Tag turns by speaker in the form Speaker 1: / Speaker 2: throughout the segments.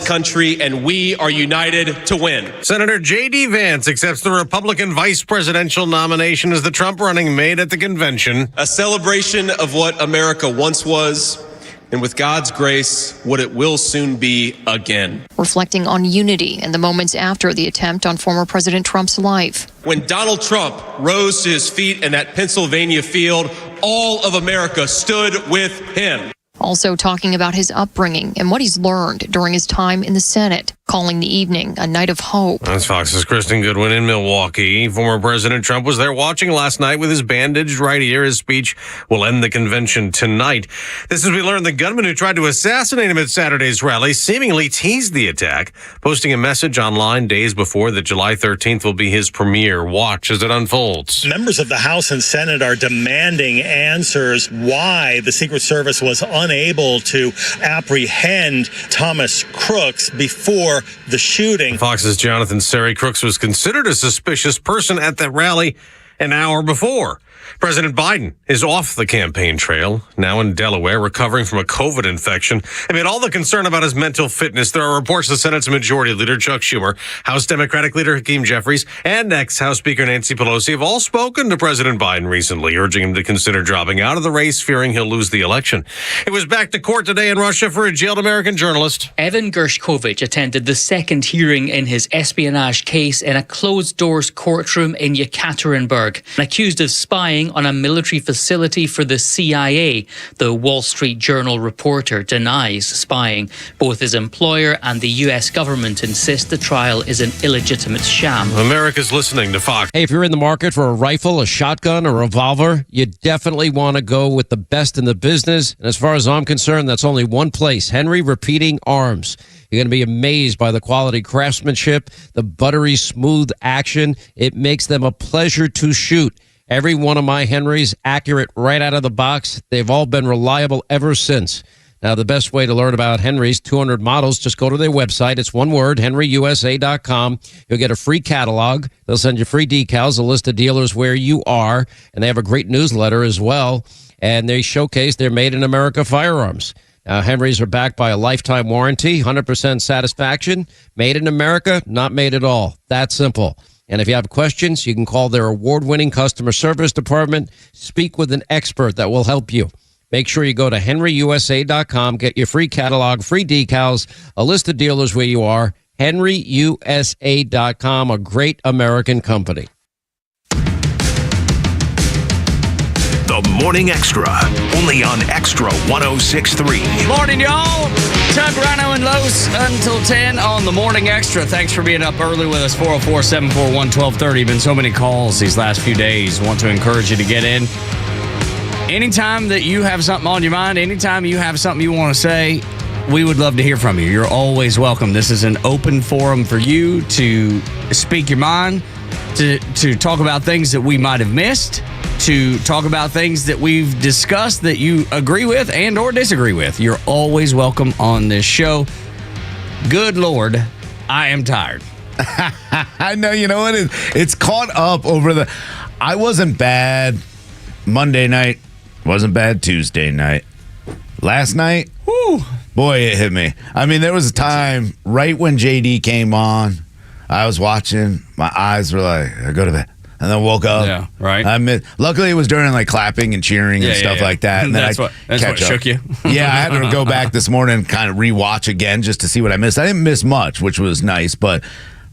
Speaker 1: country, and we are united to win.
Speaker 2: Senator J.D. Vance accepts the Republican vice presidential nomination as the Trump running mate at the convention.
Speaker 1: A celebration of what America once was, and with God's grace, what it will soon be again.
Speaker 3: Reflecting on unity in the moments after the attempt on former President Trump's life.
Speaker 1: When Donald Trump rose to his feet in that Pennsylvania field, all of America stood with him.
Speaker 3: Also talking about his upbringing and what he's learned during his time in the Senate, calling the evening a night of hope.
Speaker 2: That's Fox's Kristen Goodwin in Milwaukee. Former President Trump was there watching last night with his bandaged right ear. His speech will end the convention tonight. This as we learned the gunman who tried to assassinate him at Saturday's rally seemingly teased the attack, posting a message online days before that July 13th will be his premiere. Watch as it unfolds.
Speaker 4: Members of the House and Senate are demanding answers why the Secret Service was unable to apprehend Thomas Crooks before the shooting.
Speaker 2: Fox's Jonathan Seri. Crooks was considered a suspicious person at the rally an hour before. President Biden is off the campaign trail, now in Delaware, recovering from a COVID infection. Amid all the concern about his mental fitness, there are reports the Senate's Majority Leader, Chuck Schumer, House Democratic Leader Hakeem Jeffries, and ex-House Speaker Nancy Pelosi have all spoken to President Biden recently, urging him to consider dropping out of the race, fearing he'll lose the election. It was back to court today in Russia for a jailed American journalist.
Speaker 5: Evan Gershkovich attended the second hearing in his espionage case in a closed-doors courtroom in Yekaterinburg, accused of spying on a military facility for the CIA. The Wall Street Journal reporter denies spying. Both his employer and the U.S. government insist the trial is an illegitimate sham.
Speaker 2: America's listening to Fox.
Speaker 6: Hey, if you're in the market for a rifle, a shotgun, or a revolver, you definitely want to go with the best in the business. And as far as I'm concerned, that's only one place, Henry Repeating Arms. You're going to be amazed by the quality craftsmanship, the buttery smooth action. It makes them a pleasure to shoot. Every one of my Henrys accurate right out of the box. They've all been reliable ever since. Now, the best way to learn about Henry's 200 models, just go to their website. It's one word, henryusa.com. You'll get a free catalog. They'll send you free decals, a list of dealers where you are, and they have a great newsletter as well. And they showcase their Made in America firearms. Henrys are backed by a lifetime warranty, 100% satisfaction. Made in America, not made at all. That simple. And if you have questions, you can call their award-winning customer service department. Speak with an expert that will help you. Make sure you go to henryusa.com, get your free catalog, free decals, a list of dealers where you are. henryusa.com, a great American company.
Speaker 7: The Morning Extra, only on Extra 106.3.
Speaker 8: Morning, y'all. Tug, Rhino, and Los until 10 on the Morning Extra. Thanks for being up early with us. 404-741-1230. Been so many calls these last few days. Want to encourage you to get in. Anytime that you have something on your mind, anytime you have something you want to say, we would love to hear from you. You're always welcome. This is an open forum for you to speak your mind, to talk about things that we might have missed, to talk about things that we've discussed that you agree with and or disagree with. You're always welcome on this show. Good Lord, I am tired.
Speaker 9: I know, you know what? It's caught up over the... I wasn't bad Monday night. Wasn't bad Tuesday night. Last night, whew, boy, it hit me. I mean, there was a time right when JD came on, I was watching. My eyes were like, I go to bed. And then woke up.
Speaker 8: Yeah, right.
Speaker 9: Luckily, it was during like clapping and cheering and stuff like that. And
Speaker 8: that's what shook you.
Speaker 9: Yeah, I had to go back this morning and kind of rewatch again just to see what I missed. I didn't miss much, which was nice, but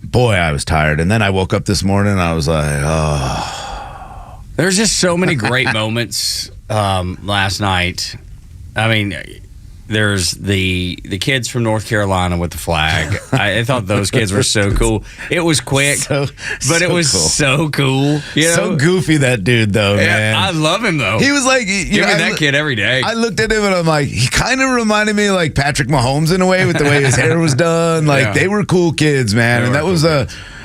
Speaker 9: boy, I was tired. And then I woke up this morning and I was like, oh.
Speaker 8: There's just so many great moments last night. I mean, there's the kids from North Carolina with the flag. I thought those kids were so cool. It was quick, but it was cool. So cool. You know?
Speaker 9: So goofy, that dude, though, man.
Speaker 8: I love him, though.
Speaker 9: He was like...
Speaker 8: Give me that kid every day.
Speaker 9: I looked at him and I'm like, he kind of reminded me of like Patrick Mahomes in a way with the way his hair was done. Like, they were cool kids, man. And that was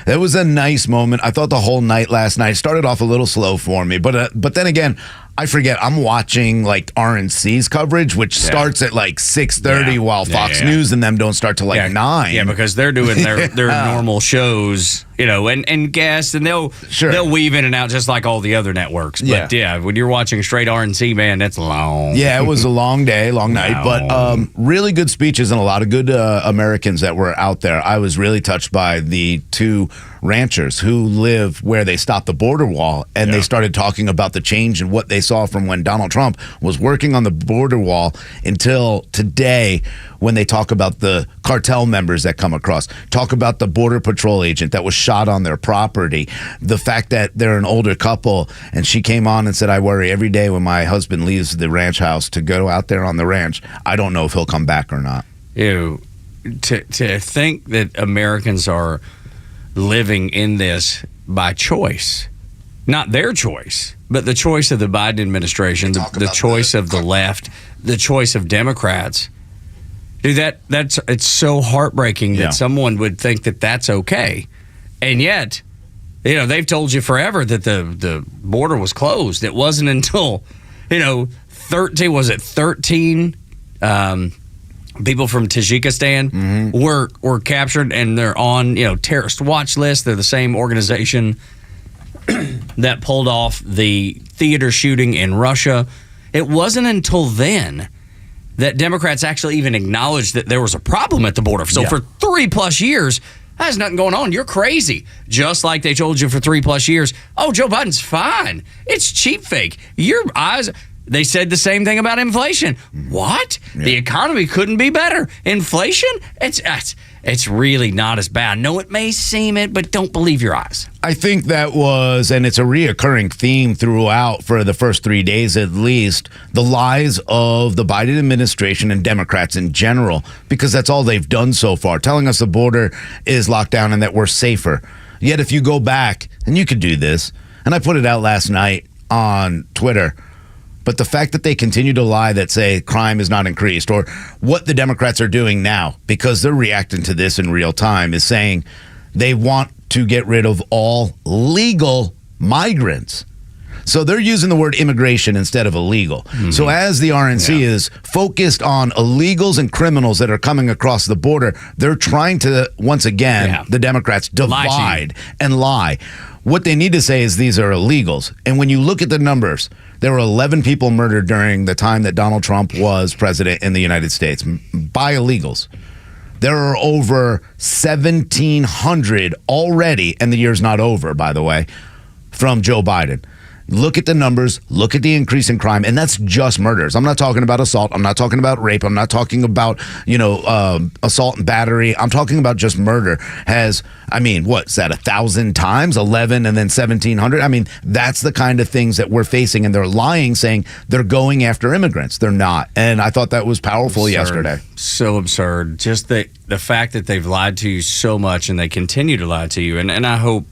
Speaker 9: that was a nice moment. I thought the whole night last night started off a little slow for me. But then again, I forget. I'm watching like RNC's coverage, which starts at like 6:30, while Fox News and them don't start till like 9.
Speaker 8: Yeah, because they're doing their normal shows, and guests, and they'll weave in and out just like all the other networks. But when you're watching straight RNC, man, that's long.
Speaker 9: Yeah, it was a long day, long night, but really good speeches and a lot of good Americans that were out there. I was really touched by the 2 ranchers who live where they stopped the border wall, and they started talking about the change and what they saw from when Donald Trump was working on the border wall until today, when they talk about the cartel members that come across, talk about the border patrol agent that was shot on their property, the fact that they're an older couple, and she came on and said, I worry every day when my husband leaves the ranch house to go out there on the ranch, I don't know if he'll come back or not.
Speaker 8: To think that Americans are living in this by choice, not their choice, but the choice of the Biden administration, the choice of the left, the choice of Democrats. Dude, it's so heartbreaking that someone would think that that's okay. And yet, they've told you forever that the border was closed. It wasn't until, 13 people from Tajikistan were captured, and they're on, terrorist watch list. They're the same organization that pulled off the theater shooting in Russia. It wasn't until then that Democrats actually even acknowledged that there was a problem at the border. So for 3+ years, there's nothing going on. You're crazy. Just like they told you for 3+ years, oh, Joe Biden's fine. It's cheap fake. Your eyes... They said the same thing about inflation. What? Yeah. The economy couldn't be better. Inflation? It's really not as bad. No, it may seem it, but don't believe your eyes.
Speaker 9: I think that was, and it's a reoccurring theme throughout for the first 3 days at least, the lies of the Biden administration and Democrats in general, because that's all they've done so far, telling us the border is locked down and that we're safer. Yet if you go back, and you could do this, and I put it out last night on Twitter, but the fact that they continue to lie that say crime is not increased, or what the Democrats are doing now, because they're reacting to this in real time, is saying they want to get rid of all legal migrants. So they're using the word immigration instead of illegal. So as the RNC is focused on illegals and criminals that are coming across the border, they're trying to, once again, the Democrats divide and lie. What they need to say is these are illegals. And when you look at the numbers, there were 11 people murdered during the time that Donald Trump was president in the United States by illegals. There are over 1,700 already, and the year's not over, by the way, from Joe Biden. Look at the numbers, look at the increase in crime, and that's just murders. I'm not talking about assault. I'm not talking about rape. I'm not talking about, assault and battery. I'm talking about just murder. What's that, 1,000 times? 11 and then 1,700? That's the kind of things that we're facing, and they're lying, saying they're going after immigrants. They're not. And I thought that was powerful yesterday.
Speaker 8: So absurd. Just the fact that they've lied to you so much, and they continue to lie to you. And I hope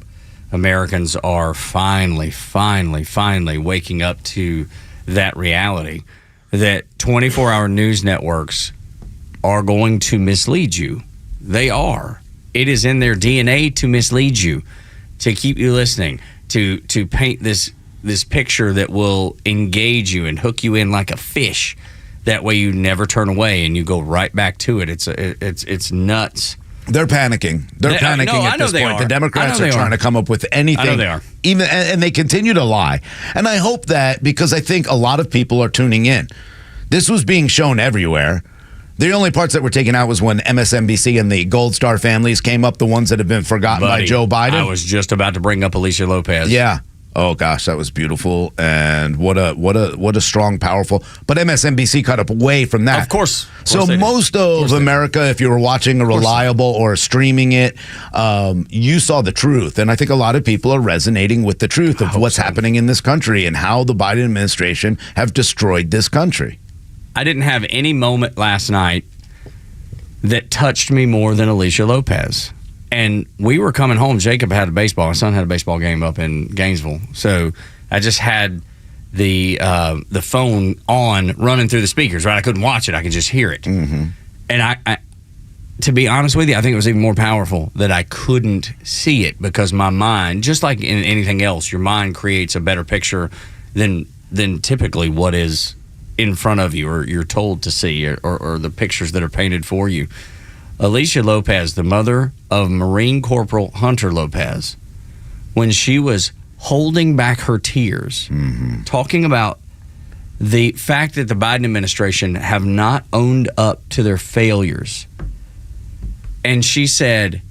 Speaker 8: Americans are finally waking up to that reality that 24-hour news networks are going to mislead you. They are. It is in their DNA to mislead you, to keep you listening, to paint this picture that will engage you and hook you in like a fish. That way you never turn away and you go right back to it. It's nuts.
Speaker 9: They're panicking. They're panicking at this point. The Democrats are trying to come up with anything.
Speaker 8: I know they are.
Speaker 9: And they continue to lie. And I hope that, because I think a lot of people are tuning in. This was being shown everywhere. The only parts that were taken out was when MSNBC and the Gold Star families came up, the ones that have been forgotten by Joe Biden.
Speaker 8: I was just about to bring up Alicia Lopez.
Speaker 9: Yeah. Oh gosh, that was beautiful, and what a strong, powerful. But MSNBC cut up away from that.
Speaker 8: Of course.
Speaker 9: So most of America, if you were watching a reliable or streaming it, you saw the truth, and I think a lot of people are resonating with the truth of what's happening in this country and how the Biden administration have destroyed this country.
Speaker 8: I didn't have any moment last night that touched me more than Alicia Lopez. And we were coming home. Jacob had a baseball. My son had a baseball game up in Gainesville. So I just had the phone on, running through the speakers, right? I couldn't watch it. I could just hear it. Mm-hmm. And I, to be honest with you, I think it was even more powerful that I couldn't see it, because my mind, just like in anything else, your mind creates a better picture than than typically what is in front of you or you're told to see or the pictures that are painted for you. Alicia Lopez, the mother of Marine Corporal Hunter Lopez, when she was holding back her tears, talking about the fact that the Biden administration have not owned up to their failures. And she said,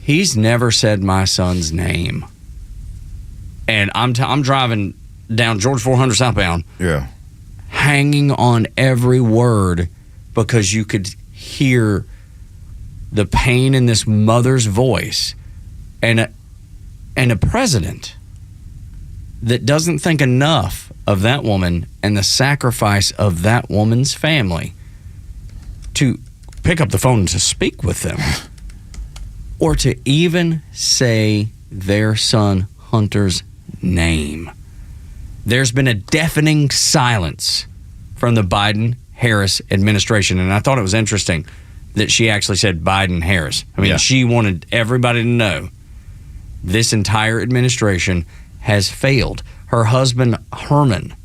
Speaker 8: he's never said my son's name. And I'm driving down George 400 southbound, hanging on every word because you could hear the pain in this mother's voice, and a president that doesn't think enough of that woman and the sacrifice of that woman's family to pick up the phone to speak with them or to even say their son Hunter's name. There's been a deafening silence from the Biden-Harris administration, and I thought it was interesting that she actually said Biden-Harris. I mean, she wanted everybody to know this entire administration has failed. Her husband, Herman,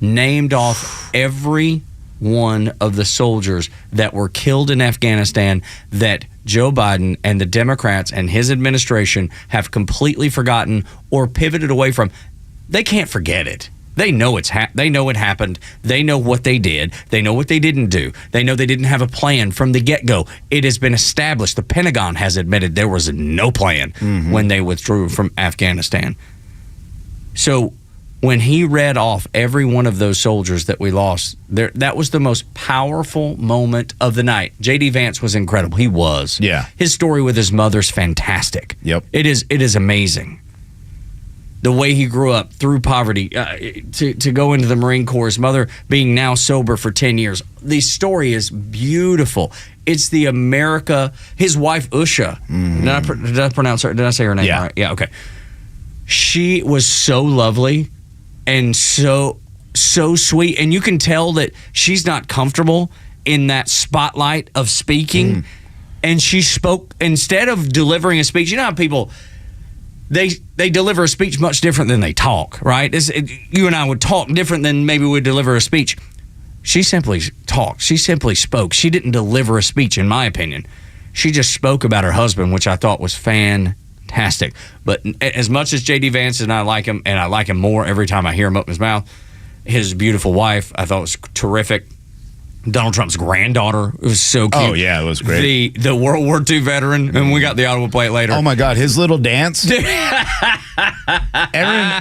Speaker 8: named off every one of the soldiers that were killed in Afghanistan that Joe Biden and the Democrats and his administration have completely forgotten or pivoted away from. They can't forget it. They know they know it happened. They know what they did. They know what they didn't do. They know they didn't have a plan from the get-go. It has been established. The Pentagon has admitted there was no plan when they withdrew from Afghanistan. So when he read off every one of those soldiers that we lost, that was the most powerful moment of the night. J.D. Vance was incredible. He was.
Speaker 9: Yeah.
Speaker 8: His story with his mother's fantastic.
Speaker 9: Yep.
Speaker 8: It is amazing. The way he grew up through poverty to go into the Marine Corps, his mother being now sober for 10 years. The story is beautiful. It's the America, his wife, Usha. Did I pronounce her? Did I say her name right? Yeah, okay. She was so lovely and so sweet. And you can tell that she's not comfortable in that spotlight of speaking. And she spoke, instead of delivering a speech, you know how people... They deliver a speech much different than they talk, right? You and I would talk different than maybe we'd deliver a speech. She simply talked. She simply spoke. She didn't deliver a speech, in my opinion. She just spoke about her husband, which I thought was fantastic. But as much as J.D. Vance and I like him, and I like him more every time I hear him open his mouth, his beautiful wife, I thought was terrific. Donald Trump's granddaughter. It was so cute.
Speaker 9: Oh, yeah, it was great.
Speaker 8: The World War II veteran, and we got the audible plate later.
Speaker 9: Oh, my God, his little dance.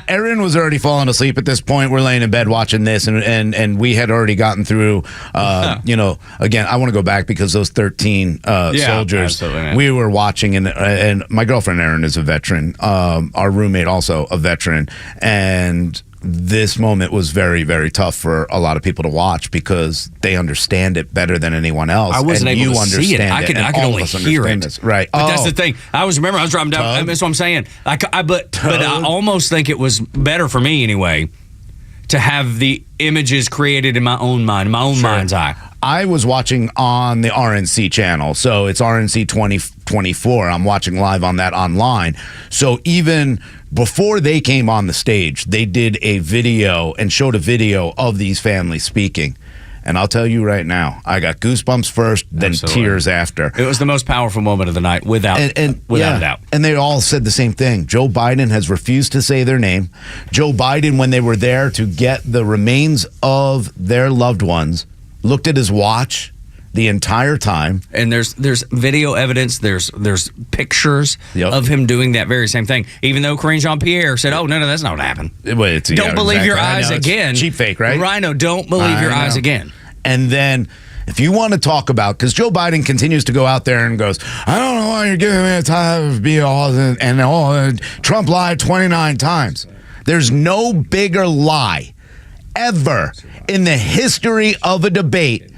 Speaker 9: Erin was already falling asleep at this point. We're laying in bed watching this, and we had already gotten through, again, I want to go back because those 13 soldiers, we were watching, and my girlfriend Erin is a veteran. Our roommate also a veteran, and this moment was very, very tough for a lot of people to watch because they understand it better than anyone else.
Speaker 8: I wasn't able to see it. I could only hear it.
Speaker 9: This, right.
Speaker 8: But that's the thing. I was driving down. That's what I'm saying. But I almost think it was better for me anyway to have the images created in my own mind, my own mind's eye.
Speaker 9: I was watching on the RNC channel, so it's RNC 2024. I'm watching live on that online. So even before they came on the stage, they did a video and showed a video of these families speaking. And I'll tell you right now, I got goosebumps first, then tears after.
Speaker 8: It was the most powerful moment of the night, without a doubt.
Speaker 9: And they all said the same thing. Joe Biden has refused to say their name. Joe Biden, when they were there to get the remains of their loved ones, looked at his watch the entire time.
Speaker 8: And there's video evidence, there's pictures of him doing that very same thing. Even though Karine Jean-Pierre said, "Oh, no, that's not what happened." Don't believe your eyes again.
Speaker 9: Cheap fake, right?
Speaker 8: Rhino, don't believe your eyes again.
Speaker 9: And then if you want to talk about, because Joe Biden continues to go out there and goes, "I don't know why you're giving me a time to be all," and Trump lied 29 times. There's no bigger lie ever in the history of a debate.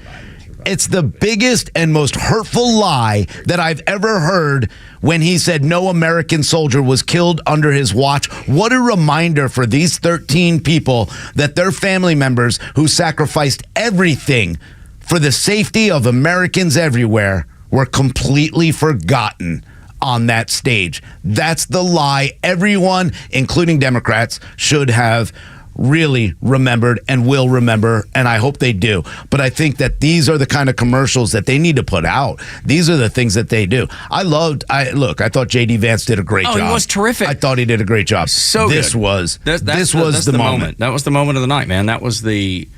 Speaker 9: It's the biggest and most hurtful lie that I've ever heard when he said no American soldier was killed under his watch. What a reminder for these 13 people that their family members who sacrificed everything for the safety of Americans everywhere were completely forgotten on that stage. That's the lie everyone, including Democrats, should have really remembered and will remember, and I hope they do. But I think that these are the kind of commercials that they need to put out. These are the things that they do. I thought J.D. Vance did a great job.
Speaker 8: Oh, he was terrific.
Speaker 9: I thought he did a great job.
Speaker 8: So
Speaker 9: this
Speaker 8: good.
Speaker 9: was
Speaker 8: That's
Speaker 9: the moment.
Speaker 8: That was the moment of the night, man. That was the.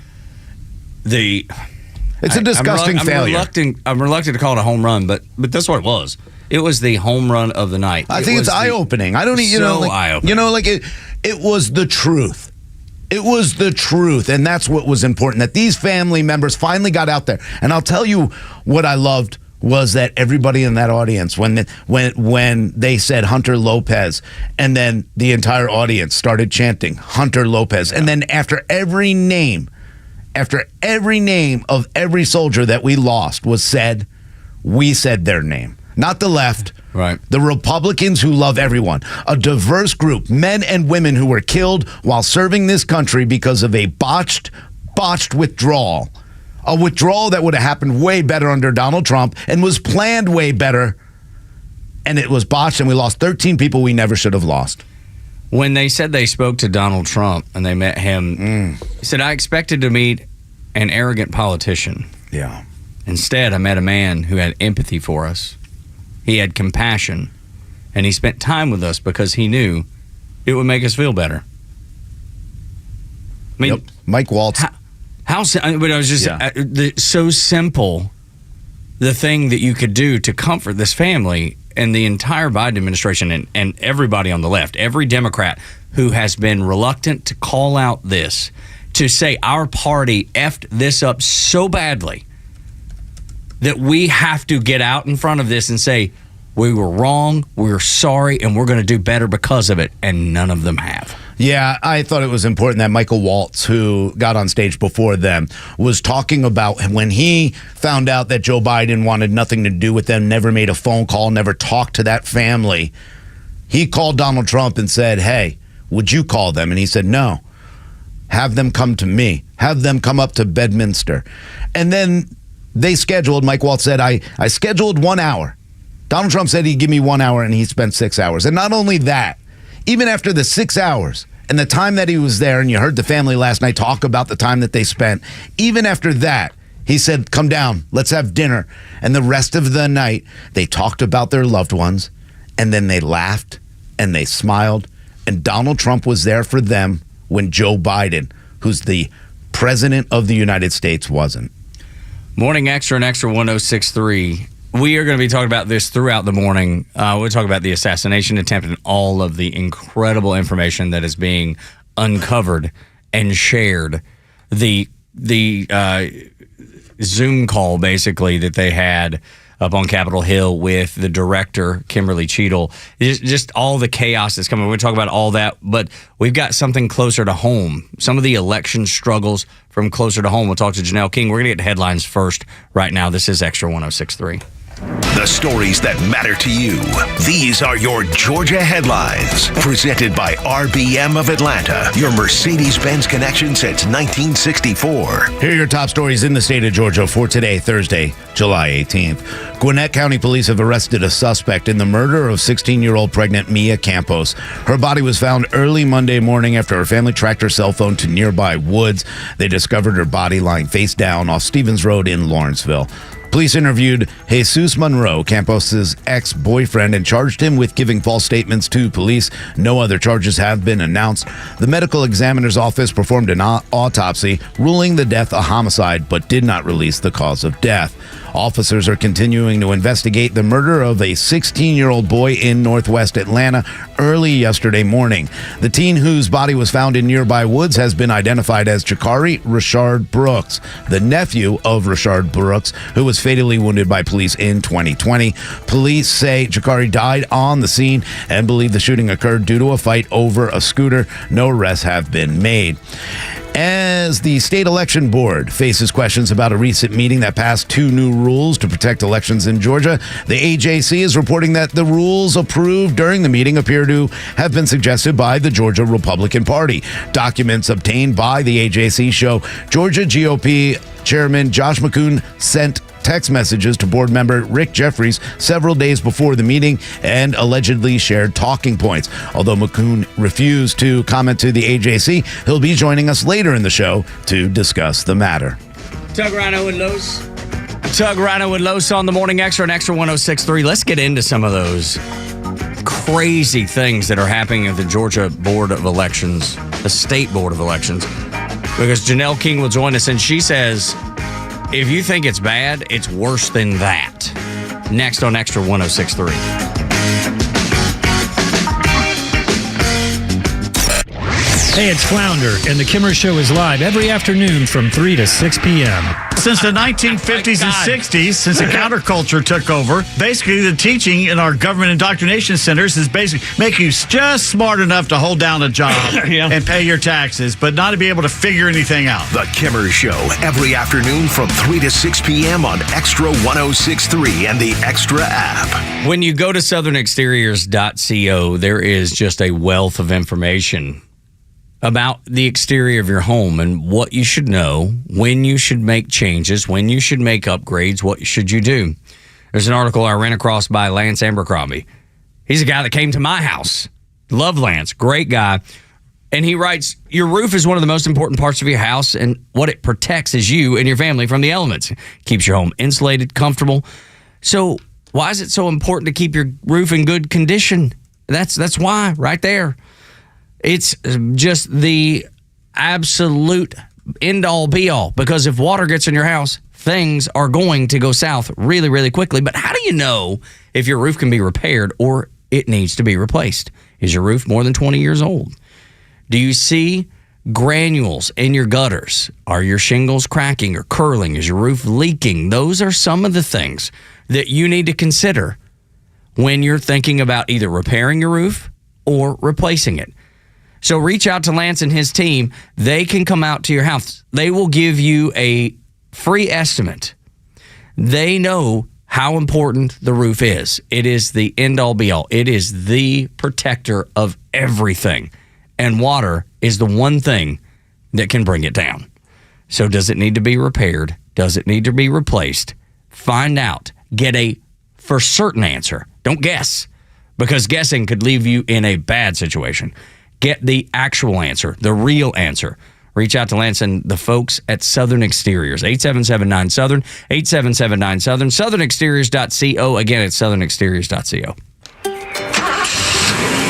Speaker 9: It's a disgusting failure.
Speaker 8: I'm reluctant to call it a home run, but that's what it was. It was the home run of the night.
Speaker 9: I think it's eye-opening. I don't even eye-opening. It was the truth. It was the truth, and that's what was important, that these family members finally got out there. And I'll tell you what I loved was that everybody in that audience, when they said Hunter Lopez, and then the entire audience started chanting Hunter Lopez, and then after every name of every soldier that we lost was said, we said their name. Not the left.
Speaker 8: Right.
Speaker 9: The Republicans who love everyone. A diverse group, men and women who were killed while serving this country because of a botched withdrawal. A withdrawal that would have happened way better under Donald Trump and was planned way better. And it was botched, and we lost 13 people we never should have lost.
Speaker 8: When they said they spoke to Donald Trump and they met him, he said, I expected to meet an arrogant politician.
Speaker 9: Yeah.
Speaker 8: Instead, I met a man who had empathy for us. He had compassion, and he spent time with us because he knew it would make us feel better. I mean,
Speaker 9: Mike Waltz.
Speaker 8: But I was just so simple, the thing that you could do to comfort this family and the entire Biden administration and everybody on the left, every Democrat who has been reluctant to call out this, to say our party effed this up so badly that we have to get out in front of this and say, we were wrong, we're sorry, and we're going to do better because of it. And none of them have.
Speaker 9: Yeah, I thought it was important that Michael Waltz, who got on stage before them, was talking about when he found out that Joe Biden wanted nothing to do with them, never made a phone call, never talked to that family. He called Donald Trump and said, hey, would you call them? And he said, no. Have them come to me. Have them come up to Bedminster. And then they scheduled, Mike Waltz said, I scheduled 1 hour. Donald Trump said he'd give me 1 hour, and he spent 6 hours. And not only that, even after the 6 hours and the time that he was there, and you heard the family last night talk about the time that they spent, even after that, he said, come down, let's have dinner. And the rest of the night, they talked about their loved ones, and then they laughed, and they smiled, and Donald Trump was there for them when Joe Biden, who's the president of the United States, wasn't.
Speaker 8: Morning Extra and Extra 106.3. We are going to be talking about this throughout the morning. We'll talk about the assassination attempt and all of the incredible information that is being uncovered and shared. The Zoom call, basically, that they had up on Capitol Hill with the director, Kimberly Cheadle. Just all the chaos that's coming. We're going to talk about all that, but we've got something closer to home. Some of the election struggles from closer to home. We'll talk to Janelle King. We're going to get headlines first right now. This is Extra 106.3.
Speaker 7: The stories that matter to you. These are your Georgia headlines. Presented by RBM of Atlanta, your Mercedes-Benz connection since 1964.
Speaker 9: Here are your top stories in the state of Georgia for today, Thursday, July 18th. Gwinnett County Police have arrested a suspect in the murder of 16-year-old pregnant Mia Campos. Her body was found early Monday morning after her family tracked her cell phone to nearby woods. They discovered her body lying face down off Stevens Road in Lawrenceville. Police interviewed Jesus Monroe, Campos' ex-boyfriend, and charged him with giving false statements to police. No other charges have been announced. The medical examiner's office performed an autopsy, ruling the death a homicide, but did not release the cause of death. Officers are continuing to investigate the murder of a 16-year-old boy in northwest Atlanta early yesterday morning. The teen whose body was found in nearby woods has been identified as Jakari Rashard Brooks, the nephew of Rashard Brooks, who was fatally wounded by police in 2020. Police say Jakari died on the scene and believe the shooting occurred due to a fight over a scooter. No arrests have been made. As the state election board faces questions about a recent meeting that passed 2 new rules to protect elections in Georgia, the AJC is reporting that the rules approved during the meeting appear to have been suggested by the Georgia Republican Party. Documents obtained by the AJC show Georgia GOP Chairman Josh McCoon sent text messages to board member Rick Jeffries several days before the meeting and allegedly shared talking points. Although McCoon refused to comment to the AJC, he'll be joining us later in the show to discuss the matter.
Speaker 8: Tug, Rhino, and Los. Tug, Rhino, and Los on the Morning Extra and Extra 106.3. Let's get into some of those crazy things that are happening at the Georgia Board of Elections, the State Board of Elections, because Janelle King will join us, and she says, if you think it's bad, it's worse than that. Next on Extra 106.3.
Speaker 10: Hey, it's Flounder, and the Kimmer Show is live every afternoon from 3 to 6 p.m.
Speaker 11: Since the 1950s and 60s, since the counterculture took over, basically the teaching in our government indoctrination centers is basically make you just smart enough to hold down a job and pay your taxes, but not to be able to figure anything out.
Speaker 7: The Kimmer Show, every afternoon from 3 to 6 p.m. on Extra 106.3 and the Extra app.
Speaker 8: When you go to southernexteriors.co, there is just a wealth of information about the exterior of your home and what you should know, when you should make changes, when you should make upgrades, what should you do. There's an article I ran across by Lance Abercrombie. He's a guy that came to my house. Love Lance, great guy. And he writes, your roof is one of the most important parts of your house, and what it protects is you and your family from the elements. It keeps your home insulated, comfortable. So why is it so important to keep your roof in good condition? That's why, right there. It's just the absolute end-all, be-all, because if water gets in your house, things are going to go south really, really quickly. But how do you know if your roof can be repaired or it needs to be replaced? Is your roof more than 20 years old? Do you see granules in your gutters? Are your shingles cracking or curling? Is your roof leaking? Those are some of the things that you need to consider when you're thinking about either repairing your roof or replacing it. So reach out to Lance and his team. They can come out to your house. They will give you a free estimate. They know how important the roof is. It is the end-all, be-all. It is the protector of everything. And water is the one thing that can bring it down. So does it need to be repaired? Does it need to be replaced? Find out. Get a for certain answer. Don't guess, because guessing could leave you in a bad situation. Get the actual answer, the real answer. Reach out to Lance and the folks at Southern Exteriors. 8779-SOUTHERN, 8779-SOUTHERN, southernexteriors.co. Again, it's southernexteriors.co.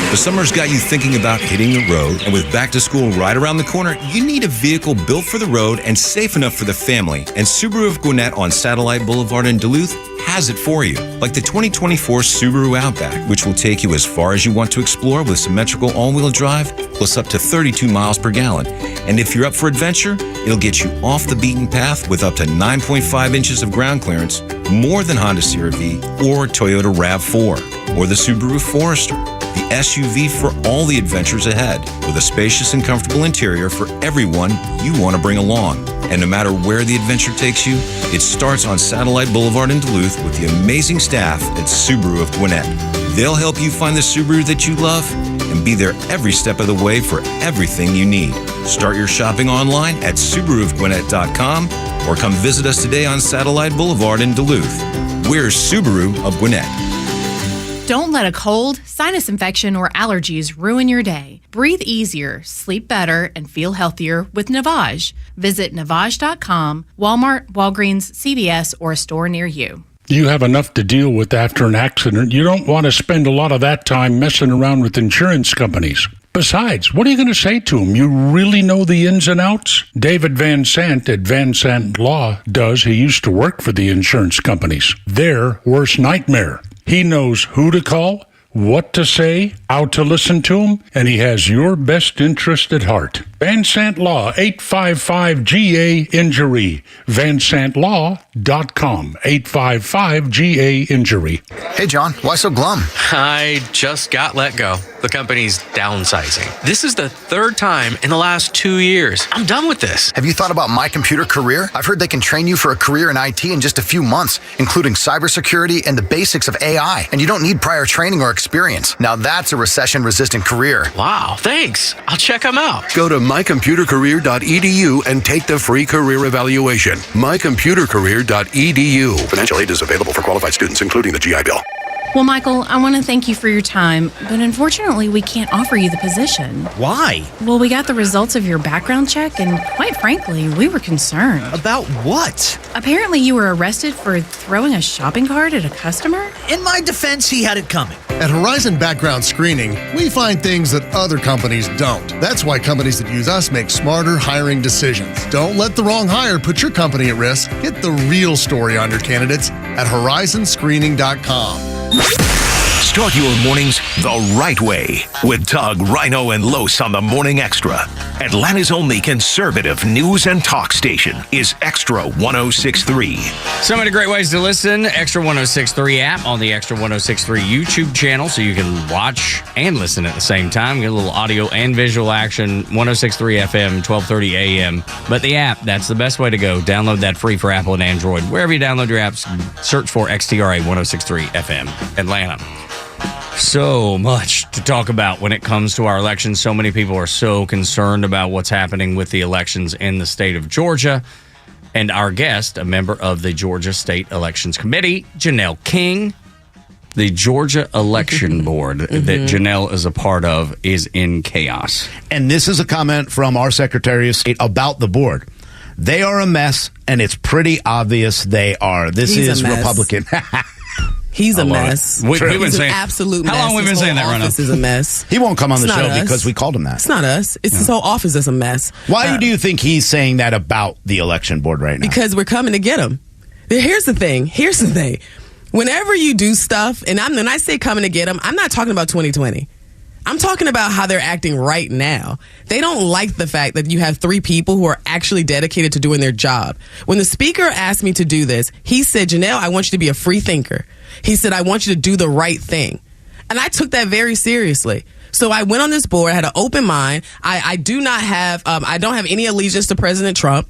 Speaker 12: The summer's got you thinking about hitting the road, and with back to school right around the corner, you need a vehicle built for the road and safe enough for the family. And Subaru of Gwinnett on Satellite Boulevard in Duluth has it for you. Like the 2024 Subaru Outback, which will take you as far as you want to explore with symmetrical all-wheel drive, plus up to 32 miles per gallon. And if you're up for adventure, it'll get you off the beaten path with up to 9.5 inches of ground clearance, more than Honda CR-V or Toyota RAV4, or the Subaru Forester, the SUV for all the adventures ahead, with a spacious and comfortable interior for everyone you want to bring along. And no matter where the adventure takes you, it starts on Satellite Boulevard in Duluth with the amazing staff at Subaru of Gwinnett. They'll help you find the Subaru that you love and be there every step of the way for everything you need. Start your shopping online at SubaruofGwinnett.com or come visit us today on Satellite Boulevard in Duluth. We're Subaru of Gwinnett.
Speaker 13: Don't let a cold, sinus infection, or allergies ruin your day. Breathe easier, sleep better, and feel healthier with Navage. Visit Navage.com, Walmart, Walgreens, CVS, or a store near you.
Speaker 14: You have enough to deal with after an accident. You don't want to spend a lot of that time messing around with insurance companies. Besides, what are you going to say to them? You really know the ins and outs? David Van Sant at Van Sant Law does. He used to work for the insurance companies. Their worst nightmare. He knows who to call, what to say, how to listen to them, and he has your best interest at heart. Van Sant Law, 855-GA-INJURY. VanSantLaw.com, 855-GA-INJURY.
Speaker 15: Hey, John, why so glum?
Speaker 16: I just got let go. The company's downsizing. This is the third time in the last 2 years. I'm done with this.
Speaker 15: Have you thought about My Computer Career? I've heard they can train you for a career in IT in just a few months, including cybersecurity and the basics of AI. And you don't need prior training or experience. Now that's a recession-resistant career.
Speaker 16: Wow, thanks. I'll check them out.
Speaker 17: Go to mycomputercareer.edu and take the free career evaluation. mycomputercareer.edu.
Speaker 7: GeorgiaHealthCare.edu. Financial aid is available for qualified students, including the GI Bill.
Speaker 13: Well, Michael, I want to thank you for your time, but unfortunately, we can't offer you the position.
Speaker 17: Why?
Speaker 13: Well, we got the results of your background check, and quite frankly, we were concerned.
Speaker 17: About what?
Speaker 13: Apparently, you were arrested for throwing a shopping cart at a customer?
Speaker 17: In my defense, he had it coming.
Speaker 18: At Horizon Background Screening, we find things that other companies don't. That's why companies that use us make smarter hiring decisions. Don't let the wrong hire put your company at risk. Get the real story on your candidates at horizonscreening.com.
Speaker 7: Start your mornings the right way with Doug, Rhino, and Los on the Morning Extra. Atlanta's only conservative news and talk station is Extra 106.3.
Speaker 8: So many great ways to listen. Extra 106.3 app on the Extra 106.3 YouTube channel, so you can watch and listen at the same time. Get a little audio and visual action. 106.3 FM, 12:30 AM. But the app, that's the best way to go. Download that free for Apple and Android. Wherever you download your apps, search for XTRA 106.3 FM Atlanta. So much to talk about when it comes to our elections. So many people are so concerned about what's happening with the elections in the state of Georgia. And our guest, a member of the Georgia State Elections Committee, Janelle King, the Georgia Election Board that Janelle is a part of, is in chaos.
Speaker 9: And this is a comment from our Secretary of State about the board. They are a mess, and it's pretty obvious they are. This
Speaker 19: He's
Speaker 9: is
Speaker 19: a mess.
Speaker 9: Republican.
Speaker 19: He's a mess.
Speaker 8: We've been
Speaker 19: He's
Speaker 8: saying,
Speaker 19: an absolute mess.
Speaker 8: how long have we been saying that, Rhino?
Speaker 19: This is a mess.
Speaker 9: He won't come on the
Speaker 19: It's
Speaker 9: show
Speaker 19: not us.
Speaker 9: because we called him that.
Speaker 19: It's not us. It's his whole office that's a mess.
Speaker 9: Why do you think he's saying that about the election board right now?
Speaker 19: Because we're coming to get him. Here's the thing. Whenever you do stuff, and when I say coming to get him, I'm not talking about 2020. I'm talking about how they're acting right now. They don't like the fact that you have 3 people who are actually dedicated to doing their job. When the speaker asked me to do this, he said, Janelle, I want you to be a free thinker. He said, I want you to do the right thing. And I took that very seriously. So I went on this board, I had an open mind. I don't have any allegiance to President Trump.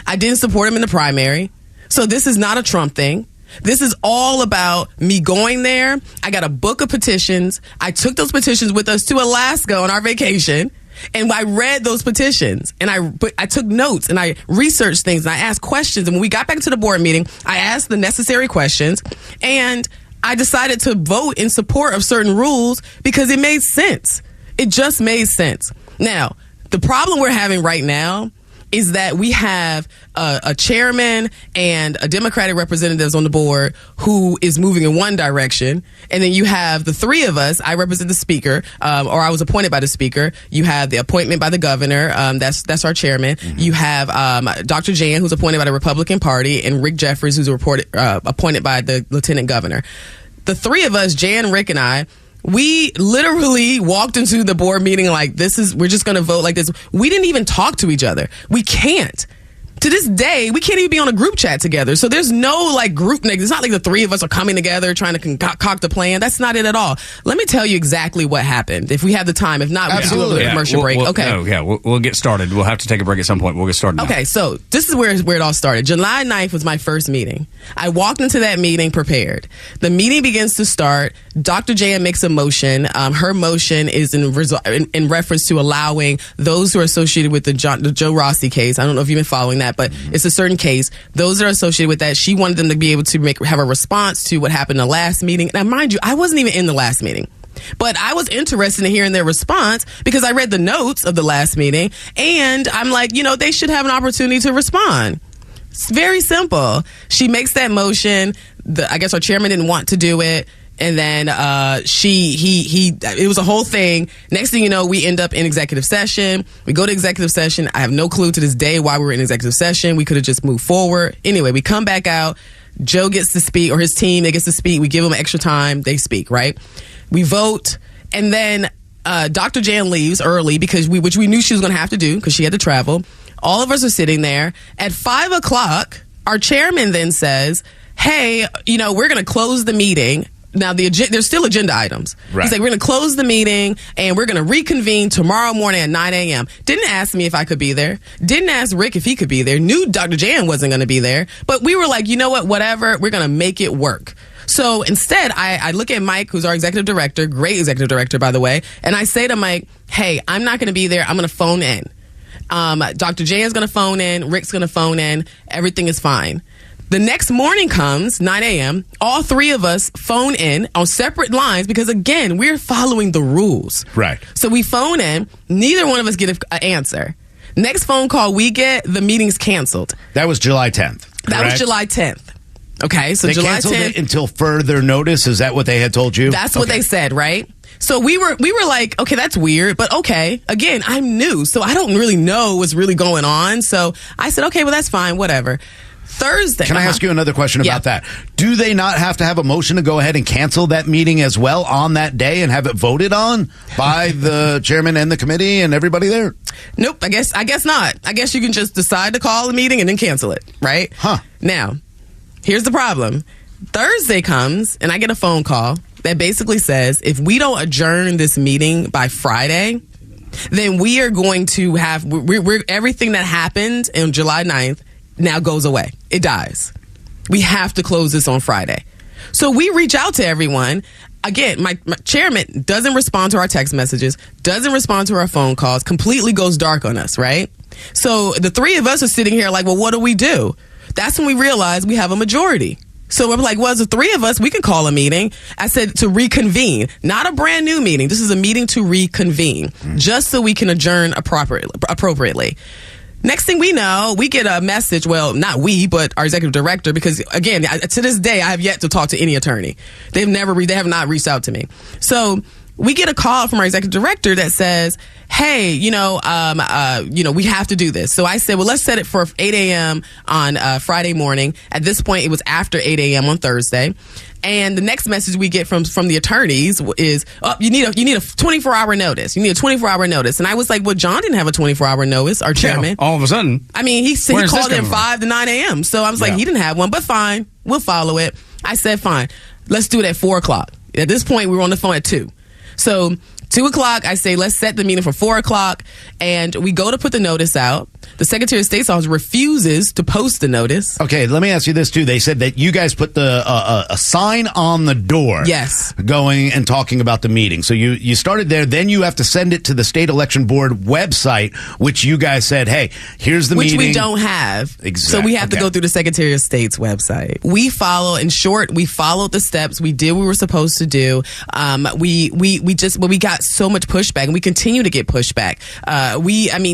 Speaker 19: I didn't support him in the primary. So this is not a Trump thing. This is all about me going there. I got a book of petitions. I took those petitions with us to Alaska on our vacation. And I read those petitions, and I took notes, and I researched things, and I asked questions. And when we got back to the board meeting, I asked the necessary questions, and I decided to vote in support of certain rules because it made sense. It just made sense. Now, the problem we're having right now is that we have a chairman and a Democratic representatives on the board who is moving in one direction. And then you have the 3 of us. I represent the speaker, or I was appointed by the speaker. You have the appointment by the governor. That's our chairman. You have Dr. Jan, who's appointed by the Republican Party, and Rick Jeffries, who's appointed by the lieutenant governor. The 3 of us, Jan, Rick, and I, we literally walked into the board meeting like we're just going to vote like this. We didn't even talk to each other. We can't. To this day, we can't even be on a group chat together. So there's no group. It's not like the 3 of us are coming together trying to concoct a plan. That's not it at all. Let me tell you exactly what happened. If we have the time, if not, we'll do a little commercial break. Okay.
Speaker 8: We'll get started. We'll have to take a break at some point. We'll get started now.
Speaker 19: Okay, so this is where it all started. July 9th was my first meeting. I walked into that meeting prepared. The meeting begins to start. Dr. Jan makes a motion. Her motion is in reference to allowing those who are associated with the Joe Rossi case. I don't know if you've been following that, but it's a certain case. Those that are associated with that, she wanted them to be able to have a response to what happened in the last meeting. Now, mind you, I wasn't even in the last meeting. But I was interested in hearing their response because I read the notes of the last meeting, and I'm like, they should have an opportunity to respond. It's very simple. She makes that motion. I guess our chairman didn't want to do it. And then it was a whole thing. Next thing you know, we end up in executive session. We go to executive session. I have no clue to this day why we were in executive session. We could have just moved forward. Anyway, we come back out. Joe gets to speak, or his team, they gets to speak. We give them extra time. They speak, right? We vote. And then Dr. Jan leaves early which we knew she was going to have to do because she had to travel. All of us are sitting there. At 5 o'clock, our chairman then says, hey, we're going to close the meeting. Now, there's still agenda items. Right. He's like, we're going to close the meeting, and we're going to reconvene tomorrow morning at 9 a.m. Didn't ask me if I could be there. Didn't ask Rick if he could be there. Knew Dr. Jan wasn't going to be there. But we were like, you know what, whatever. We're going to make it work. So instead, I look at Mike, who's our executive director, great executive director, by the way, and I say to Mike, hey, I'm not going to be there. I'm going to phone in. Dr. Jan's going to phone in. Rick's going to phone in. Everything is fine. The next morning comes, 9 a.m., all three of us phone in on separate lines because, again, we're following the rules.
Speaker 9: Right.
Speaker 19: So we phone in, neither one of us get an answer. Next phone call we get, the meeting's canceled.
Speaker 9: That was July 10th.
Speaker 19: That was July 10th. Okay, so
Speaker 9: they
Speaker 19: July
Speaker 9: canceled
Speaker 19: 10th.
Speaker 9: it until further notice. Is that what they had told you?
Speaker 19: That's what they said, right? So we were like, okay, that's weird, but okay. Again, I'm new, so I don't really know what's really going on. So I said, okay, well, that's fine, whatever. Thursday.
Speaker 9: Can I ask you another question about that? Do they not have to have a motion to go ahead and cancel that meeting as well on that day and have it voted on by the chairman and the committee and everybody there?
Speaker 19: Nope, I guess not. I guess you can just decide to call a meeting and then cancel it, right?
Speaker 9: Huh.
Speaker 19: Now, here's the problem. Thursday comes and I get a phone call that basically says if we don't adjourn this meeting by Friday, then we are going to have we're everything that happened on July 9th now goes away. It dies. We have to close this on Friday. So we reach out to everyone. Again, my chairman doesn't respond to our text messages, doesn't respond to our phone calls, completely goes dark on us, right? So the three of us are sitting here like, well, what do we do? That's when we realize we have a majority. So we're like, well, as the three of us, we can call a meeting. I said to reconvene, not a brand new meeting. This is a meeting to reconvene, just so we can adjourn appropriately. Next thing we know, we get a message. Well, not we, but our executive director, because again, to this day, I have yet to talk to any attorney. They have not reached out to me. So we get a call from our executive director that says, hey, we have to do this. So I said, well, let's set it for 8 a.m. on Friday morning. At this point, it was after 8 a.m. on Thursday. And the next message we get from the attorneys is, you need a 24-hour notice. You need a 24-hour notice. And I was like, well, John didn't have a 24-hour notice, our chairman.
Speaker 8: Yeah, all of a sudden.
Speaker 19: I mean, he called in 5 to 9 a.m. So I was like, he didn't have one, but fine. We'll follow it. I said, fine. Let's do it at 4 o'clock. At this point, we were on the phone at 2. So 2 o'clock, I say, let's set the meeting for 4 o'clock. And we go to put the notice out. The Secretary of State's office refuses to post the notice.
Speaker 9: Okay, let me ask you this, too. They said that you guys put a sign on the door.
Speaker 19: Yes.
Speaker 9: Going and talking about the meeting. So you started there. Then you have to send it to the State Election Board website, which you guys said, hey, here's the meeting.
Speaker 19: Which we don't have.
Speaker 9: Exactly.
Speaker 19: So we have to go through the Secretary of State's website. We followed the steps. We did what we were supposed to do. We got so much pushback, and we continue to get pushback.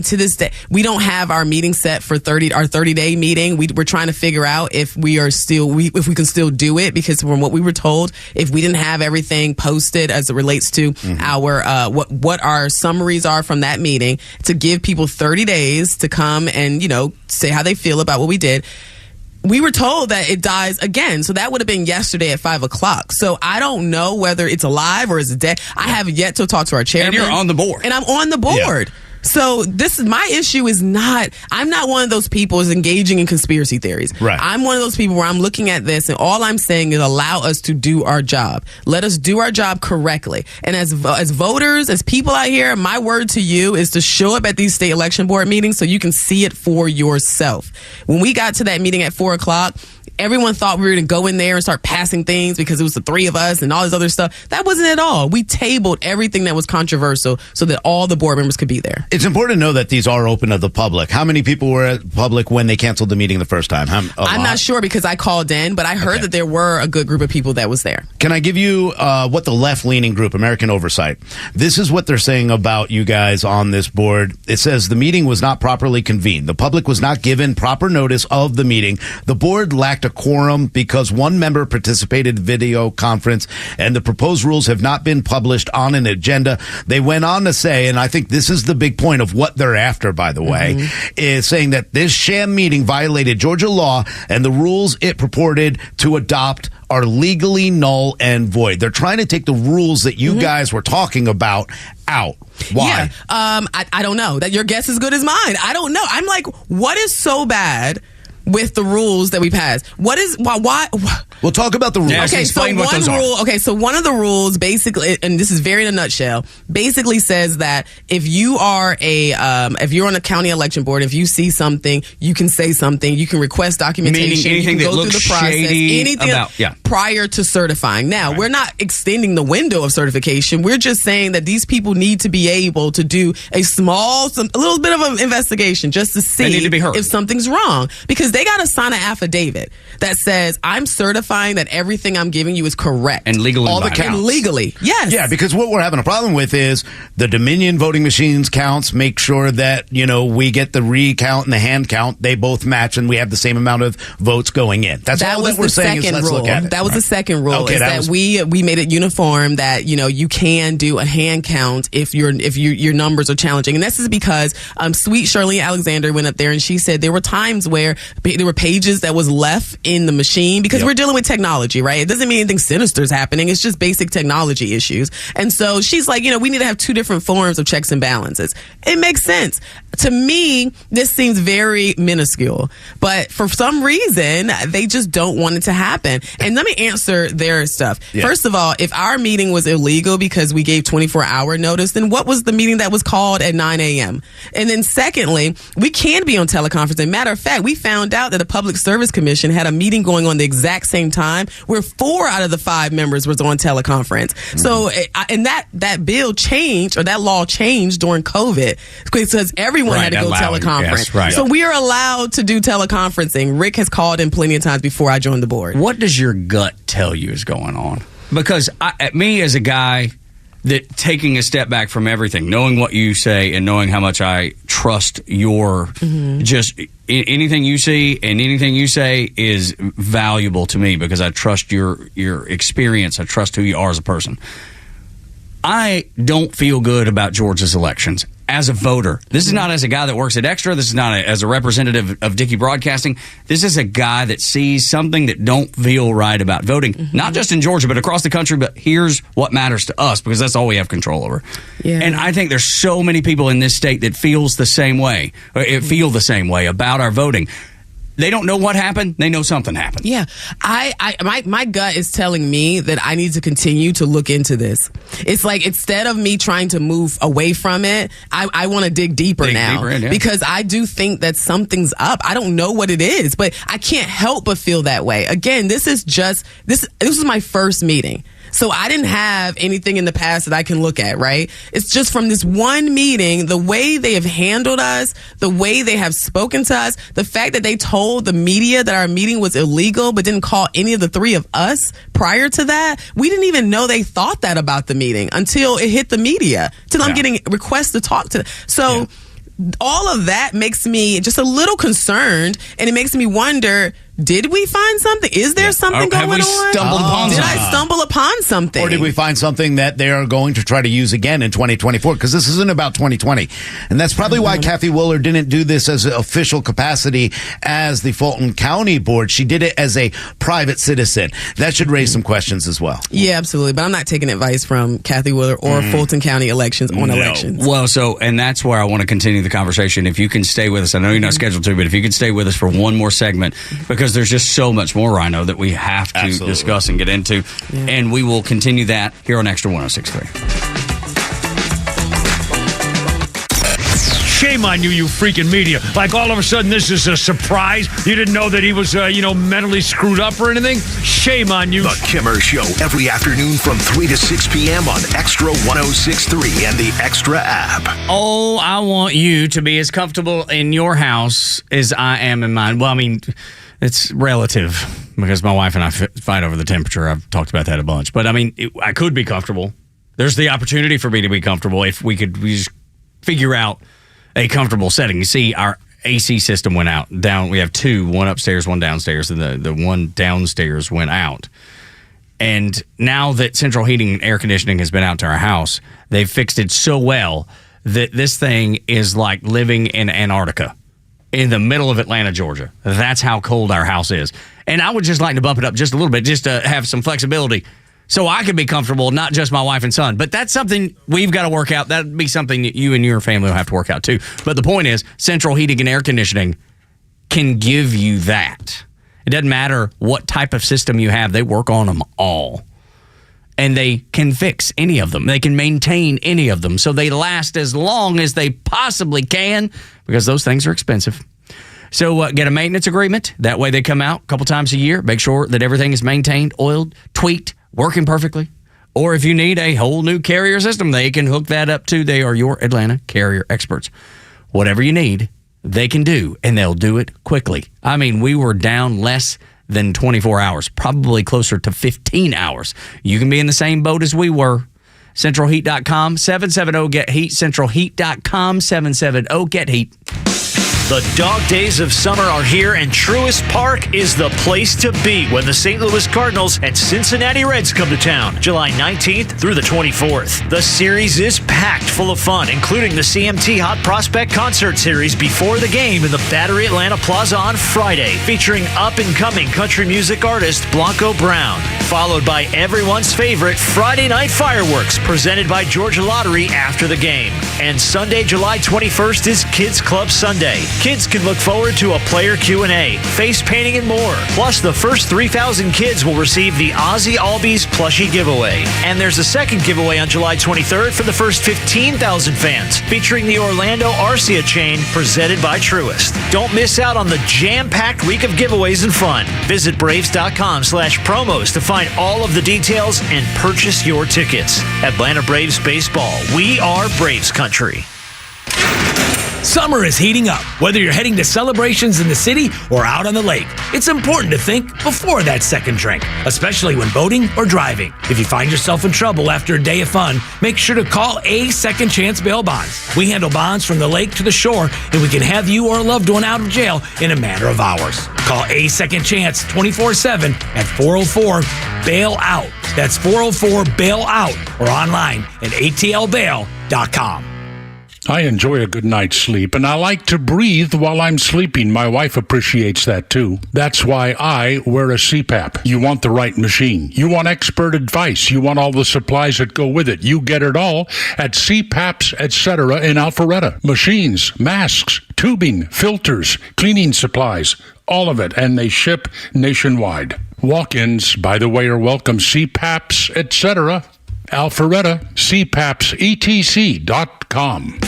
Speaker 19: To this day, we don't have our meeting set for our 30-day meeting. We're trying to figure out if we can still do it, because from what we were told, if we didn't have everything posted as it relates to our what our summaries are from that meeting, to give people 30 days to come and say how they feel about what we did. We were told that it dies again. So that would have been yesterday at 5 o'clock. So I don't know whether it's alive or it's dead. I have yet to talk to our chairman.
Speaker 8: And you're on the board.
Speaker 19: And I'm on the board. Yeah. So my issue is I'm not one of those people who's engaging in conspiracy theories.
Speaker 9: Right.
Speaker 19: I'm one of those people where I'm looking at this and all I'm saying is allow us to do our job. Let us do our job correctly. And as voters, as people out here, my word to you is to show up at these state election board meetings so you can see it for yourself. When we got to that meeting at 4 o'clock, everyone thought we were going to go in there and start passing things because it was the three of us and all this other stuff. That wasn't at all. We tabled everything that was controversial so that all the board members could be there.
Speaker 9: It's important to know that these are open to the public. How many people were at public when they canceled the meeting the first time?
Speaker 19: I'm not sure because I called in, but I heard that there were a good group of people that was there.
Speaker 9: Can I give you what the left-leaning group, American Oversight, this is what they're saying about you guys on this board. It says the meeting was not properly convened. The public was not given proper notice of the meeting. The board lacked a quorum because one member participated in video conference and the proposed rules have not been published on an agenda. They went on to say, and I think this is the big point of what they're after, by the way, is saying that this sham meeting violated Georgia law and the rules it purported to adopt are legally null and void. They're trying to take the rules that you guys were talking about out. Why?
Speaker 19: Yeah, I don't know. That your guess is good as mine. I don't know. I'm like, what is so bad with the rules that we passed? Why?
Speaker 9: We'll talk about the rules.
Speaker 8: Yes,
Speaker 19: okay, so one rule. Okay, so one of the rules basically, and this is very in a nutshell, basically says that if you are if you're on a county election board, if you see something, you can say something, you can request documentation,
Speaker 8: anything
Speaker 19: you can
Speaker 8: that
Speaker 19: go through
Speaker 8: looks
Speaker 19: the process,
Speaker 8: shady
Speaker 19: anything prior to certifying. Now, we're not extending the window of certification. We're just saying that these people need to be able to do a little bit of an investigation just to see
Speaker 8: if
Speaker 19: something's wrong. Because because they got to sign an affidavit that says, I'm certifying that everything I'm giving you is correct.
Speaker 8: And legally.
Speaker 9: All the counts.
Speaker 19: And legally, yes.
Speaker 9: Yeah, because what we're having a problem with is the Dominion voting machines counts make sure that, we get the recount and the hand count. They both match and we have the same amount of votes going in. That's all that we're saying is let's look at it.
Speaker 19: That was the second rule.
Speaker 9: Okay,
Speaker 19: is that we made it uniform that, you can do a hand count if your numbers are challenging. And this is because sweet Shirley Alexander went up there and she said there were times where there were pages that was left in the machine because we're dealing with technology, right? It doesn't mean anything sinister is happening. It's just basic technology issues. And so she's like, we need to have two different forms of checks and balances. It makes sense. To me, this seems very minuscule, but for some reason, they just don't want it to happen. And let me answer their stuff. Yeah. First of all, if our meeting was illegal because we gave 24-hour notice, then what was the meeting that was called at 9 a.m.? And then secondly, we can be on teleconferencing. Matter of fact, we found out that the Public Service Commission had a meeting going on the exact same time where 4 out of the 5 members was on teleconference. Mm-hmm. So, and that bill changed, or that law changed during COVID because everyone had to go teleconference.
Speaker 8: Yes, right.
Speaker 19: So we are allowed to do teleconferencing. Rick has called in plenty of times before I joined the board.
Speaker 8: What does your gut tell you is going on? Because me as a guy that taking a step back from everything, knowing what you say and knowing how much I trust your just anything you see and anything you say is valuable to me because I trust your experience. I trust who you are as a person. I don't feel good about Georgia's elections as a voter. This is not as a guy that works at Xtra. This is not as a representative of Dickey Broadcasting. This is a guy that sees something that don't feel right about voting, not just in Georgia, but across the country. But here's what matters to us because that's all we have control over. Yeah. And I think there's so many people in this state that feel the same way about our voting. They don't know what happened. They know something happened.
Speaker 19: Yeah. My gut is telling me that I need to continue to look into this. It's like instead of me trying to move away from it, I want to dig deeper now because I do think that something's up. I don't know what it is, but I can't help but feel that way. Again, this is my first meeting. So I didn't have anything in the past that I can look at, right? It's just from this one meeting, the way they have handled us, the way they have spoken to us, the fact that they told the media that our meeting was illegal but didn't call any of the 3 of us prior to that. We didn't even know they thought that about the meeting until it hit the media, until I'm getting requests to talk to them. So all of that makes me just a little concerned, and it makes me wonder, did we find something? Is there something going on? Did I stumble upon something?
Speaker 9: Or did we find something that they are going to try to use again in 2024? Because this isn't about 2020. And that's probably why Kathy Wooler didn't do this as an official capacity as the Fulton County Board. She did it as a private citizen. That should raise some questions as well.
Speaker 19: Yeah, absolutely. But I'm not taking advice from Kathy Wooler or Fulton County elections on elections.
Speaker 8: Well, and that's where I want to continue the conversation. If you can stay with us, I know you're not scheduled to, but if you can stay with us for one more segment, because there's just so much more, Rhino, that we have to discuss and get into. Yeah. And we will continue that here on Xtra 106.3.
Speaker 10: Shame on you, you freaking media. Like all of a sudden this is a surprise. You didn't know that he was, mentally screwed up or anything? Shame on you.
Speaker 7: The Kimmer Show every afternoon from 3 to 6 p.m. on Xtra 106.3 and the Xtra app.
Speaker 8: Oh, I want you to be as comfortable in your house as I am in mine. Well, I mean, it's relative because my wife and I fight over the temperature. I've talked about that a bunch. But, I mean, I could be comfortable. There's the opportunity for me to be comfortable if we just figure out a comfortable setting. You see, our AC system went out. We have 2, one upstairs, one downstairs, and the one downstairs went out. And now that central heating and air conditioning has been out to our house, they've fixed it so well that this thing is like living in Antarctica, in the middle of Atlanta, Georgia. That's how cold our house is. And I would just like to bump it up just a little bit, just to have some flexibility so I can be comfortable, not just my wife and son. But that's something we've got to work out. That'd be something that you and your family will have to work out too. But the point is, central heating and air conditioning can give you that. It doesn't matter what type of system you have. They work on them all. And they can fix any of them. They can maintain any of them. So they last as long as they possibly can, because those things are expensive. So get a maintenance agreement. That way they come out a couple times a year. Make sure that everything is maintained, oiled, tweaked, working perfectly. Or if you need a whole new Carrier system, they can hook that up too. They are your Atlanta Carrier experts. Whatever you need, they can do, and they'll do it quickly. I mean, we were down less than 24 hours, probably closer to 15 hours. You can be in the same boat as we were. CentralHeat.com, 770-GET-HEAT, CentralHeat.com, 770-GET-HEAT.
Speaker 20: The dog days of summer are here, and Truist Park is the place to be when the St. Louis Cardinals and Cincinnati Reds come to town, July 19th through the 24th. The series is packed full of fun, including the CMT Hot Prospect Concert Series before the game in the Battery Atlanta Plaza on Friday, featuring up-and-coming country music artist Blanco Brown, followed by everyone's favorite Friday Night Fireworks presented by Georgia Lottery after the game. And Sunday, July 21st is Kids Club Sunday. Kids can look forward to a player Q&A, face painting, and more. Plus, the first 3,000 kids will receive the Ozzy Albies plushie giveaway. And there's a second giveaway on July 23rd for the first 15,000 fans, featuring the Orlando Arcia chain presented by Truist. Don't miss out on the jam-packed week of giveaways and fun. Visit Braves.com/promos to find all of the details and purchase your tickets. Atlanta Braves Baseball. We are Braves Country.
Speaker 21: Summer is heating up. Whether you're heading to celebrations in the city or out on the lake, it's important to think before that second drink, especially when boating or driving. If you find yourself in trouble after a day of fun, make sure to call A Second Chance Bail Bonds. We handle bonds from the lake to the shore, and we can have you or a loved one out of jail in a matter of hours. Call A Second Chance 24/7 at 404-BAIL-OUT. That's 404-BAIL-OUT or online at atlbail.com.
Speaker 14: I enjoy a good night's sleep, and I like to breathe while I'm sleeping. My wife appreciates that, too. That's why I wear a CPAP. You want the right machine. You want expert advice. You want all the supplies that go with it. You get it all at CPAPs, etc. in Alpharetta. Machines, masks, tubing, filters, cleaning supplies, all of it, and they ship nationwide. Walk-ins, by the way, are welcome. CPAPs, etc. Alpharetta, CPAPSETC.com.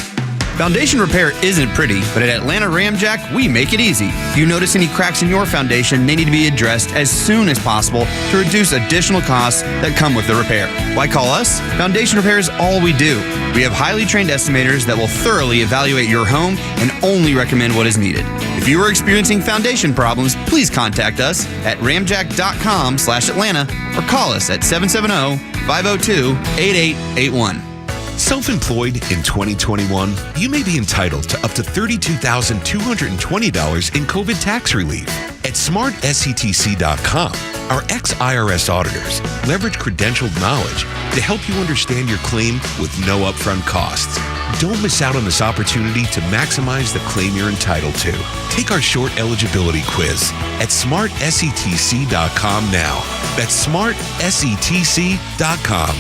Speaker 22: Foundation repair isn't pretty, but at Atlanta Ramjack, we make it easy. If you notice any cracks in your foundation, they need to be addressed as soon as possible to reduce additional costs that come with the repair. Why call us? Foundation repair is all we do. We have highly trained estimators that will thoroughly evaluate your home and only recommend what is needed. If you are experiencing foundation problems, please contact us at ramjack.com/Atlanta or call us at 770-502-8881.
Speaker 23: Self-employed in 2021, you may be entitled to up to $32,220 in COVID tax relief. At smartsetc.com, our ex-IRS auditors leverage credentialed knowledge to help you understand your claim with no upfront costs. Don't miss out on this opportunity to maximize the claim you're entitled to. Take our short eligibility quiz at smartsetc.com now. That's smartsetc.com.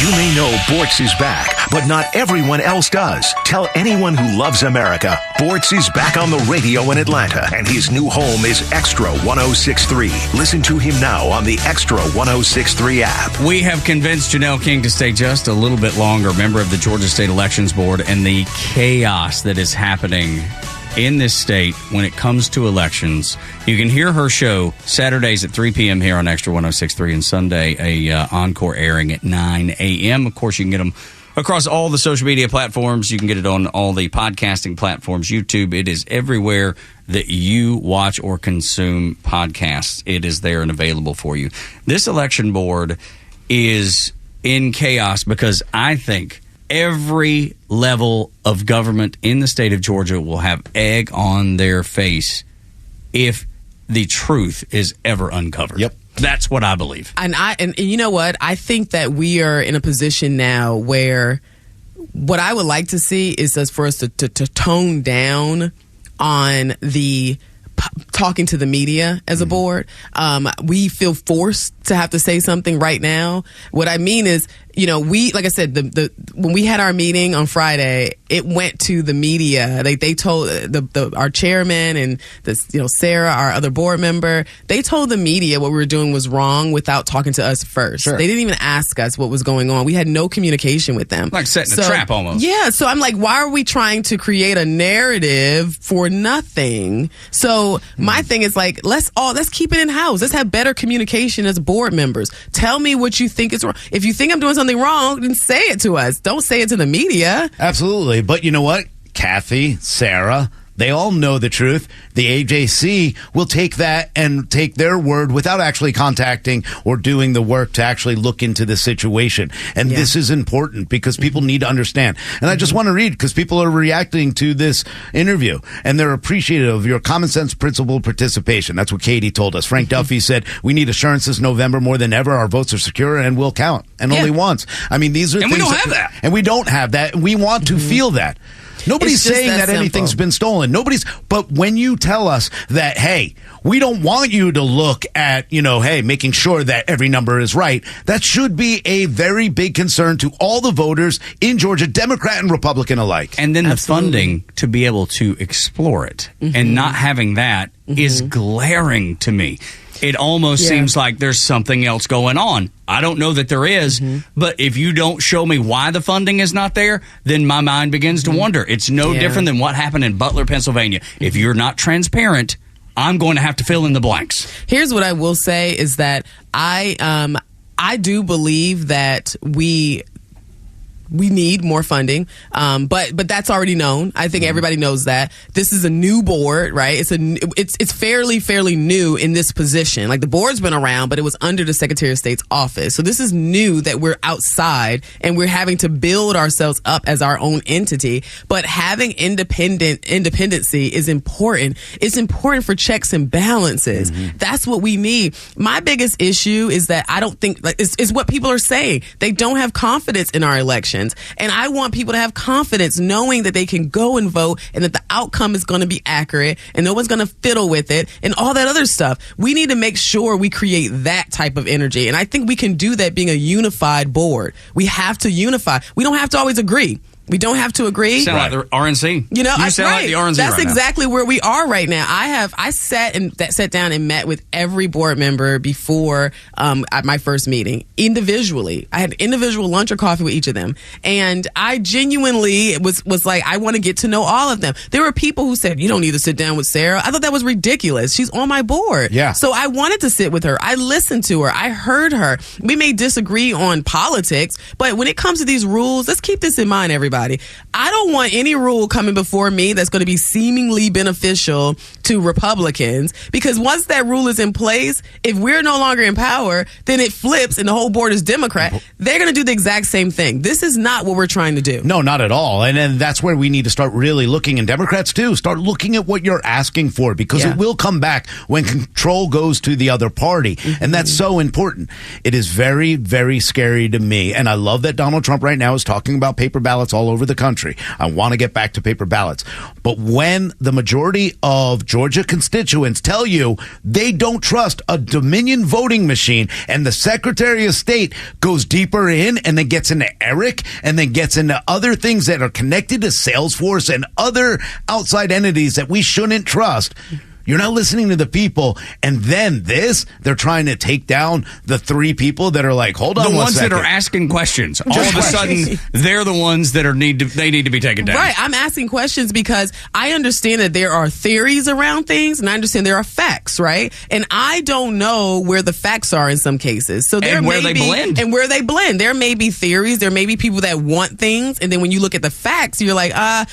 Speaker 7: You may know Bortz is back, but not everyone else does. Tell anyone who loves America, Bortz is back on the radio in Atlanta, and his new home is Extra 106.3. Listen to him now on the Extra 106.3 app.
Speaker 8: We have convinced Janelle King to stay just a little bit longer, member of the Georgia State Elections Board, and the chaos that is happening in this state when it comes to elections. You can hear her show Saturdays at 3 p.m. here on Extra 106.3 and Sunday a encore airing at 9 a.m. Of course, you can get them across all the social media platforms. You can get it on all the podcasting platforms, YouTube. It is everywhere that you watch or consume podcasts. It is there and available for you. This election board is in chaos because I think every level of government in the state of Georgia will have egg on their face if the truth is ever uncovered. Yep. That's what I believe.
Speaker 19: And you know what? I think that we are in a position now where what I would like to see is for us to tone down on the talking to the media as a board. We feel forced to have to say something right now. What I mean is, like I said, when we had our meeting on Friday, it went to the media. They told our chairman and Sarah, our other board member, they told the media what we were doing was wrong without talking to us first. Sure. They didn't even ask us what was going on. We had no communication with them.
Speaker 8: Like setting a trap almost.
Speaker 19: Yeah. So I'm like, why are we trying to create a narrative for nothing? So my thing is like, let's keep it in house. Let's have better communication as board members. Tell me what you think is wrong. If you think I'm doing something wrong, then say it to us. Don't say it to the media.
Speaker 9: Absolutely. But you know what? Kathy, Sarah, they all know the truth. The AJC will take that and take their word without actually contacting or doing the work to actually look into the situation. And this is important because people need to understand. And I just want to read because people are reacting to this interview and they're appreciative of your common sense principled participation. That's what Katie told us. Frank Duffy said, we need assurance this November more than ever. Our votes are secure and will count. And only once. I mean, these are things.
Speaker 8: And we don't have that.
Speaker 9: And we don't have that. And we want to feel that. Nobody's saying that anything's been stolen. But when you tell us that, hey, we don't want you to look at, hey, making sure that every number is right, that should be a very big concern to all the voters in Georgia, Democrat and Republican alike.
Speaker 8: And then the funding to be able to explore it and not having that is glaring to me. It almost seems like there's something else going on. I don't know that there is, but if you don't show me why the funding is not there, then my mind begins to wonder. It's no different than what happened in Butler, Pennsylvania. If you're not transparent, I'm going to have to fill in the blanks.
Speaker 19: Here's what I will say is that I do believe that we need more funding, but that's already known. I think everybody knows that. This is a new board, right? It's fairly new in this position. Like the board's been around, but it was under the Secretary of State's office. So this is new that we're outside and we're having to build ourselves up as our own entity. But having independency is important. It's important for checks and balances. That's what we need. My biggest issue is that I don't think it's what people are saying. They don't have confidence in our election. And I want people to have confidence knowing that they can go and vote and that the outcome is going to be accurate and no one's going to fiddle with it and all that other stuff. We need to make sure we create that type of energy. And I think we can do that being a unified board. We have to unify. We don't have to always agree. We don't have to agree.
Speaker 8: Sound like the RNC.
Speaker 19: I
Speaker 8: sound like the RNC.
Speaker 19: That's exactly where we are right now. I sat down and met with every board member before at my first meeting individually. I had individual lunch or coffee with each of them, and I genuinely was like, I want to get to know all of them. There were people who said, you don't need to sit down with Sarah. I thought that was ridiculous. She's on my board.
Speaker 9: Yeah.
Speaker 19: So I wanted to sit with her. I listened to her. I heard her. We may disagree on politics, but when it comes to these rules, let's keep this in mind, everybody. I don't want any rule coming before me that's going to be seemingly beneficial to Republicans, because once that rule is in place, if we're no longer in power, then it flips and the whole board is Democrat. They're going to do the exact same thing. This is not what we're trying to do.
Speaker 9: No, not at all. And then that's where we need to start really looking, and Democrats too, start looking at what you're asking for, because it will come back when control goes to the other party. And that's so important. It is very, very scary to me. And I love that Donald Trump right now is talking about paper ballots all over the country. I want to get back to paper ballots. But when the majority of Georgia constituents tell you they don't trust a Dominion voting machine, and the Secretary of State goes deeper in and then gets into Eric and then gets into other things that are connected to Salesforce and other outside entities that we shouldn't trust, you're not listening to the people. And then they're trying to take down the three people that are like, hold on,
Speaker 8: the
Speaker 9: one
Speaker 8: ones
Speaker 9: second.
Speaker 8: that are asking questions. All of a sudden, they're the ones that need to be taken down.
Speaker 19: Right. I'm asking questions because I understand that there are theories around things, and I understand there are facts, right? And I don't know where the facts are in some cases. So there
Speaker 8: where they
Speaker 19: blend. There may be theories. There may be people that want things, and then when you look at the facts, you're like,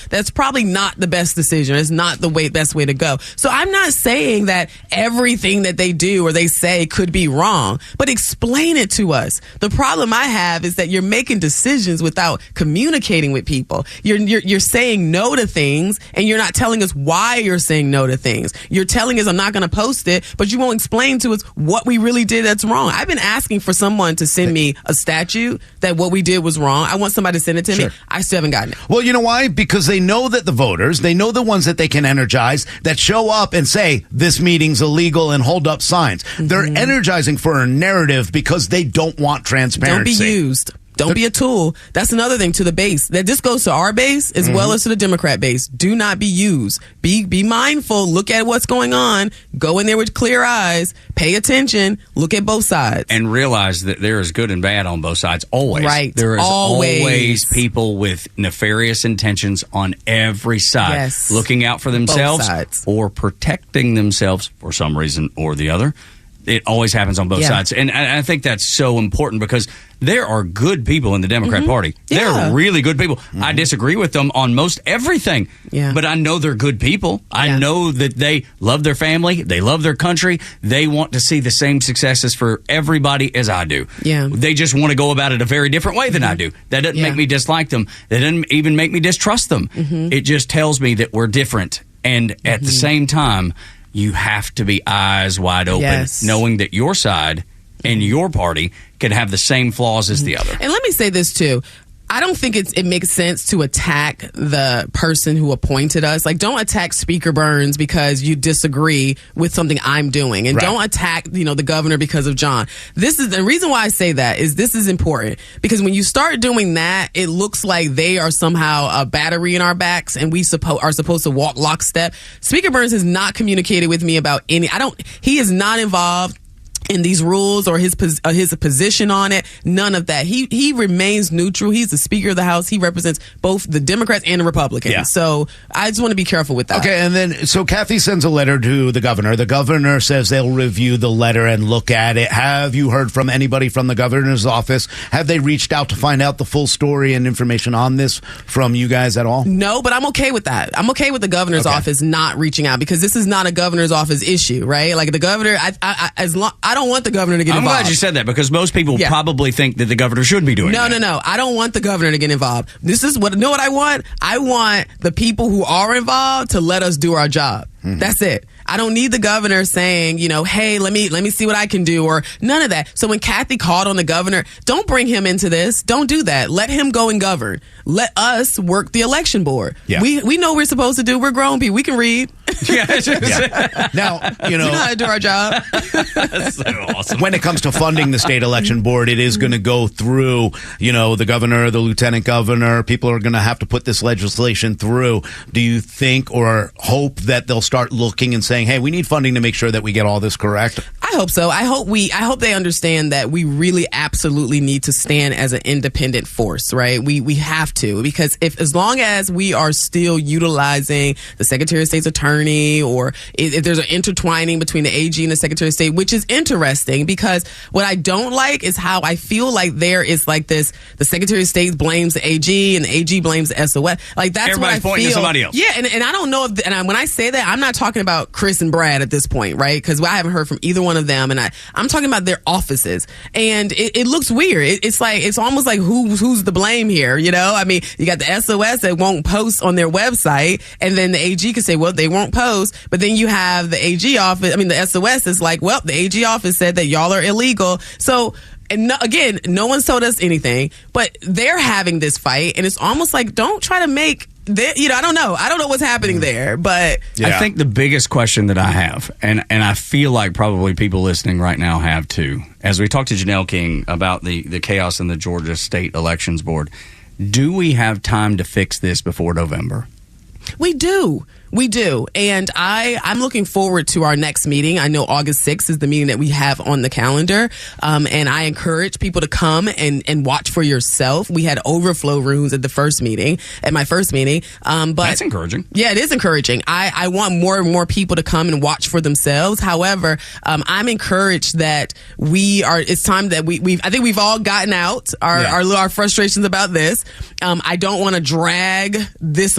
Speaker 19: that's probably not the best decision. It's not the best way to go. So I'm not saying that everything that they do or they say could be wrong, but explain it to us. The problem I have is that you're making decisions without communicating with people. You're saying no to things, and you're not telling us why you're saying no to things. You're telling us I'm not going to post it, but you won't explain to us what we really did that's wrong. I've been asking for someone to send me a statute that what we did was wrong. I want somebody to send it to me. I still haven't gotten it.
Speaker 9: Well, you know why? Because they know that the voters, they know the ones that they can energize, that show up and say this meeting's illegal and hold up signs. They're energizing for a narrative because they don't want transparency.
Speaker 19: Don't be used. Don't be a tool. That's another thing to the base. That this goes to our base as well as to the Democrat base. Do not be used. Be mindful. Look at what's going on. Go in there with clear eyes. Pay attention. Look at both sides.
Speaker 8: And realize that there is good and bad on both sides. Always.
Speaker 19: Right.
Speaker 8: There is always people with nefarious intentions on every side.
Speaker 19: Yes.
Speaker 8: Looking out for themselves or protecting themselves for some reason or the other. it always happens on both sides. And I think that's so important because there are good people in the Democrat Party. They're really good people. I disagree with them on most everything, but I know they're good people. I know that they love their family. They love their country. They want to see the same successes for everybody as I do. They just want to go about it a very different way than I do. That doesn't make me dislike them. That doesn't even make me distrust them. It just tells me that we're different. And at the same time, you have to be eyes wide open, knowing that your side and your party can have the same flaws as the other.
Speaker 19: And let me say this, too. I don't think it makes sense to attack the person who appointed us. Like, don't attack Speaker Burns because you disagree with something I'm doing. And don't attack, the governor because of John. This is the reason why I say that is this is important. Because when you start doing that, it looks like they are somehow a battery in our backs and we are supposed to walk lockstep. Speaker Burns has not communicated with me about he is not involved in these rules or his position on it. None of that. He remains neutral. He's the Speaker of the House. He represents both the Democrats and the Republicans. So I just want to be careful with that.
Speaker 9: Okay, and then so Kathy sends a letter to the governor. The governor says they'll review the letter and look at it. Have you heard from anybody from the governor's office? Have they reached out to find out the full story and information on this from you guys at all?
Speaker 19: No, but I'm okay with that. I'm okay with the governor's office not reaching out because this is not a governor's office issue, right? Like the governor, I don't want the governor to get involved.
Speaker 8: I'm glad you said that because most people probably think that the governor should be doing that.
Speaker 19: No. I don't want the governor to get involved. Know what I want? I want the people who are involved to let us do our job. That's it. I don't need the governor saying, hey, let me see what I can do or none of that. So when Kathy called on the governor, don't bring him into this. Don't do that. Let him go and govern. Let us work the election board. Yeah. We know what we're supposed to do. We're grown people. We can read.
Speaker 9: Now,
Speaker 19: we know how to do our job.
Speaker 8: That's so awesome.
Speaker 9: When it comes to funding the state election board, it is going to go through, the governor, the lieutenant governor. People are going to have to put this legislation through. Do you think or hope that they'll start looking and saying, hey, we need funding to make sure that we get all this correct?
Speaker 19: I hope so. I hope they understand that we really absolutely need to stand as an independent force, right? We have to, because as long as we are still utilizing the Secretary of State's attorney or if there's an intertwining between the AG and the Secretary of State, which is interesting because what I don't like is how I feel like there is like this, the Secretary of State blames the AG and the AG blames the SOS. Like that's
Speaker 8: everybody's
Speaker 19: what I
Speaker 8: pointing
Speaker 19: feel.
Speaker 8: to somebody else.
Speaker 19: Yeah, and I don't know if, when I say that, I'm not talking about Chris and Brad at this point, right? Because I haven't heard from either one of them, and I'm talking about their offices, and it looks weird. It's almost like who's the blame here, I mean, you got the SOS that won't post on their website, and then the AG can say, well, they won't post, but then you have the AG office, the SOS is like, well, the AG office said that y'all are illegal. So, and again, no one's told us anything, but they're having this fight, and it's almost like, don't try to make I don't know what's happening there, but
Speaker 8: I think the biggest question that I have, and I feel like probably people listening right now have too, as we talked to Janelle King about the chaos in the Georgia State Elections Board, do we have time to fix this before November?
Speaker 19: We do. And I'm looking forward to our next meeting. I know August 6th is the meeting that we have on the calendar. And I encourage people to come and watch for yourself. We had overflow rooms at my first meeting. But
Speaker 8: that's encouraging.
Speaker 19: Yeah, it is encouraging. I want more and more people to come and watch for themselves. However, I'm encouraged that it's time that I think we've all gotten out our frustrations about this. I don't want to drag this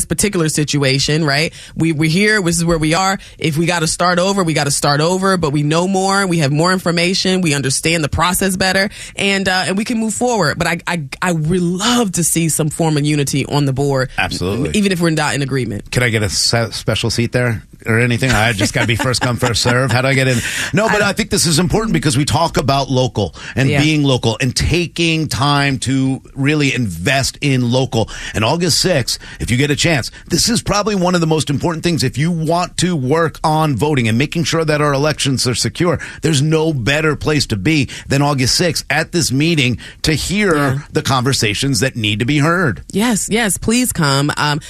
Speaker 19: particular situation, right? We're here. This is where we are. If we got to start over, we got to start over. But we know more. We have more information. We understand the process better, and we can move forward. But I would love to see some form of unity on the board.
Speaker 9: Absolutely.
Speaker 19: Even if we're not in agreement.
Speaker 9: Can I get a special seat there or anything? I just got to be first come, first serve. How do I get in? No, but I think this is important because we talk about local and being local and taking time to really invest in local. And August 6th, if you get a chance, this is probably one of the most important things. If you want to work on voting and making sure that our elections are secure, there's no better place to be than August 6th at this meeting to hear the conversations that need to be heard.
Speaker 19: Yes, please come. And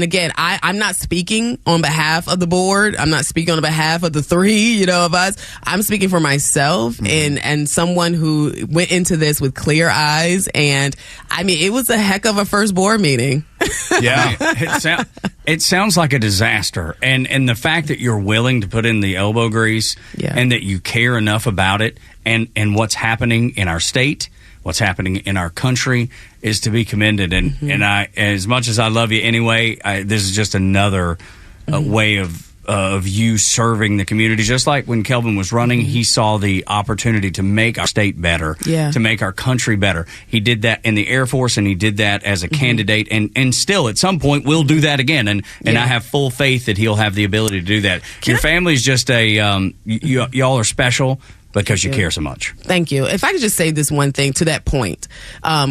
Speaker 19: again, I'm not speaking on behalf of the board. I'm not speaking on behalf of the three, of us. I'm speaking for myself and someone who went into this with clear eyes. And it was a heck of a first board meeting.
Speaker 9: Yeah.
Speaker 8: It sounds like a disaster. And the fact that you're willing to put in the elbow grease and that you care enough about it and what's happening in our state, what's happening in our country is to be commended. And I, as much as I love you anyway, this is just another way of you serving the community. Just like when Kelvin was running, he saw the opportunity to make our state better, to make our country better. He did that in the Air Force, and he did that as a candidate, and still at some point will do that again. And I have full faith that he'll have the ability to do that. Your family's just y'all are special because you care so much.
Speaker 19: Thank you. If I could just say this one thing to that point.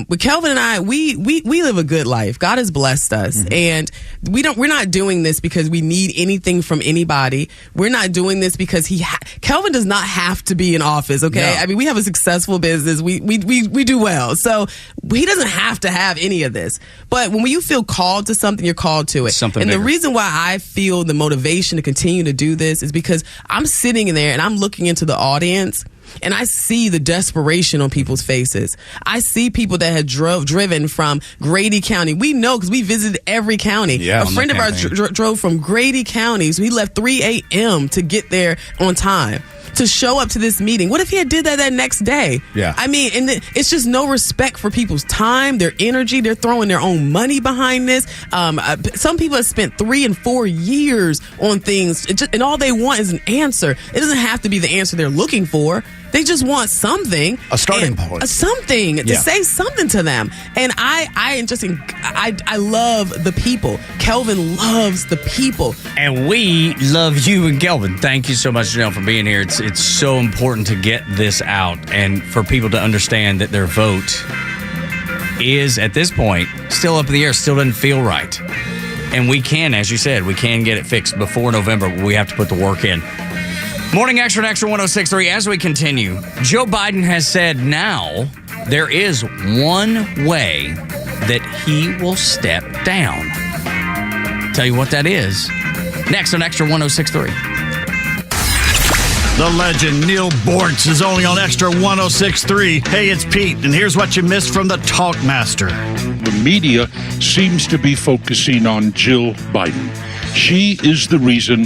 Speaker 19: With Kelvin and I, we live a good life. God has blessed us. And we're not doing this because we need anything from anybody. We're not doing this because Kelvin does not have to be in office, okay? No. I mean, we have a successful business. We do well. So he doesn't have to have any of this. But when you feel called to something, you're called to it.
Speaker 8: Something
Speaker 19: and
Speaker 8: bigger.
Speaker 19: The reason why I feel the motivation to continue to do this is because I'm sitting in there and I'm looking into the audience, and I see the desperation on people's faces. I see people that had driven from Grady County. We know because we visited every county.
Speaker 8: Yeah,
Speaker 19: a friend of ours drove from Grady County, so he left 3 a.m. to get there on time to show up to this meeting. What if he had did that next day?
Speaker 9: Yeah.
Speaker 19: I mean, and it's just no respect for people's time, their energy. They're throwing their own money behind this. Some people have spent 3 and 4 years on things, and all they want is an answer. It doesn't have to be the answer they're looking for. They just want something.
Speaker 9: A starting point.
Speaker 19: Something to say something to them. And I love the people. Kelvin loves the people.
Speaker 8: And we love you and Kelvin. Thank you so much, Janelle, for being here. It's so important to get this out and for people to understand that their vote is, at this point, still up in the air, still doesn't feel right. And we can, as you said, we can get it fixed before November, but we have to put the work in. Morning Extra and Extra 106.3. As we continue, Joe Biden has said now there is one way that he will step down. Tell you what that is next on Extra 106.3.
Speaker 11: The legend Neil Bortz is only on Extra 106.3. Hey, it's Pete, and here's what you missed from the Talkmaster.
Speaker 14: The media seems to be focusing on Jill Biden. She is the reason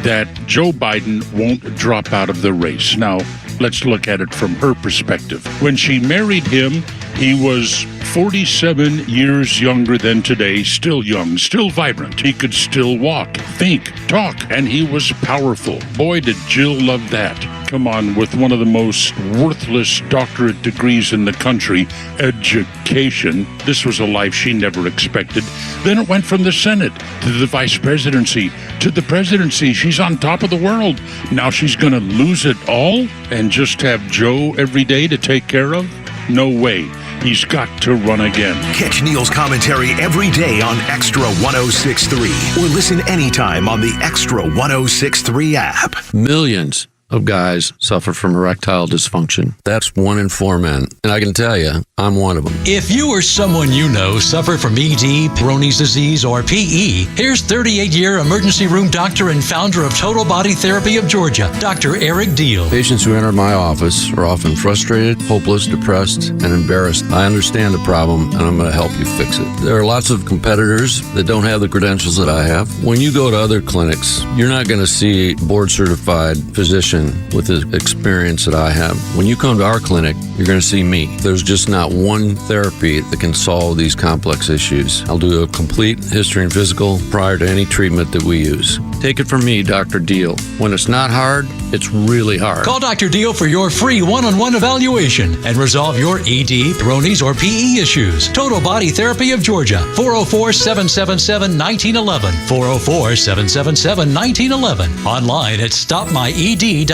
Speaker 14: that Joe Biden won't drop out of the race. Now, let's look at it from her perspective. When she married him, he was 47 years younger than today, still young, still vibrant. He could still walk, think, talk, and he was powerful. Boy, did Jill love that. Come on, with one of the most worthless doctorate degrees in the country, education. This was a life she never expected. Then it went from the Senate to the vice presidency to the presidency. She's on top of the world. Now she's going to lose it all and just have Joe every day to take care of? No way. He's got to run again.
Speaker 7: Catch Neil's commentary every day on Extra 106.3 or listen anytime on the Extra 106.3 app.
Speaker 1: Millions of guys suffer from erectile dysfunction. That's 1 in 4 men. And I can tell you, I'm one of them.
Speaker 3: If you or someone you know suffer from ED, Peyronie's disease, or PE, here's 38-year emergency room doctor and founder of Total Body Therapy of Georgia, Dr. Eric Deal.
Speaker 1: Patients who enter my office are often frustrated, hopeless, depressed, and embarrassed. I understand the problem, and I'm going to help you fix it. There are lots of competitors that don't have the credentials that I have. When you go to other clinics, you're not going to see a board-certified physician with the experience that I have. When you come to our clinic, you're going to see me. There's just not one therapy that can solve these complex issues. I'll do a complete history and physical prior to any treatment that we use. Take it from me, Dr. Deal. When it's not hard, it's really hard.
Speaker 3: Call Dr. Deal for your free one-on-one evaluation and resolve your ED, Peyronie's, or PE issues. Total Body Therapy of Georgia, 404-777-1911, 404-777-1911, online at stopmyed.com.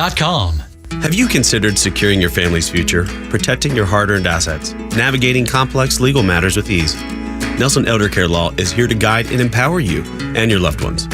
Speaker 4: Have you considered securing your family's future, protecting your hard-earned assets, navigating complex legal matters with ease? Nelson Elder Care Law is here to guide and empower you and your loved ones.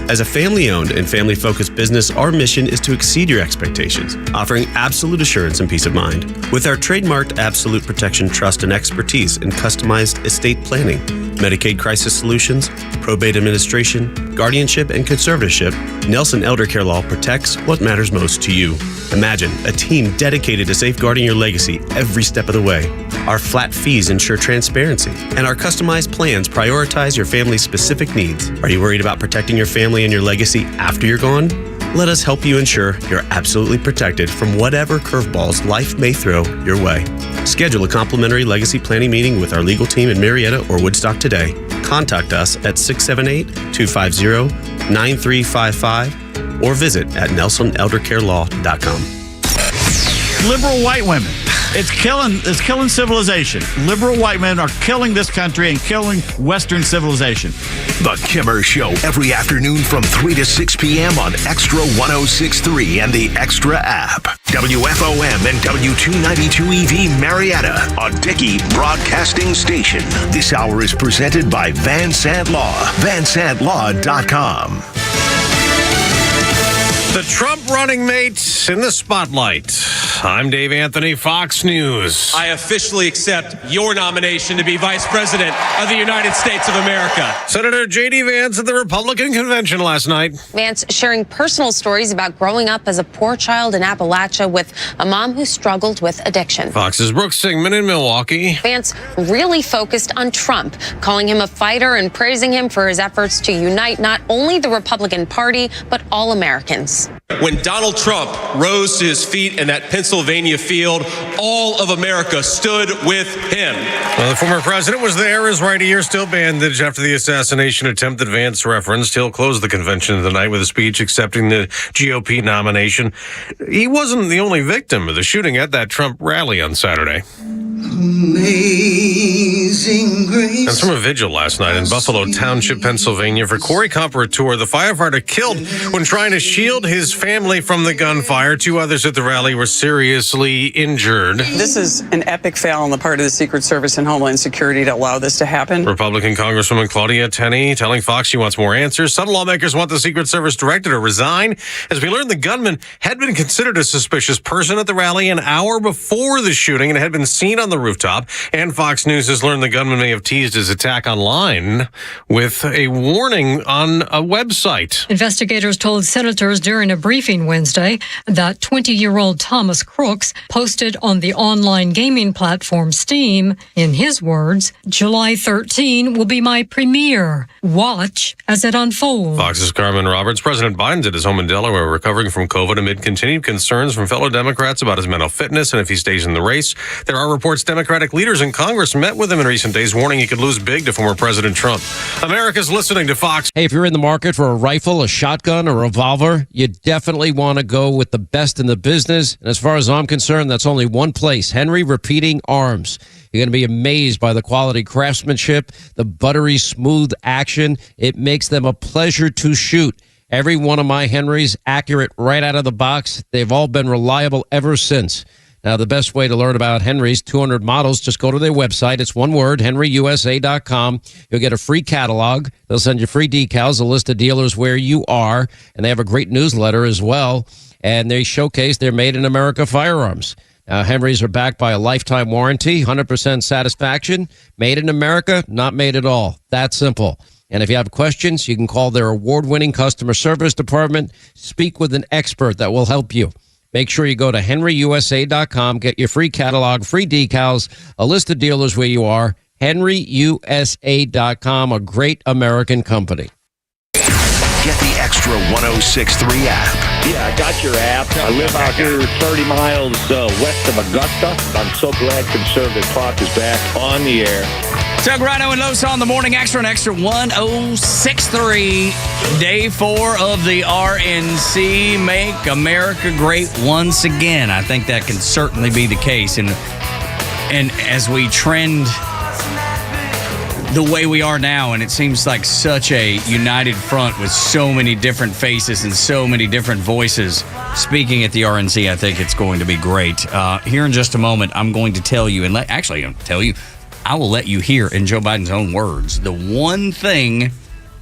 Speaker 4: As a family-owned and family-focused business, our mission is to exceed your expectations, offering absolute assurance and peace of mind. With our trademarked Absolute Protection Trust and expertise in customized estate planning, Medicaid crisis solutions, probate administration, guardianship, and conservatorship, Nelson Elder Care Law protects what matters most to you. Imagine a team dedicated to safeguarding your legacy every step of the way. Our flat fees ensure transparency, and our customized plans prioritize your family's specific needs. Are you worried about protecting your family and your legacy after you're gone? Let us help you ensure you're absolutely protected from whatever curveballs life may throw your way. Schedule a complimentary legacy planning meeting with our legal team in Marietta or Woodstock today. Contact us at 678-250-9355 or visit at nelsoneldercarelaw.com.
Speaker 11: Liberal white women. It's killing civilization. Liberal white men are killing this country and killing Western civilization.
Speaker 7: The Kimmer Show every afternoon from 3 to 6 p.m. on Extra 106.3 and the Extra app. WFOM and W292EV Marietta, a Dickey Broadcasting Station. This hour is presented by Van Sant Law, vansantlaw.com.
Speaker 2: The Trump running mate in the spotlight. I'm Dave Anthony, Fox News.
Speaker 5: I officially accept your nomination to be Vice President of the United States of America.
Speaker 2: Senator J.D. Vance at the Republican convention last night.
Speaker 6: Vance sharing personal stories about growing up as a poor child in Appalachia with a mom who struggled with addiction.
Speaker 2: Fox's Brooks Sigmund in Milwaukee.
Speaker 6: Vance really focused on Trump, calling him a fighter and praising him for his efforts to unite not only the Republican Party, but all Americans.
Speaker 5: When Donald Trump rose to his feet in that Pennsylvania field, all of America stood with him.
Speaker 2: Well, the former president was there. His right ear still bandaged after the assassination attempt that Vance referenced. He'll close the convention tonight with a speech accepting the GOP nomination. He wasn't the only victim of the shooting at that Trump rally on Saturday. Amazing grace. That's from a vigil last night in Buffalo Township, Pennsylvania. For Corey Comparator, the firefighter killed when trying to shield his family from the gunfire. 2 others at the rally were seriously injured.
Speaker 24: This is an epic fail on the part of the Secret Service and Homeland Security to allow this to happen.
Speaker 2: Republican Congresswoman Claudia Tenney telling Fox she wants more answers. Some lawmakers want the Secret Service director to resign. As we learned, the gunman had been considered a suspicious person at the rally an hour before the shooting and had been seen on the rooftop. And Fox News has learned the gunman may have teased his attack online with a warning on a website.
Speaker 25: Investigators told senators during a briefing Wednesday that 20-year-old Thomas Crooks posted on the online gaming platform Steam, in his words, "July 13 will be my premiere. Watch as it unfolds."
Speaker 2: Fox's Carmen Roberts. President Biden's at his home in Delaware recovering from COVID amid continued concerns from fellow Democrats about his mental fitness and if he stays in the race. There are reports Democratic leaders in Congress met with him in recent days, warning he could lose big to former President Trump. America's listening to Fox.
Speaker 26: Hey, if you're in the market for a rifle, a shotgun, or a revolver, you definitely want to go with the best in the business. And as far as I'm concerned, that's only one place, Henry Repeating Arms. You're going to be amazed by the quality craftsmanship, the buttery smooth action. It makes them a pleasure to shoot. Every one of my Henrys accurate right out of the box. They've all been reliable ever since. Now, the best way to learn about Henry's 200 models, just go to their website. It's one word, henryusa.com. You'll get a free catalog. They'll send you free decals, a list of dealers where you are, and they have a great newsletter as well. And they showcase their Made in America firearms. Henrys are backed by a lifetime warranty, 100% satisfaction. Made in America, not made at all. That simple. And if you have questions, you can call their award-winning customer service department. Speak with an expert that will help you. Make sure you go to henryusa.com, get your free catalog, free decals, a list of dealers where you are, henryusa.com, a great American company.
Speaker 7: Get the Extra 106.3 app.
Speaker 27: Yeah, I got your app. I live out here 30 miles west of Augusta. I'm so glad Conservative Talk is back on the air.
Speaker 8: Doug Rhino and Los on the Morning Extra and Extra 106.3. Day 4 of the RNC. Make America Great Once Again. I think that can certainly be the case. And as we trend the way we are now, and it seems like such a united front with so many different faces and so many different voices speaking at the RNC, I think it's going to be great. Here in just a moment, I'm going to tell you, I will let you hear in Joe Biden's own words, the one thing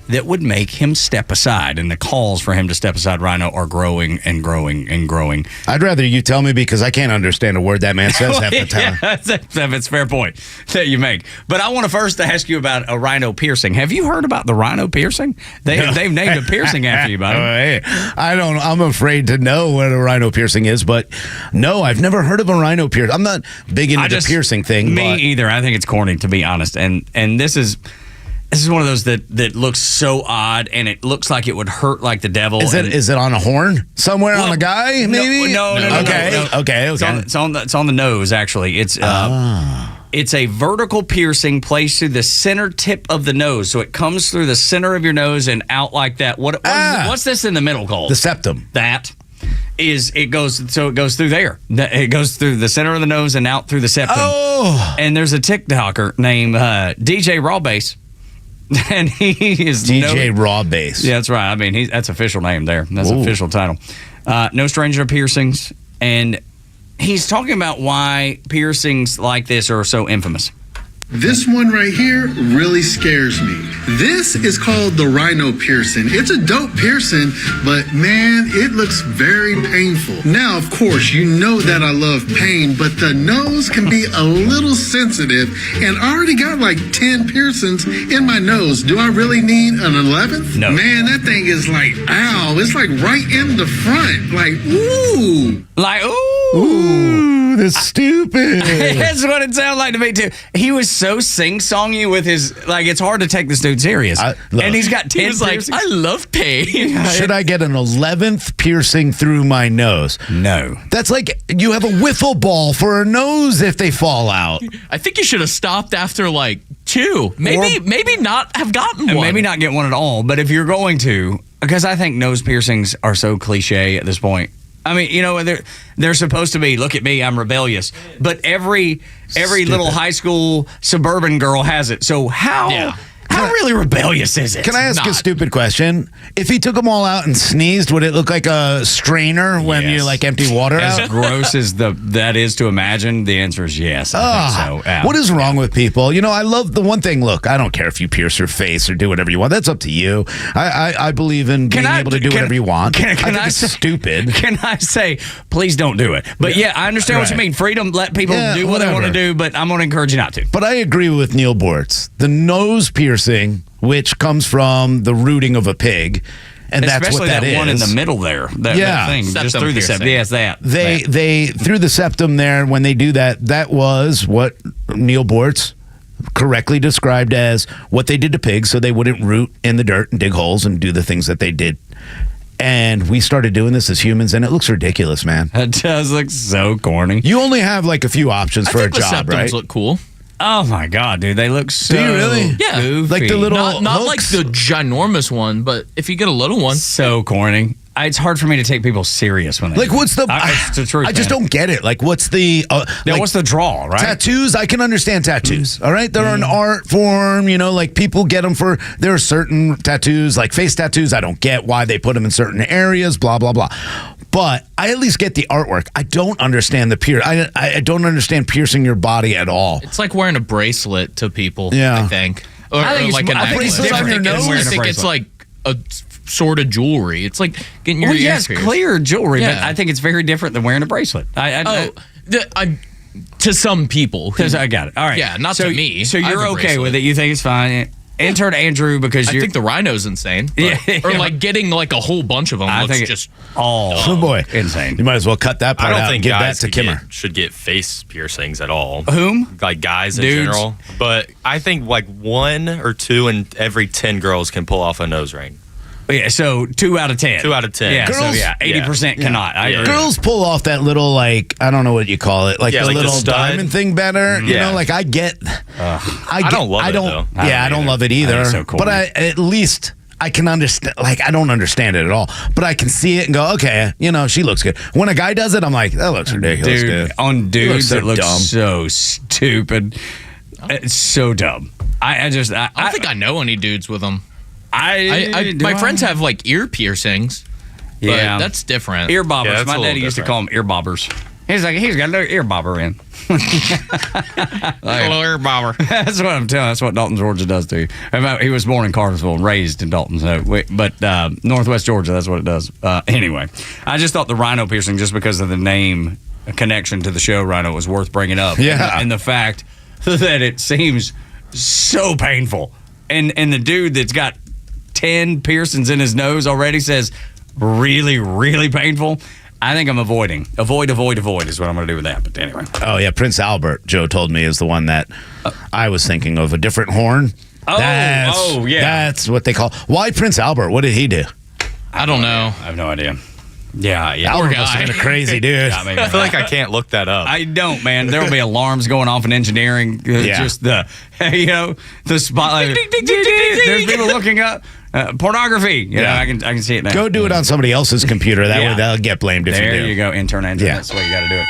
Speaker 8: that would make him step aside. And the calls for him to step aside, Rhino, are growing and growing and growing.
Speaker 9: I'd rather you tell me because I can't understand a word that man says half the time.
Speaker 8: Yeah, that's a fair point that you make. But I want to first ask you about a rhino piercing. Have you heard about the rhino piercing? They've named a piercing after you, buddy.
Speaker 9: Hey, I'm afraid to know what a rhino piercing is, but no, I've never heard of a rhino piercing. I'm not big into the piercing thing.
Speaker 8: Me either. I think it's corny, to be honest. And this is one of those that looks so odd, and it looks like it would hurt like the devil.
Speaker 9: Is it on a horn somewhere on a guy? Maybe
Speaker 8: no.
Speaker 9: Okay.
Speaker 8: It's on the nose. Actually, it's a vertical piercing placed through the center tip of the nose, so it comes through the center of your nose and out like that. What's this in the middle called?
Speaker 9: The septum.
Speaker 8: That is, it goes through there. It goes through the center of the nose and out through the septum.
Speaker 9: Oh,
Speaker 8: and there's a TikToker named DJ Rawbase. And he is
Speaker 9: DJ Rawbase.
Speaker 8: Yeah, that's right. I mean, that's official name there. That's an official title. No stranger to piercings, and he's talking about why piercings like this are so infamous.
Speaker 10: This one right here really scares me. This is called the rhino piercing. It's a dope piercing, but man, it looks very painful. Now, of course, you know that I love pain, but the nose can be a little sensitive, and I already got like 10 piercings in my nose. Do I really need an 11th?
Speaker 8: No.
Speaker 10: Man, that thing is like, ow, it's like right in the front. Like, ooh.
Speaker 8: Like, ooh.
Speaker 9: Ooh, that's stupid.
Speaker 8: That's what it sounded like to me, too. He was so sing-songy with his, like, it's hard to take this dude serious. And he's got 10 piercings.
Speaker 19: I love pain.
Speaker 9: Should I get an 11th piercing through my nose?
Speaker 8: No.
Speaker 9: That's like you have a wiffle ball for a nose if they fall out.
Speaker 12: I think you should have stopped after like 2. Maybe not have gotten
Speaker 8: and
Speaker 12: one.
Speaker 8: Maybe not get one at all. But if you're going to, because I think nose piercings are so cliche at this point. I mean, you know, they're supposed to be, look at me, I'm rebellious. But every little high school suburban girl has it. So how really rebellious is it?
Speaker 9: Can I ask a stupid question? If he took them all out and sneezed, would it look like a strainer when you like empty water out?
Speaker 8: As gross as that is to imagine, the answer is yes. I think so. Yeah.
Speaker 9: What is wrong with people? You know, I love the one thing. Look, I don't care if you pierce your face or do whatever you want. That's up to you. I believe in being able to do whatever you want. I think it's stupid.
Speaker 8: Can I say, please don't do it? But yeah, I understand what you mean. Freedom, let people do what they want to do, but I'm going to encourage you not to.
Speaker 9: But I agree with Neil Bortz. The nose piercing, which comes from the rooting of a pig, and that's what that is.
Speaker 8: Especially that one in the middle there. That thing, just through the septum. Yes, that.
Speaker 9: They through the septum there, when they do that, that was what Neil Bortz correctly described as what they did to pigs so they wouldn't root in the dirt and dig holes and do the things that they did. And we started doing this as humans, and it looks ridiculous, man.
Speaker 8: It does look so corny.
Speaker 9: You only have like a few options for a job, right?
Speaker 12: Look cool.
Speaker 8: Oh my God, dude! They look so.
Speaker 9: Do you really?
Speaker 12: Yeah,
Speaker 8: goofy.
Speaker 9: Like the little
Speaker 12: not like the ginormous one, but if you get a little one,
Speaker 8: so corny. It's hard for me to take people serious when they
Speaker 9: like. What's the?
Speaker 8: It's the truth.
Speaker 9: I just don't get it. Like, what's the?
Speaker 8: Like, what's the draw? Right?
Speaker 9: Tattoos. I can understand tattoos. All right, they're an art form. You know, like people get them for. There are certain tattoos, like face tattoos. I don't get why they put them in certain areas. Blah blah blah. But I at least get the artwork. I don't understand the pierce. I don't understand piercing your body at all.
Speaker 12: It's like wearing a bracelet to people.
Speaker 9: Yeah.
Speaker 12: I think. Or like
Speaker 9: a bracelet on your nose.
Speaker 12: I think it's like a sort of jewelry. It's like getting your ears pierced.
Speaker 8: Clear jewelry, but I think it's very different than wearing a bracelet.
Speaker 12: To some people.
Speaker 8: I got it. All right.
Speaker 12: Yeah, not to me.
Speaker 8: So you're okay with it. You think it's fine. Enter to Andrew because
Speaker 12: I think the rhino's insane. Or like getting like a whole bunch of them.
Speaker 8: I think
Speaker 12: just
Speaker 9: oh boy,
Speaker 8: insane.
Speaker 9: You might as well cut that part out and give that to Kimmer.
Speaker 13: Should get face piercings at all.
Speaker 8: Whom?
Speaker 13: Like guys in
Speaker 8: Dudes.
Speaker 13: general. But I think like 1 or 2 in every 10 girls can pull off a nose ring.
Speaker 8: Yeah, so 2 out of 10.
Speaker 13: 2 out of 10.
Speaker 8: Yeah,
Speaker 9: Girls,
Speaker 8: 80% cannot. I agree.
Speaker 9: Girls pull off that little, like, I don't know what you call it, like the
Speaker 13: like
Speaker 9: little
Speaker 13: the
Speaker 9: diamond thing better. You know, like I get.
Speaker 13: I don't love it though.
Speaker 9: I don't love it either.
Speaker 8: So cool.
Speaker 9: But at least I can understand. Like I don't understand it at all, but I can see it and go, okay, you know, she looks good. When a guy does it, I'm like, that looks ridiculous.
Speaker 8: Dude, on dudes, it looks so stupid. It's so dumb. I don't
Speaker 12: think I know any dudes with them. My friends have like ear piercings. Yeah, that's different.
Speaker 8: Ear bobbers.
Speaker 13: Yeah,
Speaker 8: My daddy used to call them ear bobbers. He's got a little ear bobber in.
Speaker 12: Little ear bobber.
Speaker 8: That's what I'm telling you. That's what Dalton, Georgia does to you. He was born in Cartersville and raised in Dalton. But Northwest Georgia, that's what it does. Anyway, I just thought the rhino piercing, just because of the name connection to the show Rhino, was worth bringing up.
Speaker 9: Yeah.
Speaker 8: And the fact that it seems so painful. And the dude that's got 10 piercings in his nose already says really, really painful. I think I'm avoiding. Avoid is what I'm going to do with that. But anyway.
Speaker 9: Oh, yeah. Prince Albert, Joe told me, is the one that I was thinking of. A different horn.
Speaker 8: Oh, yeah.
Speaker 9: That's what they call. Why Prince Albert? What did he do?
Speaker 12: I don't know.
Speaker 8: I have no idea. Yeah.
Speaker 9: Albert must have been a crazy dude.
Speaker 13: I feel like I can't look that up.
Speaker 8: I don't, man. There will be alarms going off in engineering. Just the spotlight. There's people looking up. Pornography. You know, I can see it now.
Speaker 9: Go do it on somebody else's computer. That way they'll get blamed if you do.
Speaker 8: There you go, intern engine. That's the way you got to do it.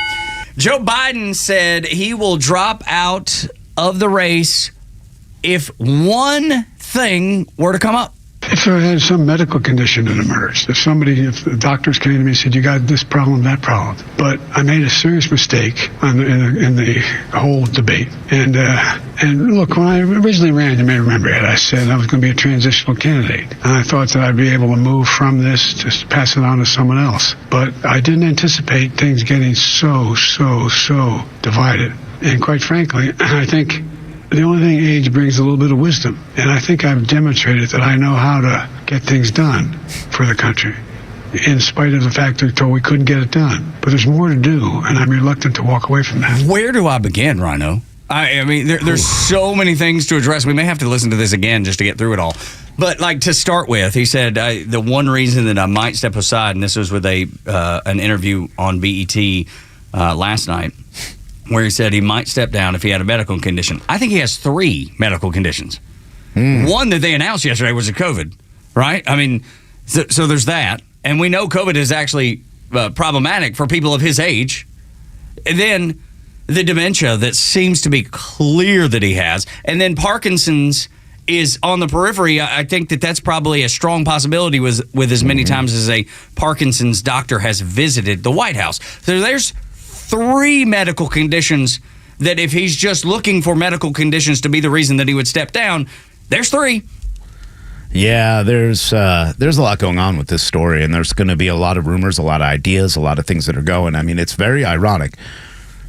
Speaker 8: Joe Biden said he will drop out of the race if one thing were to come up.
Speaker 15: If I had some medical condition that emerged, if the doctors came to me and said, you got this problem, that problem. But I made a serious mistake in the whole debate. And look, when I originally ran, you may remember it, I said I was going to be a transitional candidate. And I thought that I'd be able to move from this, just pass it on to someone else. But I didn't anticipate things getting so divided. And quite frankly, I think the only thing age brings a little bit of wisdom. And I think I've demonstrated that I know how to get things done for the country, in spite of the fact that we couldn't get it done. But there's more to do, and I'm reluctant to walk away from that.
Speaker 8: Where do I begin, Rhino? I mean, there's so many things to address. We may have to listen to this again just to get through it all. But to start with, he said the one reason that I might step aside, and this was with an interview on BET last night, where he said he might step down if he had a medical condition. I think he has 3 medical conditions. One that they announced yesterday was a COVID, right? I mean, so there's that. And we know COVID is actually problematic for people of his age. And then the dementia that seems to be clear that he has. And then Parkinson's is on the periphery. I think that's probably a strong possibility with as many times as a Parkinson's doctor has visited the White House. So there's 3 medical conditions that if he's just looking for medical conditions to be the reason that he would step down, there's 3.
Speaker 9: Yeah, there's a lot going on with this story, and there's going to be a lot of rumors, a lot of ideas, a lot of things that are going. I mean, it's very ironic.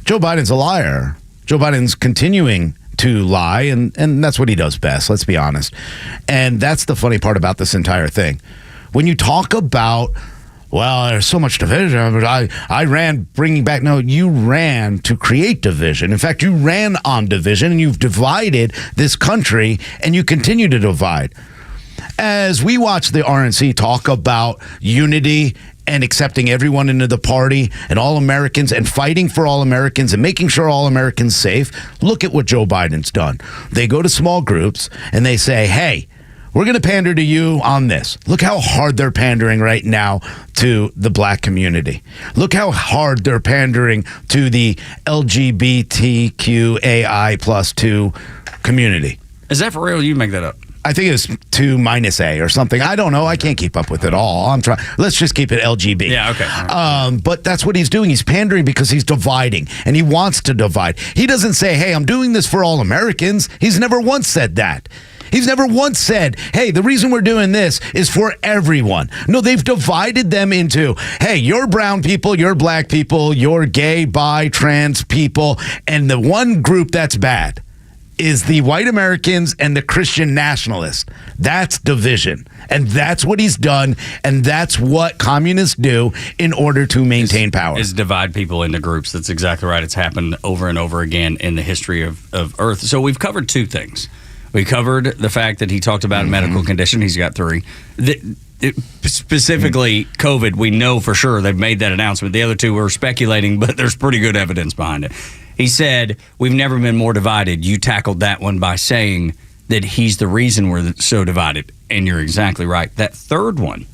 Speaker 9: Joe Biden's a liar. Joe Biden's continuing to lie, and that's what he does best, let's be honest. And that's the funny part about this entire thing. When you talk about, well, there's so much division, but I ran bringing back. No, you ran to create division. In fact, you ran on division, and you've divided this country, and you continue to divide. As we watch the RNC talk about unity and accepting everyone into the party and all Americans and fighting for all Americans and making sure all Americans safe, look at what Joe Biden's done. They go to small groups and they say, hey, we're going to pander to you on this. Look how hard they're pandering right now to the black community. Look how hard they're pandering to the LGBTQAI+2 community.
Speaker 8: Is that for real? You make that up.
Speaker 9: I think it's 2 minus A or something. I don't know. I can't keep up with it all. I'm trying. Let's just keep it LGB.
Speaker 8: Yeah, okay.
Speaker 9: But that's what he's doing. He's pandering because he's dividing, and he wants to divide. He doesn't say, hey, I'm doing this for all Americans. He's never once said that. He's never once said, hey, the reason we're doing this is for everyone. No, they've divided them into, hey, you're brown people, you're black people, you're gay, bi, trans people, and the one group that's bad is the white Americans and the Christian nationalists. That's division. And that's what he's done, and that's what communists do in order to maintain power.
Speaker 8: Is divide people into groups. That's exactly right. It's happened over and over again in the history of Earth. So we've covered 2 things. We covered the fact that he talked about a medical condition. He's got 3. Specifically, COVID, we know for sure they've made that announcement. The other 2 were speculating, but there's pretty good evidence behind it. He said, we've never been more divided. You tackled that one by saying that he's the reason we're so divided. And you're exactly right. That 3rd one,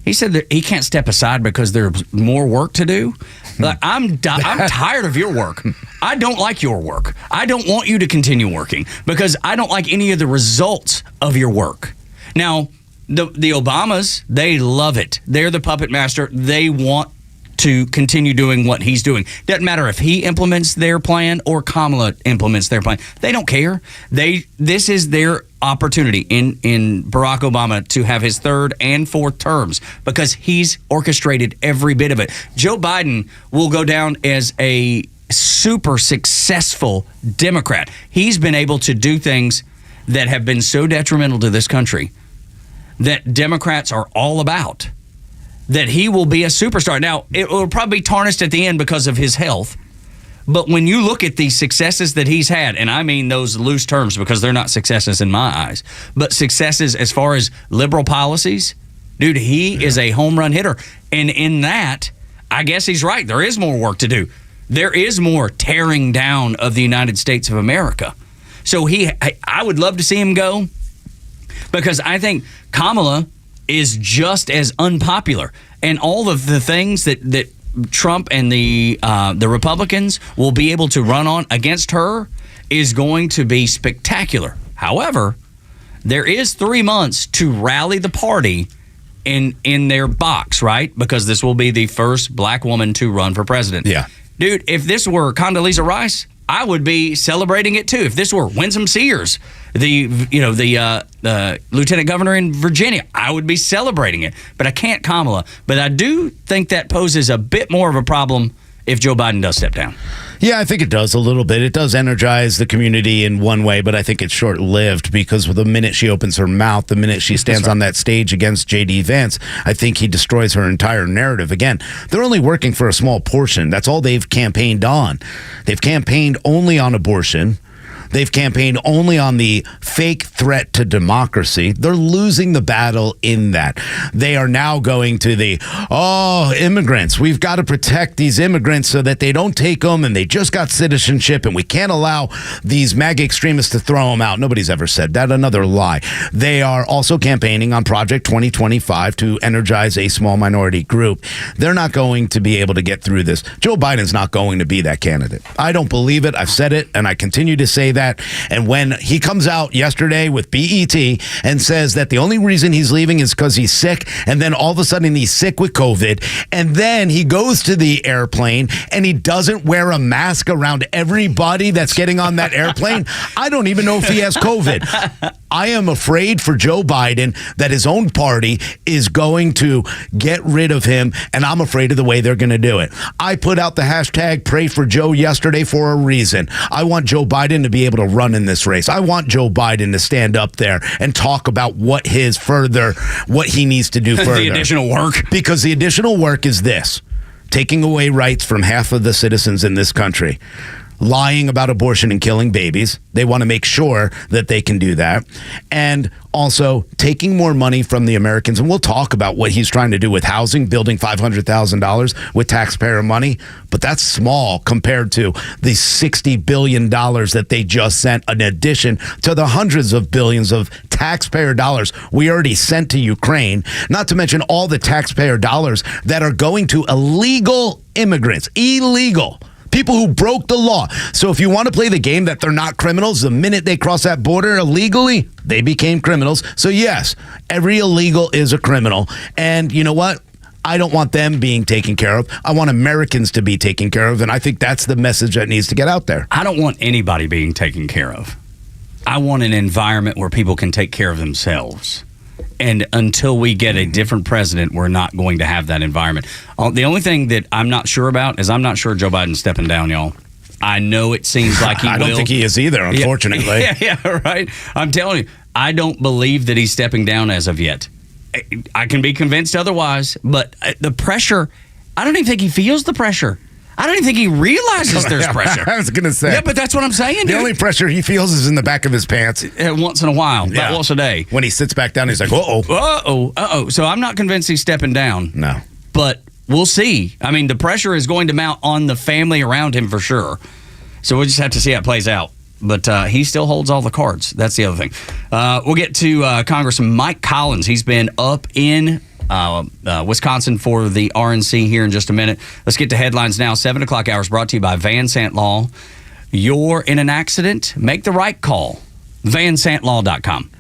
Speaker 8: he said that he can't step aside because there's more work to do. Like, I'm tired of your work. I don't like your work. I don't want you to continue working because I don't like any of the results of your work. Now, the Obamas, they love it. They're the puppet master. They want to continue doing what he's doing. Doesn't matter if he implements their plan or Kamala implements their plan. They don't care. This is their opportunity in Barack Obama to have his third and fourth terms because he's orchestrated every bit of it. Joe Biden will go down as a super successful Democrat. He's been able to do things that have been so detrimental to this country that Democrats are all about, that he will be a superstar. Now, it will probably be tarnished at the end because of his health. But when you look at the successes that he's had, and I mean those loose terms because they're not successes in my eyes, but successes as far as liberal policies, dude, he is a home run hitter. And in that, I guess he's right. There is more work to do. There is more tearing down of the United States of America. So I would love to see him go because I think Kamala is just as unpopular. And all of the things that Trump and the Republicans will be able to run on against her is going to be spectacular. However, there is 3 months to rally the party in their box, right? Because this will be the first black woman to run for president.
Speaker 9: Yeah.
Speaker 8: Dude, if this were Condoleezza Rice, I would be celebrating it too. If this were Winsome Sears, the lieutenant governor in Virginia, I would be celebrating it. But I can't Kamala. But I do think that poses a bit more of a problem if Joe Biden does step down.
Speaker 9: Yeah, I think it does a little bit. It does energize the community in one way, but I think it's short-lived because the minute she opens her mouth, the minute she stands on that stage against J.D. Vance, I think he destroys her entire narrative. Again, they're only working for a small portion. That's all they've campaigned on. They've campaigned only on abortion. They've campaigned only on the fake threat to democracy. They're losing the battle in that. They are now going to immigrants. We've got to protect these immigrants so that they don't take them and they just got citizenship and we can't allow these MAGA extremists to throw them out. Nobody's ever said that. Another lie. They are also campaigning on Project 2025 to energize a small minority group. They're not going to be able to get through this. Joe Biden's not going to be that candidate. I don't believe it. I've said it and I continue to say that. And when he comes out yesterday with BET and says that the only reason he's leaving is because he's sick, and then all of a sudden he's sick with COVID, and then he goes to the airplane and he doesn't wear a mask around everybody that's getting on that airplane, I don't even know if he has COVID. I am afraid for Joe Biden that his own party is going to get rid of him, and I'm afraid of the way they're going to do it. I put out the hashtag Pray for Joe yesterday for a reason. I want Joe Biden to be able to run in this race. I want Joe Biden to stand up there and talk about what he needs to do further.
Speaker 8: The additional work.
Speaker 9: Because the additional work is this: taking away rights from half of the citizens in this country. Lying about abortion and killing babies. They want to make sure that they can do that. And also taking more money from the Americans. And we'll talk about what he's trying to do with housing, building $500,000 with taxpayer money. But that's small compared to the $60 billion that they just sent, in addition to the hundreds of billions of taxpayer dollars we already sent to Ukraine. Not to mention all the taxpayer dollars that are going to illegal immigrants. Illegal. People who broke the law. So if you want to play the game that they're not criminals, the minute they cross that border illegally, they became criminals. So yes, every illegal is a criminal. And you know what? I don't want them being taken care of. I want Americans to be taken care of. And I think that's the message that needs to get out there.
Speaker 8: I don't want anybody being taken care of. I want an environment where people can take care of themselves. And until we get a different president, we're not going to have that environment. The only thing that I'm not sure about is I'm not sure Joe Biden's stepping down, y'all. I know it seems like he will.
Speaker 9: I don't think he is either, unfortunately.
Speaker 8: Yeah, right. I'm telling you, I don't believe that he's stepping down as of yet. I can be convinced otherwise, but the pressure, I don't even think he feels the pressure. I don't even think he realizes there's pressure.
Speaker 9: I was going to say.
Speaker 8: Yeah, but that's what I'm saying, dude.
Speaker 9: The only pressure he feels is in the back of his pants.
Speaker 8: Once in a while, about once a day.
Speaker 9: When he sits back down, he's like, uh-oh.
Speaker 8: So I'm not convinced he's stepping down.
Speaker 9: No.
Speaker 8: But we'll see. I mean, the pressure is going to mount on the family around him for sure. So we'll just have to see how it plays out. But he still holds all the cards. That's the other thing. We'll get to Congressman Mike Collins. He's been up in Wisconsin for the RNC here in just a minute. Let's get to headlines now. 7 o'clock hours brought to you by Van Sant Law. You're in an accident? Make the right call. VanSantLaw.com.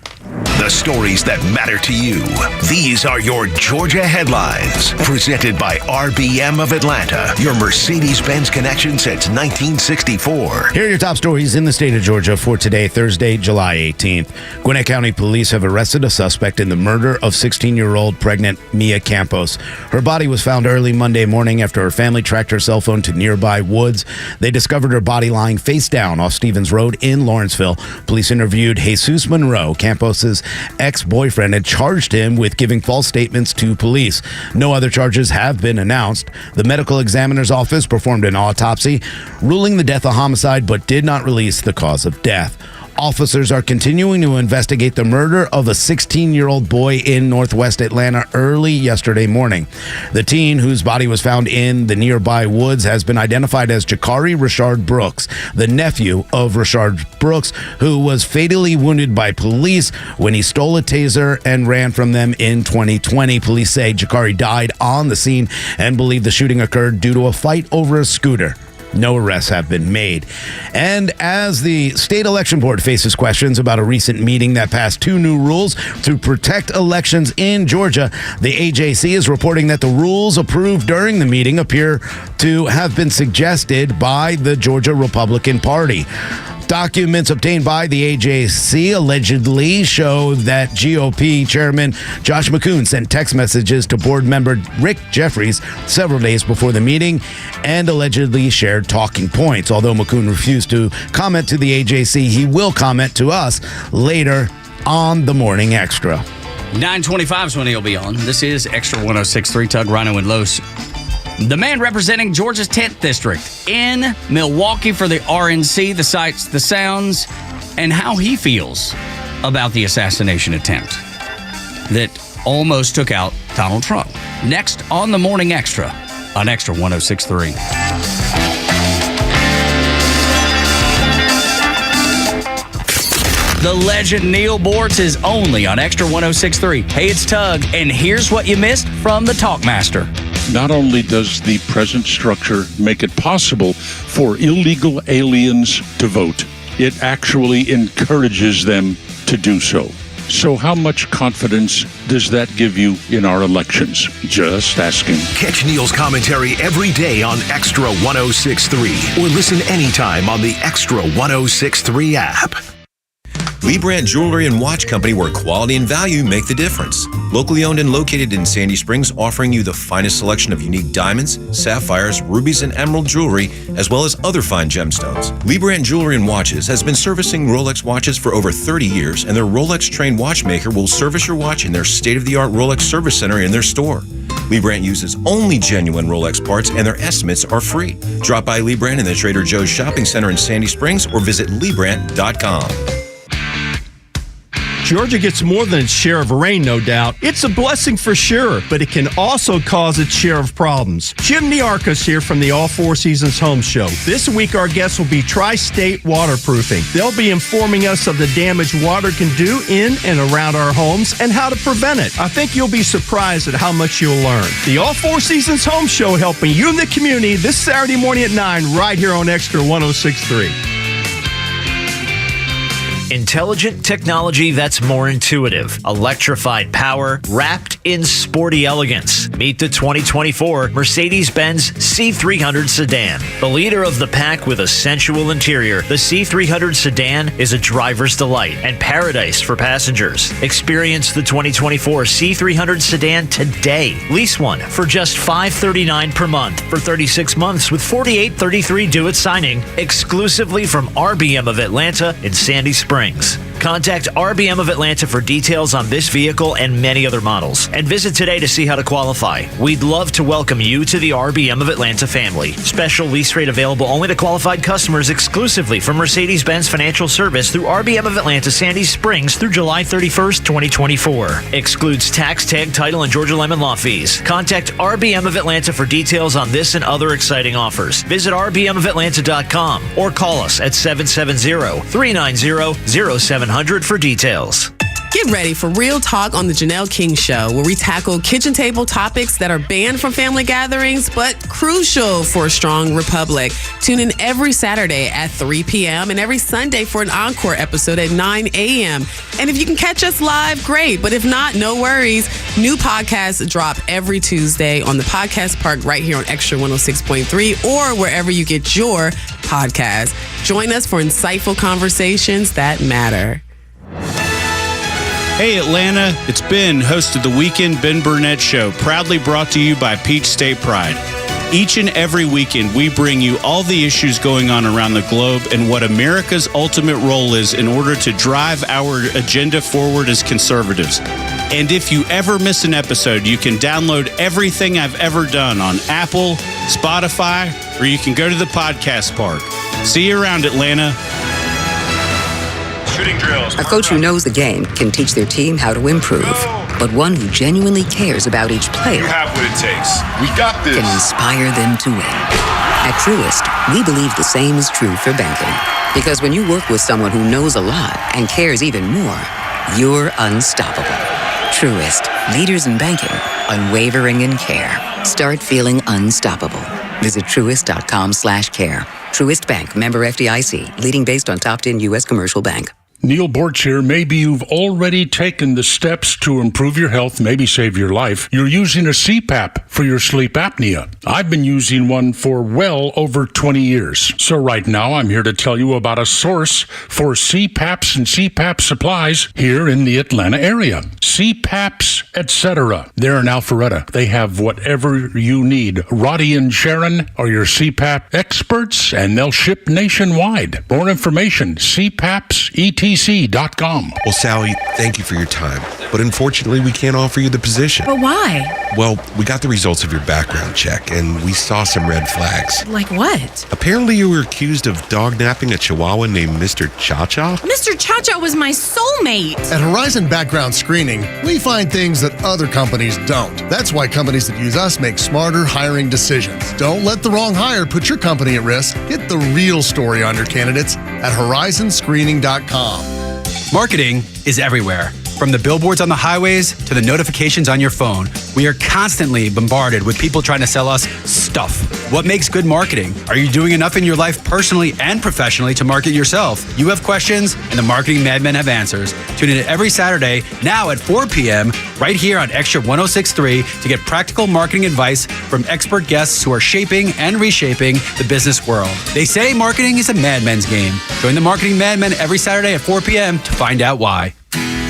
Speaker 7: The the stories that matter to you. These are your Georgia headlines. Presented by RBM of Atlanta, your Mercedes-Benz connection since 1964.
Speaker 9: Here are your top stories in the state of Georgia for today, Thursday, July 18th. Gwinnett County Police have arrested a suspect in the murder of 16-year-old pregnant Mia Campos. Her body was found early Monday morning after her family tracked her cell phone to nearby woods. They discovered her body lying face down off Stevens Road in Lawrenceville. Police interviewed Jesus Monroe, Campos's ex-boyfriend, and charged him with giving false statements to police. No other charges have been announced. The medical examiner's office performed an autopsy, ruling the death a homicide, but did not release the cause of death. Officers are continuing to investigate the murder of a 16-year-old boy in northwest Atlanta early yesterday morning. The teen, whose body was found in the nearby woods, has been identified as Jakari Rashard Brooks, the nephew of Rashard Brooks, who was fatally wounded by police when he stole a taser and ran from them in 2020. Police say Jakari died on the scene and believe the shooting occurred due to a fight over a scooter. No arrests have been made. And as the state election board faces questions about a recent meeting that passed 2 new rules to protect elections in Georgia, the AJC is reporting that the rules approved during the meeting appear to have been suggested by the Georgia Republican Party. Documents obtained by the AJC allegedly show that GOP Chairman Josh McCoon sent text messages to board member Rick Jeffries several days before the meeting and allegedly shared talking points. Although McCoon refused to comment to the AJC, he will comment to us later on the Morning Extra.
Speaker 8: 9:25 is when he'll be on. This is Extra 106.3, Tug, Rhino, and Los. The man representing Georgia's 10th district in Milwaukee for the RNC, the sights, the sounds, and how he feels about the assassination attempt that almost took out Donald Trump. Next on the Morning Extra on Extra 106.3. The legend Neil Bortz is only on Extra 106.3. Hey, it's Tug, and here's what you missed from the Talkmaster.
Speaker 14: Not only does the present structure make it possible for illegal aliens to vote, it actually encourages them to do so. So how much confidence does that give you in our elections? Just asking.
Speaker 7: Catch Neil's commentary every day on Extra 106.3 or listen anytime on the Extra 106.3 app.
Speaker 16: Lee Brandt Jewelry and Watch Company, where quality and value make the difference. Locally owned and located in Sandy Springs, offering you the finest selection of unique diamonds, sapphires, rubies, and emerald jewelry, as well as other fine gemstones. Lee Brandt Jewelry and Watches has been servicing Rolex watches for over 30 years, and their Rolex-trained watchmaker will service your watch in their state-of-the-art Rolex service center in their store. Lee Brandt uses only genuine Rolex parts, and their estimates are free. Drop by Lee Brandt in the Trader Joe's Shopping Center in Sandy Springs or visit LeeBrandt.com.
Speaker 17: Georgia gets more than its share of rain, no doubt. It's a blessing for sure, but it can also cause its share of problems. Jim Niarchos here from the All Four Seasons Home Show. This week, our guests will be Tri-State Waterproofing. They'll be informing us of the damage water can do in and around our homes and how to prevent it. I think you'll be surprised at how much you'll learn. The All Four Seasons Home Show, helping you in the community this Saturday morning at 9 right here on Extra 106.3.
Speaker 18: Intelligent technology that's more intuitive. Electrified power wrapped in sporty elegance. Meet the 2024 Mercedes-Benz C300 sedan. The leader of the pack with a sensual interior, the C300 sedan is a driver's delight and paradise for passengers. Experience the 2024 C300 sedan today. Lease one for just $539 per month for 36 months with $48.33 due at signing. Exclusively from RBM of Atlanta in Sandy Springs. Contact RBM of Atlanta for details on this vehicle and many other models. And visit today to see how to qualify. We'd love to welcome you to the RBM of Atlanta family. Special lease rate available only to qualified customers exclusively from Mercedes-Benz Financial Service through RBM of Atlanta, Sandy Springs through July 31st, 2024. Excludes tax, tag, title, and Georgia Lemon Law fees. Contact RBM of Atlanta for details on this and other exciting offers. Visit rbmofatlanta.com or call us at 770-390-0700 for details.
Speaker 19: Get ready for Real Talk on the Janelle King Show, where we tackle kitchen table topics that are banned from family gatherings, but crucial for a strong republic. Tune in every Saturday at 3 p.m. and every Sunday for an encore episode at 9 a.m. And if you can catch us live, great. But if not, no worries. New podcasts drop every Tuesday on the Podcast Park right here on Extra 106.3 or wherever you get your podcast. Join us for insightful conversations that matter.
Speaker 1: Hey Atlanta, it's Ben, host of the Weekend Ben Burnett Show, proudly brought to you by Peach State Pride. Each and every weekend, we bring you all the issues going on around the globe and what America's ultimate role is in order to drive our agenda forward as conservatives. And if you ever miss an episode, you can download everything I've ever done on Apple, Spotify, or you can go to the Podcast Park. See you around, Atlanta.
Speaker 3: Shooting drills. A coach who knows the game can teach their team how to improve. But one who genuinely cares about each player,
Speaker 4: you have what it takes. We got this.
Speaker 3: Can inspire them to win. At Truist, we believe the same is true for banking. Because when you work with someone who knows a lot and cares even more, you're unstoppable. Truist, leaders in banking, unwavering in care. Start feeling unstoppable. Visit truist.com/care. Truist Bank, member FDIC, leading based on top 10 U.S. commercial bank.
Speaker 14: Neil Borch here. Maybe you've already taken the steps to improve your health, maybe save your life. You're using a CPAP for your sleep apnea. I've been using one for well over 20 years. So right now, I'm here to tell you about a source for CPAPs and CPAP supplies here in the Atlanta area. CPAPs, etc. They're in Alpharetta. They have whatever you need. Roddy and Sharon are your CPAP experts, and they'll ship nationwide. More information, CPAPs.com.
Speaker 20: Well, Sally, thank you for your time. But unfortunately, we can't offer you the position.
Speaker 21: But why?
Speaker 20: Well, we got the results of your background check, and we saw some red flags.
Speaker 21: Like what?
Speaker 20: Apparently, you were accused of dog-napping a Chihuahua named Mr. Cha-Cha.
Speaker 21: Mr. Cha-Cha was my soulmate.
Speaker 22: At Horizon Background Screening, we find things that other companies don't. That's why companies that use us make smarter hiring decisions. Don't let the wrong hire put your company at risk. Get the real story on your candidates at horizonscreening.com.
Speaker 23: Marketing is everywhere. From the billboards on the highways to the notifications on your phone, we are constantly bombarded with people trying to sell us stuff. What makes good marketing? Are you doing enough in your life personally and professionally to market yourself? You have questions, and the Marketing Madmen have answers. Tune in every Saturday, now at 4 p.m., right here on Extra 106.3 to get practical marketing advice from expert guests who are shaping and reshaping the business world. They say marketing is a madman's game. Join the Marketing Madmen every Saturday at 4 p.m. to find out why.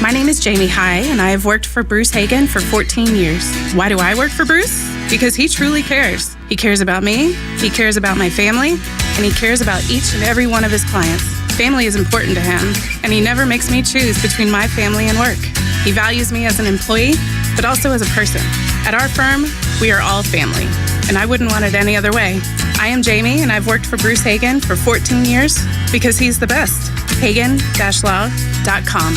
Speaker 28: My name is Jamie High, and I have worked for Bruce Hagen for 14 years. Why do I work for Bruce? Because he truly cares. He cares about me, he cares about my family, and he cares about each and every one of his clients. Family is important to him, and he never makes me choose between my family and work. He values me as an employee, but also as a person. At our firm, we are all family, and I wouldn't want it any other way. I am Jamie, and I've worked for Bruce Hagen for 14 years because he's the best. Hagen-law.com.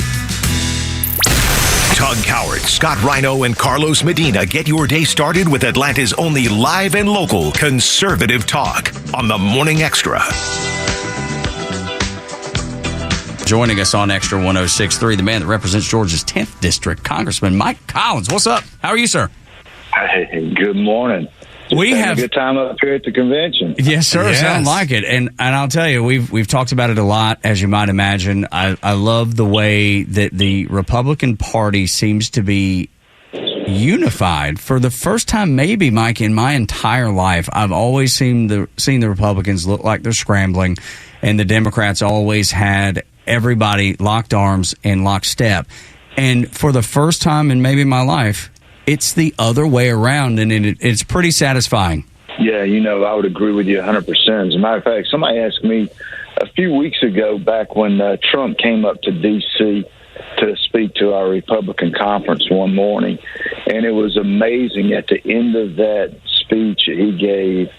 Speaker 7: Tug Coward, Scott Rhino, and Carlos Medina get your day started with Atlanta's only live and local conservative talk on the Morning Extra.
Speaker 8: Joining us on Extra 106.3, the man that represents Georgia's 10th District, Congressman Mike Collins. What's up? How are you, sir?
Speaker 29: Hey, good morning.
Speaker 8: We have
Speaker 29: a good time up here at the convention.
Speaker 8: Yes, sir. Yes. Sound like it. And I'll tell you, we've talked about it a lot, as you might imagine. I love the way that the Republican Party seems to be unified for the first time, maybe, Mike, in my entire life. I've always seen the Republicans look like they're scrambling, and the Democrats always had everybody locked arms and lockstep. And for the first time in maybe my life, it's the other way around, and it's pretty satisfying.
Speaker 29: Yeah, I would agree with you 100%. As a matter of fact, somebody asked me a few weeks ago, back when Trump came up to D.C. to speak to our Republican conference one morning, and it was amazing at the end of that speech he gave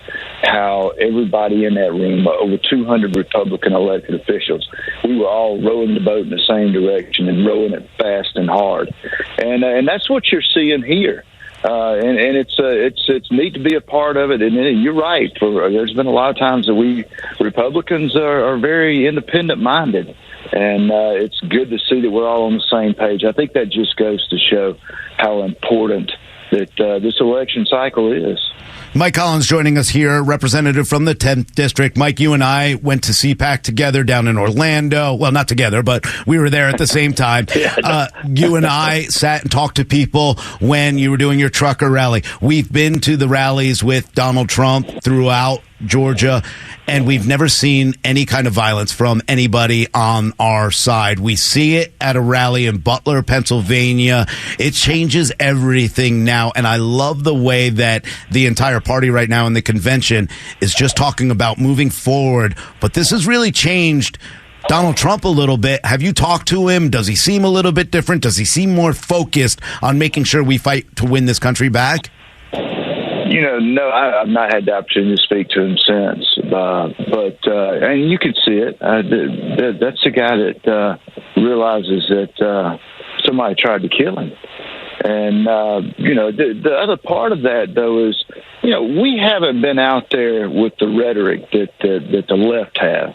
Speaker 29: how everybody in that room, over 200 Republican elected officials, we were all rowing the boat in the same direction and rowing it fast and hard. And that's what you're seeing here. And it's neat to be a part of it. And you're right. There's been a lot of times that we Republicans are very independent minded. And it's good to see that we're all on the same page. I think that just goes to show how important that this election cycle is.
Speaker 9: Mike Collins joining us here, representative from the 10th District. Mike, you and I went to CPAC together down in Orlando. Well, not together, but we were there at the same time. You and I sat and talked to people when you were doing your trucker rally. We've been to the rallies with Donald Trump throughout Georgia, and we've never seen any kind of violence from anybody on our side. We see it at a rally in Butler, Pennsylvania. It changes everything now, and I love the way that the entire party right now in the convention is just talking about moving forward. But this has really changed Donald Trump a little bit. Have you talked to him? Does he seem a little bit different? Does he seem more focused on making sure we fight to win this country back?
Speaker 29: No, I've not had the opportunity to speak to him since, but and you could see it. That's a guy that realizes that somebody tried to kill him. And, the other part of that, though, is, we haven't been out there with the rhetoric that the left have.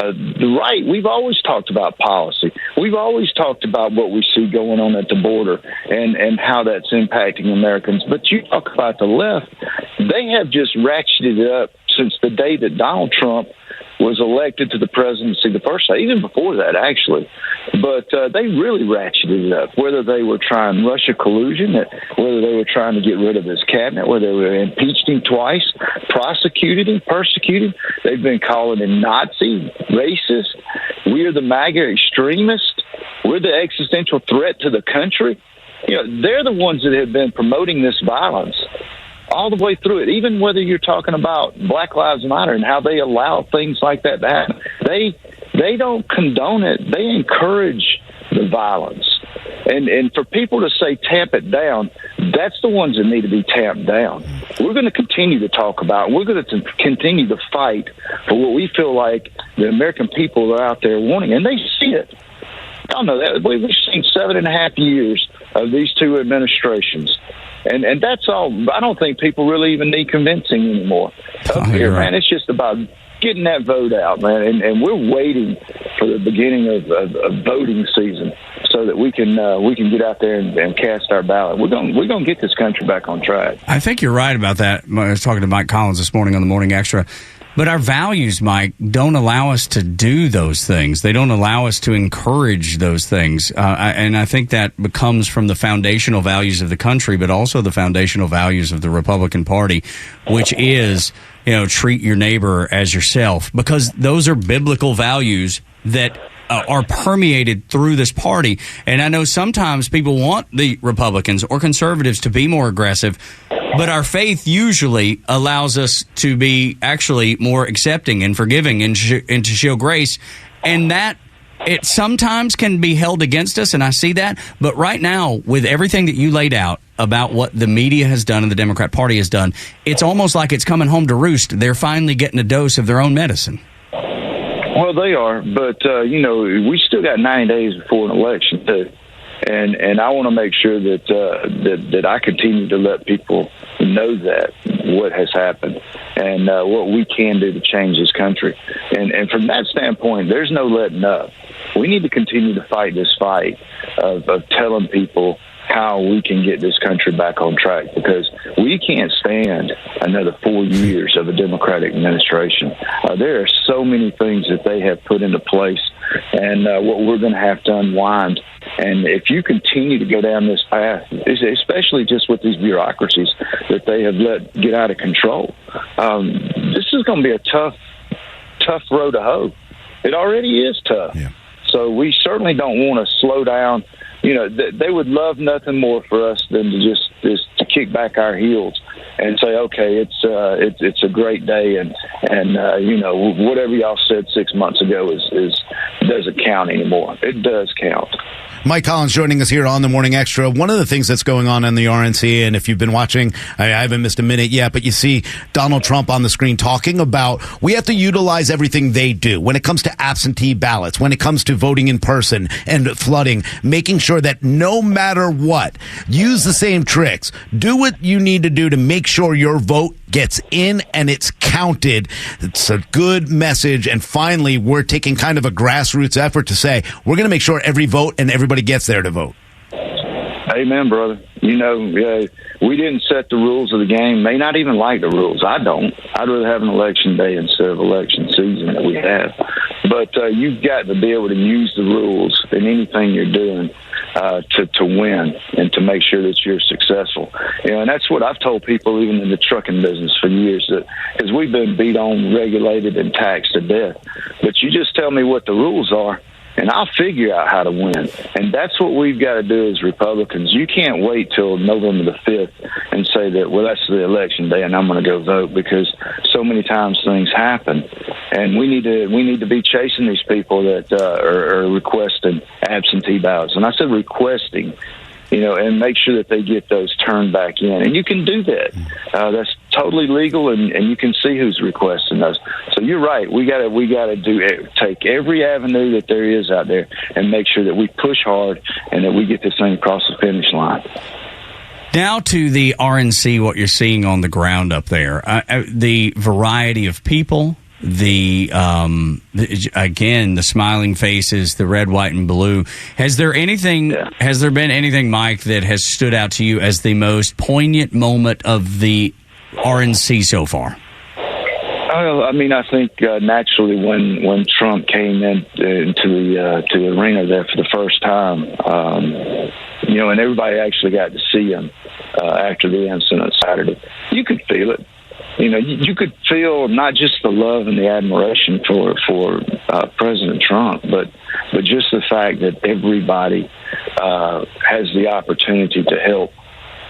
Speaker 29: The right, we've always talked about policy. We've always talked about what we see going on at the border and how that's impacting Americans. But you talk about the left, they have just ratcheted it up since the day that Donald Trump was elected to the presidency the first day, even before that, actually. But they really ratcheted it up, whether they were trying Russia collusion, whether they were trying to get rid of his cabinet, whether they were impeached him twice, prosecuted him, persecuted. They've been calling him Nazi, racist. We're the MAGA extremists. We're the existential threat to the country. They're the ones that have been promoting this violence all the way through it, even whether you're talking about Black Lives Matter and how they allow things like that to happen. They don't condone it. They encourage the violence. And for people to say tamp it down, that's the ones that need to be tamped down. We're going to continue to talk about, we're going to continue to fight for what we feel like the American people are out there wanting, and they see it. Y'all know that. We've seen 7.5 years of these two administrations. And that's all. I don't think people really even need convincing anymore. Up here, man, it's just about getting that vote out, man. And we're waiting for the beginning of voting season so that we can get out there and cast our ballot. We're gonna get this country back on track.
Speaker 8: I think you're right about that. I was talking to Mike Collins this morning on the Morning Extra. But our values, Mike, don't allow us to do those things. They don't allow us to encourage those things. And I think that becomes from the foundational values of the country, but also the foundational values of the Republican Party, which is, treat your neighbor as yourself, because those are biblical values that are permeated through this party. And I know sometimes people want the Republicans or conservatives to be more aggressive, but our faith usually allows us to be actually more accepting and forgiving and to show grace. And that it sometimes can be held against us, and I see that. But right now, with everything that you laid out about what the media has done and the Democrat Party has done, it's almost like it's coming home to roost. They're finally getting a dose of their own medicine.
Speaker 29: Well, they are, but, we still got 9 days before an election, too. And I want to make sure that I continue to let people know that what has happened and what we can do to change this country. And from that standpoint, there's no letting up. We need to continue to fight this fight of telling people how we can get this country back on track, because we can't stand another 4 years of a Democratic administration. There are so many things that they have put into place and what we're going to have to unwind. And if you continue to go down this path, especially just with these bureaucracies that they have let get out of control, this is going to be a tough road to hoe. It already is tough. Yeah. So we certainly don't want to slow down. They would love nothing more for us than to just to kick back our heels and say, okay, it's a great day, and whatever y'all said 6 months ago is doesn't count anymore. It does count.
Speaker 9: Mike Collins joining us here on the Morning Extra. One of the things that's going on in the RNC, and if you've been watching, I haven't missed a minute yet, but you see Donald Trump on the screen talking about we have to utilize everything they do when it comes to absentee ballots, when it comes to voting in person and flooding, making sure that no matter what, use the same tricks, do what you need to do to make sure your vote gets in and it's counted. It's a good message. And finally, we're taking kind of a grassroots effort to say, we're going to make sure every vote and everybody gets there to vote.
Speaker 29: Amen, brother. You know, we didn't set the rules of the game. May not even like the rules. I don't. I'd rather have an election day instead of election season that we have. But you've got to be able to use the rules in anything you're doing to win and to make sure that you're successful. You know, and that's what I've told people even in the trucking business for years, that because we've been beat on, regulated, and taxed to death. But you just tell me what the rules are, and I'll figure out how to win. And that's what we've got to do as Republicans. You can't wait till November the 5th and say that, well, that's the election day and I'm going to go vote, because so many times things happen. And we need to be chasing these people that are requesting absentee ballots. And I said requesting, you know, and make sure that they get those turned back in. And you can do that. That's totally legal, and you can see who's requesting those. So you're right. We got to take every avenue that there is out there and make sure that we push hard and that we get this thing across the finish line.
Speaker 8: Now to the RNC, what you're seeing on the ground up there, the variety of people. Again, the smiling faces, the red, white, and blue. Has there been anything, Mike, that has stood out to you as the most poignant moment of the RNC so far?
Speaker 29: I mean, I think naturally when Trump came into the arena there for the first time, you know, and everybody actually got to see him after the incident Saturday, you could feel it. You know, you could feel not just the love and the admiration for President Trump, but just the fact that everybody has the opportunity to help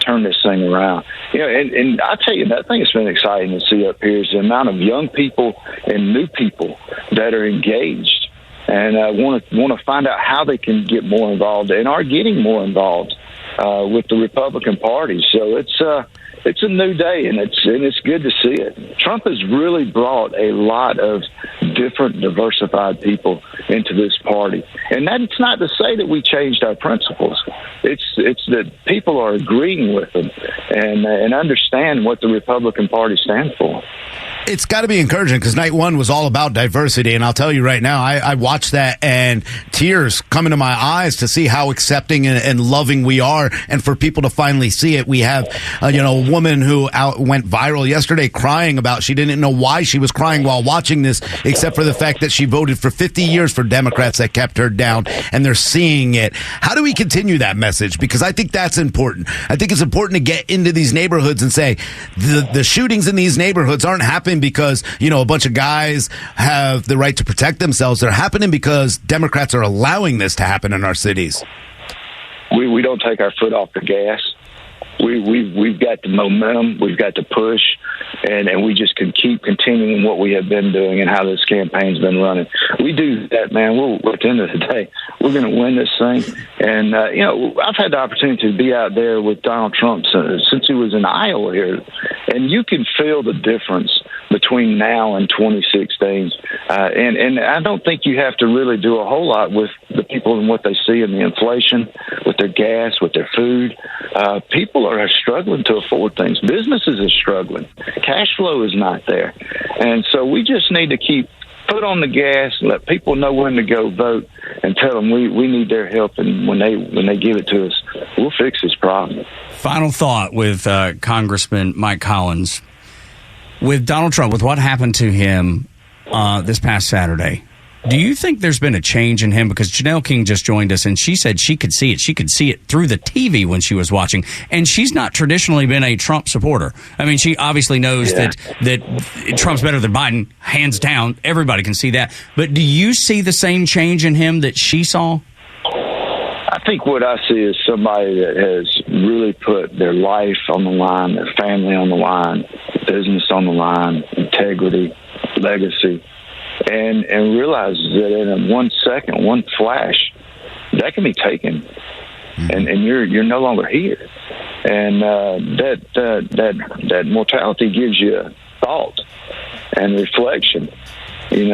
Speaker 29: turn this thing around. You know, and I tell you, that thing has been exciting to see up here is the amount of young people and new people that are engaged and want to find out how they can get more involved and are getting more involved with the Republican Party. So it's a new day, and it's good to see it. Trump has really brought a lot of different, diversified people into this party, and that's not to say that we changed our principles. It's that people are agreeing with them and understand what the Republican Party stands for.
Speaker 9: It's got to be encouraging because night one was all about diversity. And I'll tell you right now, I watched that and tears come into my eyes to see how accepting and loving we are. And for people to finally see it, we have, a woman who went viral yesterday crying about she didn't know why she was crying while watching this, except for the fact that she voted for 50 years for Democrats that kept her down, and they're seeing it. How do we continue that message? Because I think that's important. I think it's important to get into these neighborhoods and say the shootings in these neighborhoods aren't happening because, a bunch of guys have the right to protect themselves. They're happening because Democrats are allowing this to happen in our cities.
Speaker 29: We don't take our foot off the gas. We've got the momentum, we've got the push, and we just can keep continuing what we have been doing and how this campaign's been running. We do that, man. At the end of the day, we're going to win this thing. And, I've had the opportunity to be out there with Donald Trump since he was in Iowa here, and you can feel the difference between now and 2016. And I don't think you have to really do a whole lot with the people and what they see in the inflation, with their gas, with their food. People are struggling to afford things. Businesses are struggling. Cash flow is not there. And so we just need to keep foot on the gas, let people know when to go vote, and tell them we need their help. And when they give it to us, we'll fix this problem.
Speaker 8: Final thought with Congressman Mike Collins. With Donald Trump, with what happened to him this past Saturday, do you think there's been a change in him? Because Janelle King just joined us, and she said she could see it. She could see it through the TV when she was watching. And she's not traditionally been a Trump supporter. I mean, she obviously knows that Trump's better than Biden, hands down. Everybody can see that. But do you see the same change in him that she saw?
Speaker 29: I think what I see is somebody that has really put their life on the line, their family on the line, business on the line, integrity, legacy, and realizes that in one second, one flash, that can be taken, and you're no longer here, and that mortality gives you thought and reflection. We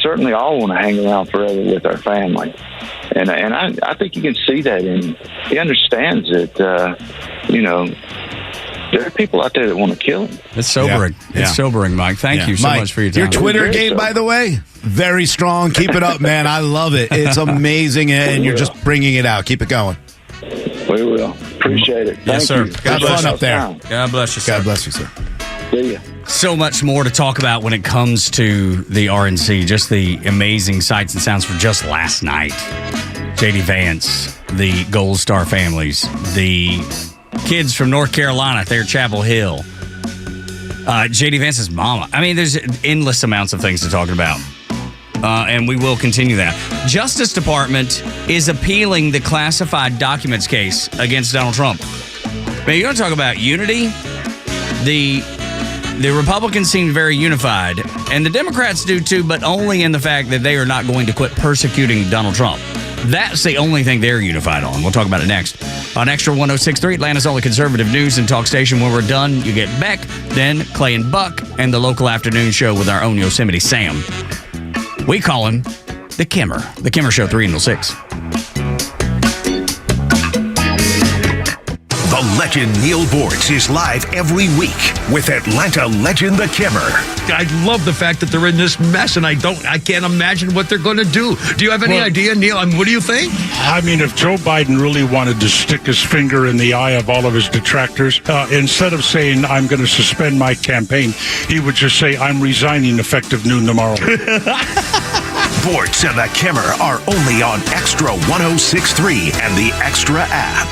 Speaker 29: certainly all want to hang around forever with our family. And I think you can see that, and he understands that, There are people out there that want to kill him.
Speaker 8: It's sobering.
Speaker 9: Yeah.
Speaker 8: It's sobering, Mike. Thank you so
Speaker 9: Mike,
Speaker 8: much for your time.
Speaker 9: Your Twitter game, by the way, very strong. Keep it up, man. I love it. It's amazing, and you're just bringing it out. Keep it going.
Speaker 29: We will. Appreciate it.
Speaker 8: Yes,
Speaker 29: Thank
Speaker 8: sir.
Speaker 29: you.
Speaker 9: God bless up there.
Speaker 8: God bless you, sir.
Speaker 9: God bless you, sir.
Speaker 29: See ya.
Speaker 8: So much more to talk about when it comes to the RNC. Just the amazing sights and sounds for just last night. J.D. Vance, the Gold Star families, the kids from North Carolina there at Chapel Hill, J.D. Vance's mama. I mean, there's endless amounts of things to talk about. And we will continue that. Justice Department is appealing the classified documents case against Donald Trump. Man, you want to talk about unity? The Republicans seem very unified, and the Democrats do too, but only in the fact that they are not going to quit persecuting Donald Trump. That's the only thing they're unified on. We'll talk about it next. On Extra 106.3, Atlanta's only conservative news and talk station. When we're done, you get Beck, then Clay and Buck, and the local afternoon show with our own Yosemite Sam. We call him The Kimmer. The Kimmer Show, 3 until 6.
Speaker 7: The legend Neil Bortz is live every week with Atlanta legend The Kimmer.
Speaker 2: I love the fact that they're in this mess, and I can't imagine what they're going to do. Do you have any idea, Neil? What do you think?
Speaker 14: I mean, if Joe Biden really wanted to stick his finger in the eye of all of his detractors, instead of saying, I'm going to suspend my campaign, he would just say, I'm resigning effective noon tomorrow.
Speaker 7: Bortz and The Kimmer are only on Extra 106.3 and the Extra app.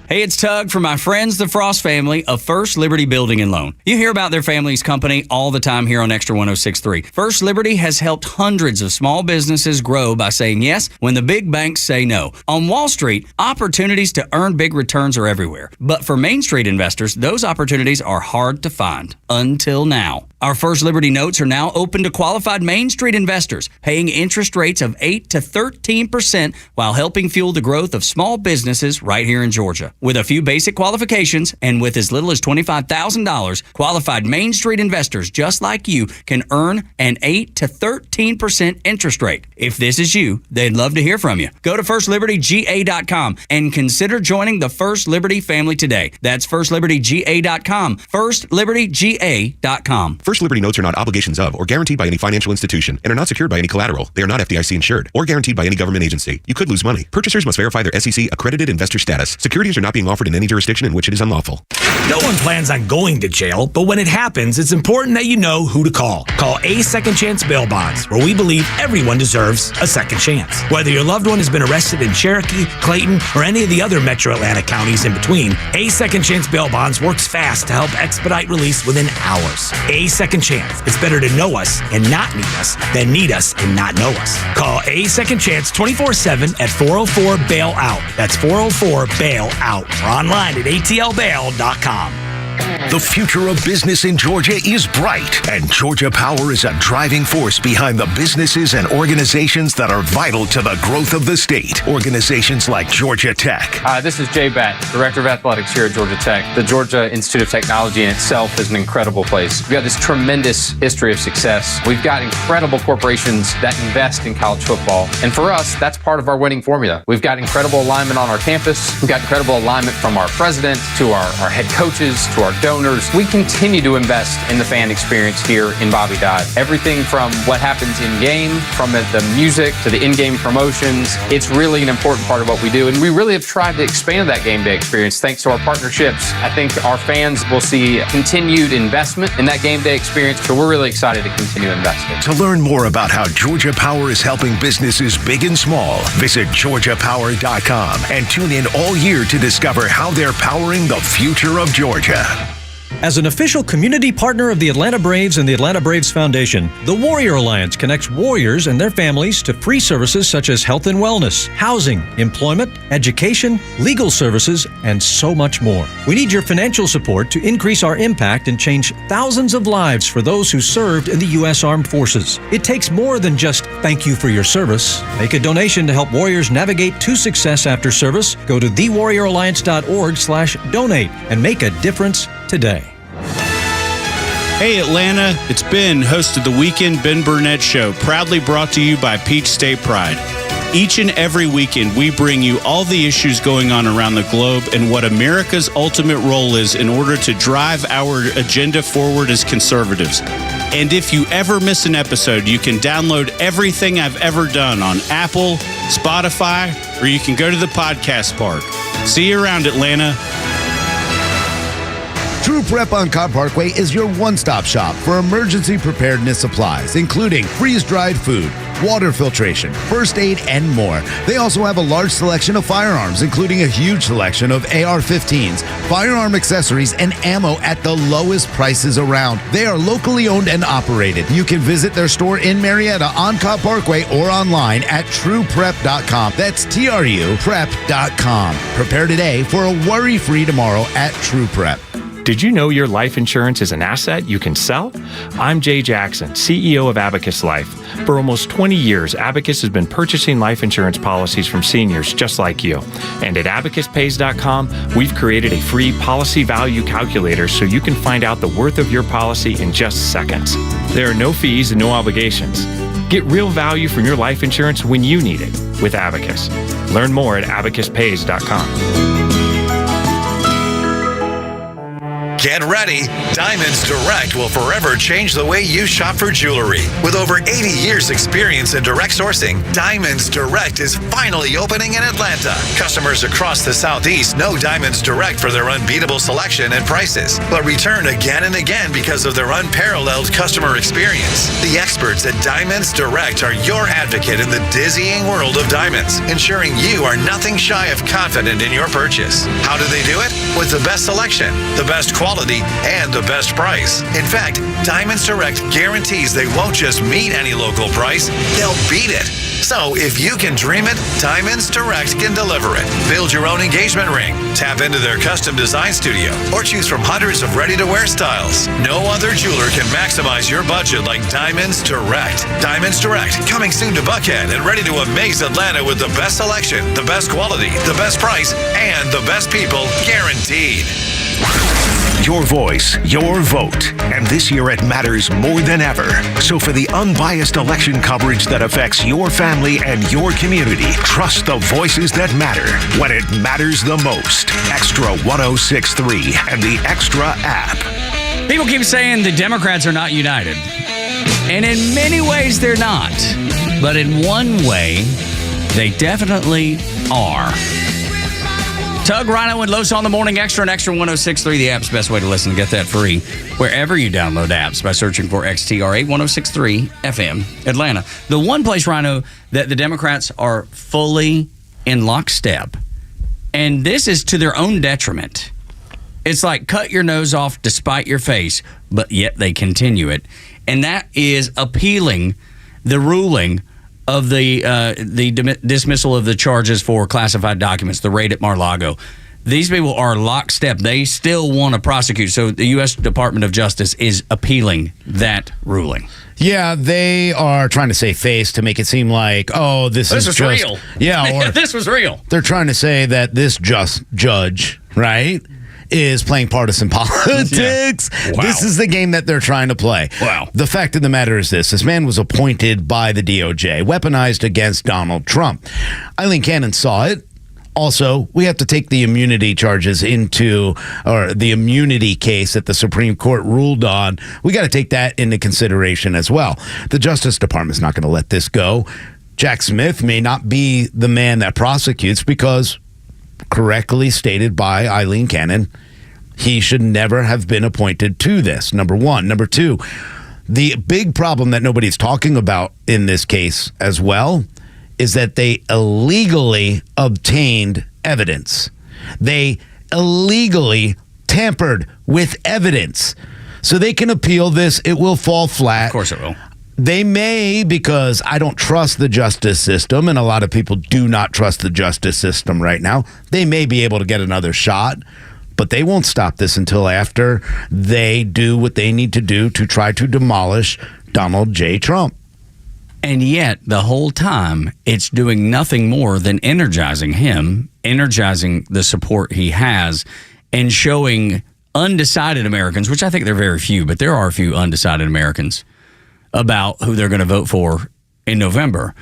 Speaker 8: Hey, it's Tug from my friends, the Frost family of First Liberty Building and Loan. You hear about their family's company all the time here on Extra 106.3. First Liberty has helped hundreds of small businesses grow by saying yes when the big banks say no. On Wall Street, opportunities to earn big returns are everywhere. But for Main Street investors, those opportunities are hard to find. Until now. Our First Liberty notes are now open to qualified Main Street investors, paying interest rates of 8 to 13% while helping fuel the growth of small businesses right here in Georgia. With a few basic qualifications and with as little as $25,000, qualified Main Street investors just like you can earn an 8 to 13% interest rate. If this is you, they'd love to hear from you. Go to FirstLibertyGA.com and consider joining the First Liberty family today. That's FirstLibertyGA.com. FirstLibertyGA.com.
Speaker 5: First Liberty notes are not obligations of or guaranteed by any financial institution and are not secured by any collateral. They are not FDIC insured or guaranteed by any government agency. You could lose money. Purchasers must verify their SEC accredited investor status. Securities are not being offered in any jurisdiction in which it is unlawful.
Speaker 6: No one plans on going to jail, but when it happens, it's important that you know who to call. Call A Second Chance Bail Bonds, where we believe everyone deserves a second chance. Whether your loved one has been arrested in Cherokee, Clayton, or any of the other metro Atlanta counties in between, A Second Chance Bail Bonds works fast to help expedite release within hours. A Second Chance. It's better to know us and not need us than need us and not know us. Call A Second Chance 24/7 at 404-BAIL-OUT. That's 404-BAIL-OUT. Or online at atlbail.com.
Speaker 7: The future of business in Georgia is bright, and Georgia Power is a driving force behind the businesses and organizations that are vital to the growth of the state. Organizations like Georgia Tech.
Speaker 10: Hi, this is Jay Batt, Director of Athletics here at Georgia Tech. The Georgia Institute of Technology in itself is an incredible place. We've got this tremendous history of success. We've got incredible corporations that invest in college football. And for us, that's part of our winning formula. We've got incredible alignment on our campus. We've got incredible alignment from our president to our head coaches to our donors. We continue to invest in the fan experience here in Bobby Dodd. Everything from what happens in game, from the music to the in-game promotions, it's really an important part of what we do. And we really have tried to expand that game day experience thanks to our partnerships. I think our fans will see continued investment in that game day experience, so we're really excited to continue investing.
Speaker 7: To learn more about how Georgia Power is helping businesses big and small, visit GeorgiaPower.com and tune in all year to discover how they're powering the future of Georgia.
Speaker 11: As an official community partner of the Atlanta Braves and the Atlanta Braves Foundation, the Warrior Alliance connects warriors and their families to free services such as health and wellness, housing, employment, education, legal services, and so much more. We need your financial support to increase our impact and change thousands of lives for those who served in the U.S. Armed Forces. It takes more than just thank you for your service. Make a donation to help warriors navigate to success after service. Go to thewarrioralliance.org/donate and make a difference today.
Speaker 1: Hey Atlanta, it's Ben, host of the Weekend Ben Burnett Show, proudly brought to you by Peach State Pride. Each and every weekend, we bring you all the issues going on around the globe and what America's ultimate role is in order to drive our agenda forward as conservatives. And if you ever miss an episode, you can download everything I've ever done on Apple, Spotify, or you can go to the podcast park. See you around, Atlanta.
Speaker 9: True Prep on Cobb Parkway is your one-stop shop for emergency preparedness supplies, including freeze-dried food, water filtration, first aid, and more. They also have a large selection of firearms, including a huge selection of AR-15s, firearm accessories, and ammo at the lowest prices around. They are locally owned and operated. You can visit their store in Marietta on Cobb Parkway or online at trueprep.com. That's TRUprep.com. Prepare today for a worry-free tomorrow at True Prep.
Speaker 12: Did you know your life insurance is an asset you can sell? I'm Jay Jackson, CEO of Abacus Life. For almost 20 years, Abacus has been purchasing life insurance policies from seniors just like you. And at abacuspays.com, we've created a free policy value calculator so you can find out the worth of your policy in just seconds. There are no fees and no obligations. Get real value from your life insurance when you need it with Abacus. Learn more at abacuspays.com.
Speaker 7: Get ready. Diamonds Direct will forever change the way you shop for jewelry. With over 80 years experience in direct sourcing, Diamonds Direct is finally opening in Atlanta. Customers across the Southeast know Diamonds Direct for their unbeatable selection and prices, but return again and again because of their unparalleled customer experience. The experts at Diamonds Direct are your advocate in the dizzying world of diamonds, ensuring you are nothing shy of confident in your purchase. How do they do it? With the best selection, the best quality, and the best price. In fact, Diamonds Direct guarantees they won't just meet any local price, they'll beat it. So if you can dream it, Diamonds Direct can deliver it. Build your own engagement ring, tap into their custom design studio, or choose from hundreds of ready-to-wear styles. No other jeweler can maximize your budget like Diamonds Direct. Diamonds Direct, coming soon to Buckhead and ready to amaze Atlanta with the best selection, the best quality, the best price, and the best people guaranteed. Your voice, your vote. And this year it matters more than ever. So for the unbiased election coverage that affects your family and your community, trust the voices that matter when it matters the most. Xtra 1063 and the Xtra app.
Speaker 8: People keep saying the Democrats are not united. And in many ways they're not. But in one way, they definitely are. Tug, Rhino, and Los on the Morning Extra and Extra 1063. The app's best way to listen. Get that free wherever you download apps by searching for XTRA 1063 FM Atlanta. The one place, Rhino, that the Democrats are fully in lockstep, and this is to their own detriment. It's like cut your nose off despite your face, but yet they continue it. And that is appealing the ruling of the dismissal of the charges for classified documents, the raid at Mar-a-Lago. These people are lockstep. They still want to prosecute. So the U.S. Department of Justice is appealing that ruling.
Speaker 9: Yeah, they are trying to save face to make it seem like, oh, this is just
Speaker 8: real.
Speaker 9: Yeah, or
Speaker 8: this was real.
Speaker 9: They're trying to say that this judge, right, is playing partisan politics.
Speaker 8: Yeah. Wow.
Speaker 9: This is the game that they're trying to play.
Speaker 8: Wow.
Speaker 9: The fact of the matter is this man was appointed by the DOJ, weaponized against Donald Trump. Eileen Cannon saw it. Also, we have to take the immunity charges or the immunity case that the Supreme Court ruled on. We got to take that into consideration as well. The Justice Department's not going to let this go. Jack Smith may not be the man that prosecutes because, correctly stated by Eileen Cannon, he should never have been appointed to this, number one. Number two, the big problem that nobody's talking about in this case as well is that they illegally obtained evidence. They illegally tampered with evidence. So they can appeal this. It will fall flat.
Speaker 8: Of course it will.
Speaker 9: They may, because I don't trust the justice system, and a lot of people do not trust the justice system right now, they may be able to get another shot, but they won't stop this until after they do what they need to do to try to demolish Donald J. Trump.
Speaker 8: And yet, the whole time, it's doing nothing more than energizing him, energizing the support he has, and showing undecided Americans, which I think they're very few, but there are a few undecided Americans, about who they're going to vote for in November.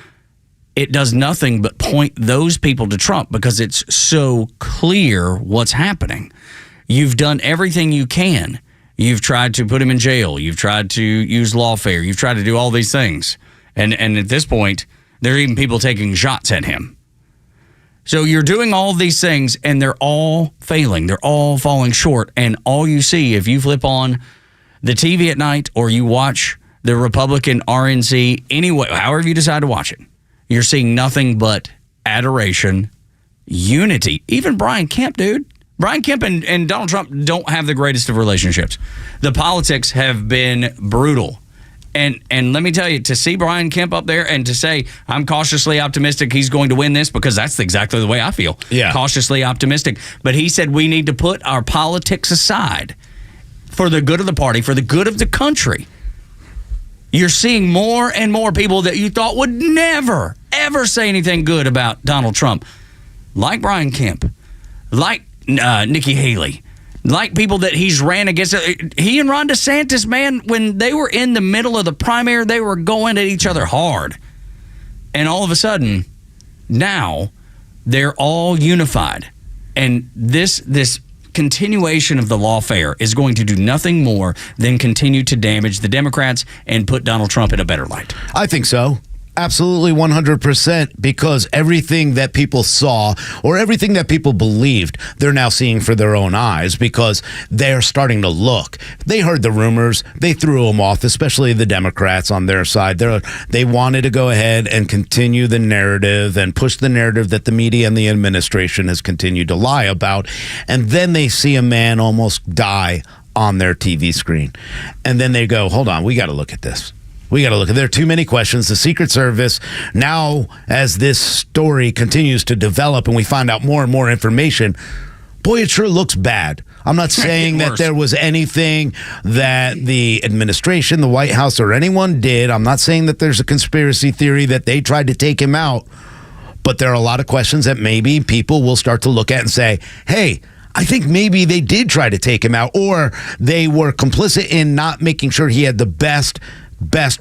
Speaker 8: it does nothing but point those people to Trump because it's so clear what's happening. You've done everything you can. You've tried to put him in jail. You've tried to use lawfare. You've tried to do all these things. And at this point, there are even people taking shots at him. So you're doing all these things, and they're all failing. They're all falling short. And all you see, if you flip on the TV at night or you watch the Republican RNC, anyway, however you decide to watch it, you're seeing nothing but adoration, unity. Even Brian Kemp, dude. Brian Kemp and Donald Trump don't have the greatest of relationships. The politics have been brutal. And let me tell you, to see Brian Kemp up there and to say, I'm cautiously optimistic he's going to win this, because that's exactly the way I feel. Yeah. Cautiously optimistic. But he said we need to put our politics aside for the good of the party, for the good of the country. You're seeing more and more people that you thought would never, ever say anything good about Donald Trump, like Brian Kemp, like Nikki Haley, like people that he's ran against. He and Ron DeSantis, man, when they were in the middle of the primary, they were going at each other hard. And all of a sudden, now, they're all unified. And this continuation of the lawfare is going to do nothing more than continue to damage the Democrats and put Donald Trump in a better light.
Speaker 9: I think so. Absolutely 100%, because everything that people saw or everything that people believed, they're now seeing for their own eyes, because they're starting to look. They heard the rumors. They threw them off, especially the Democrats on their side. They wanted to go ahead and continue the narrative and push the narrative that the media and the administration has continued to lie about. And then they see a man almost die on their TV screen. And then they go, hold on, we got to look at this. There are too many questions. The Secret Service, now as this story continues to develop and we find out more and more information, boy, it sure looks bad. I'm not saying that there was anything that the administration, the White House, or anyone did. I'm not saying that there's a conspiracy theory that they tried to take him out. But there are a lot of questions that maybe people will start to look at and say, hey, I think maybe they did try to take him out, or they were complicit in not making sure he had the best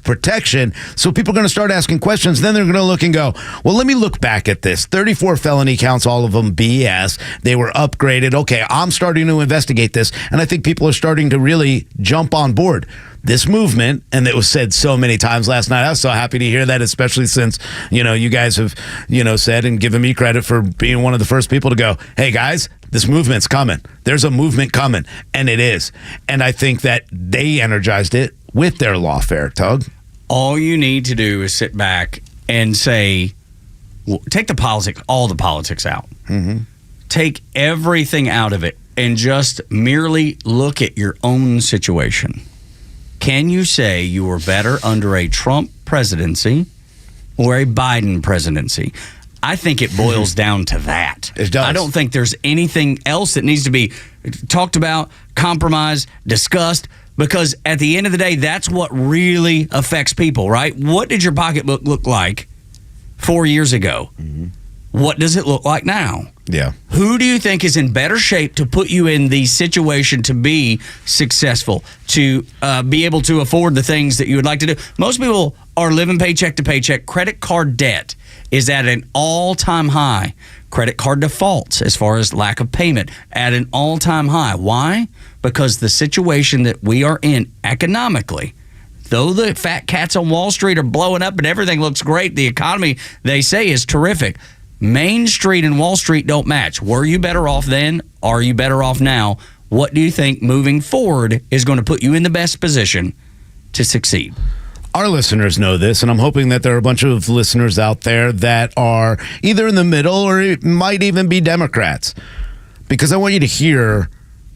Speaker 9: protection. So people are going to start asking questions. Then they're going to look and go, well, let me look back at this. 34 felony counts, all of them BS. They were upgraded. Okay, I'm starting to investigate this. And I think people are starting to really jump on board this movement. And it was said so many times last night. I was so happy to hear that, especially since, you guys have, said and given me credit for being one of the first people to go, hey guys, this movement's coming. There's a movement coming. And it is. And I think that they energized it with their lawfare, Tug.
Speaker 8: All you need to do is sit back and say, well, take all the politics out. Mm-hmm. Take everything out of it and just merely look at your own situation. Can you say you were better under a Trump presidency or a Biden presidency? I think it boils down to that.
Speaker 9: It does.
Speaker 8: I don't think there's anything else that needs to be talked about, compromised, discussed, because at the end of the day, that's what really affects people, right? What did your pocketbook look like 4 years ago? Mm-hmm. What does it look like now?
Speaker 9: Yeah.
Speaker 8: Who do you think is in better shape to put you in the situation to be successful, to be able to afford the things that you would like to do? Most people are living paycheck to paycheck. Credit card debt is at an all-time high. Credit card defaults, as far as lack of payment, at an all-time high. Why? Because the situation that we are in economically, though the fat cats on Wall Street are blowing up and everything looks great, the economy, they say, is terrific. Main Street and Wall Street don't match. Were you better off then? Are you better off now? What do you think moving forward is going to put you in the best position to succeed?
Speaker 9: Our listeners know this, and I'm hoping that there are a bunch of listeners out there that are either in the middle or it might even be Democrats. Because I want you to hear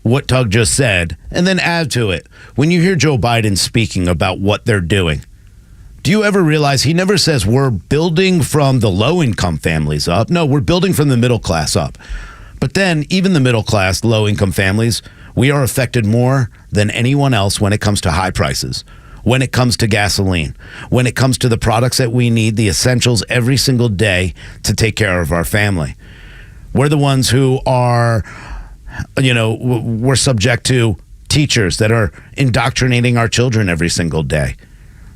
Speaker 9: what Tug just said and then add to it. When you hear Joe Biden speaking about what they're doing, do you ever realize he never says we're building from the low-income families up? No, we're building from the middle class up. But then even the middle class, low-income families, we are affected more than anyone else when it comes to high prices, when it comes to gasoline, when it comes to the products that we need, the essentials every single day to take care of our family. We're the ones who are, we're subject to teachers that are indoctrinating our children every single day.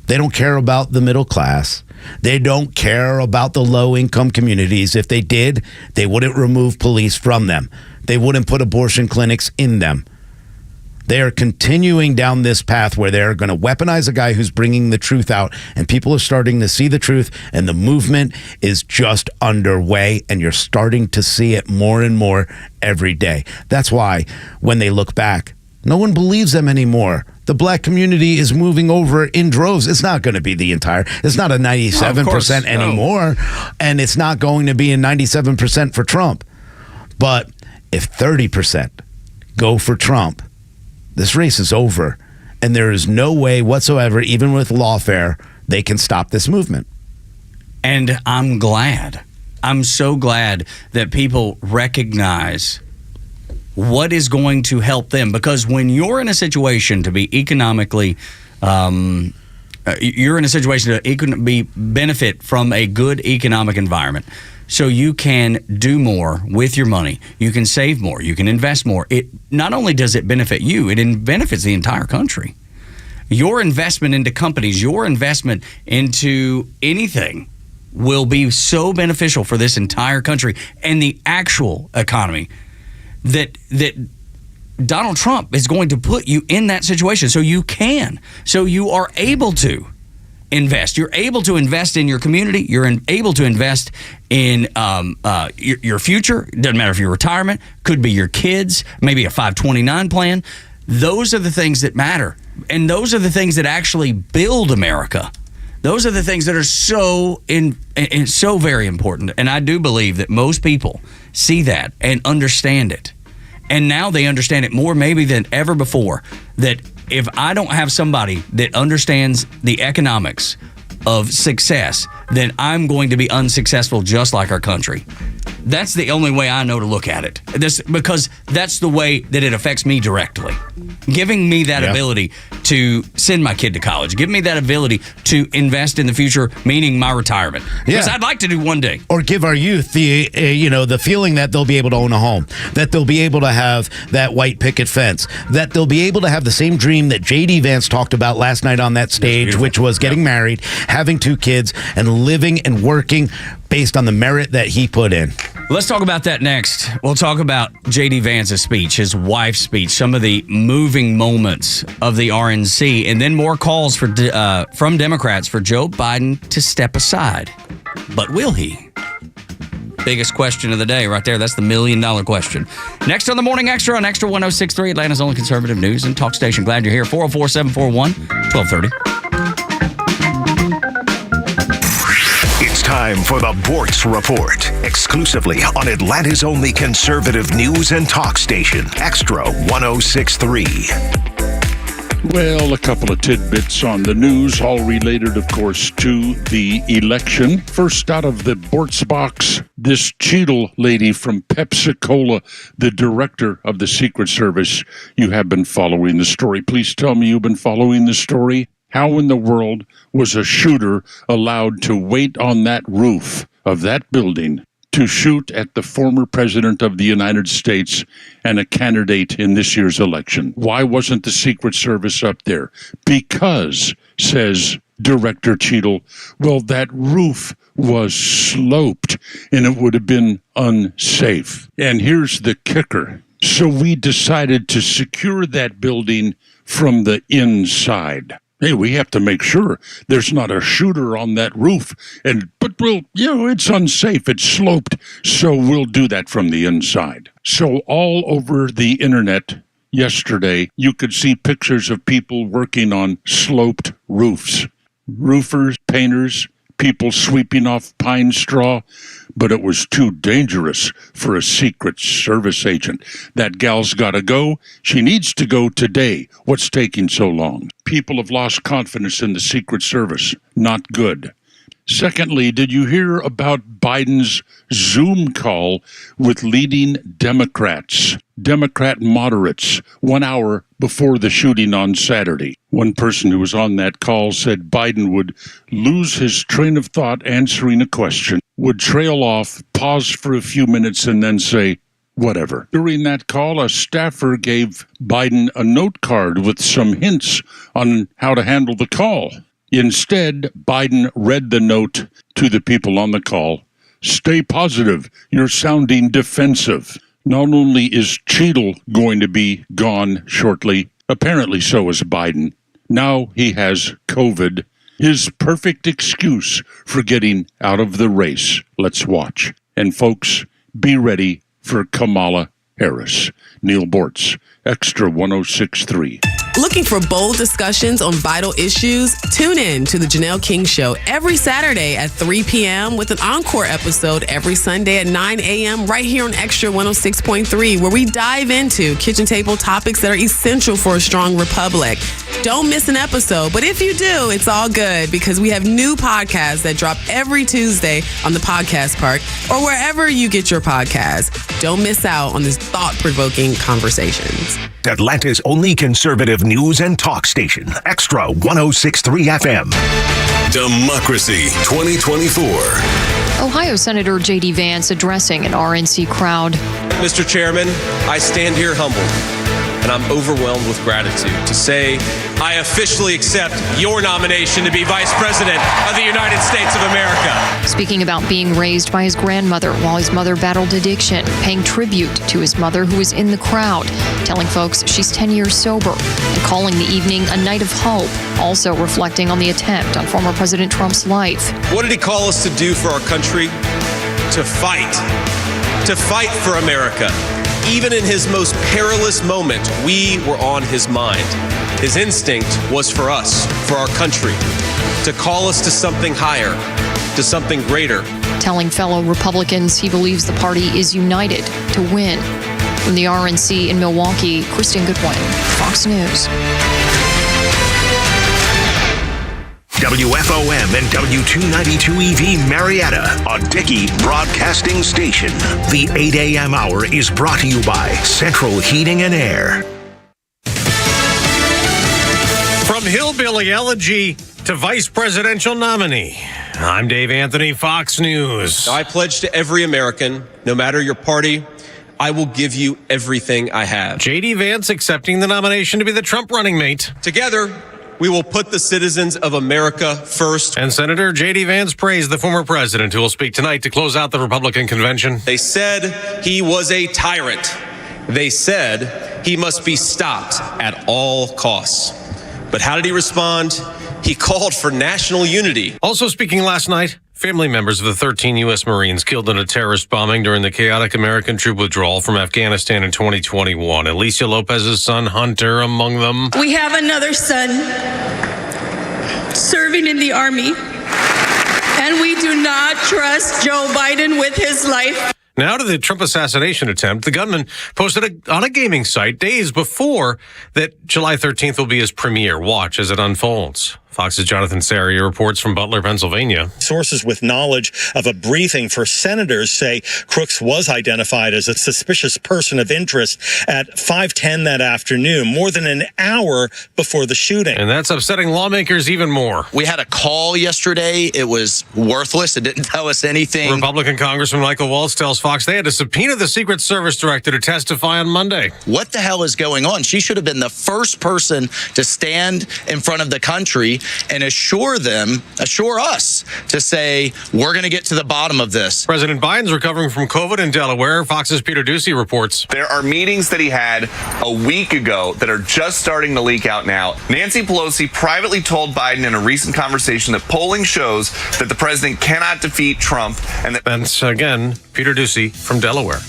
Speaker 9: They don't care about the middle class. They don't care about the low-income communities. If they did, they wouldn't remove police from them. They wouldn't put abortion clinics in them. They are continuing down this path where they're going to weaponize a guy who's bringing the truth out, and people are starting to see the truth, and the movement is just underway, and you're starting to see it more and more every day. That's why when they look back, no one believes them anymore. The black community is moving over in droves. It's not going to be the entire. It's not a 97% anymore, and it's not going to be a 97% for Trump. But if 30% go for Trump, this race is over, and there is no way whatsoever, even with lawfare, they can stop this movement.
Speaker 8: And I'm glad. I'm so glad that people recognize what is going to help them, because when you're in a situation to be economically you're in a situation to benefit from a good economic environment, so you can do more with your money, you can save more, you can invest more. It not only does it benefit you, it benefits the entire country. Your investment into companies, your investment into anything will be so beneficial for this entire country and the actual economy that Donald Trump is going to put you in that situation so you are able to invest. You're able to invest in your community. You're able to invest in your future. Doesn't matter if your retirement, could be your kids, maybe a 529 plan. Those are the things that matter. And those are the things that actually build America. Those are the things that are so very important. And I do believe that most people see that and understand it. And now they understand it more maybe than ever before, that if I don't have somebody that understands the economics of success, then I'm going to be unsuccessful just like our country. That's the only way I know to look at it. Because that's the way that it affects me directly. Giving me that ability to send my kid to college, give me that ability to invest in the future, meaning my retirement. Because I'd like to do one day.
Speaker 9: Or give our youth the the feeling that they'll be able to own a home, that they'll be able to have that white picket fence, that they'll be able to have the same dream that J.D. Vance talked about last night on that stage, which was getting married, having 2 kids, and living and working based on the merit that he put in.
Speaker 8: Let's talk about that next. We'll talk about J.D. Vance's speech, his wife's speech, some of the moving moments of the RNC, and then more calls from Democrats for Joe Biden to step aside. But will he? Biggest question of the day right there. That's the $1 million question. Next on the Morning Extra on Xtra 106.3, Atlanta's only conservative news and talk station. Glad you're here. 404-741-1230.
Speaker 7: Time for the Bortz Report, exclusively on Atlanta's only conservative news and talk station, Xtra 106.3.
Speaker 14: Well, a couple of tidbits on the news, all related, of course, to the election. First out of the Bortz box, this Cheadle lady from Pepsi-Cola, the director of the Secret Service. You have been following the story. Please tell me you've been following the story. How in the world was a shooter allowed to wait on that roof of that building to shoot at the former president of the United States and a candidate in this year's election? Why wasn't the Secret Service up there? Because, says Director Cheadle, well, that roof was sloped and it would have been unsafe. And here's the kicker. So we decided to secure that building from the inside. Hey, we have to make sure there's not a shooter on that roof. But it's unsafe. It's sloped. So we'll do that from the inside. So all over the internet yesterday, you could see pictures of people working on sloped roofs. Roofers, painters, people sweeping off pine straw. But it was too dangerous for a Secret Service agent. That gal's got to go. She needs to go today. What's taking so long? People have lost confidence in the Secret Service. Not good. Secondly, did you hear about Biden's Zoom call with leading Democrats, Democrat moderates, 1 hour before the shooting on Saturday? One person who was on that call said Biden would lose his train of thought answering a question, would trail off, pause for a few minutes, and then say, whatever. During that call, a staffer gave Biden a note card with some hints on how to handle the call. Instead, Biden read the note to the people on the call. Stay positive. You're sounding defensive. Not only is Cheadle going to be gone shortly, apparently so is Biden. Now he has COVID. His perfect excuse for getting out of the race. Let's watch. And folks, be ready for Kamala Harris. Neil Bortz, Extra 106.3.
Speaker 19: Looking for bold discussions on vital issues? Tune in to The Janelle King Show every Saturday at 3 p.m. with an encore episode every Sunday at 9 a.m. right here on Extra 106.3, where we dive into kitchen table topics that are essential for a strong republic. Don't miss an episode, but if you do, it's all good because we have new podcasts that drop every Tuesday on the Podcast Park or wherever you get your podcasts. Don't miss out on these thought-provoking conversations.
Speaker 7: Atlanta's only conservative news and talk station, Extra 106.3 FM.
Speaker 13: Democracy 2024.
Speaker 15: Ohio Senator J.D. Vance addressing an RNC crowd.
Speaker 16: Mr. Chairman, I stand here humbled, and I'm overwhelmed with gratitude to say I officially accept your nomination to be Vice President of the United States of America.
Speaker 15: Speaking about being raised by his grandmother while his mother battled addiction, paying tribute to his mother who was in the crowd, telling folks she's 10 years sober, and calling the evening a night of hope, also reflecting on the attempt on former President Trump's life.
Speaker 16: What did he call us to do for our country? To fight for America. Even in his most perilous moment, we were on his mind. His instinct was for us, for our country, to call us to something higher, to something greater.
Speaker 15: Telling fellow Republicans he believes the party is united to win. From the RNC in Milwaukee, Kristen Goodwin, Fox News.
Speaker 7: WFOM and W292EV Marietta, a Dickey broadcasting station. The 8 a.m. hour is brought to you by Central Heating and Air.
Speaker 17: From hillbilly elegy to vice presidential nominee, I'm Dave Anthony, Fox News.
Speaker 16: I pledge to every American, no matter your party, I will give you everything I have.
Speaker 17: J.D. Vance accepting the nomination to be the Trump running mate.
Speaker 16: Together, we will put the citizens of America first.
Speaker 17: And Senator J.D. Vance praised the former president, who will speak tonight to close out the Republican convention.
Speaker 16: They said he was a tyrant. They said he must be stopped at all costs. But how did he respond? He called for national unity.
Speaker 17: Also speaking last night, family members of the 13 U.S. Marines killed in a terrorist bombing during the chaotic American troop withdrawal from Afghanistan in 2021. Alicia Lopez's son, Hunter, among them.
Speaker 18: We have another son serving in the Army, and we do not trust Joe Biden with his life.
Speaker 17: Now to the Trump assassination attempt. The gunman posted on a gaming site days before that July 13th will be his premiere. Watch as it unfolds. Fox's Jonathan Sarria reports from Butler, Pennsylvania.
Speaker 24: Sources with knowledge of a briefing for senators say Crooks was identified as a suspicious person of interest at 5:10 that afternoon, more than an hour before the shooting.
Speaker 17: And that's upsetting lawmakers even more.
Speaker 25: We had a call yesterday. It was worthless. It didn't tell us anything.
Speaker 17: Republican Congressman Michael Waltz tells Fox they had to subpoena the Secret Service director to testify on Monday.
Speaker 25: What the hell is going on? She should have been the first person to stand in front of the country and assure us to say, we're going to get to the bottom of this.
Speaker 17: President Biden's recovering from COVID in Delaware. Fox's Peter Ducey reports.
Speaker 26: There are meetings that he had a week ago that are just starting to leak out now. Nancy Pelosi privately told Biden in a recent conversation that polling shows that the president cannot defeat Trump. And
Speaker 17: again, Peter Ducey from Delaware.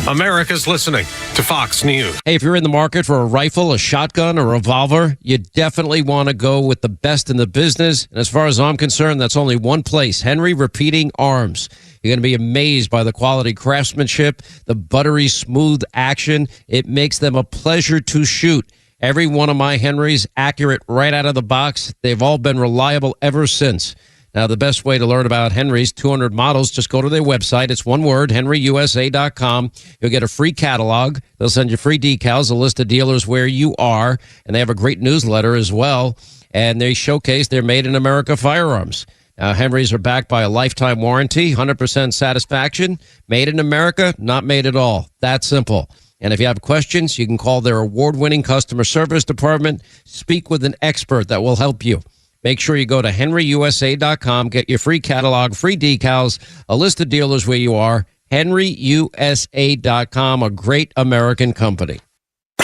Speaker 17: America's listening to Fox News.
Speaker 27: Hey, if you're in the market for a rifle, a shotgun, or a revolver, you definitely want to go with the best in the business. And as far as I'm concerned, that's only one place, Henry Repeating Arms. You're going to be amazed by the quality craftsmanship, the buttery smooth action. It makes them a pleasure to shoot. Every one of my Henrys accurate right out of the box. They've all been reliable ever since. Now, the best way to learn about Henry's 200 models, just go to their website. It's one word, henryusa.com. You'll get a free catalog. They'll send you free decals, a list of dealers where you are, and they have a great newsletter as well. And they showcase their made-in-America firearms. Now, Henry's are backed by a lifetime warranty, 100% satisfaction. Made in America, not made at all. That simple. And if you have questions, you can call their award-winning customer service department. Speak with an expert that will help you. Make sure you go to henryusa.com, get your free catalog, free decals, a list of dealers where you are. henryusa.com, a great American company.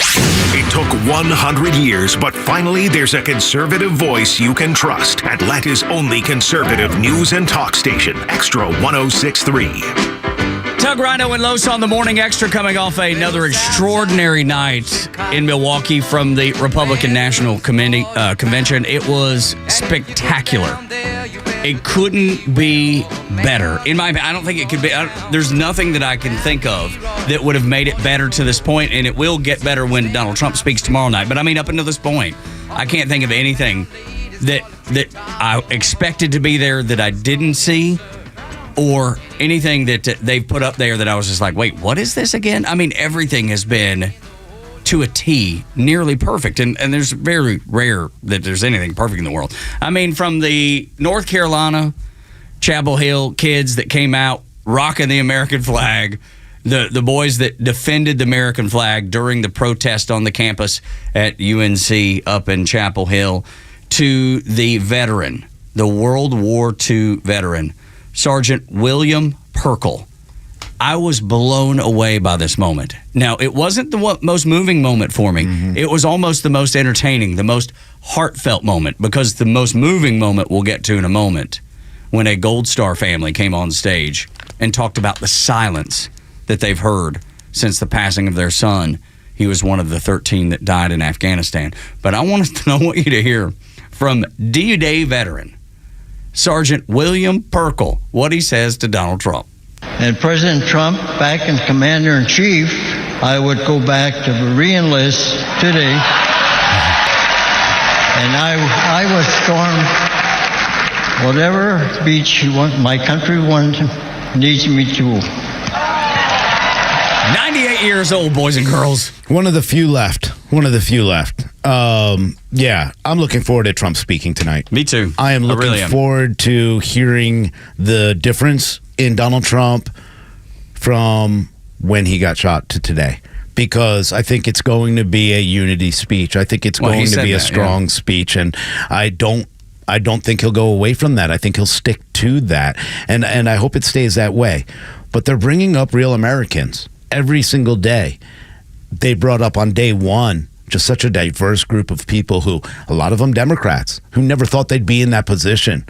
Speaker 7: It took 100 years, but finally there's a conservative voice you can trust. Atlanta's only conservative news and talk station, Extra 106.3.
Speaker 8: Tug, Rhino, and Los on the Morning Extra, coming off another extraordinary night in Milwaukee from the Republican National Convention. It was spectacular. It couldn't be better. In my opinion, I don't think it could be. There's nothing that I can think of that would have made it better to this point, and it will get better when Donald Trump speaks tomorrow night. But I mean, up until this point, I can't think of anything that I expected to be there that I didn't see, or anything that they've put up there that I was just like, wait, what is this again? I mean, everything has been to a T, nearly perfect. And there's very rare that there's anything perfect in the world. I mean, from the North Carolina, Chapel Hill kids that came out rocking the American flag, the boys that defended the American flag during the protest on the campus at UNC up in Chapel Hill, to the veteran, the World War II veteran, Sergeant William Perkle. I was blown away by this moment. Now, it wasn't the most moving moment for me. Mm-hmm. It was almost the most entertaining, the most heartfelt moment, because the most moving moment we'll get to in a moment, when a Gold Star family came on stage and talked about the silence that they've heard since the passing of their son. He was one of the 13 that died in Afghanistan. But I want you to hear from D-Day veteran, Sergeant William Perkle, what he says to Donald Trump.
Speaker 2: And President Trump, back as Commander-in-Chief, I would go back to re-enlist today. And I would storm whatever beach my country needs me to.
Speaker 8: 98 years old, boys and girls.
Speaker 9: One of the few left. Yeah, I'm looking forward to Trump speaking tonight.
Speaker 8: Me too.
Speaker 9: I am looking forward to hearing the difference in Donald Trump from when he got shot to today, because I think it's going to be a unity speech. I think it's going to be a strong speech, and I don't think he'll go away from that. I think he'll stick to that, and I hope it stays that way. But they're bringing up real Americans every single day. They brought up on day one just such a diverse group of people, who, a lot of them Democrats, who never thought they'd be in that position.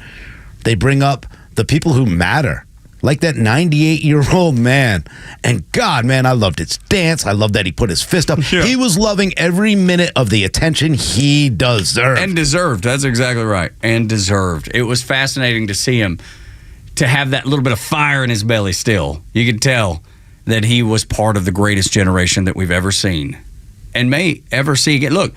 Speaker 9: They bring up the people who matter, like that 98-year-old man. And God, man, I loved his dance. I love that he put his fist up. Yeah. He was loving every minute of the attention he deserved.
Speaker 8: And deserved. That's exactly right. And deserved. It was fascinating to see him, to have that little bit of fire in his belly still. You could tell that he was part of the greatest generation that we've ever seen and may ever see again. Look,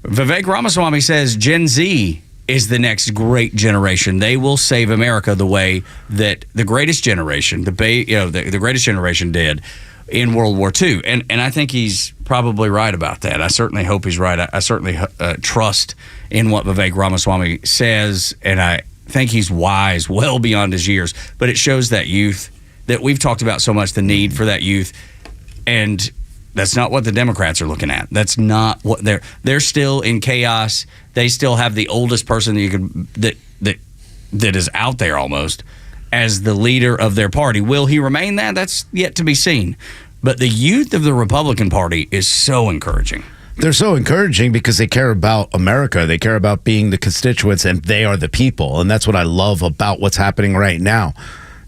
Speaker 8: Vivek Ramaswamy says Gen Z is the next great generation. They will save America the way that the greatest generation, the greatest generation did in World War II. And I think he's probably right about that. I certainly hope he's right. I certainly trust in what Vivek Ramaswamy says, and I think he's wise, well beyond his years. But it shows that youth that we've talked about so much, the need for that youth, and that's not what the Democrats are looking at. That's not what they're still in chaos. They still have the oldest person that is out there almost as the leader of their party. Will he remain that? That's yet to be seen. But the youth of the Republican Party is so encouraging.
Speaker 9: They're so encouraging because they care about America. They care about being the constituents, and they are the people. And that's what I love about what's happening right now.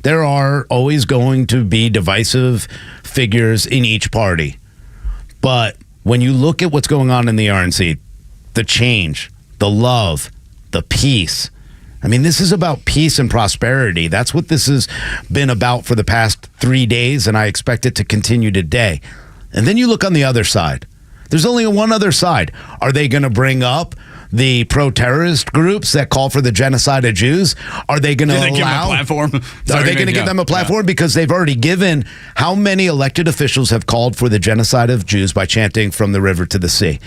Speaker 9: There are always going to be divisive figures in each party. But when you look at what's going on in the RNC, the change, the love, the peace, I mean, this is about peace and prosperity. That's what this has been about for the past 3 days, and I expect it to continue today. And then you look on the other side. There's only one other side. Are they going to bring up the pro-terrorist groups that call for the genocide of Jews? Are they going to allow...
Speaker 8: give them a platform?
Speaker 9: Are they going to give them a platform? Because they've already given... How many elected officials have called for the genocide of Jews by chanting from the river to the sea?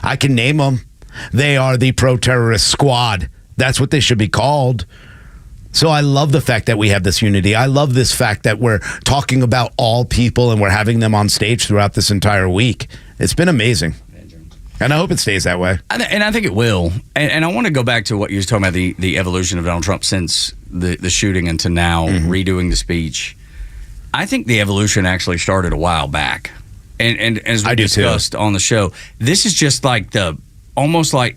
Speaker 9: I can name them. They are the pro-terrorist squad. That's what they should be called. So I love the fact that we have this unity. I love this fact that we're talking about all people and we're having them on stage throughout this entire week. It's been amazing. And I hope it stays that way.
Speaker 8: And I think it will. And I want to go back to what you were talking about, the evolution of Donald Trump since the shooting and to now redoing the speech. I think the evolution actually started a while back. And as we discussed on the show, this is just like almost like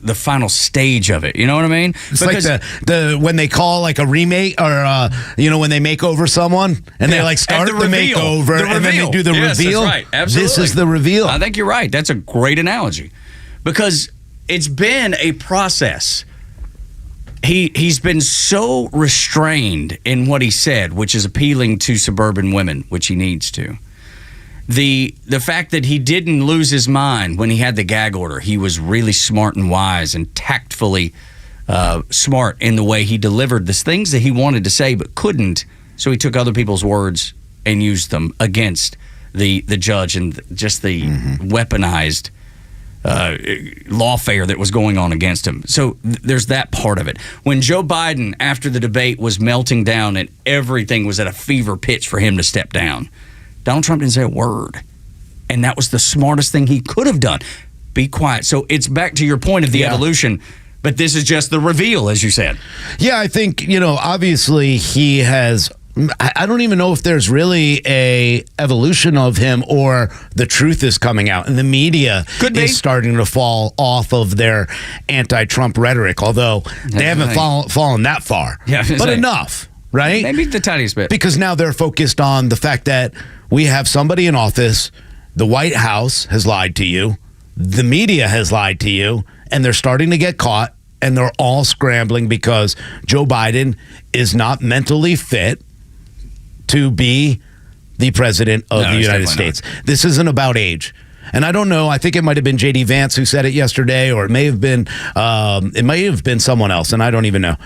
Speaker 8: the final stage of it. You know what I mean?
Speaker 9: It's because like the when they call like a remake or when they make over someone and they like start the makeover and then they do the reveal.
Speaker 8: That's right. Absolutely.
Speaker 9: This is the reveal.
Speaker 8: I think you're right. That's a great analogy because it's been a process. He's been so restrained in what he said, which is appealing to suburban women, which he needs to. The fact that he didn't lose his mind when he had the gag order, he was really smart and wise and tactfully smart in the way he delivered the things that he wanted to say but couldn't. So he took other people's words and used them against the judge and just the weaponized lawfare that was going on against him. So there's that part of it. When Joe Biden, after the debate, was melting down and everything was at a fever pitch for him to step down, Donald Trump didn't say a word. And that was the smartest thing he could have done. Be quiet. So it's back to your point of the evolution, but this is just the reveal, as you said.
Speaker 9: Yeah, I think, obviously he has... I don't even know if there's really a evolution of him or the truth is coming out. And the media is starting to fall off of their anti-Trump rhetoric, although they haven't fallen that far.
Speaker 8: Yeah,
Speaker 9: but enough, right?
Speaker 8: Maybe the tiniest bit.
Speaker 9: Because now they're focused on the fact that we have somebody in office, the White House has lied to you, the media has lied to you, and they're starting to get caught, and they're all scrambling because Joe Biden is not mentally fit to be the president of the United States. This isn't about age. And I don't know, I think it might have been J.D. Vance who said it yesterday, or it may have been someone else, and I don't even know.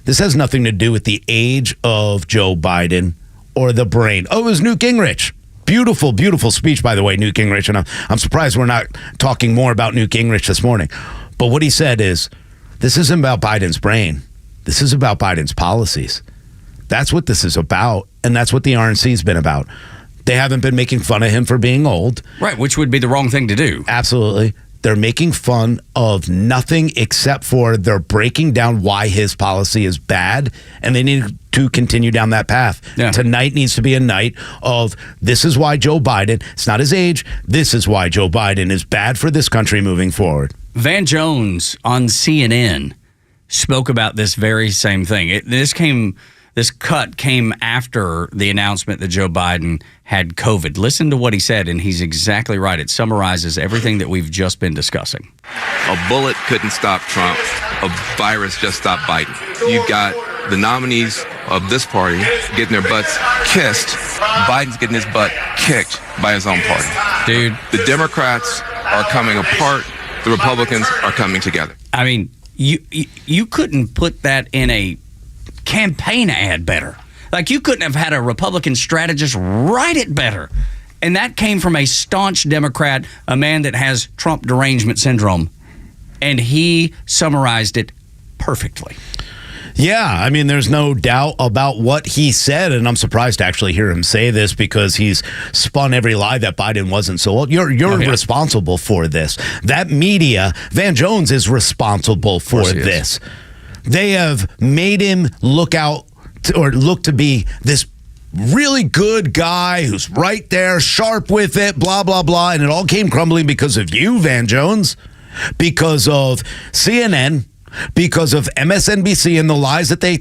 Speaker 9: This has nothing to do with the age of Joe Biden or the brain. Oh, it was Newt Gingrich. Beautiful, beautiful speech, by the way, Newt Gingrich. And I'm surprised we're not talking more about Newt Gingrich this morning. But what he said is, this isn't about Biden's brain. This is about Biden's policies. That's what this is about, and that's what the RNC's been about. They haven't been making fun of him for being old.
Speaker 8: Right, which would be the wrong thing to do.
Speaker 9: Absolutely. They're making fun of nothing except for they're breaking down why his policy is bad, and they need to continue down that path. Yeah. Tonight needs to be a night of this is why Joe Biden, it's not his age, this is why Joe Biden is bad for this country moving forward.
Speaker 8: Van Jones on CNN spoke about this very same thing. This cut came after the announcement that Joe Biden had COVID. Listen to what he said, and he's exactly right. It summarizes everything that we've just been discussing.
Speaker 3: A bullet couldn't stop Trump. A virus just stopped Biden. You got the nominees of this party getting their butts kissed. Biden's getting his butt kicked by his own party.
Speaker 8: Dude.
Speaker 3: The Democrats are coming apart. The Republicans are coming together.
Speaker 8: I mean, you couldn't put that in a campaign ad better. Like, you couldn't have had a Republican strategist write it better. And that came from a staunch Democrat, a man that has Trump derangement syndrome. And he summarized it perfectly.
Speaker 9: Yeah, I mean, there's no doubt about what he said, and I'm surprised to actually hear him say this because he's spun every lie that Biden wasn't so old. You're responsible for this. That media, Van Jones is responsible for this. They have made him look to be this really good guy who's right there, sharp with it, blah, blah, blah. And it all came crumbling because of you, Van Jones, because of CNN, because of MSNBC and the lies that they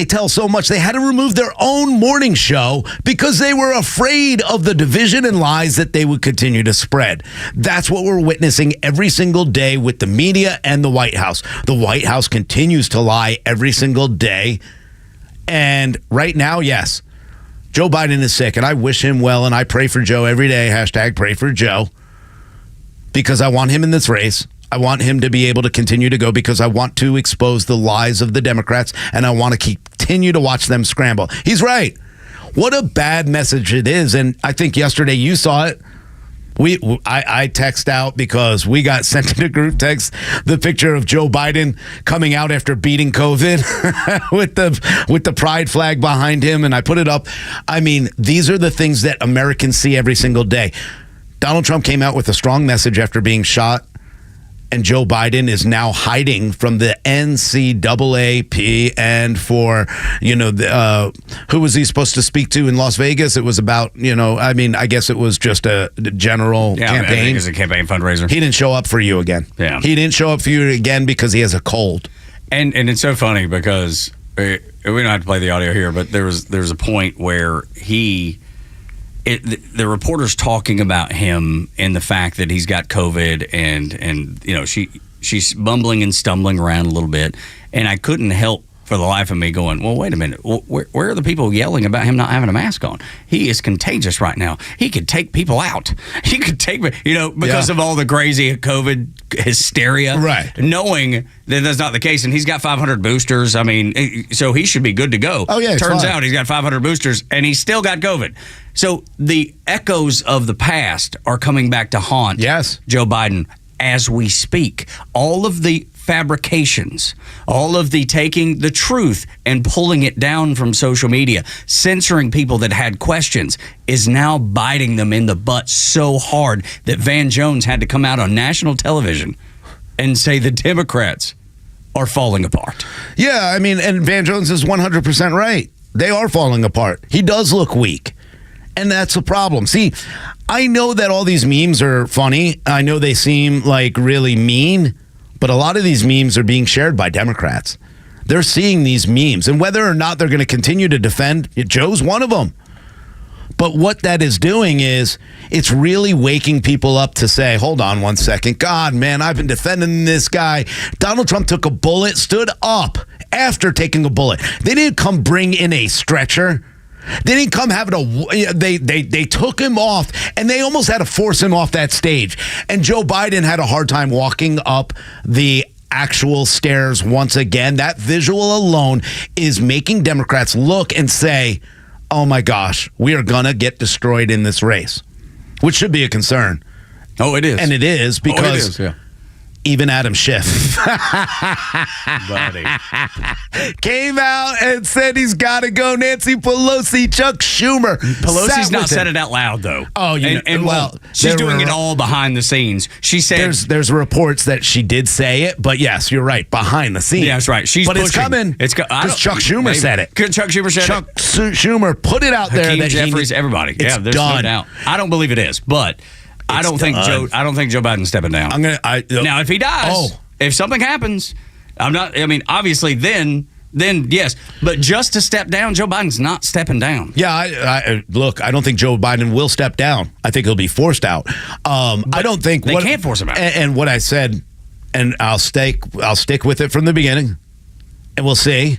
Speaker 9: tell so much they had to remove their own morning show because they were afraid of the division and lies that they would continue to spread. That's what we're witnessing every single day with the media and the White House. The White House continues to lie every single day. And right now, yes, Joe Biden is sick, and I wish him well, and I pray for Joe every day, #pray for Joe, because I want him in this race. I want him to be able to continue to go because I want to expose the lies of the Democrats, and I want to continue to watch them scramble. He's right. What a bad message it is, and I think yesterday you saw it. I text out because we got sent in a group text the picture of Joe Biden coming out after beating COVID with the pride flag behind him, and I put it up. I mean, these are the things that Americans see every single day. Donald Trump came out with a strong message after being shot, and Joe Biden is now hiding from the NCAAP and for, who was he supposed to speak to in Las Vegas? It was about, I guess it was just a general campaign.
Speaker 8: I think it's a campaign fundraiser.
Speaker 9: He didn't show up for you again.
Speaker 8: Yeah.
Speaker 9: He didn't show up for you again because he has a cold.
Speaker 8: And it's so funny because we don't have to play the audio here, but there was a point where the reporter's talking about him and the fact that he's got COVID and she's bumbling and stumbling around a little bit, and I couldn't help for the life of me going, well, wait a minute, where are the people yelling about him not having a mask on? He is contagious right now. He could take people out. He could take, because of all the crazy COVID hysteria.
Speaker 9: Right.
Speaker 8: Knowing that that's not the case, and he's got 500 boosters. I mean, so he should be good to go.
Speaker 9: Oh, yeah.
Speaker 8: Turns out he's got 500 boosters, and he's still got COVID. So the echoes of the past are coming back to haunt Joe Biden as we speak. All of the fabrications, all of the taking the truth and pulling it down from social media, censoring people that had questions, is now biting them in the butt so hard that Van Jones had to come out on national television and say the Democrats are falling apart.
Speaker 9: Yeah, I mean, and Van Jones is 100% right. They are falling apart. He does look weak. And that's a problem. See, I know that all these memes are funny. I know they seem like really mean, but a lot of these memes are being shared by Democrats. They're seeing these memes, and whether or not they're going to continue to defend, Joe's one of them. But what that is doing is it's really waking people up to say, hold on one second. God, man, I've been defending this guy. Donald Trump took a bullet, stood up after taking a bullet. They didn't come bring in a stretcher. They didn't come having they took him off, and they almost had to force him off that stage. And Joe Biden had a hard time walking up the actual stairs once again. That visual alone is making Democrats look and say, oh my gosh, we are going to get destroyed in this race, which should be a concern.
Speaker 8: Oh, it is.
Speaker 9: And it is because even Adam Schiff
Speaker 8: buddy,
Speaker 9: came out and said he's got to go. Nancy Pelosi, Chuck Schumer.
Speaker 8: Pelosi's not said it out loud, though.
Speaker 9: Oh,
Speaker 8: she's doing it all behind the scenes. She said
Speaker 9: there's reports that she did say it, but yes, you're right, behind the scenes.
Speaker 8: Yeah, that's right. She's
Speaker 9: but
Speaker 8: pushing.
Speaker 9: It's coming. Because Chuck Schumer said it.
Speaker 8: Chuck Schumer said
Speaker 9: Chuck Schumer put it out there.
Speaker 8: Hakeem
Speaker 9: that
Speaker 8: Jeffries, everybody. Yeah, there's no doubt. I don't believe it is, but I don't think Joe Biden's stepping down. Now, if he does, if something happens, obviously then yes. But just to step down, Joe Biden's not stepping down.
Speaker 9: Yeah, I don't think Joe Biden will step down. I think he'll be forced out. I don't think
Speaker 8: they can't force him out.
Speaker 9: And what I said, and I'll stick with it from the beginning, and we'll see.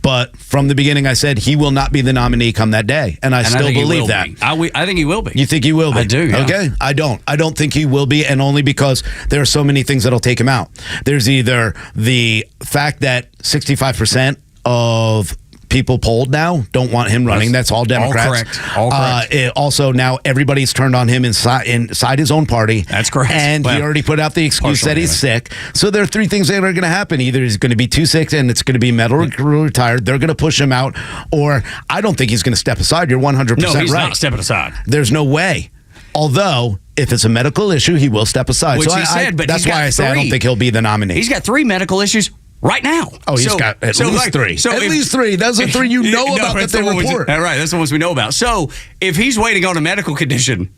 Speaker 9: But from the beginning, I said he will not be the nominee come that day. And I still believe that.
Speaker 8: I think he will be.
Speaker 9: You think he will be?
Speaker 8: I do, yeah.
Speaker 9: Okay. I don't think he will be, and only because there are so many things that'll take him out. There's either the fact that 65% of people polled now don't want him running. That's all Democrats.
Speaker 8: All correct.
Speaker 9: Also, now everybody's turned on him inside his own party.
Speaker 8: That's correct.
Speaker 9: And he already put out the excuse that he's sick. So there are three things that are going to happen. Either he's going to be too sick and it's going to be medically retired. They're going to push him out. Or I don't think he's going to step aside. You're 100% right.
Speaker 8: No, he's not stepping aside.
Speaker 9: There's no way. Although, if it's a medical issue, he will step aside.
Speaker 8: Which
Speaker 9: so
Speaker 8: he said, but
Speaker 9: that's why I say I don't think he'll be the nominee.
Speaker 8: He's got 3 medical issues right now.
Speaker 9: Oh, he's got at least 3. At least 3. Those are 3 you know about that they report.
Speaker 8: Right, that's the ones we know about. So if he's waiting on a medical condition,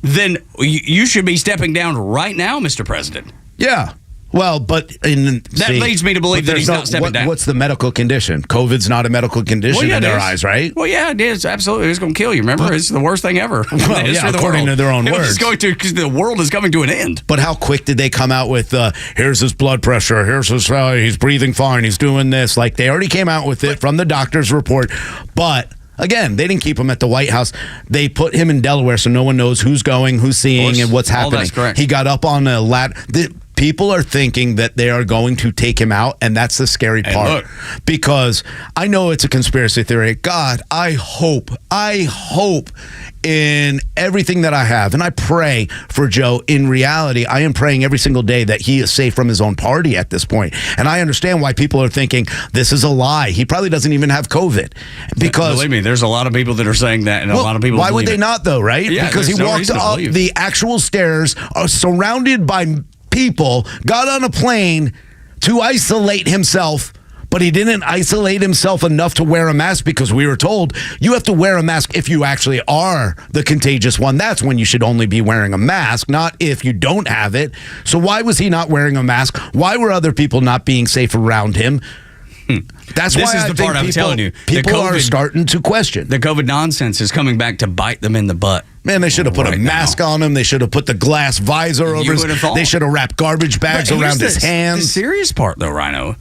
Speaker 8: then you should be stepping down right now, Mr. President.
Speaker 9: Yeah. Well, but
Speaker 8: that leads me to believe that he's not stepping down.
Speaker 9: What's the medical condition? COVID's not a medical condition in their eyes, right?
Speaker 8: Well, yeah, it is. Absolutely. It's going to kill you. Remember, it's the worst thing ever.
Speaker 9: Well, yeah, according to their own words.
Speaker 8: It's going to, because the world is coming to an end.
Speaker 9: But how quick did they come out with, here's his blood pressure, here's his, he's breathing fine, he's doing this. Like, they already came out with it from the doctor's report. But again, they didn't keep him at the White House. They put him in Delaware so no one knows who's going, who's seeing, and what's happening.
Speaker 8: That's correct.
Speaker 9: He got up on a ladder. people are thinking that they are going to take him out, and that's the scary part. Because I know it's a conspiracy theory. God, I hope in everything that I have, and I pray for Joe. In reality, I am praying every single day that he is safe from his own party at this point. And I understand why people are thinking this is a lie. He probably doesn't even have COVID. Because
Speaker 8: believe me, there's a lot of people that are saying that, and a lot of people.
Speaker 9: Why would they not, though? Right?
Speaker 8: Yeah,
Speaker 9: because he walked up the actual stairs, surrounded by people, got on a plane to isolate himself. But he didn't isolate himself enough to wear a mask, because we were told you have to wear a mask if you actually are the contagious one. That's when you should only be wearing a mask, not if you don't have it. So why was he not wearing a mask? Why were other people not being safe around him? That's
Speaker 8: This
Speaker 9: why
Speaker 8: is
Speaker 9: I
Speaker 8: the
Speaker 9: think
Speaker 8: part I'm telling you.
Speaker 9: people are starting to question.
Speaker 8: The COVID nonsense is coming back to bite them in the butt.
Speaker 9: Man, they should have put a mask on him. They should have put the glass visor over his. They should have wrapped garbage bags around his hands.
Speaker 8: The serious part, though, Rhino,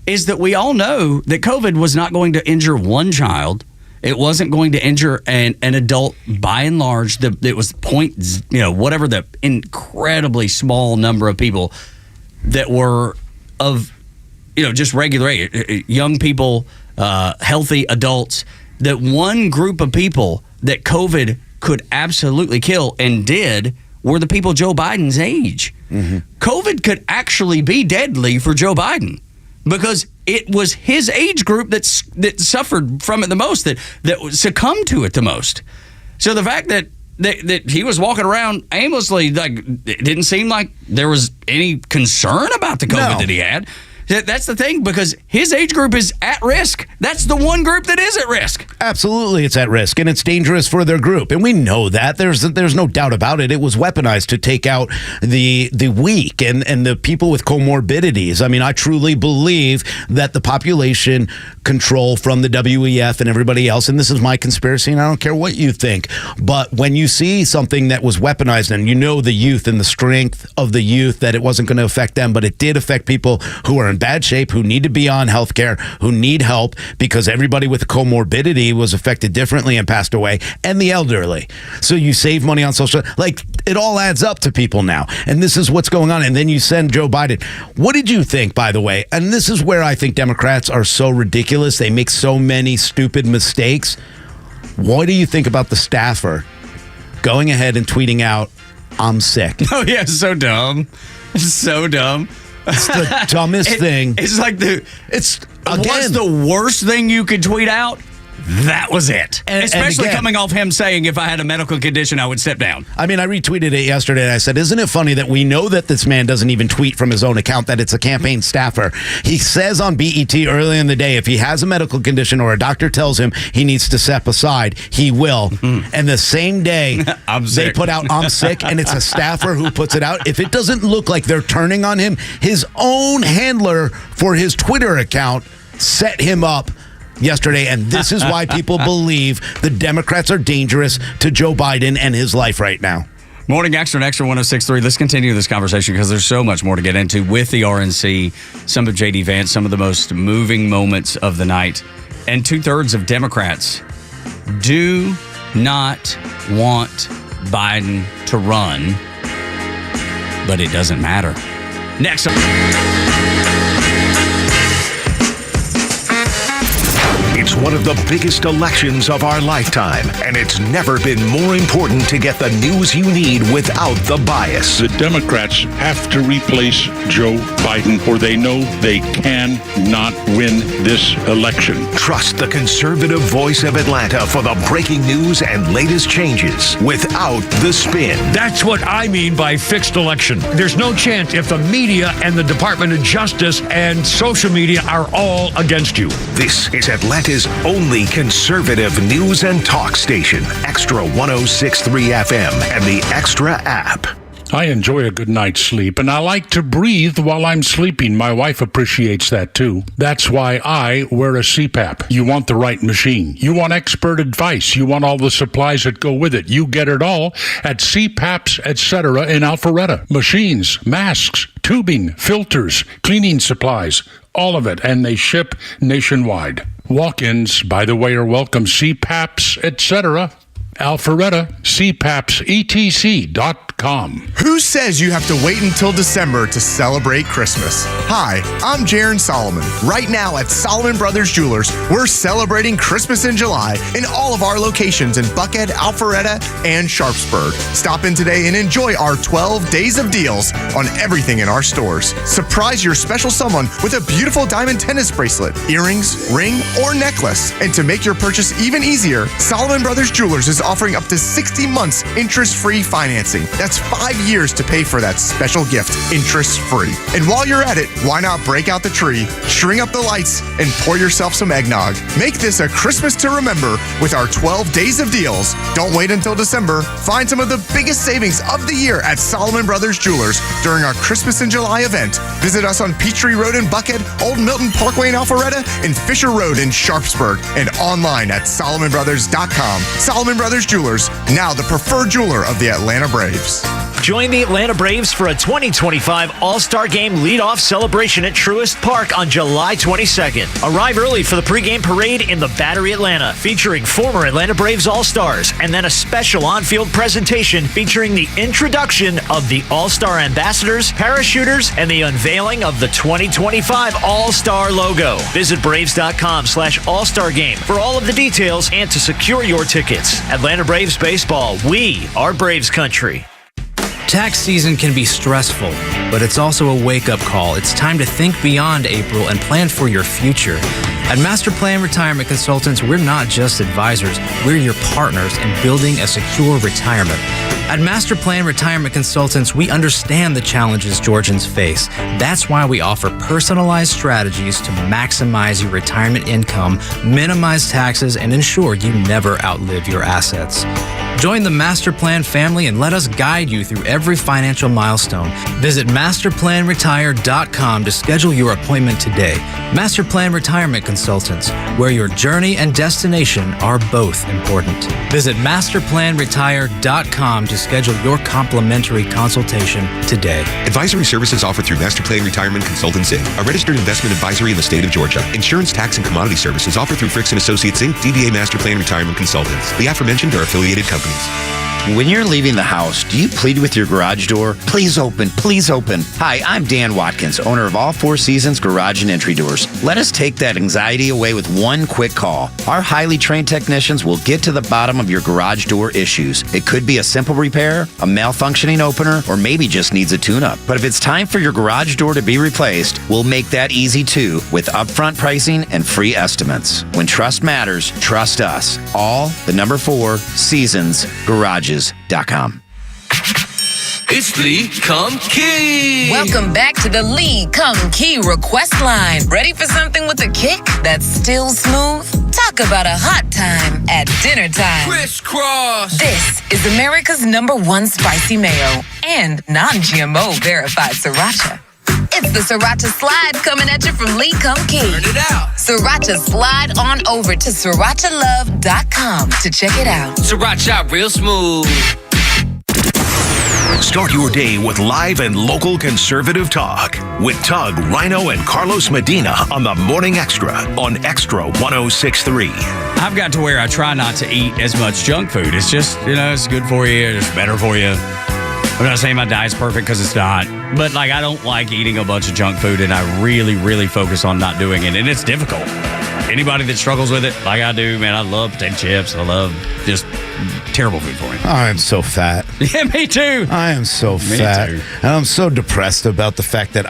Speaker 8: is that we all know that COVID was not going to injure one child. It wasn't going to injure an adult. By and large, it was whatever the incredibly small number of people that were of, just regular young people, healthy adults. That one group of people that COVID could absolutely kill and did were the people Joe Biden's age. COVID could actually be deadly for Joe Biden, because it was his age group that suffered from it the most, that succumbed to it the most. So the fact that he was walking around aimlessly, like, it didn't seem like there was any concern about the COVID that he had. That's the thing, because his age group is at risk. That's the one group that is at risk.
Speaker 9: Absolutely, it's at risk, and it's dangerous for their group, and we know that. There's no doubt about it. It was weaponized to take out the weak and the people with comorbidities. I mean, I truly believe that the population control from the WEF and everybody else, and this is my conspiracy, and I don't care what you think, but when you see something that was weaponized, and the youth and the strength of the youth, that it wasn't going to affect them, but it did affect people who are in bad shape, who need to be on health care, who need help, because everybody with a comorbidity was affected differently and passed away, and the elderly. So you save money on social, like, it all adds up to people now, and this is what's going on. And then you send Joe Biden. What did you think, by the way? And this is where I think Democrats are so ridiculous. They make so many stupid mistakes. What do you think about the staffer going ahead and tweeting out, "I'm sick"?
Speaker 8: Oh yeah, so dumb. So dumb.
Speaker 9: It's the dumbest thing.
Speaker 8: It's like what's the worst thing you could tweet out? That was it. Especially coming off him saying, if I had a medical condition, I would step down.
Speaker 9: I mean, I retweeted it yesterday, and I said, isn't it funny that we know that this man doesn't even tweet from his own account, that it's a campaign staffer? He says on BET early in the day, if he has a medical condition or a doctor tells him he needs to step aside, he will. And the same day, they put out, "I'm sick," and it's a staffer who puts it out. If it doesn't look like they're turning on him, his own handler for his Twitter account set him up yesterday, and this is why people believe the Democrats are dangerous to Joe Biden and his life right now.
Speaker 8: Morning Xtra and Xtra 106.3. Let's continue this conversation, because there's so much more to get into with the RNC, some of J.D. Vance, some of the most moving moments of the night. And 2/3 of Democrats do not want Biden to run, but it doesn't matter. Next up.
Speaker 7: It's one of the biggest elections of our lifetime, and it's never been more important to get the news you need without the bias.
Speaker 14: The Democrats have to replace Joe Biden, or they know they cannot win this election.
Speaker 7: Trust the conservative voice of Atlanta for the breaking news and latest changes without the spin.
Speaker 4: That's what I mean by fixed election. There's no chance if the media and the Department of Justice and social media are all against you.
Speaker 7: This is Atlanta's only conservative news and talk station, Xtra 106.3 FM and the Xtra app.
Speaker 14: I enjoy a good night's sleep, and I like to breathe while I'm sleeping. My wife appreciates that too. That's why I wear a CPAP. You want the right machine. You want expert advice. You want all the supplies that go with it. You get it all at CPAPs, etc. in Alpharetta. Machines, masks, tubing, filters, cleaning supplies, all of it, and they ship nationwide. Walk-ins, by the way, are welcome. CPAPs, etc. Alpharetta, CPAPsetc.com. SalmonBrothersJewelers.com.
Speaker 5: Who says you have to wait until December to celebrate Christmas? Hi, I'm Jaron Solomon. Right now at Solomon Brothers Jewelers, we're celebrating Christmas in July in all of our locations in Buckhead, Alpharetta, and Sharpsburg. Stop in today and enjoy our 12 days of deals on everything in our stores. Surprise your special someone with a beautiful diamond tennis bracelet, earrings, ring, or necklace. And to make your purchase even easier, Solomon Brothers Jewelers is offering up to 60 months interest-free financing. That's 5 years to pay for that special gift, interest-free. And while you're at it, why not break out the tree, string up the lights, and pour yourself some eggnog? Make this a Christmas to remember with our 12 days of deals. Don't wait until December. Find some of the biggest savings of the year at Solomon Brothers Jewelers during our Christmas in July event. Visit us on Peachtree Road in Buckhead, Old Milton Parkway in Alpharetta, and Fisher Road in Sharpsburg, and online at SolomonBrothers.com. Solomon Brothers Jewelers, now the preferred jeweler of the Atlanta Braves.
Speaker 6: Join the Atlanta Braves for a 2025 All-Star Game leadoff celebration at Truist Park on July 22nd. Arrive early for the pregame parade in the Battery Atlanta, featuring former Atlanta Braves All-Stars, and then a special on-field presentation featuring the introduction of the All-Star ambassadors, parachuters, and the unveiling of the 2025 All-Star logo. Visit Braves.com/All-Star Game for all of the details and to secure your tickets. Atlanta Braves Baseball, we are Braves country.
Speaker 10: Tax season can be stressful, but it's also a wake-up call. It's time to think beyond April and plan for your future. At Master Plan Retirement Consultants, we're not just advisors, we're your partners in building a secure retirement. At Master Plan Retirement Consultants, we understand the challenges Georgians face. That's why we offer personalized strategies to maximize your retirement income, minimize taxes, and ensure you never outlive your assets. Join the Master Plan family and let us guide you through every financial milestone. Visit masterplanretire.com to schedule your appointment today. Master Plan Retirement Consultants, where your journey and destination are both important. Visit masterplanretire.com to schedule your complimentary consultation today.
Speaker 20: Advisory services offered through Master Plan Retirement Consultants Inc., a registered investment advisory in the state of Georgia. Insurance, tax, and commodity services offered through Fricks & Associates Inc., DBA Master Plan Retirement Consultants. The aforementioned are affiliated companies.
Speaker 21: When you're leaving the house, do you plead with your garage door? Please open, please open. Hi, I'm Dan Watkins, owner of All Four Seasons Garage and Entry Doors. Let us take that anxiety away with one quick call. Our highly trained technicians will get to the bottom of your garage door issues. It could be a simple repair, a malfunctioning opener, or maybe just needs a tune-up. But if it's time for your garage door to be replaced, we'll make that easy too with upfront pricing and free estimates. When trust matters, trust us. All the number 4 Seasons Garages.com.
Speaker 22: It's Lee Come Key.
Speaker 23: Welcome back to the Lee Come Key request line. Ready for something with a kick that's still smooth? Talk about a hot time at dinner time.
Speaker 22: Crisscross.
Speaker 23: This is America's #1 spicy mayo and non-GMO verified sriracha. It's the Sriracha Slide coming at you from Lee Come Key.
Speaker 22: Turn it out.
Speaker 23: Sriracha Slide on over to srirachalove.com to check it out.
Speaker 22: Sriracha real smooth.
Speaker 7: Start your day with live and local conservative talk with Tug, Rhino, and Carlos Medina on the Morning Extra on Extra 106.3.
Speaker 8: I've got to where I try not to eat as much junk food. It's just, it's good for you. It's better for you. I'm not saying my diet's perfect because it's not. But, I don't like eating a bunch of junk food, and I really, really focus on not doing it. And it's difficult. Anybody that struggles with it, like I do, man, I love potato chips. I love just terrible food for me.
Speaker 9: I am so fat.
Speaker 8: Yeah, me too.
Speaker 9: I am so fat.
Speaker 8: Too.
Speaker 9: And I'm so depressed about the fact that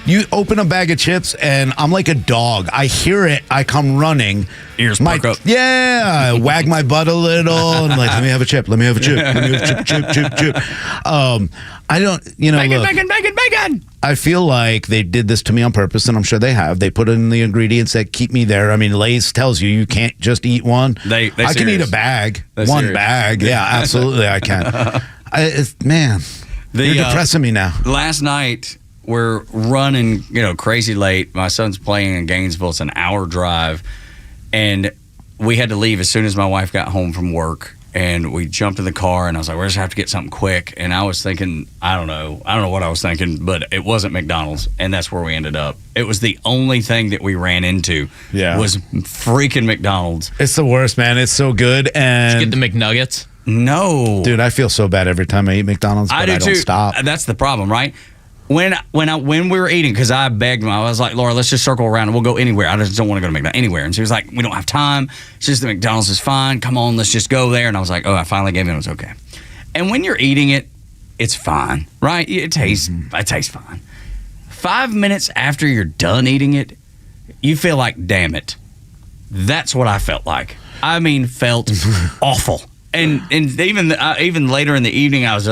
Speaker 9: you open a bag of chips and I'm like a dog. I hear it. I come running.
Speaker 8: Ears perk up.
Speaker 9: Yeah. I wag my butt a little and let me have a chip. Let me have a chip. Let me have a chip. I don't,
Speaker 8: Bacon.
Speaker 9: I feel like they did this to me on purpose, and I'm sure they have. They put in the ingredients that keep me there. I mean, Lay's tells you can't just eat one. I can eat a bag. One bag. Yeah, absolutely I can. You're depressing me now.
Speaker 8: Last night, we're running, crazy late. My son's playing in Gainesville. It's an hour drive. And we had to leave as soon as my wife got home from work. And we jumped in the car, and I was like, "We're just have to get something quick." And I was thinking, I don't know what I was thinking, but it wasn't McDonald's, and that's where we ended up. It was the only thing that we ran into. Was freaking McDonald's.
Speaker 9: It's the worst, man. It's so good. And
Speaker 28: did you get the McNuggets?
Speaker 8: No.
Speaker 9: Dude, I feel so bad every time I eat McDonald's, but I don't stop.
Speaker 8: That's the problem, right? When we were eating, because I begged him, I was like, Laura, let's just circle around and we'll go anywhere. I just don't want to go to McDonald's anywhere. And she was like, we don't have time. It's just the McDonald's is fine. Come on, let's just go there. And I was like, oh, I finally gave in. It was okay. And when you're eating it, it's fine, right? It tastes fine. 5 minutes after you're done eating it, you feel like, damn it. That's what I felt like. I mean, felt awful. And even later in the evening, I was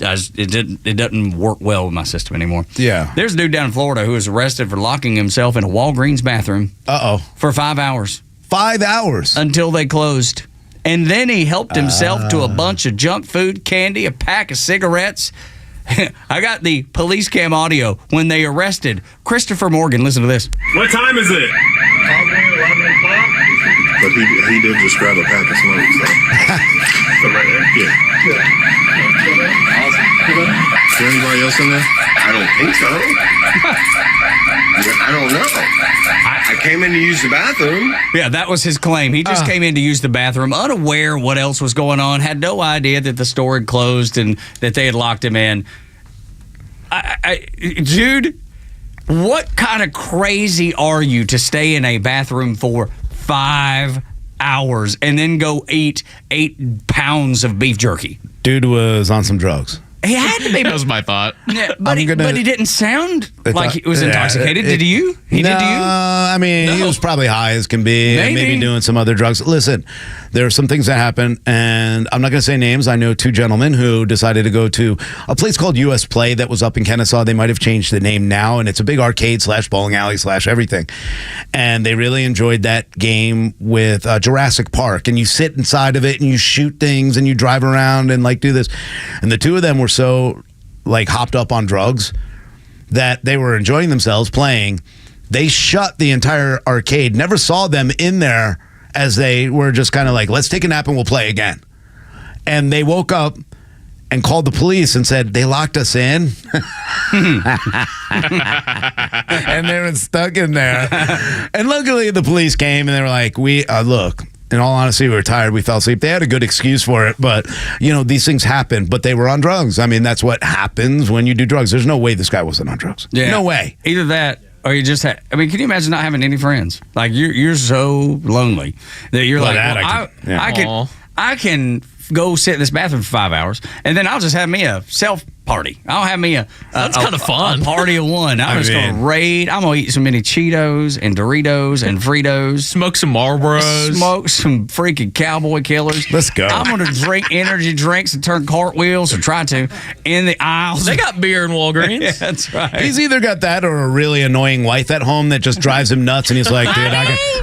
Speaker 8: it doesn't work well with my system anymore.
Speaker 9: Yeah.
Speaker 8: There's a dude down in Florida who was arrested for locking himself in a Walgreens bathroom. For 5 hours.
Speaker 9: 5 hours
Speaker 8: until they closed. And then he helped himself to a bunch of junk food, candy, a pack of cigarettes. I got the police cam audio when they arrested Christopher Morgan. Listen to this.
Speaker 1: What time is it? Probably 11 o'clock. But he did just grab a pack of smokes. So right there? Yeah. Is there anybody else in there?
Speaker 11: I don't think so. I don't know. I came in to use the bathroom.
Speaker 8: Yeah, that was his claim. He just came in to use the bathroom, unaware what else was going on, had no idea that the store had closed and that they had locked him in. Dude, what kind of crazy are you to stay in a bathroom for 5 hours and then go eat 8 pounds of beef jerky?
Speaker 9: Dude was on some drugs.
Speaker 8: He had to be.
Speaker 12: That was my thought.
Speaker 8: Yeah, but he didn't sound like he was intoxicated. Did you? He did to you?
Speaker 9: I mean, he was probably high as can be. Maybe doing some other drugs. Listen, there are some things that happen, and I'm not going to say names. I know 2 gentlemen who decided to go to a place called US Play that was up in Kennesaw. They might have changed the name now, and it's a big arcade / bowling alley / everything. And they really enjoyed that game with Jurassic Park, and you sit inside of it, and you shoot things, and you drive around and like do this. And the 2 of them were so like hopped up on drugs that they were enjoying themselves playing. They shut the entire arcade, never saw them in there as they were just kind of like, let's take a nap and we'll play again. And they woke up and called the police and said, they locked us in. And they were stuck in there. And luckily the police came and they were like, look, in all honesty, we were tired. We fell asleep. They had a good excuse for it, but, these things happen. But they were on drugs. I mean, that's what happens when you do drugs. There's no way this guy wasn't on drugs.
Speaker 8: Yeah.
Speaker 9: No way.
Speaker 8: Either that or you just can you imagine not having any friends? Like, you're so lonely that you're I can go sit in this bathroom for 5 hours, and then I'll just have me a self party. I'll have me
Speaker 12: that's kind of fun.
Speaker 8: A party of one. I'm just going to raid. I'm going to eat so many Cheetos and Doritos and Fritos.
Speaker 12: Smoke some Marlboros.
Speaker 8: Smoke some freaking cowboy killers.
Speaker 9: Let's go.
Speaker 8: I'm going to drink energy drinks and turn cartwheels, or try to, in the aisles.
Speaker 12: They got beer in Walgreens.
Speaker 8: Yeah, that's right.
Speaker 9: He's either got that or a really annoying wife at home that just drives him nuts, and he's like, dude,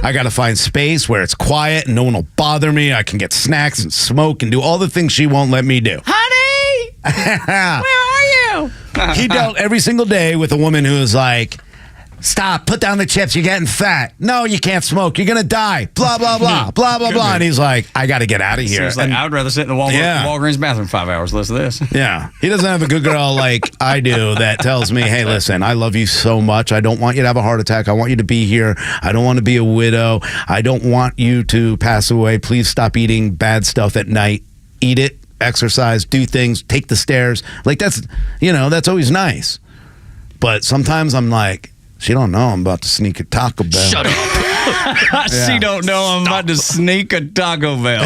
Speaker 9: I got to find space where it's quiet and no one will bother me. I can get snacks and smoke and do all the things she won't let me do.
Speaker 8: Honey! Where are you?
Speaker 9: He dealt every single day with a woman who was like, stop, put down the chips, you're getting fat. No, you can't smoke, you're going to die. Blah, blah, blah, blah, blah, blah. And he's like, I got to get out of here.
Speaker 8: Like, I would rather sit in the Walgreens bathroom 5 hours. Listen to this.
Speaker 9: Yeah. He doesn't have a good girl like I do that tells me, hey, listen, I love you so much. I don't want you to have a heart attack. I want you to be here. I don't want to be a widow. I don't want you to pass away. Please stop eating bad stuff at night. Eat it. Exercise, do things, take the stairs. Like, that's always nice. But sometimes I'm like, she don't know I'm about to sneak a Taco Bell.
Speaker 12: Shut up.
Speaker 8: She don't know I'm about to sneak a Taco Bell.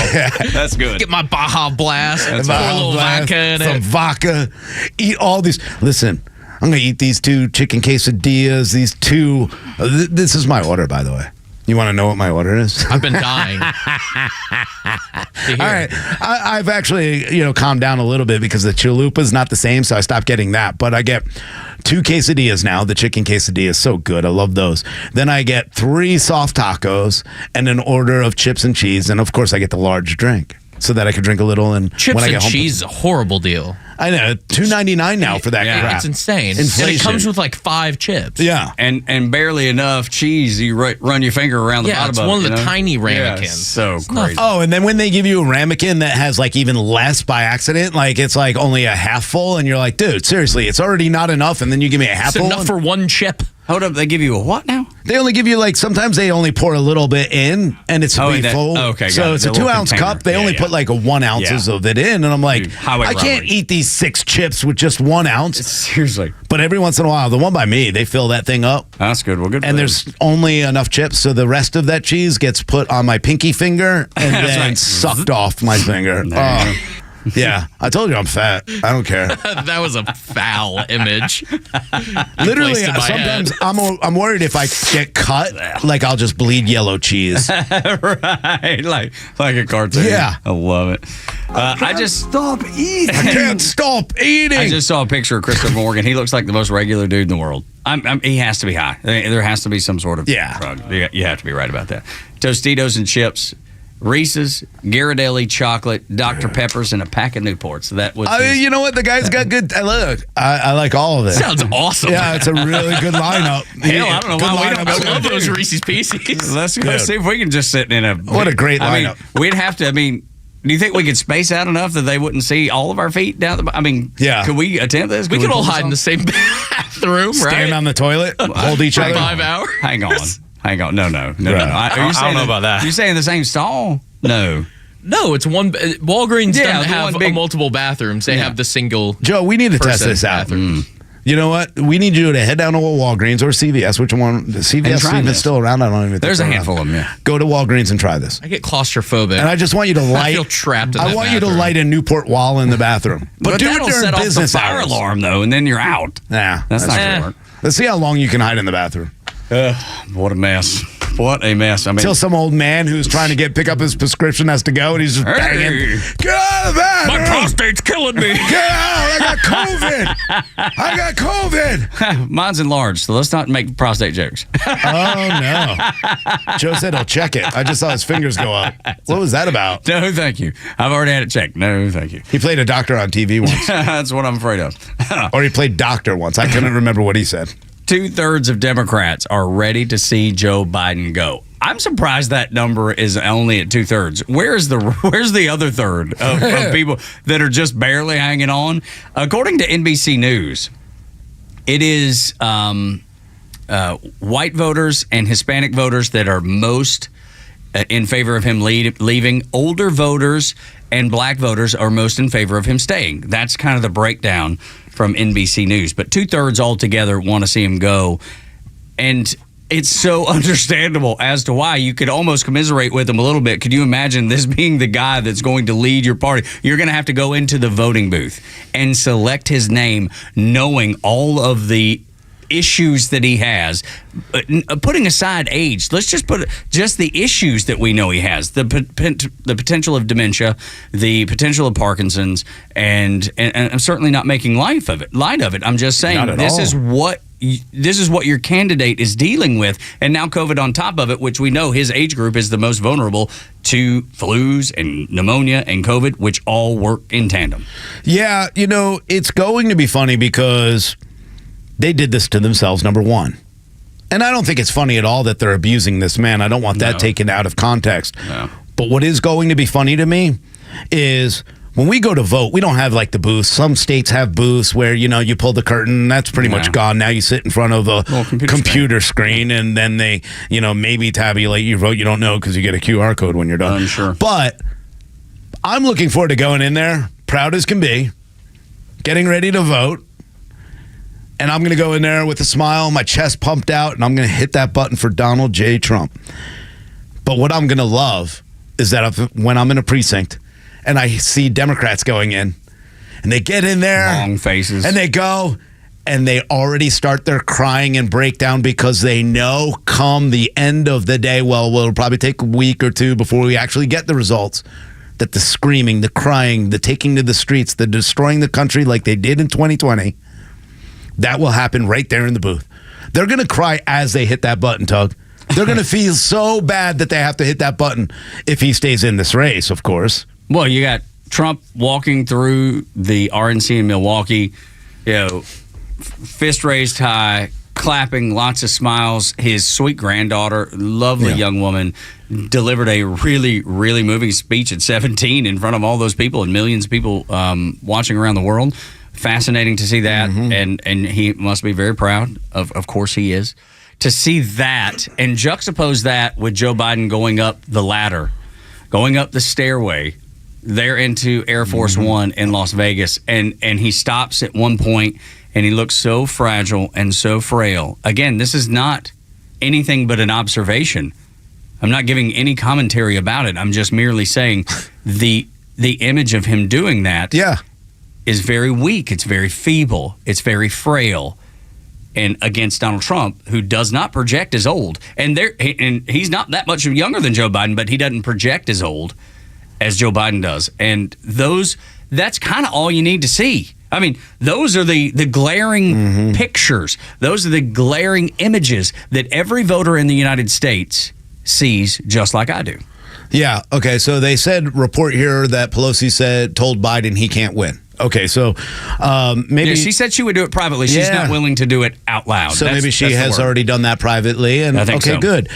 Speaker 8: That's good.
Speaker 12: Get my Baja Blast. Pour a little vodka in
Speaker 9: some vodka. Eat all these. Listen, I'm going to eat these 2 chicken quesadillas, these 2. This is my order, by the way. You want to know what my order is?
Speaker 12: I've been dying.
Speaker 9: All right. I've actually, calmed down a little bit because the chalupa's not the same, so I stopped getting that. But I get 2 quesadillas now. The chicken quesadilla is so good. I love those. Then I get 3 soft tacos and an order of chips and cheese. And, of course, I get the large drink so that I can drink a little. And
Speaker 12: chips
Speaker 9: when I get
Speaker 12: and
Speaker 9: home,
Speaker 12: cheese is a horrible deal.
Speaker 9: I know, $2.99 now for that crap.
Speaker 12: It's insane.
Speaker 9: Inflation.
Speaker 12: And it comes with like 5 chips.
Speaker 9: Yeah.
Speaker 8: And barely enough cheese. You run your finger around the bottom
Speaker 12: it's
Speaker 8: of it.
Speaker 12: one of the tiny ramekins.
Speaker 8: So crazy.
Speaker 9: Oh, and then when they give you a ramekin that has like even less by accident, like it's like only a half full, and you're like, dude, seriously, it's already not enough, and then you give me a half
Speaker 12: It's
Speaker 9: full.
Speaker 12: enough for 1 chip.
Speaker 8: Hold up, they give you a what now?
Speaker 9: They only give you sometimes they only pour a little bit in, and it's full.
Speaker 8: Okay,
Speaker 9: so
Speaker 8: got
Speaker 9: it's
Speaker 8: it.
Speaker 9: a
Speaker 8: The little
Speaker 9: 2-ounce
Speaker 8: container.
Speaker 9: cup. They
Speaker 8: Yeah,
Speaker 9: only
Speaker 8: yeah.
Speaker 9: put 1 ounces of it in, and I'm like,
Speaker 8: highway
Speaker 9: I can't
Speaker 8: robbery.
Speaker 9: eat these 6 chips with just 1 ounce.
Speaker 8: Seriously.
Speaker 9: But every once in a while, the one by me, they fill that thing up.
Speaker 8: That's good. Well, good.
Speaker 9: And there's only enough chips, so the rest of that cheese gets put on my pinky finger and
Speaker 8: That's
Speaker 9: then
Speaker 8: right.
Speaker 9: sucked off my finger. Oh, yeah. I told you I'm fat. I don't care.
Speaker 12: That was a foul image.
Speaker 9: Literally,
Speaker 12: Placed in my
Speaker 9: sometimes
Speaker 12: head.
Speaker 9: I'm worried if I get cut, I'll just bleed yellow cheese.
Speaker 8: Right, like a cartoon.
Speaker 9: Yeah.
Speaker 8: I love it. I just
Speaker 9: stop eating. I can't stop eating.
Speaker 8: I just saw a picture of Christopher Morgan. He looks like the most regular dude in the world. He has to be high. There has to be some sort of drug. You have to be right about that. Tostitos and chips, Reese's, Ghirardelli chocolate, Dr. Peppers, and a pack of Newports. That was.
Speaker 9: You know what? The guy's got good. Look, I like all of it.
Speaker 12: Sounds awesome.
Speaker 9: Yeah, it's a really good lineup.
Speaker 12: Hell, I don't know
Speaker 9: Good
Speaker 12: why we don't.
Speaker 9: lineup.
Speaker 12: I love those Reese's Pieces.
Speaker 8: Let's go see if we can just sit in a.
Speaker 9: What a great lineup.
Speaker 8: We'd have to. Do you think we could space out enough that they wouldn't see all of our feet down the?
Speaker 9: Yeah.
Speaker 8: Could we attempt this?
Speaker 12: We could all
Speaker 8: pull this
Speaker 12: hide in
Speaker 8: off?
Speaker 12: the same bathroom, right?
Speaker 9: Stand on the toilet, hold each other.
Speaker 12: 5 hours.
Speaker 8: Hang on. No.
Speaker 9: Right.
Speaker 8: I
Speaker 17: don't know about that.
Speaker 8: You saying the same stall? No.
Speaker 12: No, it's one. Walgreens
Speaker 8: Yeah,
Speaker 12: doesn't
Speaker 8: the
Speaker 12: have
Speaker 8: one big-
Speaker 12: multiple bathrooms. They have the single.
Speaker 9: Joe, we need to test
Speaker 12: person
Speaker 9: this out.
Speaker 12: bathroom.
Speaker 9: You know what? We need you to head down to a Walgreens or CVS, which one? CVS
Speaker 8: try
Speaker 9: even
Speaker 8: this.
Speaker 9: still around. I don't even.
Speaker 8: There's a
Speaker 9: think they're
Speaker 8: handful
Speaker 9: around.
Speaker 8: of them. Yeah.
Speaker 9: Go to Walgreens and try this.
Speaker 12: I get claustrophobic.
Speaker 9: And I just want you to
Speaker 12: I
Speaker 9: light.
Speaker 12: feel trapped in
Speaker 9: I
Speaker 12: that
Speaker 9: want you to
Speaker 12: bathroom.
Speaker 9: light a Newport while in the bathroom, but do it
Speaker 8: that'll
Speaker 9: during
Speaker 8: set off
Speaker 9: business
Speaker 8: the fire
Speaker 9: hours.
Speaker 8: alarm though, and then you're out.
Speaker 9: Nah,
Speaker 8: That's not gonna work.
Speaker 9: Let's see how long you can hide in the bathroom.
Speaker 8: What a mess. What a mess.
Speaker 9: Until some old man who's trying to pick up his prescription has to go, and he's just banging. Get out of the bathroom!
Speaker 4: My prostate's killing me.
Speaker 9: Get out! I got COVID. I got COVID.
Speaker 8: Mine's enlarged, so let's not make prostate jokes.
Speaker 9: Oh no! Joe said he'll check it. I just saw his fingers go up. What was that about?
Speaker 8: No, thank you. I've already had it checked. No, thank you.
Speaker 9: He played a doctor on TV once,
Speaker 8: That's what I'm afraid of.
Speaker 9: or he played doctor once. I couldn't remember what he said.
Speaker 8: 2/3 of Democrats are ready to see Joe Biden go. I'm surprised that number is only at 2/3. Where's the other third of people that are just barely hanging on? According to NBC News, it is white voters and Hispanic voters that are most in favor of him leaving. Older voters and black voters are most in favor of him staying. That's kind of the breakdown from NBC News. But 2/3 altogether want to see him go. And it's so understandable as to why. You could almost commiserate with him a little bit. Could you imagine this being the guy that's going to lead your party? You're going to have to go into the voting booth and select his name, knowing all of the issues that he has, putting aside age. Let's just put just the issues that we know he has: the potential of dementia, the potential of Parkinson's, and I'm certainly not making light of it. I'm just saying this is what your candidate is dealing with, and now COVID on top of it, which we know his age group is the most vulnerable to flus and pneumonia and COVID, which all work in tandem.
Speaker 9: Yeah, it's going to be funny because they did this to themselves, number one. And I don't think it's funny at all that they're abusing this man. I don't want that taken out of context.
Speaker 8: No.
Speaker 9: But what is going to be funny to me is when we go to vote, we don't have like the booths. Some states have booths where, you pull the curtain, that's pretty much gone. Now you sit in front of a computer screen and then they, maybe tabulate your vote. You don't know because you get a QR code when you're done.
Speaker 8: I'm sure.
Speaker 9: But I'm looking forward to going in there, proud as can be, getting ready to vote. And I'm going to go in there with a smile, my chest pumped out, and I'm going to hit that button for Donald J. Trump. But what I'm going to love is that when I'm in a precinct and I see Democrats going in, and they get in there.
Speaker 8: Long faces.
Speaker 9: And they go, and they already start their crying and breakdown because they know come the end of the day, it'll probably take a week or two before we actually get the results, that the screaming, the crying, the taking to the streets, the destroying the country like they did in 2020, that will happen right there in the booth. They're going to cry as they hit that button, Tug. They're going to feel so bad that they have to hit that button if he stays in this race, of course.
Speaker 8: Well, you got Trump walking through the RNC in Milwaukee, fist raised high, clapping, lots of smiles. His sweet granddaughter, lovely young woman, delivered a really, really moving speech at 17 in front of all those people and millions of people watching around the world. fascinating to see that, and he must be very proud. Of course he is. To see that and juxtapose that with Joe Biden going up the ladder, going up the stairway there into Air Force One in Las Vegas, and he stops at one point and he looks so fragile and so frail. Again, this is not anything but an observation. I'm not giving any commentary about it. I'm just merely saying the image of him doing that is very weak. It's very feeble. It's very frail. And against Donald Trump, who does not project as old. And he's not that much younger than Joe Biden, but he doesn't project as old as Joe Biden does. And that's kind of all you need to see. I mean, those are the glaring pictures. Those are the glaring images that every voter in the United States sees, just like I do.
Speaker 9: Yeah. Okay. So they said, report here that Pelosi told Biden he can't win. Okay, so maybe
Speaker 8: she said she would do it privately. She's not willing to do it out loud.
Speaker 9: So maybe she has already done that privately. And
Speaker 8: I think so.
Speaker 9: Good.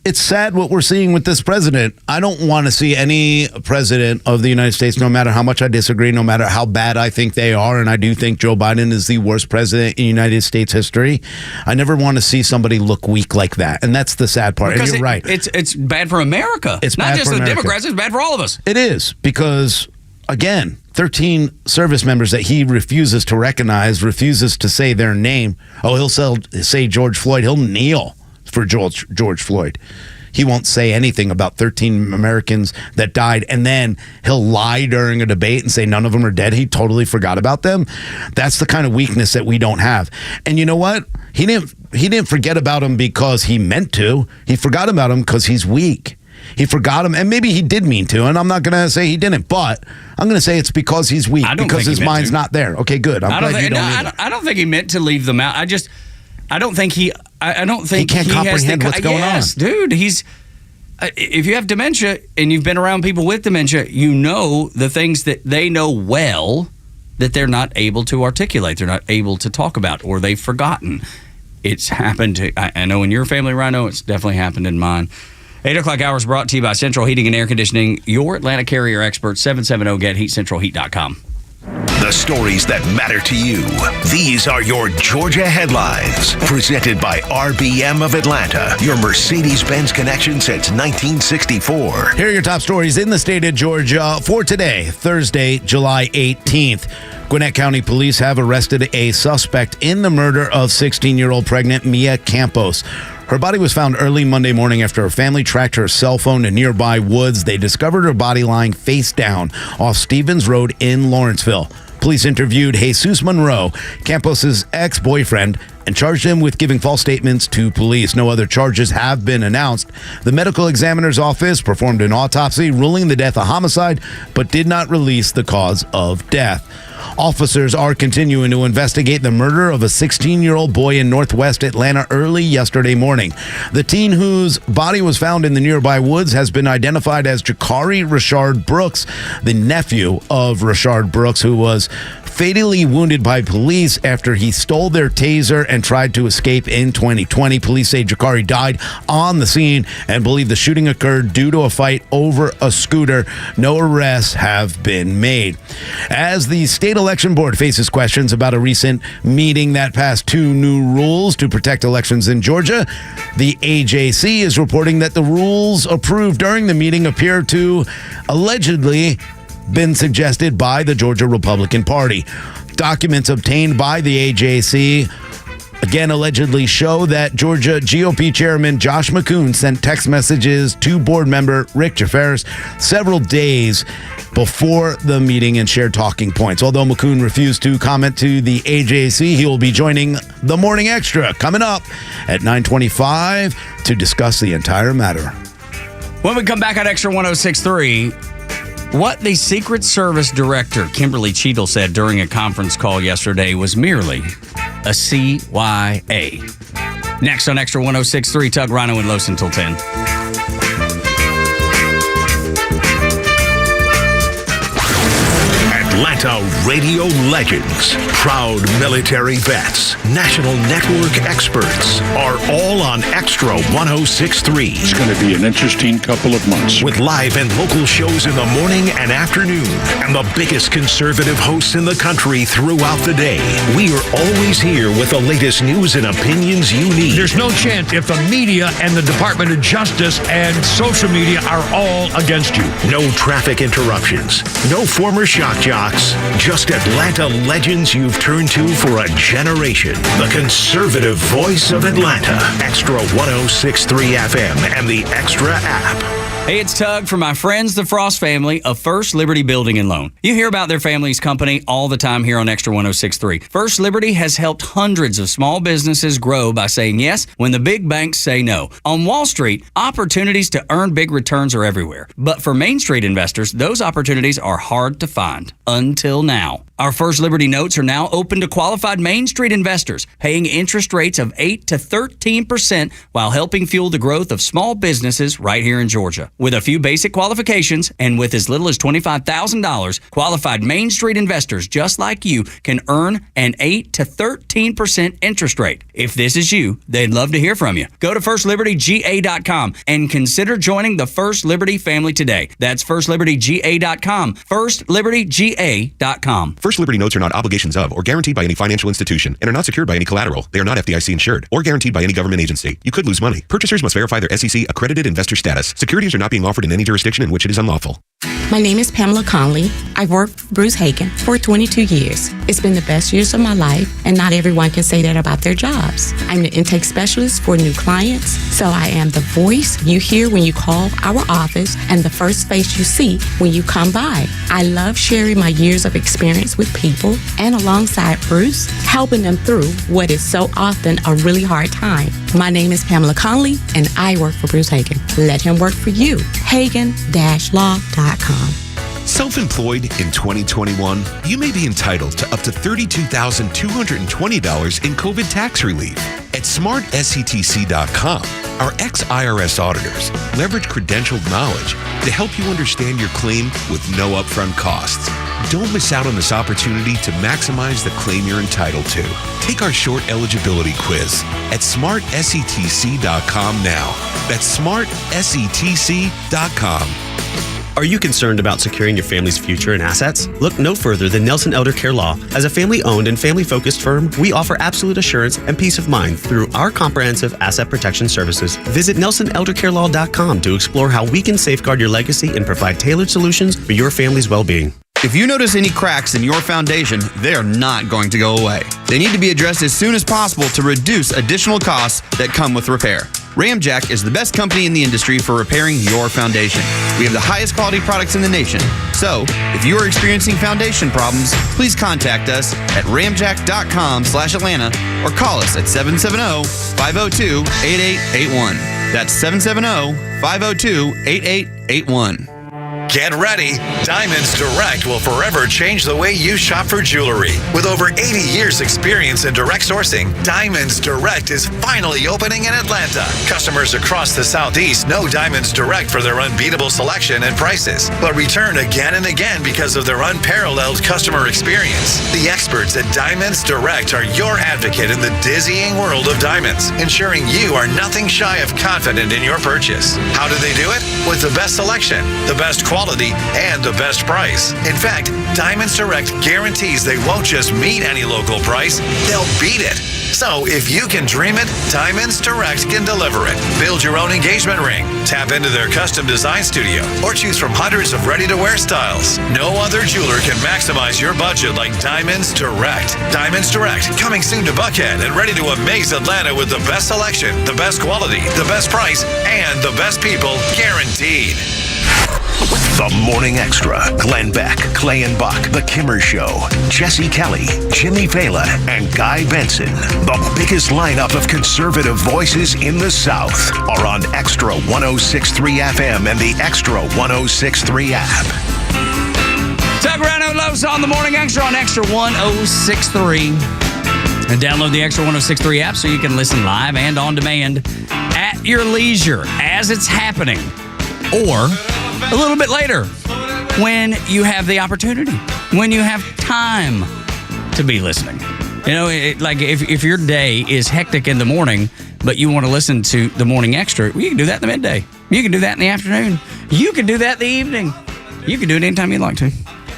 Speaker 9: It's sad what we're seeing with this president. I don't want to see any president of the United States, no matter how much I disagree, no matter how bad I think they are, and I do think Joe Biden is the worst president in United States history. I never want to see somebody look weak like that, and that's the sad part.
Speaker 8: Because
Speaker 9: and you're right.
Speaker 8: It's bad for America.
Speaker 9: It's
Speaker 8: not
Speaker 9: bad
Speaker 8: just
Speaker 9: for
Speaker 8: the
Speaker 9: America.
Speaker 8: Democrats. It's bad for all of us.
Speaker 9: It is, because again, 13 service members that he refuses to recognize, refuses to say their name. Oh, he'll say George Floyd. He'll kneel for George Floyd. He won't say anything about 13 Americans that died, and then he'll lie during a debate and say none of them are dead. He totally forgot about them. That's the kind of weakness that we don't have. And you know what? He didn't forget about him because he meant to. He forgot about him because he's weak. He forgot him, and maybe he did mean to, and I'm not going to say he didn't, but I'm going to say it's because he's weak, because his mind's not there. Okay, good. I'm glad you don't either.
Speaker 8: I don't think he meant to leave them out. I don't think he
Speaker 9: can't comprehend what's going on.
Speaker 8: Dude, if you have dementia and you've been around people with dementia, you know the things that they know well that they're not able to articulate, they're not able to talk about, or they've forgotten. It's happened to, I know in your family, Rhino, it's definitely happened in mine. 8 o'clock hours brought to you by Central Heating and Air Conditioning, your Atlanta carrier expert, 770-GET-HEAT,
Speaker 7: The stories that matter to you. These are your Georgia headlines. Presented by RBM of Atlanta, your Mercedes-Benz connection since 1964.
Speaker 9: Here are your top stories in the state of Georgia for today, Thursday, July 18th. Gwinnett County Police have arrested a suspect in the murder of 16-year-old pregnant Mia Campos. Her body was found early Monday morning after her family tracked her cell phone to nearby woods. They discovered her body lying face down off Stevens Road in Lawrenceville. Police interviewed Jesus Monroe, Campos' ex-boyfriend, and charged him with giving false statements to police. No other charges have been announced. The medical examiner's office performed an autopsy, ruling the death a homicide, but did not release the cause of death. Officers are continuing to investigate the murder of a 16-year-old boy in northwest Atlanta early yesterday morning. The teen whose body was found in the nearby woods has been identified as Jakari Rashard Brooks, the nephew of Rashard Brooks, who was fatally wounded by police after he stole their taser and tried to escape in 2020. Police say Jakari died on the scene and believe the shooting occurred due to a fight over a scooter. No arrests have been made. As the state election board faces questions about a recent meeting that passed 2 new rules to protect elections in Georgia, the AJC is reporting that the rules approved during the meeting appear to allegedly been suggested by the Georgia Republican Party. Documents obtained by the AJC again allegedly show that Georgia GOP Chairman Josh McCoon sent text messages to board member Rick Jafaris several days before the meeting and shared talking points. Although McCoon refused to comment to the AJC, he will be joining the Morning Extra coming up at 9:25 to discuss the entire matter.
Speaker 8: When we come back on Extra 106.3, what the Secret Service Director, Kimberly Cheadle, said during a conference call yesterday was merely a CYA. Next on Extra 106.3, Tug, Rhino, and Los until 10.
Speaker 7: Atlanta radio legends, proud military vets, national network experts are all on Extra 106.3.
Speaker 14: It's going to be an interesting couple of months.
Speaker 7: With live and local shows in the morning and afternoon, and the biggest conservative hosts in the country throughout the day, we are always here with the latest news and opinions you need.
Speaker 4: There's no chance if the media and the Department of Justice and social media are all against you.
Speaker 7: No traffic interruptions, no former shock jocks, just Atlanta legends you've turned to for a generation. The conservative voice of Atlanta. Extra 106.3 FM and the Extra app.
Speaker 8: Hey, it's Tug from my friends, the Frost family of First Liberty Building and Loan. You hear about their family's company all the time here on Extra 106.3. First Liberty has helped hundreds of small businesses grow by saying yes when the big banks say no. On Wall Street, opportunities to earn big returns are everywhere. But for Main Street investors, those opportunities are hard to find. Until now. Our First Liberty notes are now open to qualified Main Street investors, paying interest rates of 8 to 13% while helping fuel the growth of small businesses right here in Georgia. With a few basic qualifications and with as little as $25,000, qualified Main Street investors just like you can earn an 8 to 13% interest rate. If this is you, they'd love to hear from you. Go to FirstLibertyGA.com and consider joining the First Liberty family today. That's FirstLibertyGA.com. FirstLibertyGA.com.
Speaker 20: First Liberty notes are not obligations of or guaranteed by any financial institution and are not secured by any collateral. They are not FDIC insured or guaranteed by any government agency. You could lose money. Purchasers must verify their SEC accredited investor status. Securities are not being offered in any jurisdiction in which it is unlawful.
Speaker 13: My name is Pamela Conley. I've worked for Bruce Hagen for 22 years. It's been the best years of my life, and not everyone can say that about their jobs. I'm the intake specialist for new clients, so I am the voice you hear when you call our office and the first face you see when you come by. I love sharing my years of experience with people and alongside Bruce, helping them through what is so often a really hard time. My name is Pamela Conley, and I work for Bruce Hagen. Let him work for you. Hagen-law.com.
Speaker 20: Self-employed in 2021, you may be entitled to up to $32,220 in COVID tax relief. At smartSETC.com, our ex-IRS auditors leverage credentialed knowledge to help you understand your claim with no upfront costs. Don't miss out on this opportunity to maximize the claim you're entitled to. Take our short eligibility quiz at smartSETC.com now. That's smartSETC.com.
Speaker 15: Are you concerned about securing your family's future and assets? Look no further than Nelson Elder Care Law. As a family-owned and family-focused firm, we offer absolute assurance and peace of mind through our comprehensive asset protection services. Visit NelsonElderCareLaw.com to explore how we can safeguard your legacy and provide tailored solutions for your family's well-being.
Speaker 16: If you notice any cracks in your foundation, they are not going to go away. They need to be addressed as soon as possible to reduce additional costs that come with repair. Ramjack is the best company in the industry for repairing your foundation. We have the highest quality products in the nation. So, if you are experiencing foundation problems, please contact us at ramjack.com/Atlanta or call us at 770-502-8881. That's 770-502-8881.
Speaker 7: Get ready. Diamonds Direct will forever change the way you shop for jewelry. With over 80 years experience in direct sourcing, Diamonds Direct is finally opening in Atlanta. Customers across the Southeast know Diamonds Direct for their unbeatable selection and prices, but return again and again because of their unparalleled customer experience. The experts at Diamonds Direct are your advocate in the dizzying world of diamonds, ensuring you are nothing shy of confident in your purchase. How do they do it? With the best selection, the best quality, and the best price. In fact, Diamonds Direct guarantees they won't just meet any local price, they'll beat it. So if you can dream it, Diamonds Direct can deliver it. Build your own engagement ring, tap into their custom design studio, or choose from hundreds of ready-to-wear styles. No other jeweler can maximize your budget like Diamonds Direct. Diamonds Direct, coming soon to Buckhead and ready to amaze Atlanta with the best selection, the best quality, the best price, and the best people guaranteed. The Morning Extra. Glenn Beck, Clay and Buck, The Kimmer Show, Jesse Kelly, Jimmy Fallon, and Guy Benson. The biggest lineup of conservative voices in the South are on Extra 106.3 FM and the Extra 106.3 app.
Speaker 8: Tug, Rhino, and Lowe's on the Morning Extra on Extra 106.3. And download the Extra 106.3 app so you can listen live and on demand at your leisure as it's happening. Or a little bit later when you have the opportunity, when you have time to be listening. You know, like if your day is hectic in the morning, but you want to listen to the Morning Extra, you can do that in the midday. You can do that in the afternoon. You can do that in the evening. You can do it anytime you'd like to.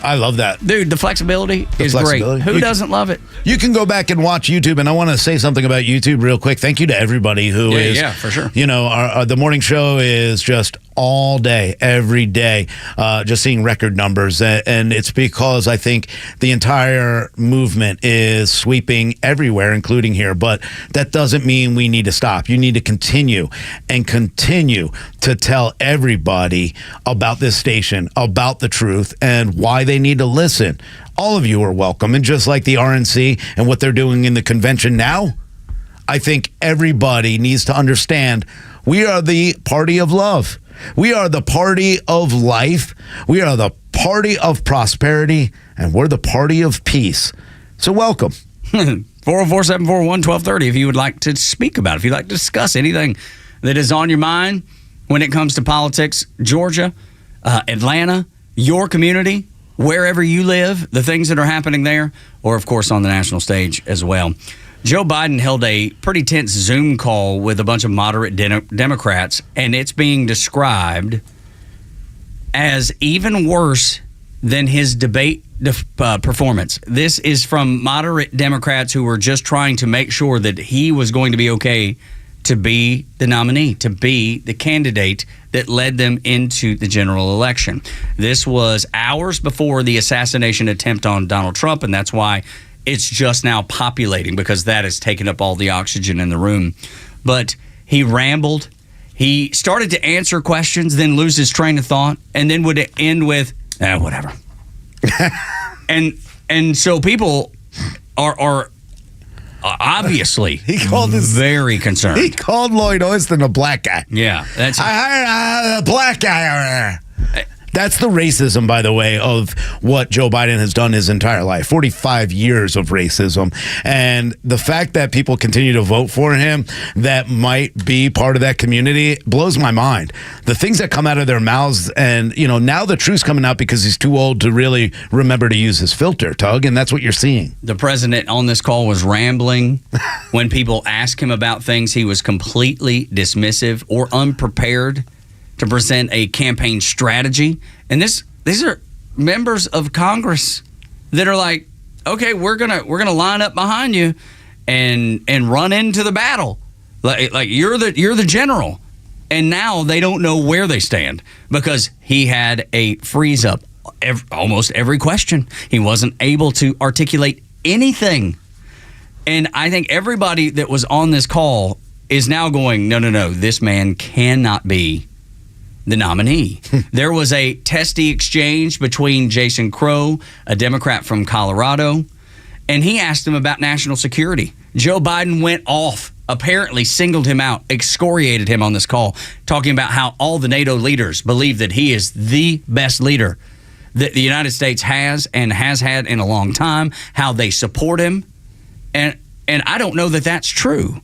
Speaker 9: I love that.
Speaker 8: Dude, the flexibility is great. Who doesn't love it?
Speaker 9: You can go back and watch YouTube, and I want to say something about YouTube real quick. Thank you to everybody who is.
Speaker 8: Yeah, for sure.
Speaker 9: You know, the morning show is just all day, every day, just seeing record numbers. And it's because I think the entire movement is sweeping everywhere, including here. But that doesn't mean we need to stop. You need to continue to tell everybody about this station, about the truth, and why they need to listen. All of you are welcome. And just like the RNC and what they're doing in the convention now, I think everybody needs to understand we are the party of love. We are the party of life. We are the party of prosperity, and we're the party of peace. So welcome.
Speaker 8: 404-741-1230 if you would like to speak about it, if you'd like to discuss anything that is on your mind when it comes to politics, Georgia, Atlanta, your community, wherever you live, the things that are happening there, or, of course, on the national stage as well. Joe Biden held a pretty tense Zoom call with a bunch of moderate Democrats, and it's being described as even worse than his debate performance. This is from moderate Democrats who were just trying to make sure that he was going to be okay to be the nominee, to be the candidate that led them into the general election. This was hours before the assassination attempt on Donald Trump, and that's why it's just now populating, because that has taken up all the oxygen in the room. But he rambled. He started to answer questions, then lose his train of thought, and then would end with, whatever. and so people are obviously very concerned.
Speaker 9: He called Lloyd Austin a black guy.
Speaker 8: Yeah.
Speaker 9: I hired a black guy. That's the racism, by the way, of what Joe Biden has done his entire life. 45 years of racism. And the fact that people continue to vote for him that might be part of that community blows my mind. The things that come out of their mouths, and, you know, now the truth's coming out because he's too old to really remember to use his filter, Tug, and that's what you're seeing.
Speaker 8: The president on this call was rambling. When people ask him about things, he was completely dismissive or unprepared to present a campaign strategy. And these are members of Congress that are like, okay, we're gonna line up behind you and run into the battle. Like you're the general. And now they don't know where they stand because he had a freeze up almost every question. He wasn't able to articulate anything. And I think everybody that was on this call is now going, no, this man cannot be the nominee. There was a testy exchange between Jason Crow, a Democrat from Colorado, and he asked him about national security. Joe Biden went off, apparently singled him out, excoriated him on this call, talking about how all the NATO leaders believe that he is the best leader that the United States has and has had in a long time, how they support him. And I don't know that that's true.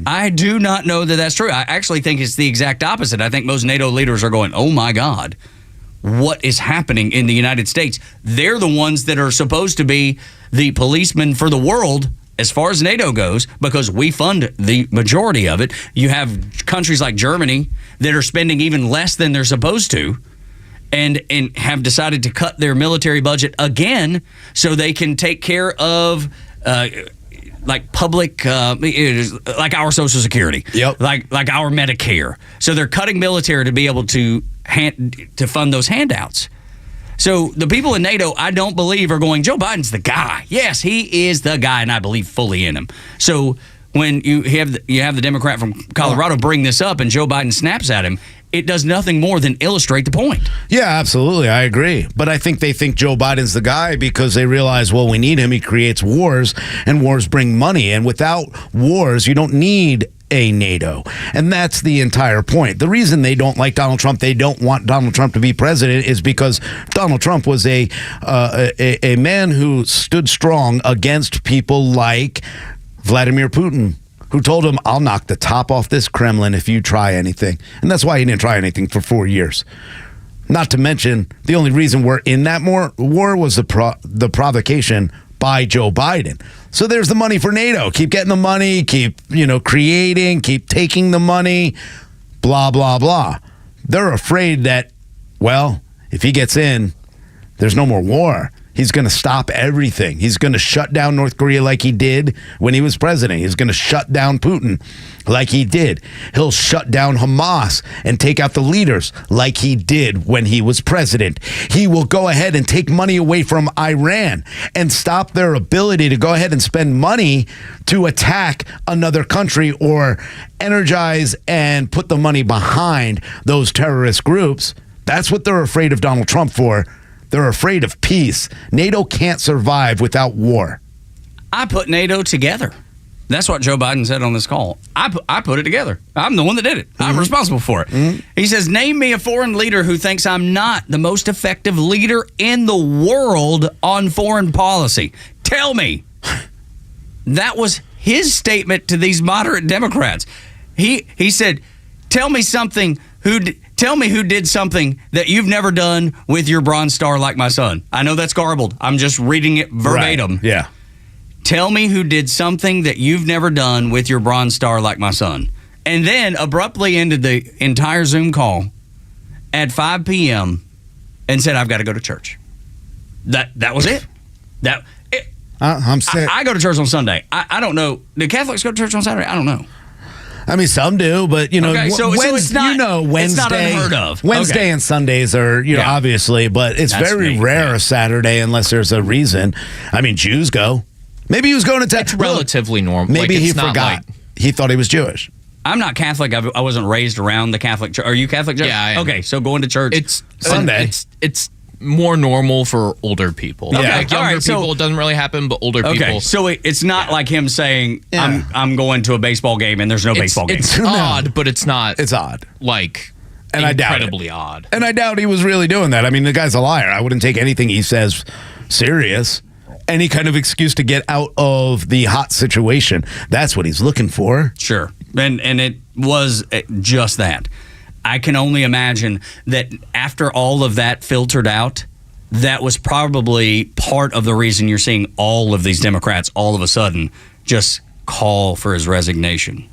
Speaker 8: I do not know that that's true. I actually think it's the exact opposite. I think most NATO leaders are going, oh my God, what is happening in the United States? They're the ones that are supposed to be the policemen for the world as far as NATO goes, because we fund the majority of it. You have countries like Germany that are spending even less than they're supposed to, and have decided to cut their military budget again so they can take care of like public, like our Social Security, like our Medicare. So they're cutting military to be able to fund those handouts. So the people in NATO, I don't believe, are going, Joe Biden's the guy. Yes, he is the guy, and I believe fully in him. So when you have the Democrat from Colorado bring this up and Joe Biden snaps at him, it does nothing more than illustrate the point.
Speaker 9: Yeah, absolutely. I agree. But I think they think Joe Biden's the guy because they realize, well, we need him. He creates wars, and wars bring money. And without wars, you don't need a NATO. And that's the entire point. The reason they don't like Donald Trump, they don't want Donald Trump to be president, is because Donald Trump was a man who stood strong against people like Vladimir Putin, who told him, I'll knock the top off this Kremlin if you try anything. And that's why he didn't try anything for 4 years. Not to mention, the only reason we're in that war was the provocation by Joe Biden. So there's the money for NATO. Keep getting the money, keep, creating, keep taking the money, blah, blah, blah. They're afraid that, well, if he gets in, there's no more war. He's going to stop everything. He's going to shut down North Korea like he did when he was president. He's going to shut down Putin like he did. He'll shut down Hamas and take out the leaders like he did when he was president. He will go ahead and take money away from Iran and stop their ability to go ahead and spend money to attack another country or energize and put the money behind those terrorist groups. That's what they're afraid of Donald Trump for. They're afraid of peace. NATO can't survive without war.
Speaker 8: I put NATO together. That's what Joe Biden said on this call. I put it together. I'm the one that did it. I'm responsible for it. He says, name me a foreign leader who thinks I'm not the most effective leader in the world on foreign policy. Tell me. That was his statement to these moderate Democrats. He said, tell me who did something that you've never done with your Bronze Star like my son. I know that's garbled. I'm just reading it verbatim.
Speaker 9: Right. Yeah.
Speaker 8: Tell me who did something that you've never done with your Bronze Star like my son. And then abruptly ended the entire Zoom call at 5 p.m. and said, I've got to go to church. That was it.
Speaker 9: I'm sick.
Speaker 8: I go to church on Sunday. I don't know. Do Catholics go to church on Saturday? I don't know.
Speaker 9: I mean, some do, but
Speaker 8: so it's not,
Speaker 9: Wednesday,
Speaker 8: it's not unheard of.
Speaker 9: Wednesday and Sundays are, obviously, but it's very rare a Saturday unless there's a reason. I mean, Jews go. Maybe he was going to
Speaker 12: It's relatively normal.
Speaker 9: Maybe
Speaker 12: it's
Speaker 9: he forgot. He thought he was Jewish.
Speaker 8: I'm not Catholic. I wasn't raised around the Catholic church. Are you Catholic, Joe?
Speaker 12: Yeah, I am.
Speaker 8: Okay, so going to church.
Speaker 12: It's
Speaker 9: Sunday.
Speaker 12: It's more normal for older people.
Speaker 8: Okay,
Speaker 12: Like younger people, it doesn't really happen, but older people.
Speaker 8: Okay, so it's not like him saying, I'm going to a baseball game and there's no baseball game.
Speaker 12: It's odd, but it's not.
Speaker 9: It's odd.
Speaker 12: Like,
Speaker 9: and
Speaker 12: incredibly odd.
Speaker 9: And I doubt he was really doing that. I mean, the guy's a liar. I wouldn't take anything he says serious. Any kind of excuse to get out of the hot situation. That's what he's looking for.
Speaker 8: Sure. And it was just that. I can only imagine that after all of that filtered out, that was probably part of the reason you're seeing all of these Democrats all of a sudden just call for his resignation.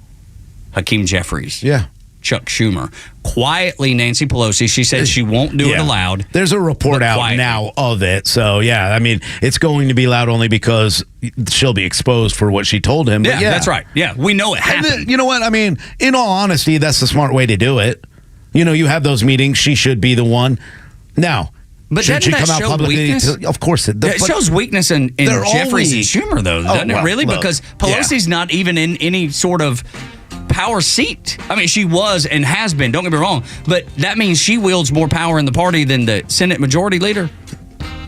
Speaker 8: Hakeem Jeffries.
Speaker 9: Yeah.
Speaker 8: Chuck Schumer. Quietly, Nancy Pelosi, she said she won't do it aloud.
Speaker 9: There's a report out now of it. So, yeah, I mean, it's going to be loud only because she'll be exposed for what she told him.
Speaker 8: Yeah, that's right. Yeah, we know it happened.
Speaker 9: And you know what? I mean, in all honesty, that's the smart way to do it. You have those meetings. She should be the one. Now,
Speaker 8: but
Speaker 9: should she come out publicly?
Speaker 8: Of
Speaker 9: course.
Speaker 8: It shows weakness in Jeffries and Schumer, though, doesn't it? Really? Because Pelosi's not even in any sort of power seat. I mean, she was and has been, don't get me wrong, but that means she wields more power in the party than the Senate Majority Leader.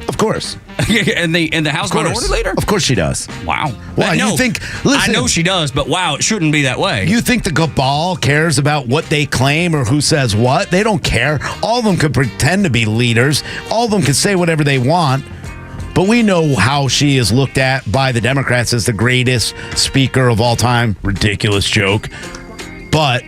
Speaker 9: Of course.
Speaker 8: and the House Minority Leader?
Speaker 9: Of course she does.
Speaker 8: Wow.
Speaker 9: Well,
Speaker 8: no,
Speaker 9: you think,
Speaker 8: I
Speaker 9: listen,
Speaker 8: know she does, but wow, it shouldn't be that way.
Speaker 9: You think the cabal cares about what they claim or who says what? They don't care. All of them could pretend to be leaders. All of them can say whatever they want. But we know how she is looked at by the Democrats as the greatest speaker of all time. Ridiculous joke. But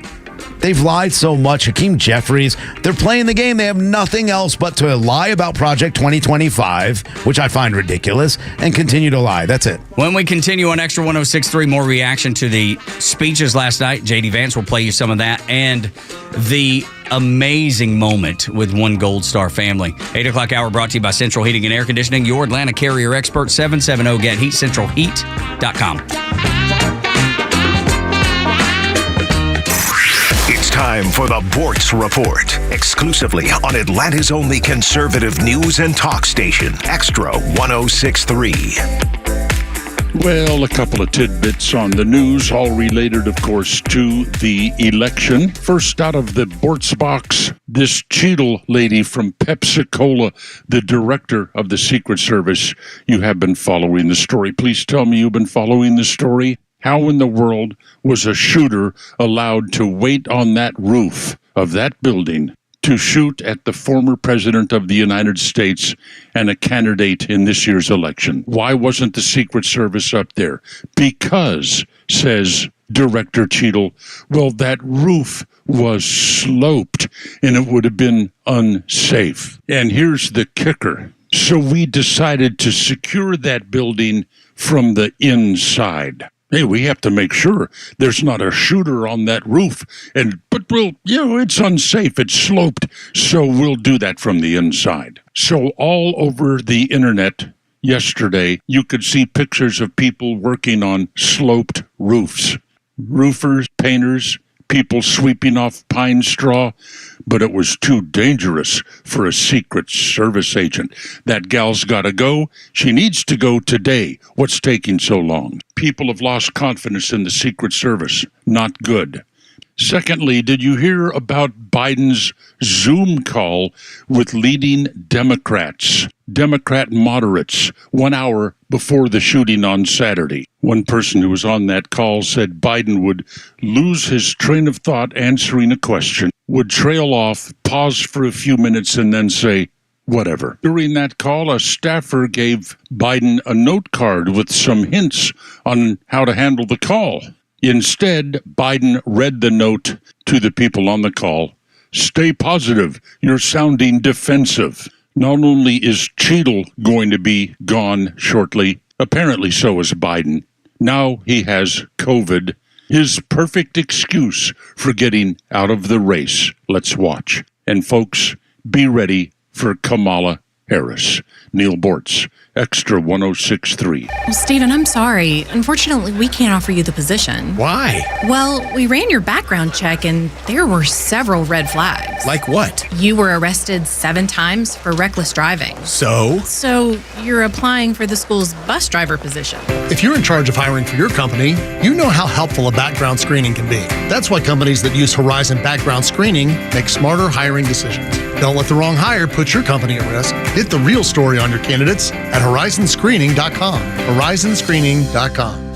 Speaker 9: they've lied so much. Hakeem Jeffries, they're playing the game. They have nothing else but to lie about Project 2025, which I find ridiculous, and continue to lie. That's it.
Speaker 8: When we continue on Extra 106.3, more reaction to the speeches last night. J.D. Vance will play you some of that and the amazing moment with one Gold Star family. 8 o'clock hour brought to you by Central Heating and Air Conditioning, your Atlanta carrier expert, 770-GET-HEAT, centralheat.com.
Speaker 7: It's time for the Bortz Report, exclusively on Atlanta's only conservative news and talk station, Extra 106.3.
Speaker 14: Well, a couple of tidbits on the news, all related, of course, to the election. First out of the Bortz box, this Cheadle lady from Pepsi-Cola, the director of the Secret Service. You have been following the story. Please tell me you've been following the story. How in the world was a shooter allowed to wait on that roof of that building to shoot at the former president of the United States and a candidate in this year's election? Why wasn't the Secret Service up there? Because, says Director Cheadle, well, that roof was sloped and it would have been unsafe. And here's the kicker. So we decided to secure that building from the inside. Hey, we have to make sure there's not a shooter on that roof. But it's unsafe. It's sloped. So we'll do that from the inside. So all over the internet yesterday, you could see pictures of people working on sloped roofs. Roofers, painters, people sweeping off pine straw. But it was too dangerous for a Secret Service agent. That gal's got to go. She needs to go today. What's taking so long? People have lost confidence in the Secret Service. Not good. Secondly, did you hear about Biden's Zoom call with leading Democrats, Democrat moderates, 1 hour before the shooting on Saturday? One person who was on that call said Biden would lose his train of thought answering a question, would trail off, pause for a few minutes, and then say, whatever. During that call, a staffer gave Biden a note card with some hints on how to handle the call. Instead, Biden read the note to the people on the call. Stay positive. You're sounding defensive. Not only is Cheadle going to be gone shortly, apparently so is Biden. Now he has COVID. His perfect excuse for getting out of the race. Let's watch. And folks, be ready for Kamala Harris. Neil Bortz, Extra 106.3.
Speaker 2: Well, Stephen, I'm sorry. Unfortunately, we can't offer you the position.
Speaker 18: Why?
Speaker 2: Well, we ran your background check and there were several red flags.
Speaker 18: Like what?
Speaker 2: You were arrested 7 times for reckless driving.
Speaker 18: So?
Speaker 2: So you're applying for the school's bus driver position.
Speaker 18: If you're in charge of hiring for your company, you know how helpful a background screening can be. That's why companies that use Horizon background screening make smarter hiring decisions. Don't let the wrong hire put your company at risk. Get the real story on your candidates at horizonscreening.com. Horizonscreening.com.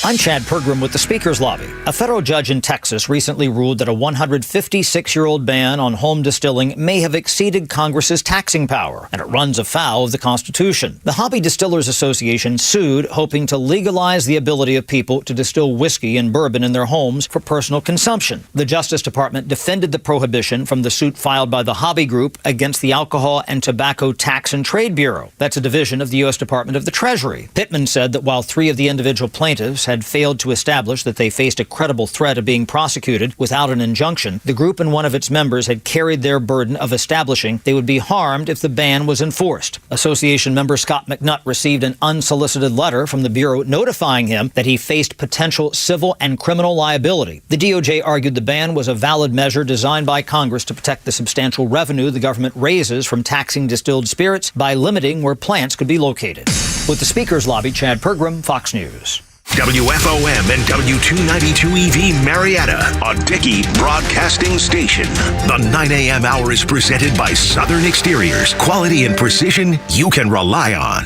Speaker 6: I'm Chad Pergram with the Speaker's Lobby. A federal judge in Texas recently ruled that a 156-year-old ban on home distilling may have exceeded Congress's taxing power, and it runs afoul of the Constitution. The Hobby Distillers Association sued, hoping to legalize the ability of people to distill whiskey and bourbon in their homes for personal consumption. The Justice Department defended the prohibition from the suit filed by the Hobby Group against the Alcohol and Tobacco Tax and Trade Bureau. That's a division of the U.S. Department of the Treasury. Pittman said that while 3 of the individual plaintiffs had failed to establish that they faced a credible threat of being prosecuted without an injunction, the group and one of its members had carried their burden of establishing they would be harmed if the ban was enforced. Association member Scott McNutt received an unsolicited letter from the Bureau notifying him that he faced potential civil and criminal liability. The DOJ argued the ban was a valid measure designed by Congress to protect the substantial revenue the government raises from taxing distilled spirits by limiting where plants could be located. With the Speaker's Lobby, Chad Pergram, Fox News.
Speaker 7: WFOM and W292EV Marietta, a Dickey broadcasting station. The 9 a.m. hour is presented by Southern Exteriors. Quality and precision you can rely on.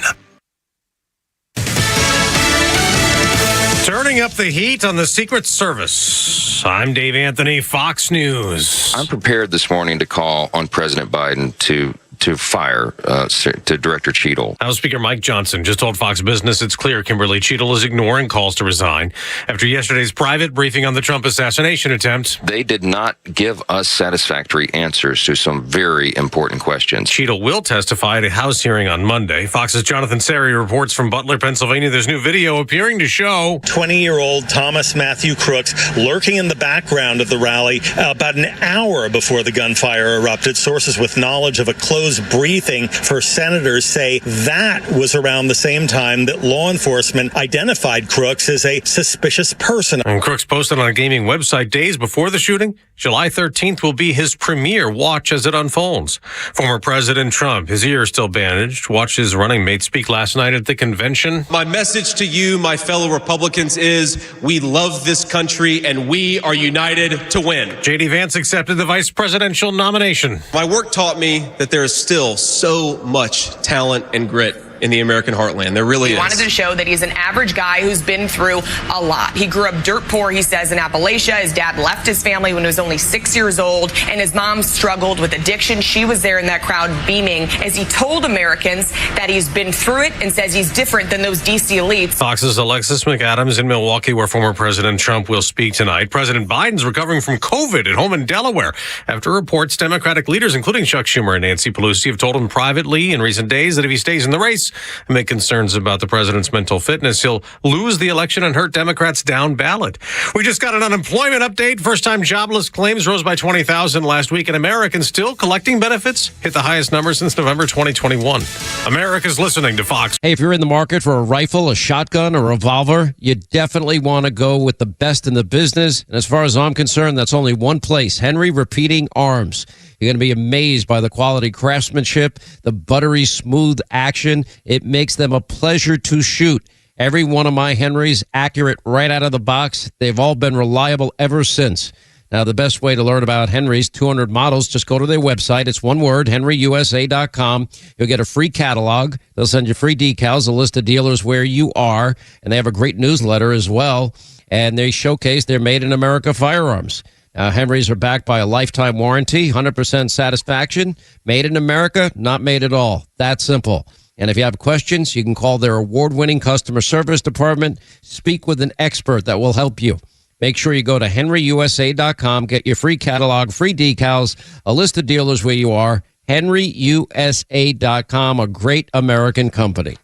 Speaker 17: Turning up the heat on the Secret Service. I'm Dave Anthony, Fox News.
Speaker 19: I'm prepared this morning to call on President Biden to fire to Director Cheadle.
Speaker 17: House Speaker Mike Johnson just told Fox Business it's clear Kimberly Cheadle is ignoring calls to resign after yesterday's private briefing on the Trump assassination attempt.
Speaker 19: They did not give us satisfactory answers to some very important questions.
Speaker 17: Cheadle will testify at a House hearing on Monday. Fox's Jonathan Sari reports from Butler, Pennsylvania. There's new video appearing to show
Speaker 24: 20-year-old Thomas Matthew Crooks lurking in the background of the rally about an hour before the gunfire erupted. Sources with knowledge of a closed briefing for senators say that was around the same time that law enforcement identified Crooks as a suspicious person.
Speaker 17: And Crooks posted on a gaming website days before the shooting. July 13th will be his premiere. Watch as it unfolds. Former President Trump, his ear still bandaged, watched his running mate speak last night at the convention.
Speaker 25: My message to you, my fellow Republicans, is we love this country and we are united to win.
Speaker 17: J.D. Vance accepted the vice presidential nomination.
Speaker 25: My work taught me that there is still so much talent and grit in the American heartland. There really
Speaker 3: He
Speaker 25: is.
Speaker 3: wanted to show that he's an average guy who's been through a lot. He grew up dirt poor, he says, in Appalachia. His dad left his family when he was only 6 years old, and his mom struggled with addiction. She was there in that crowd beaming as he told Americans that he's been through it and says he's different than those D.C. elites.
Speaker 17: Fox's Alexis McAdams in Milwaukee, where former President Trump will speak tonight. President Biden's recovering from COVID at home in Delaware after reports Democratic leaders, including Chuck Schumer and Nancy Pelosi, have told him privately in recent days that if he stays in the race amid concerns about the president's mental fitness, he'll lose the election and hurt Democrats down ballot. We just got an unemployment update. First-time jobless claims rose by 20,000 last week, and Americans still collecting benefits hit the highest number since November 2021. America's listening to Fox.
Speaker 5: Hey, if you're in the market for a rifle, a shotgun, or a revolver, you definitely want to go with the best in the business. And as far as I'm concerned, that's only one place, Henry Repeating Arms. You're going to be amazed by the quality craftsmanship, the buttery smooth action. It makes them a pleasure to shoot. Every one of my Henrys accurate right out of the box. They've all been reliable ever since. Now, the best way to learn about Henry's 200 models, just go to their website. It's one word, henryusa.com. You'll get a free catalog. They'll send you free decals, a list of dealers where you are, and they have a great newsletter as well. And they showcase their made-in-America firearms. Henrys are backed by a lifetime warranty, 100% satisfaction. Made in America, not made at all. That simple. And if you have questions, you can call their award-winning customer service department. Speak with an expert that will help you. Make sure you go to henryusa.com, get your free catalog, free decals, a list of dealers where you are. henryusa.com, a great American company.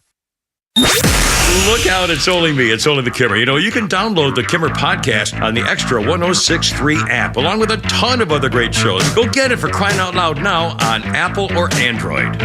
Speaker 4: Look out, it's only me. It's only the Kimmer. You know, you can download the Kimmer podcast on the Extra 106.3 app, along with a ton of other great shows. Go get it, for crying out loud, now on Apple or Android.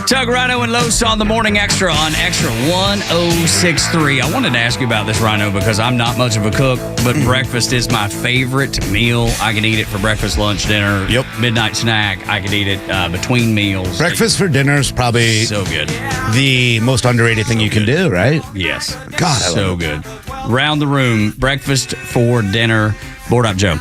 Speaker 8: Tug, Rhino, and Los on the Morning Extra on Extra 106.3. I wanted to ask you about this, Rhino, because I'm not much of a cook, but breakfast is my favorite meal. I can eat it for breakfast, lunch, dinner, midnight snack. I could eat it between meals.
Speaker 9: Breakfast for dinner is probably
Speaker 8: so good.
Speaker 9: The most underrated thing you can do, right?
Speaker 8: Yes.
Speaker 9: God, I
Speaker 8: so
Speaker 9: love it.
Speaker 8: good. Round the room, breakfast for dinner. Board up, Joe.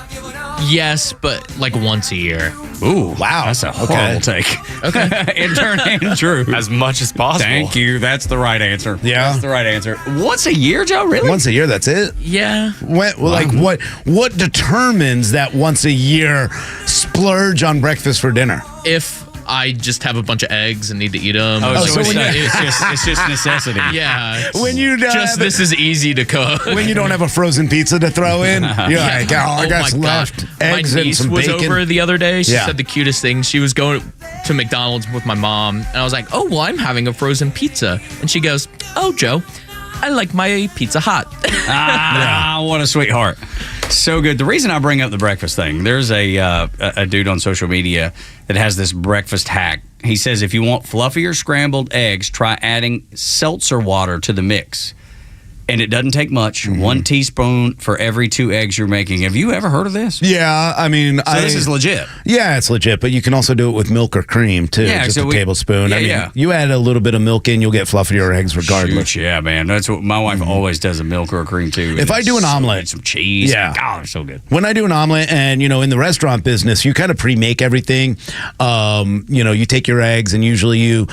Speaker 12: Yes, but like once a year.
Speaker 8: Ooh,
Speaker 9: wow.
Speaker 8: That's a horrible take.
Speaker 12: Okay.
Speaker 8: Intern Andrew.
Speaker 12: As much as possible.
Speaker 8: Thank you. That's the right answer.
Speaker 9: Yeah.
Speaker 8: That's the right answer. Once a year, Joe? Really?
Speaker 9: Once a year, that's it?
Speaker 12: Yeah.
Speaker 9: What determines that once a year splurge on breakfast for dinner?
Speaker 12: If I just have a bunch of eggs and need to eat them.
Speaker 8: It's just necessity.
Speaker 12: Yeah.
Speaker 9: When you
Speaker 12: this is easy to cook.
Speaker 9: When you don't have a frozen pizza to throw in, you're like, I got left eggs
Speaker 12: my
Speaker 9: and
Speaker 12: niece
Speaker 9: some
Speaker 12: was
Speaker 9: bacon.
Speaker 12: over the other day. She
Speaker 9: Yeah.
Speaker 12: said the cutest thing. She was going to McDonald's with my mom, and I was like, "Oh, well, I'm having a frozen pizza," and she goes, "Oh, Joe, I like my pizza hot."
Speaker 8: What a sweetheart. So good. The reason I bring up the breakfast thing, there's a dude on social media that has this breakfast hack. He says if you want fluffier scrambled eggs, try adding seltzer water to the mix. And it doesn't take much. 1 teaspoon for every 2 eggs you're making. Have you ever heard of this?
Speaker 9: Yeah, I mean...
Speaker 8: So this is legit.
Speaker 9: Yeah, it's legit, but you can also do it with milk or cream, too.
Speaker 8: Yeah,
Speaker 9: just
Speaker 8: so
Speaker 9: a tablespoon. I mean, you add a little bit of milk in, you'll get fluffier eggs regardless.
Speaker 8: Shoot, yeah, man. That's what my wife always does, a milk or a cream, too.
Speaker 9: If I do an omelet...
Speaker 8: Some cheese.
Speaker 9: Yeah.
Speaker 8: God, they're so good.
Speaker 9: When I do an omelet, and, in the restaurant business, you kind of pre-make everything. You take your eggs, and usually you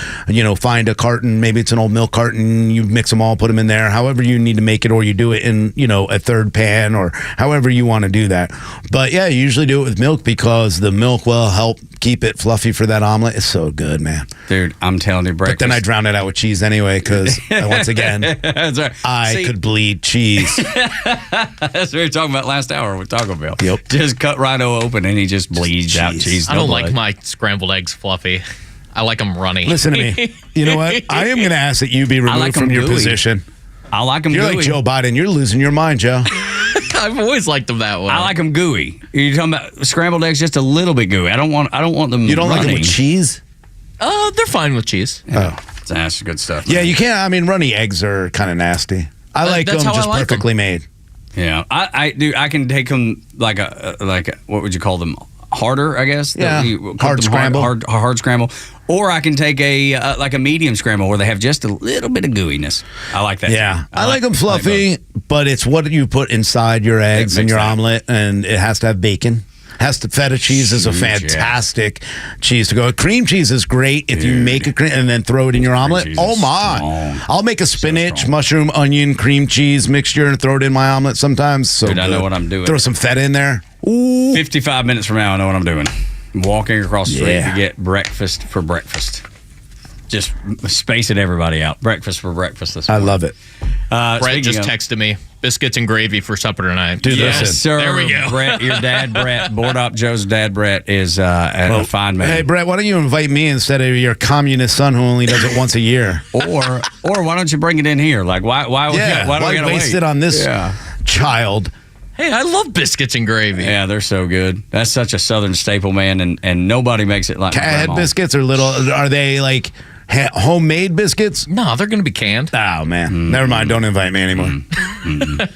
Speaker 9: find a carton, maybe it's an old milk carton, you mix them all, put them in there, however you need to make it, or you do it in, a third pan, or however you want to do that. But yeah, you usually do it with milk because the milk will help keep it fluffy for that omelet. It's so good, man.
Speaker 8: Dude, I'm telling you, breakfast.
Speaker 9: But then I drown it out with cheese anyway because, once again,
Speaker 8: That's right.
Speaker 9: I could bleed cheese.
Speaker 8: That's what we were talking about last hour with Taco Bell.
Speaker 9: Yep.
Speaker 8: Just cut Rhino open and he just bleeds out cheese.
Speaker 12: I don't like my scrambled eggs fluffy. I like them runny.
Speaker 9: Listen to me. You know what? I am going to ask that you be removed from your position.
Speaker 8: I like them
Speaker 9: You're
Speaker 8: gooey.
Speaker 9: like Joe Biden. You're losing your mind, Joe.
Speaker 12: I've always liked them that way.
Speaker 8: I like them gooey. You're talking about scrambled eggs just a little bit gooey. I don't want them
Speaker 9: You don't
Speaker 8: runny.
Speaker 9: like them with cheese?
Speaker 12: They're fine with cheese.
Speaker 9: Oh.
Speaker 8: That's good stuff.
Speaker 9: Yeah, you can't. I mean, runny eggs are kind of nasty. I like them
Speaker 12: that's how I
Speaker 9: just
Speaker 12: like
Speaker 9: perfectly made.
Speaker 8: Yeah, I do. I can take them like a what would you call them? Harder, I guess.
Speaker 9: Yeah, hard scramble.
Speaker 8: Hard scramble. Or I can take a medium scramble where they have just a little bit of gooiness. I like that.
Speaker 9: Yeah, I like them fluffy, but it's what you put inside your eggs and your omelet, and it has to have bacon. Feta cheese is a fantastic cheese to go. Cream cheese is great if you make it and then throw it in your omelet. Oh my! I'll make a spinach, mushroom, onion, cream cheese mixture and throw it in my omelet sometimes. So
Speaker 8: Dude, I know what I'm doing.
Speaker 9: Throw some feta in there. Ooh.
Speaker 8: 55 minutes from now, I know what I'm doing. I'm walking across the street to get breakfast for breakfast. Just spacing everybody out. Breakfast for breakfast this morning.
Speaker 9: I love it.
Speaker 12: Brett just texted me. Biscuits and gravy for supper tonight.
Speaker 9: Dude,
Speaker 8: yes, sir.
Speaker 12: There we go.
Speaker 8: Brett, your dad, Brett, Board Op Joe's dad, Brett, is a fine man.
Speaker 9: Hey, Brett, why don't you invite me instead of your communist son who only does it once a year?
Speaker 8: Or why don't you bring it in here? Like, why do we gotta
Speaker 9: waste
Speaker 8: wait?
Speaker 9: it on this child?
Speaker 12: Hey, I love biscuits and gravy.
Speaker 8: Yeah, they're so good. That's such a Southern staple, man, and nobody makes it like
Speaker 9: Cat
Speaker 8: Grandma.
Speaker 9: biscuits are little. Are they like homemade biscuits?
Speaker 12: No, they're going to be canned.
Speaker 9: Oh, man. Never mind. Don't invite me anymore.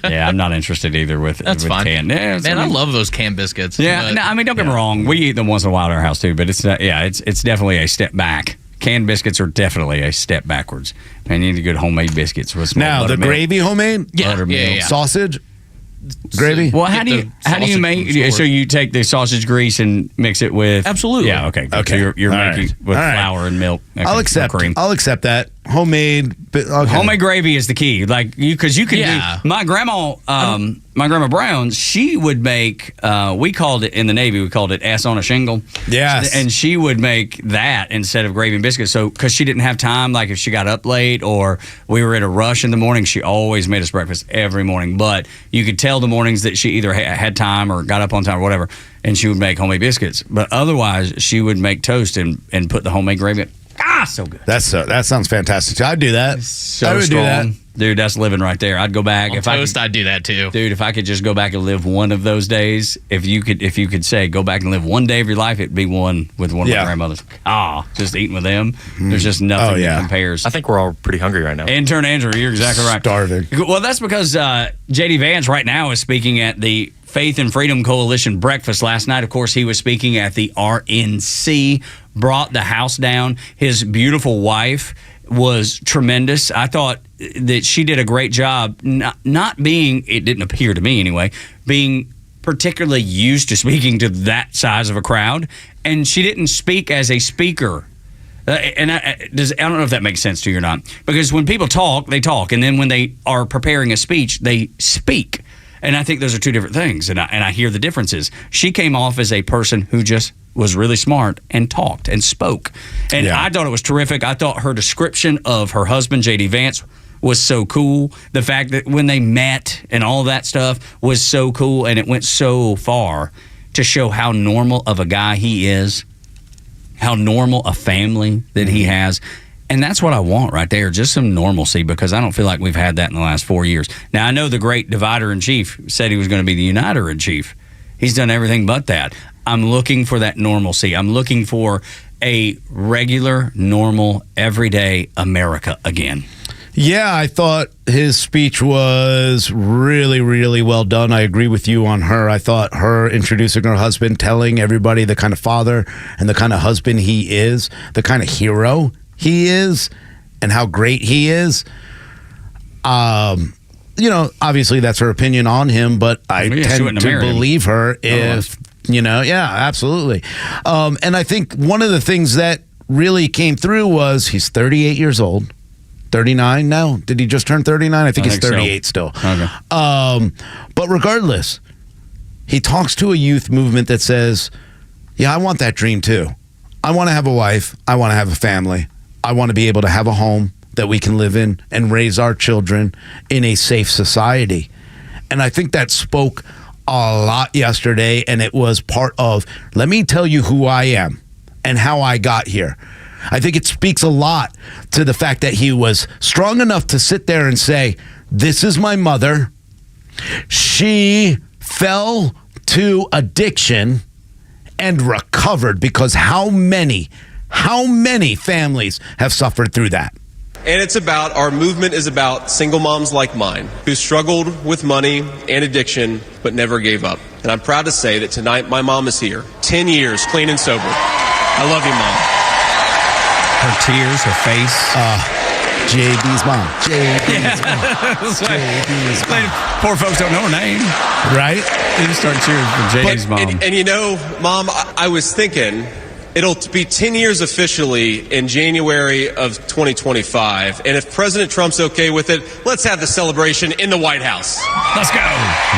Speaker 8: Yeah, I'm not interested either with
Speaker 12: fine.
Speaker 8: canned. Yeah,
Speaker 12: Man, I love those canned biscuits.
Speaker 8: Yeah, no, I mean, don't get me wrong. We eat them once in a while at our house, too, but it's definitely a step back. Canned biscuits are definitely a step backwards. And you need good homemade biscuits. With
Speaker 9: Now, the gravy homemade?
Speaker 12: Yeah.
Speaker 9: Sausage? Gravy?
Speaker 8: Well, how do you make? So you take the sausage grease and mix it with?
Speaker 12: Absolutely.
Speaker 8: Yeah. Okay.
Speaker 9: Okay.
Speaker 8: So you're
Speaker 9: All
Speaker 8: making
Speaker 9: right.
Speaker 8: with
Speaker 9: All right.
Speaker 8: flour and milk. Okay,
Speaker 9: I'll accept.
Speaker 8: cream.
Speaker 9: I'll accept that. Homemade. Okay.
Speaker 8: Homemade gravy is the key. Like because you can do. My grandma, my grandma Brown, she would make. We called it in the Navy. We called it ass on a shingle.
Speaker 9: Yes.
Speaker 8: And she would make that instead of gravy and biscuits. So because she didn't have time, like if she got up late or we were in a rush in the morning, she always made us breakfast every morning. But you could tell the mornings that she either had time or got up on time or whatever, and she would make homemade biscuits. But otherwise, she would make toast and put the homemade gravy in. So good.
Speaker 9: That sounds fantastic. I'd do that.
Speaker 8: So
Speaker 9: I would
Speaker 8: strong.
Speaker 9: do that.
Speaker 8: Dude, that's living right there. I'd go back.
Speaker 12: On toast, I'd do that too.
Speaker 8: Dude, if I could just go back and live one of those days, if you could say go back and live one day of your life, it'd be one with one of my grandmothers. Just eating with them. There's just nothing that compares.
Speaker 1: I think we're all pretty hungry right now.
Speaker 8: Intern Andrew, you're exactly right.
Speaker 9: Starving.
Speaker 8: Well, that's because J.D. Vance right now is speaking at the Faith and Freedom Coalition breakfast last night. Of course, he was speaking at the RNC, brought the house down. His beautiful wife was tremendous. I thought that she did a great job, not being, it didn't appear to me anyway, being particularly used to speaking to that size of a crowd. And she didn't speak as a speaker. And I don't know if that makes sense to you or not. Because when people talk, they talk. And then when they are preparing a speech, they speak. And I think those are two different things. And I hear the differences. She came off as a person who just was really smart and talked and spoke. And I thought it was terrific. I thought her description of her husband, J.D. Vance, was so cool. The fact that when they met and all that stuff was so cool. And it went so far to show how normal of a guy he is, how normal a family that he has. And that's what I want right there, just some normalcy, because I don't feel like we've had that in the last 4 years. Now, I know the great divider-in-chief said he was going to be the uniter-in-chief. He's done everything but that. I'm looking for that normalcy. I'm looking for a regular, normal, everyday America again.
Speaker 9: Yeah, I thought his speech was really, really well done. I agree with you on her. I thought her introducing her husband, telling everybody the kind of father and the kind of husband he is, the kind of hero he is, and how great he is. Obviously that's her opinion on him, but I tend to believe her if, absolutely. And I think one of the things that really came through was he's 38 years old. 39 now? Did he just turn 39? I think he's 38 still.
Speaker 8: Okay.
Speaker 9: But regardless, he talks to a youth movement that says, yeah, I want that dream too. I want to have a wife. I want to have a family. I want to be able to have a home that we can live in and raise our children in a safe society. And I think that spoke a lot yesterday, and it was part of, let me tell you who I am and how I got here. I think it speaks a lot to the fact that he was strong enough to sit there and say, this is my mother. She fell to addiction and recovered, because how many families have suffered through that?
Speaker 25: And our movement is about single moms like mine who struggled with money and addiction but never gave up. And I'm proud to say that tonight my mom is here, 10 years clean and sober. I love you, Mom.
Speaker 8: Her tears, her face.
Speaker 9: JD's mom. JD's mom.
Speaker 8: JD's mom. Poor folks don't know her name.
Speaker 9: Right?
Speaker 8: They just start cheering for JD's mom.
Speaker 25: And you know, Mom, I was thinking it'll be 10 years officially in January of 2025. And if President Trump's okay with it, let's have the celebration in the White House.
Speaker 8: Let's go.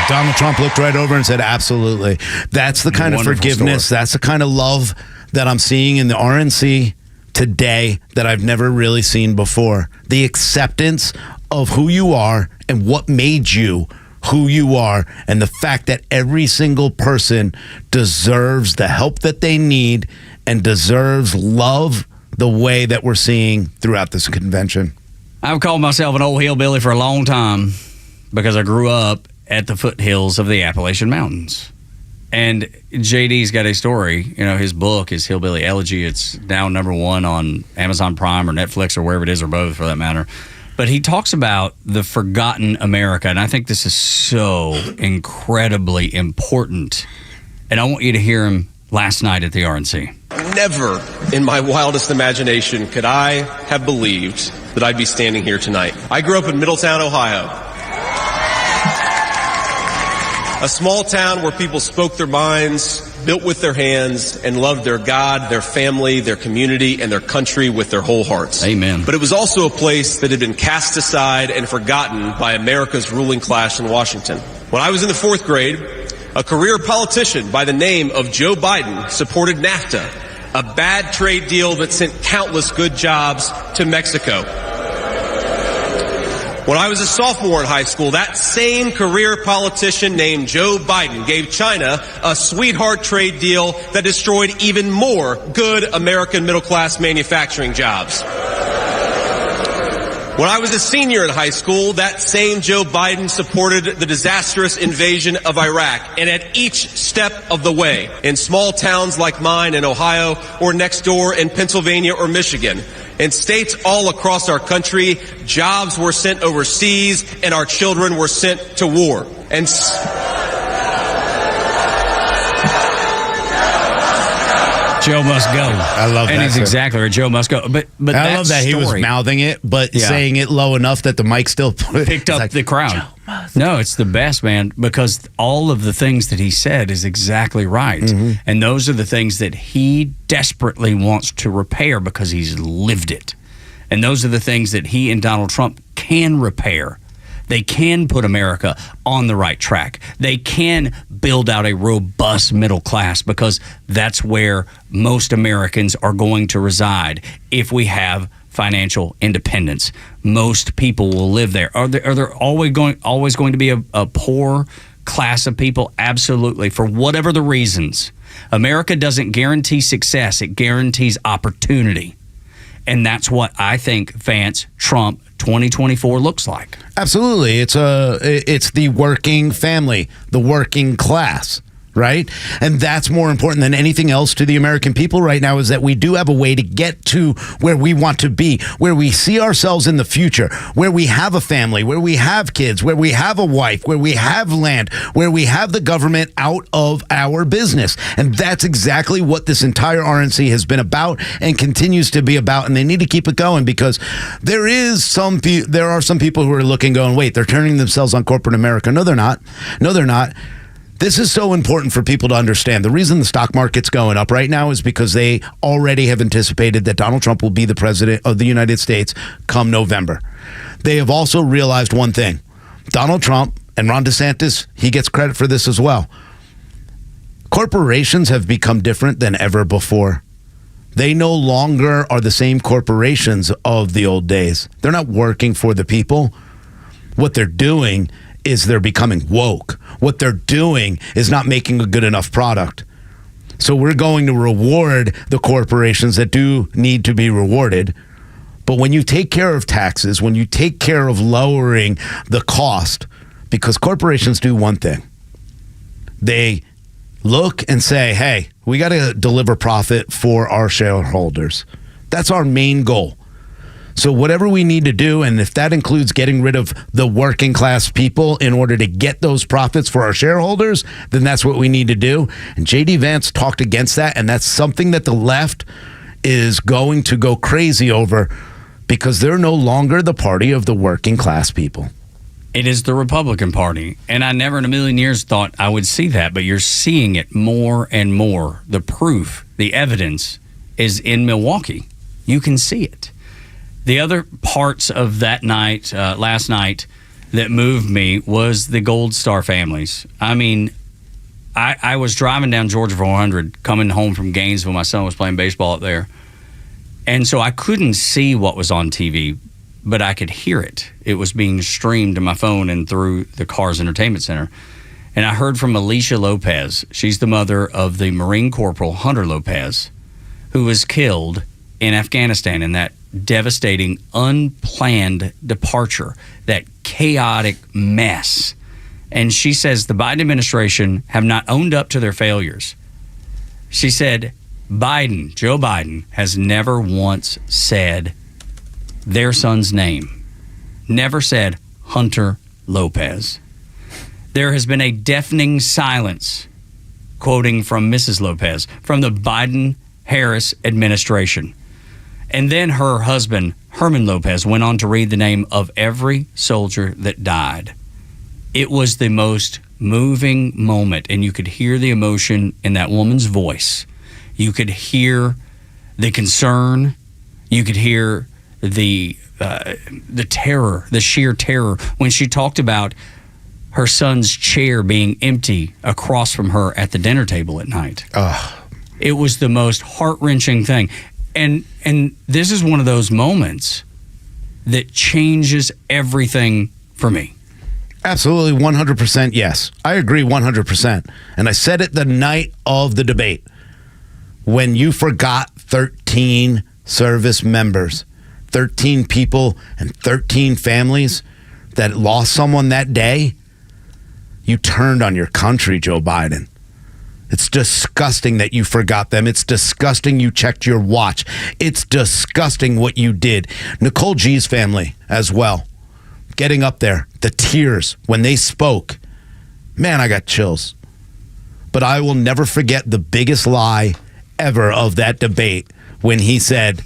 Speaker 9: Donald Trump looked right over and said, absolutely. That's the kind of forgiveness. That's the kind of love that I'm seeing in the RNC today that I've never really seen before. The acceptance of who you are and what made you who you are, and the fact that every single person deserves the help that they need and deserves love the way that we're seeing throughout this convention.
Speaker 8: I've called myself an old hillbilly for a long time because I grew up at the foothills of the Appalachian Mountains. And JD's got a story. You know, his book is Hillbilly Elegy. It's now #1 on Amazon Prime or Netflix or wherever it is, or both for that matter. But he talks about the forgotten America, and I think this is so incredibly important. And I want you to hear him last night at the RNC.
Speaker 25: Never in my wildest imagination could I have believed that I'd be standing here tonight. I grew up in Middletown, Ohio. A small town where people spoke their minds, built with their hands, and loved their God, their family, their community, and their country with their whole hearts.
Speaker 8: Amen.
Speaker 25: But it was also a place that had been cast aside and forgotten by America's ruling class in Washington. When I was in the 4th grade, a career politician by the name of Joe Biden supported NAFTA, a bad trade deal that sent countless good jobs to Mexico. When I was a sophomore in high school, that same career politician named Joe Biden gave China a sweetheart trade deal that destroyed even more good American middle-class manufacturing jobs. When I was a senior in high school, that same Joe Biden supported the disastrous invasion of Iraq. And at each step of the way, in small towns like mine in Ohio or next door in Pennsylvania or Michigan, in states all across our country, jobs were sent overseas and our children were sent to war. And
Speaker 8: Joe must go.
Speaker 9: I love that.
Speaker 8: And he's exactly right. Joe must go. But
Speaker 9: I love that he was mouthing it, but saying it low enough that the mic still
Speaker 8: picked up the crowd. No, it's the best, man, because all of the things that he said is exactly right.
Speaker 9: Mm-hmm.
Speaker 8: And those are the things that he desperately wants to repair because he's lived it. And those are the things that he and Donald Trump can repair. They can put America on the right track. They can build out a robust middle class because that's where most Americans are going to reside if we have financial independence. Most people will live there. Are there always going to be a poor class of people? Absolutely. For whatever the reasons. America doesn't guarantee success. It guarantees opportunity. And that's what I think Vance Trump 2024 looks like.
Speaker 9: Absolutely. It's the working family, the working class, right? And that's more important than anything else to the American people right now, is that we do have a way to get to where we want to be, where we see ourselves in the future, where we have a family, where we have kids, where we have a wife, where we have land, where we have the government out of our business. And that's exactly what this entire RNC has been about and continues to be about. And they need to keep it going, because there are some people who are looking, going, wait, they're turning themselves on corporate America. No, they're not. No, they're not. This is so important for people to understand. The reason the stock market's going up right now is because they already have anticipated that Donald Trump will be the president of the United States come November. They have also realized one thing. Donald Trump and Ron DeSantis, he gets credit for this as well. Corporations have become different than ever before. They no longer are the same corporations of the old days. They're not working for the people. What they're doing is they're becoming woke. What they're doing is not making a good enough product. So we're going to reward the corporations that do need to be rewarded. But when you take care of taxes, when you take care of lowering the cost, because corporations do one thing. They look and say, hey, we got to deliver profit for our shareholders. That's our main goal. So whatever we need to do, and if that includes getting rid of the working class people in order to get those profits for our shareholders, then that's what we need to do. And J.D. Vance talked against that, and that's something that the left is going to go crazy over, because they're no longer the party of the working class people.
Speaker 8: It is the Republican Party, and I never in a million years thought I would see that, but you're seeing it more and more. The proof, the evidence is in Milwaukee. You can see it. The other parts of that night, last night, that moved me was the Gold Star families. I mean, I was driving down Georgia 400, coming home from Gainesville. My son was playing baseball up there. And so I couldn't see what was on TV, but I could hear it. It was being streamed to my phone and through the car's entertainment center. And I heard from Alicia Lopez. She's the mother of the Marine Corporal Hunter Lopez, who was killed in Afghanistan in that devastating, unplanned departure, that chaotic mess. And she says the Biden administration have not owned up to their failures. She said Joe Biden, has never once said their son's name. Never said Hunter Lopez. There has been a deafening silence, quoting from Mrs. Lopez, from the Biden-Harris administration. And then her husband, Herman Lopez, went on to read the name of every soldier that died. It was the most moving moment, and you could hear the emotion in that woman's voice. You could hear the concern. You could hear the terror, the sheer terror, when she talked about her son's chair being empty across from her at the dinner table at night. It was the most heart-wrenching thing. And this is one of those moments that changes everything for me.
Speaker 9: Absolutely, 100% yes. I agree 100%. And I said it the night of the debate. When you forgot 13 service members, 13 people and 13 families that lost someone that day, you turned on your country, Joe Biden. It's disgusting that you forgot them. It's disgusting you checked your watch. It's disgusting what you did. Nicole G's family as well. Getting up there, the tears when they spoke. Man, I got chills. But I will never forget the biggest lie ever of that debate when he said,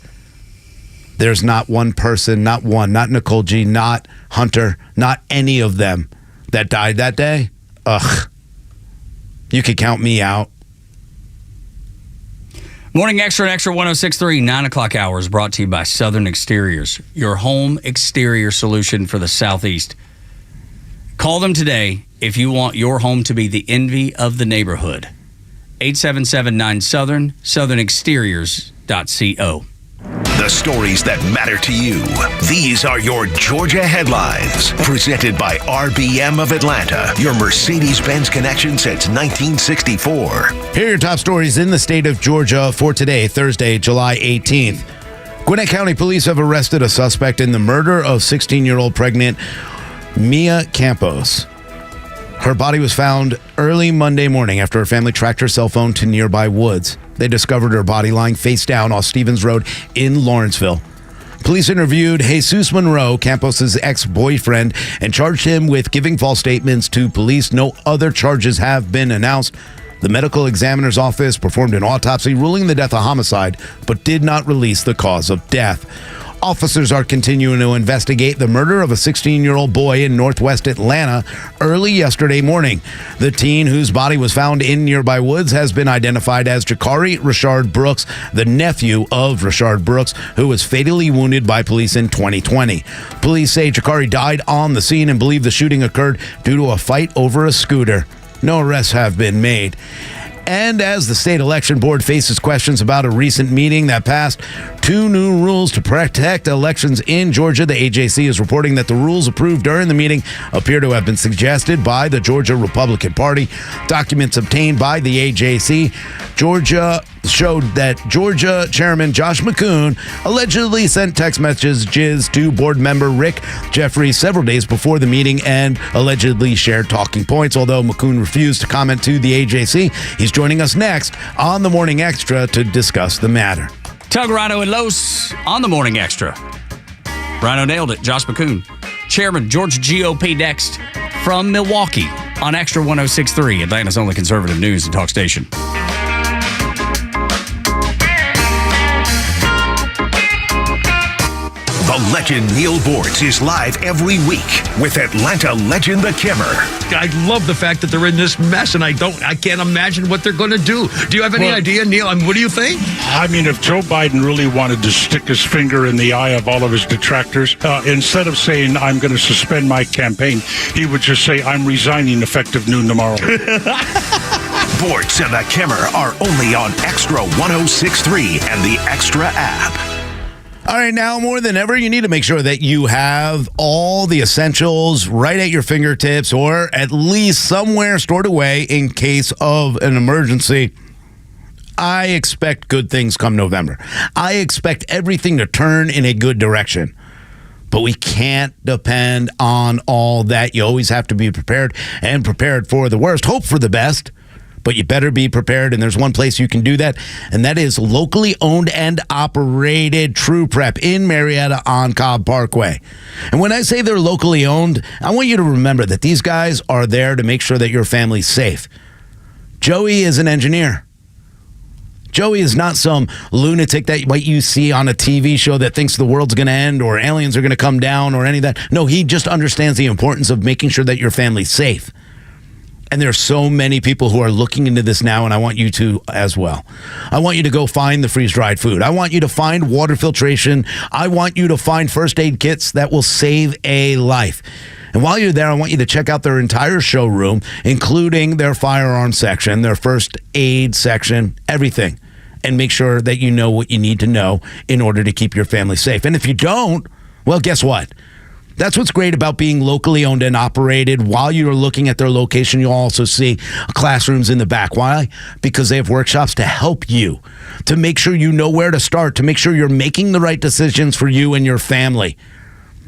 Speaker 9: there's not one person, not Nicole G, not Hunter, not any of them that died that day. Ugh. You could count me out.
Speaker 8: Morning Extra and Extra 106.3, 9 o'clock hour is brought to you by Southern Exteriors, your home exterior solution for the Southeast. Call them today if you want your home to be the envy of the neighborhood. 877-9-SOUTHERN, southernexteriors.co.
Speaker 7: The stories that matter to you. These are your Georgia headlines. Presented by RBM of Atlanta, your Mercedes-Benz connection since 1964.
Speaker 9: Here are your top stories in the state of Georgia for today, Thursday, July 18th. Gwinnett County Police have arrested a suspect in the murder of 16-year-old pregnant Mia Campos. Her body was found early Monday morning after her family tracked her cell phone to nearby woods. They discovered her body lying face down off Stevens Road in Lawrenceville. Police interviewed Jesus Monroe, Campos' ex-boyfriend, and charged him with giving false statements to police. No other charges have been announced. The medical examiner's office performed an autopsy, ruling the death a homicide, but did not release the cause of death. Officers are continuing to investigate the murder of a 16-year-old boy in northwest Atlanta early yesterday morning. The teen, whose body was found in nearby woods, has been identified as Jakari Rashard Brooks, the nephew of Rashard Brooks, who was fatally wounded by police in 2020. Police say Jakari died on the scene and believe the shooting occurred due to a fight over a scooter. No arrests have been made. And as the state election board faces questions about a recent meeting that passed 2 new rules to protect elections in Georgia, the AJC is reporting that the rules approved during the meeting appear to have been suggested by the Georgia Republican Party. Documents obtained by the AJC showed that Georgia Chairman Josh McCoon allegedly sent text messages to board member Rick Jeffries several days before the meeting and allegedly shared talking points. Although McCoon refused to comment to the AJC, he's joining us next on the Morning Extra to discuss the matter.
Speaker 8: Tug, Rhino, and Los on the Morning Extra. Rhino nailed it. Josh McCoon, Chairman, Georgia GOP, next from Milwaukee on Extra 106.3, Atlanta's only conservative news and talk station.
Speaker 7: The legend Neil Bortz is live every week with Atlanta legend The Kimmer.
Speaker 4: I love the fact that they're in this mess, and I can't imagine what they're going to do. Do you have any idea, Neil? I mean, what do you think?
Speaker 14: I mean, if Joe Biden really wanted to stick his finger in the eye of all of his detractors, instead of saying, I'm going to suspend my campaign, he would just say, I'm resigning effective noon tomorrow.
Speaker 7: Bortz and The Kimmer are only on Extra 106.3 and the Extra app.
Speaker 9: All right, now more than ever, you need to make sure that you have all the essentials right at your fingertips or at least somewhere stored away in case of an emergency. I expect good things come November. I expect everything to turn in a good direction. But we can't depend on all that. You always have to be prepared and prepared for the worst. Hope for the best. But you better be prepared, and there's one place you can do that, and that is locally owned and operated True Prep in Marietta on Cobb Parkway. And when I say they're locally owned, I want you to remember that these guys are there to make sure that your family's safe. Joey is an engineer. Joey is not some lunatic that you see on a TV show that thinks the world's going to end or aliens are going to come down or any of that. No, he just understands the importance of making sure that your family's safe. And there are so many people who are looking into this now, and I want you to as well. I want you to go find the freeze-dried food. I want you to find water filtration. I want you to find first aid kits that will save a life. And while you're there, I want you to check out their entire showroom, including their firearm section, their first aid section, everything. And make sure that you know what you need to know in order to keep your family safe. And if you don't, well, guess what? That's what's great about being locally owned and operated. While you're looking at their location, you'll also see classrooms in the back. Why? Because they have workshops to help you, to make sure you know where to start, to make sure you're making the right decisions for you and your family.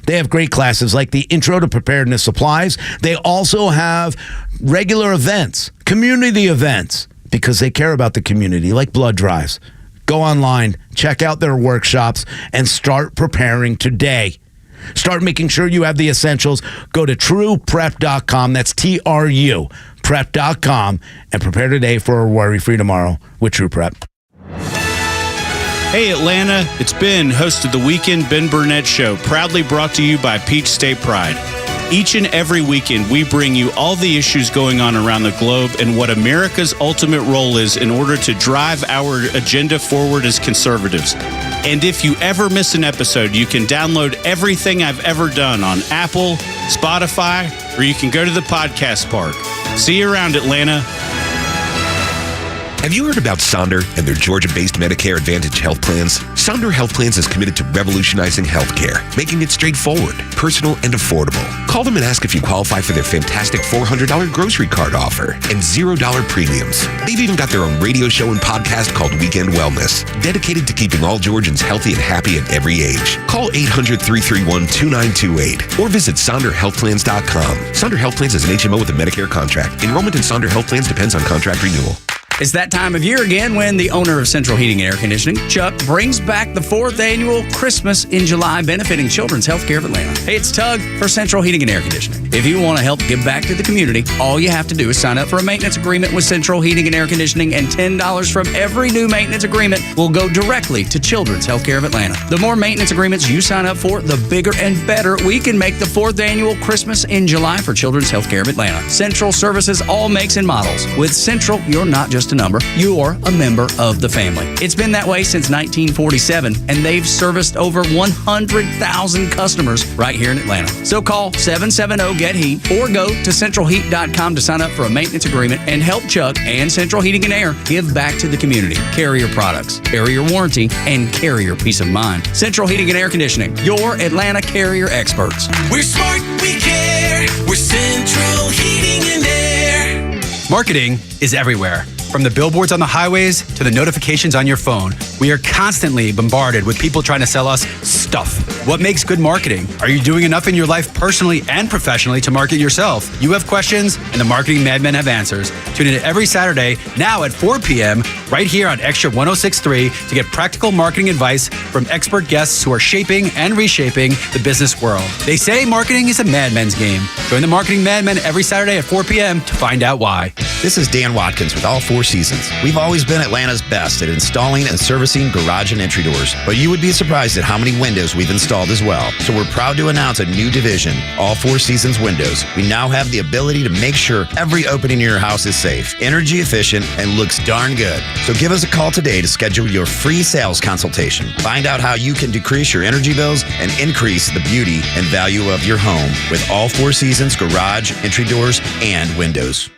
Speaker 9: They have great classes like the Intro to Preparedness Supplies. They also have regular events, community events, because they care about the community, like blood drives. Go online, check out their workshops, and start preparing today. Start making sure you have the essentials. Go to trueprep.com. That's TRU, prep.com, and prepare today for a worry-free tomorrow with True Prep.
Speaker 1: Hey, Atlanta. It's Ben, host of the Weekend Ben Burnett Show, proudly brought to you by Peach State Pride. Each and every weekend, we bring you all the issues going on around the globe and what America's ultimate role is in order to drive our agenda forward as conservatives. And if you ever miss an episode, you can download everything I've ever done on Apple, Spotify, or you can go to the podcast park. See you around, Atlanta.
Speaker 20: Have you heard about Sonder and their Georgia-based Medicare Advantage health plans? Sonder Health Plans is committed to revolutionizing healthcare, making it straightforward, personal, and affordable. Call them and ask if you qualify for their fantastic $400 grocery card offer and $0 premiums. They've even got their own radio show and podcast called Weekend Wellness, dedicated to keeping all Georgians healthy and happy at every age. Call 800-331-2928 or visit SonderHealthPlans.com. Sonder Health Plans is an HMO with a Medicare contract. Enrollment in Sonder Health Plans depends on contract renewal.
Speaker 8: It's that time of year again when the owner of Central Heating and Air Conditioning, Chuck, brings back the 4th annual Christmas in July, benefiting Children's Healthcare of Atlanta. Hey, it's Tug for Central Heating and Air Conditioning. If you want to help give back to the community, all you have to do is sign up for a maintenance agreement with Central Heating and Air Conditioning, and $10 from every new maintenance agreement will go directly to Children's Healthcare of Atlanta. The more maintenance agreements you sign up for, the bigger and better we can make the 4th annual Christmas in July for Children's Healthcare of Atlanta. Central services all makes and models. With Central, you're not just a number, you're a member of the family. It's been that way since 1947, and they've serviced over 100,000 customers right here in Atlanta. So call 770-GET-HEAT or go to centralheat.com to sign up for a maintenance agreement and help Chuck and Central Heating and Air give back to the community. Carrier products, carrier warranty, and carrier peace of mind. Central Heating and Air Conditioning, your Atlanta carrier experts.
Speaker 10: We're smart, we care. We're Central Heating and Air.
Speaker 21: Marketing is everywhere. From the billboards on the highways to the notifications on your phone, we are constantly bombarded with people trying to sell us stuff. What makes good marketing? Are you doing enough in your life personally and professionally to market yourself? You have questions, and the Marketing Madmen have answers. Tune in every Saturday, now at 4 p.m., right here on Extra 106.3 to get practical marketing advice from expert guests who are shaping and reshaping the business world. They say marketing is a madman's game. Join the Marketing Madmen every Saturday at 4 p.m. to find out why.
Speaker 11: This is Dan Watkins with All Four Seasons. We've always been Atlanta's best at installing and servicing garage and entry doors, but you would be surprised at how many windows we've installed as well. So we're proud to announce a new division, All Four Seasons Windows. We now have the ability to make sure every opening in your house is safe, energy efficient, and looks darn good. So give us a call today to schedule your free sales consultation. Find out how you can decrease your energy bills and increase the beauty and value of your home with All Four Seasons garage, entry doors, and windows.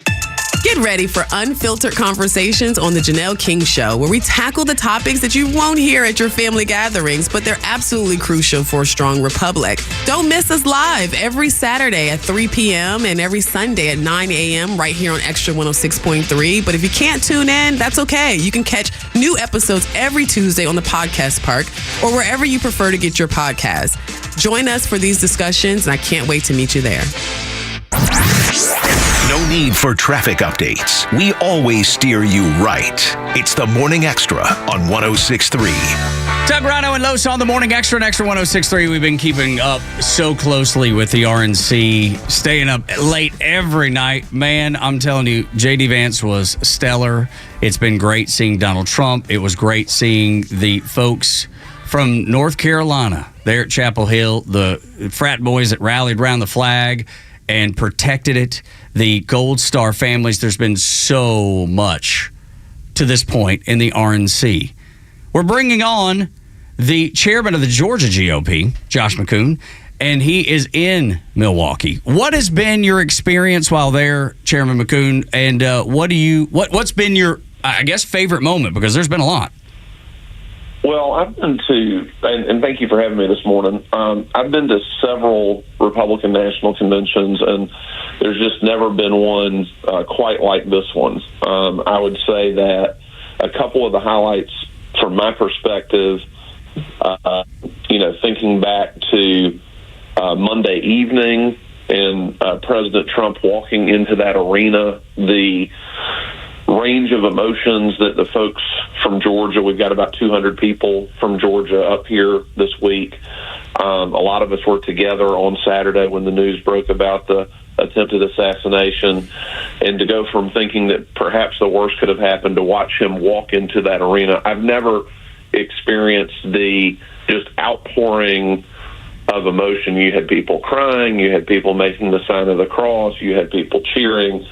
Speaker 13: Get ready for unfiltered conversations on The Janelle King Show, where we tackle the topics that you won't hear at your family gatherings, but they're absolutely crucial for a strong republic. Don't miss us live every Saturday at 3 p.m. and every Sunday at 9 a.m. right here on Extra 106.3. But if you can't tune in, that's okay. You can catch new episodes every Tuesday on the Podcast Park or wherever you prefer to get your podcasts. Join us for these discussions, and I can't wait to meet you there.
Speaker 7: No need for traffic updates. We always steer you right. It's the Morning Extra on 106.3.
Speaker 8: Doug, Rhino, and Los on the Morning Extra and Extra 106.3. We've been keeping up so closely with the RNC, staying up late every night. Man, I'm telling you, J.D. Vance was stellar. It's been great seeing Donald Trump. It was great seeing the folks from North Carolina there at Chapel Hill, the frat boys that rallied around the flag and protected it, the Gold Star families. There's been so much to this point in the RNC. We're bringing on the chairman of the Georgia GOP, Josh McCoon, and he is in Milwaukee. What has been your experience while there, Chairman McCoon, and what's been your, I guess, favorite moment? Because there's been a lot.
Speaker 15: Well, I've been to, and thank you for having me this morning. I've been to several Republican national conventions, and there's just never been one quite like this one. I would say that a couple of the highlights from my perspective, thinking back to Monday evening and President Trump walking into that arena, the range of emotions that the folks from Georgia, we've got about 200 people from Georgia up here this week. A lot of us were together on Saturday when the news broke about the attempted assassination, and to go from thinking that perhaps the worst could have happened to watch him walk into that arena. I've never experienced the just outpouring of emotion. You had people crying, you had people making the sign of the cross, you had people cheering.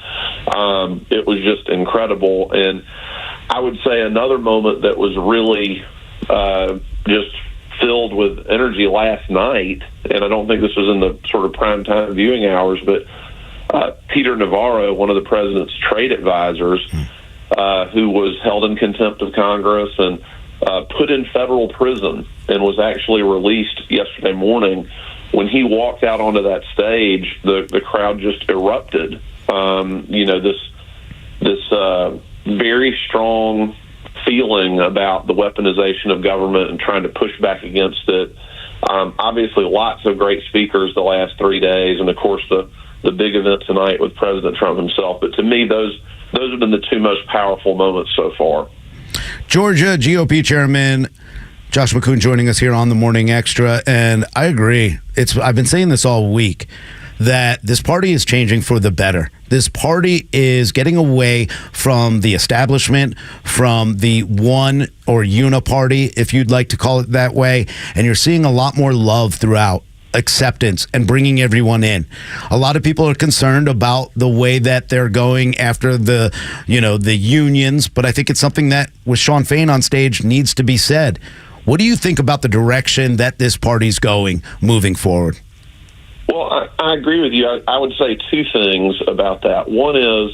Speaker 15: It was just incredible. And I would say another moment that was really just filled with energy last night, and I don't think this was in the sort of prime time viewing hours, but Peter Navarro, one of the president's trade advisors, who was held in contempt of Congress and put in federal prison and was actually released yesterday morning. When he walked out onto that stage, the crowd just erupted. This very strong feeling about the weaponization of government and trying to push back against it. Obviously, lots of great speakers the last 3 days, and of course the big event tonight with President Trump himself. But to me, those have been the two most powerful moments so far.
Speaker 9: Georgia GOP Chairman Josh McCoon joining us here on the Morning Extra, and I agree. I've been saying this all week, that this party is changing for the better. This party is getting away from the establishment, from the one or uniparty, if you'd like to call it that way, and you're seeing a lot more love throughout, acceptance, and bringing everyone in. A lot of people are concerned about the way that they're going after the unions, but I think it's something that with Sean Fain on stage needs to be said. What do you think about the direction that this party's going moving forward?
Speaker 15: Well, I agree with you. I would say two things about that. One is,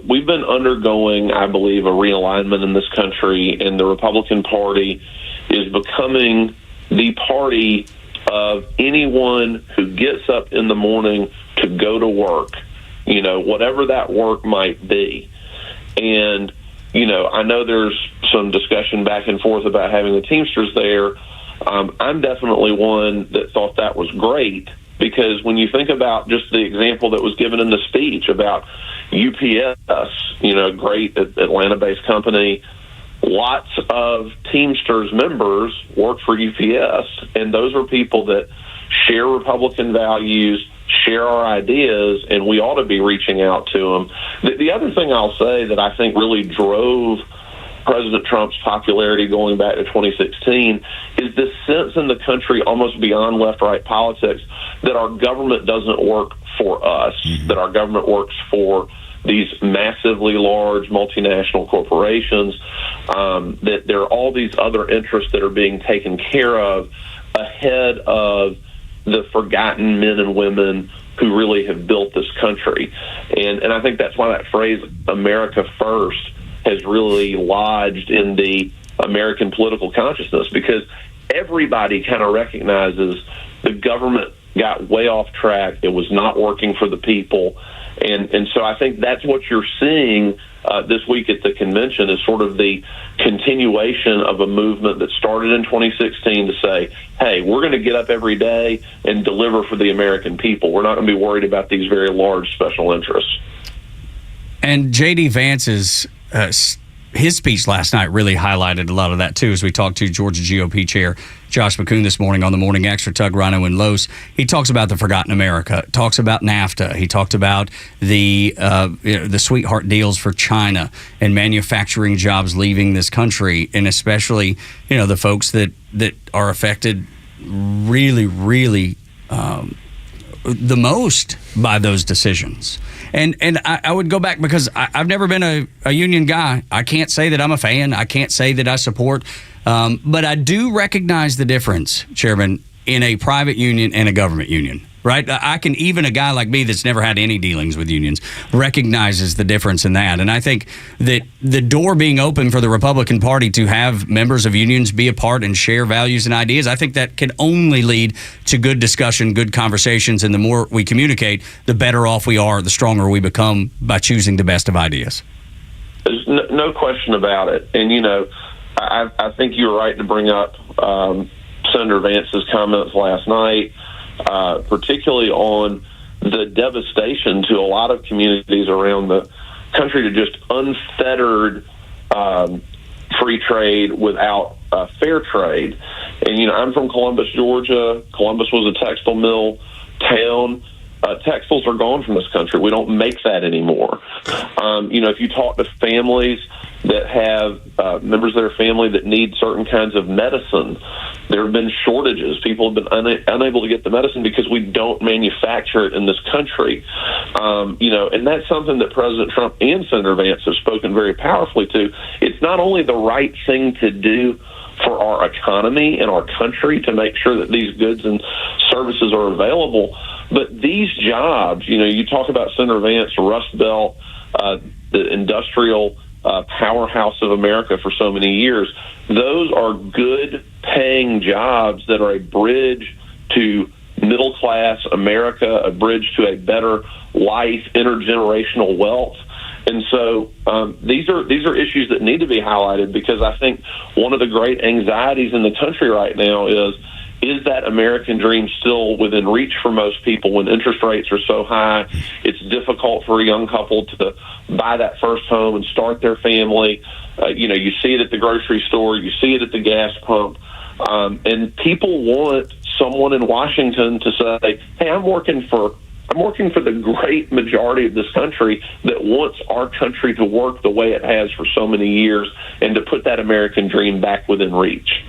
Speaker 15: we've been undergoing, I believe, a realignment in this country, and the Republican Party is becoming the party of anyone who gets up in the morning to go to work, whatever that work might be. And, I know there's some discussion back and forth about having the Teamsters there. I'm definitely one that thought that was great, because when you think about just the example that was given in the speech about UPS, great Atlanta-based company, lots of Teamsters members work for UPS, and those are people that share Republican values, share our ideas, and we ought to be reaching out to them. The other thing I'll say that I think really drove President Trump's popularity going back to 2016 is this sense in the country, almost beyond left-right politics, that our government doesn't work for us, that our government works for these massively large multinational corporations, that there are all these other interests that are being taken care of ahead of the forgotten men and women who really have built this country. And I think that's why that phrase, America First, has really lodged in the American political consciousness, because everybody kind of recognizes the government got way off track. It was not working for the people. And so I think that's what you're seeing this week at the convention is sort of the continuation of a movement that started in 2016 to say, hey, we're going to get up every day and deliver for the American people. We're not going to be worried about these very large special interests.
Speaker 8: And J.D. Vance's his speech last night really highlighted a lot of that, too, as we talked to Georgia GOP Chair Josh McCoon this morning on the Morning Extra. Tug, Rhino, and Los. He talks about the forgotten America, talks about NAFTA. He talked about the sweetheart deals for China and manufacturing jobs leaving this country, and especially, the folks that are affected really, really the most by those decisions. And I would go back because I've never been a union guy. I can't say that I'm a fan. I can't say that I support. But I do recognize the difference, Chairman, in a private union and a government union. Right? I can, even a guy like me that's never had any dealings with unions, recognizes the difference in that. And I think that the door being open for the Republican Party to have members of unions be a part and share values and ideas, I think that can only lead to good discussion, good conversations. And the more we communicate, the better off we are, the stronger we become by choosing the best of ideas.
Speaker 15: There's no question about it. And, I think you were right to bring up Senator Vance's comments last night, particularly on the devastation to a lot of communities around the country to just unfettered free trade without fair trade. And, I'm from Columbus, Georgia. Columbus was a textile mill town. Textiles are gone from this country. We don't make that anymore. If you talk to families that have members of their family that need certain kinds of medicine, there have been shortages. People have been unable to get the medicine because we don't manufacture it in this country. And that's something that President Trump and Senator Vance have spoken very powerfully to. It's not only the right thing to do for our economy and our country to make sure that these goods and services are available, but these jobs, you talk about Senator Vance, Rust Belt, the industrial powerhouse of America for so many years. Those are good paying jobs that are a bridge to middle class America, a bridge to a better life, intergenerational wealth. And so these are issues that need to be highlighted, because I think one of the great anxieties in the country right now is that American dream still within reach for most people when interest rates are so high? It's difficult for a young couple to buy that first home and start their family. You see it at the grocery store, you see it at the gas pump, and people want someone in Washington to say, hey, I'm working for the great majority of this country that wants our country to work the way it has for so many years, and to put that American dream back within reach.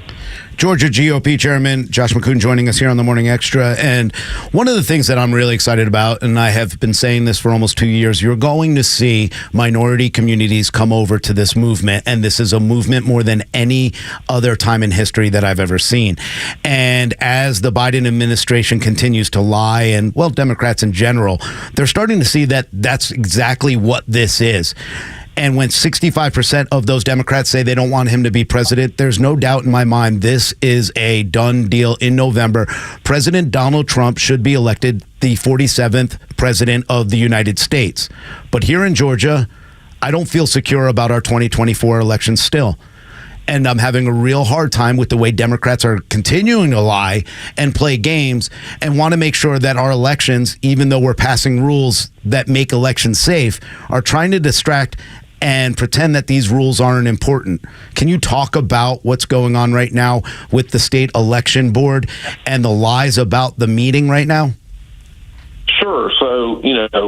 Speaker 9: Georgia GOP Chairman Josh McCoon joining us here on the Morning Extra. And one of the things that I'm really excited about, and I have been saying this for almost 2 years, you're going to see minority communities come over to this movement. And this is a movement more than any other time in history that I've ever seen. And as the Biden administration continues to lie, and, well, Democrats in general, they're starting to see that that's exactly what this is. And when 65% of those Democrats say they don't want him to be president, there's no doubt in my mind this is a done deal. In November, President Donald Trump should be elected the 47th president of the United States. But here in Georgia, I don't feel secure about our 2024 election still. And I'm having a real hard time with the way Democrats are continuing to lie and play games and want to make sure that our elections, even though we're passing rules that make elections safe, are trying to distract and pretend that these rules aren't important. Can you talk about what's going on right now with the state election board and the lies about the meeting right now?
Speaker 15: Sure. So,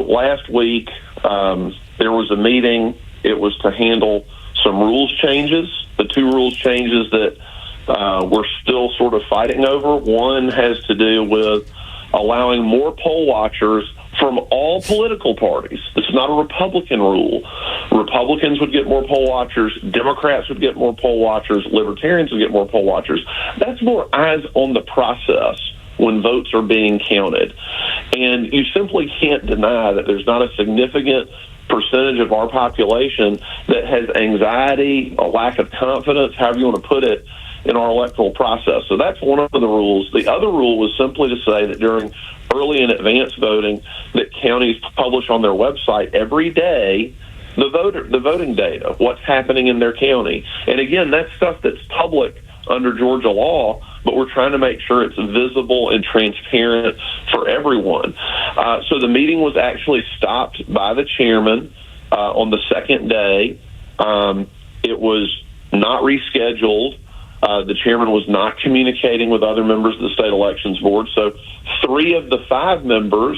Speaker 15: last week there was a meeting. It was to handle some rules changes. The two rules changes that we're still sort of fighting over. One has to do with allowing more poll watchers from all political parties. This is not a Republican rule. Republicans would get more poll watchers. Democrats would get more poll watchers. Libertarians would get more poll watchers. That's more eyes on the process when votes are being counted. And you simply can't deny that there's not a significant percentage of our population that has anxiety, a lack of confidence, however you want to put it, in our electoral process. So that's one of the rules. The other rule was simply to say that during early and advanced voting, that counties publish on their website every day the voting data, what's happening in their county. And again, that's stuff that's public under Georgia law, but we're trying to make sure it's visible and transparent for everyone. So the meeting was actually stopped by the chairman on the second day. It was not rescheduled. The chairman was not communicating with other members of the state elections board. So 3 of the 5 members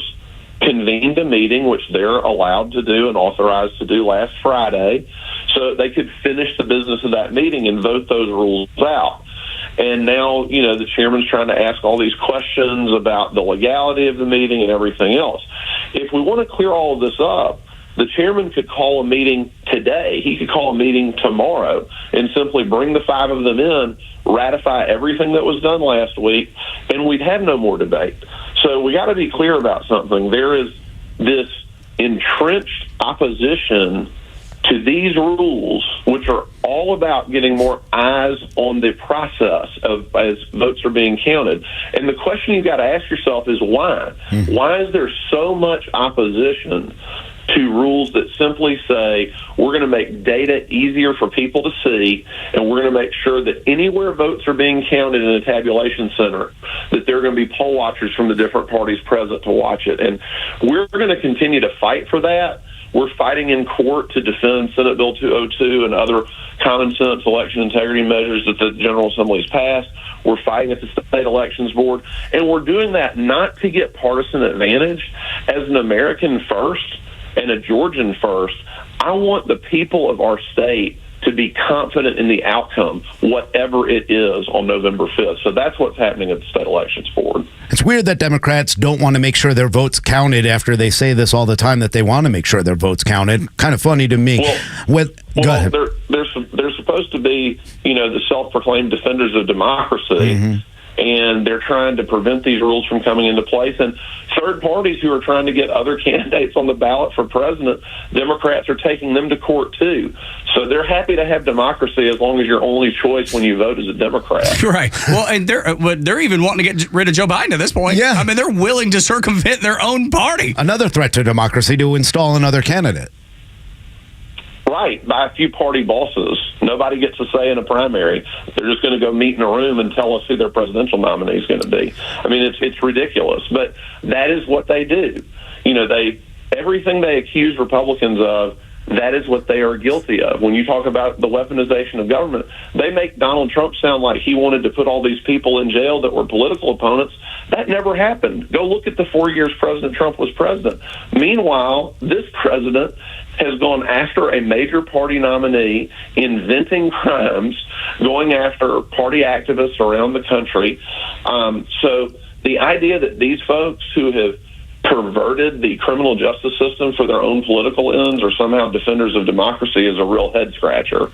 Speaker 15: convened a meeting, which they're allowed to do and authorized to do last Friday, so they could finish the business of that meeting and vote those rules out. And now, the chairman's trying to ask all these questions about the legality of the meeting and everything else. If we want to clear all of this up, the chairman could call a meeting today. He could call a meeting tomorrow and simply bring the 5 of them in, ratify everything that was done last week, and we'd have no more debate. So we got to be clear about something. There is this entrenched opposition to these rules, which are all about getting more eyes on the process of as votes are being counted. And the question you've got to ask yourself is why? Why is there so much opposition to rules that simply say we're going to make data easier for people to see, and we're going to make sure that anywhere votes are being counted in a tabulation center, that there are going to be poll watchers from the different parties present to watch it? And we're going to continue to fight for that. We're fighting in court to defend Senate Bill 202 and other common sense election integrity measures that the General Assembly's passed. We're fighting at the State Elections Board, and we're doing that not to get partisan advantage. As an American first and a Georgian first, I want the people of our state to be confident in the outcome, whatever it is, on November 5th. So that's what's happening at the State Elections Board.
Speaker 9: It's weird that Democrats don't want to make sure their votes counted after they say this all the time, that they want to make sure their votes counted. Kind of funny to me. Go ahead.
Speaker 15: They're supposed to be, the self-proclaimed defenders of democracy. And they're trying to prevent these rules from coming into place. And third parties who are trying to get other candidates on the ballot for president, Democrats are taking them to court too. So they're happy to have democracy as long as your only choice when you vote is a Democrat.
Speaker 8: Right. Well, and they're even wanting to get rid of Joe Biden at this point.
Speaker 9: Yeah.
Speaker 8: I mean, they're willing to circumvent their own party.
Speaker 9: Another threat to democracy, to install another candidate.
Speaker 15: Right, by a few party bosses. Nobody gets a say in a primary. They're just going to go meet in a room and tell us who their presidential nominee is going to be. I mean, it's ridiculous, but that is what they do. Everything they accuse Republicans of, that is what they are guilty of. When you talk about the weaponization of government, they make Donald Trump sound like he wanted to put all these people in jail that were political opponents. That never happened. Go look at the 4 years President Trump was president. Meanwhile, this president has gone after a major party nominee, inventing crimes, going after party activists around the country. So the idea that these folks who have perverted the criminal justice system for their own political ends are somehow defenders of democracy is a real head scratcher.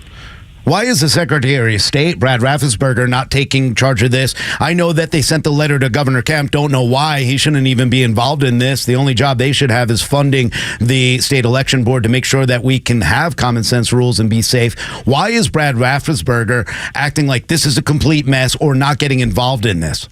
Speaker 9: Why is the Secretary of State, Brad Raffensperger, not taking charge of this? I know that they sent the letter to Governor Kemp. Don't know why. He shouldn't even be involved in this. The only job they should have is funding the State Election Board to make sure that we can have common sense rules and be safe. Why is Brad Raffensperger acting like this is a complete mess or not getting involved in this?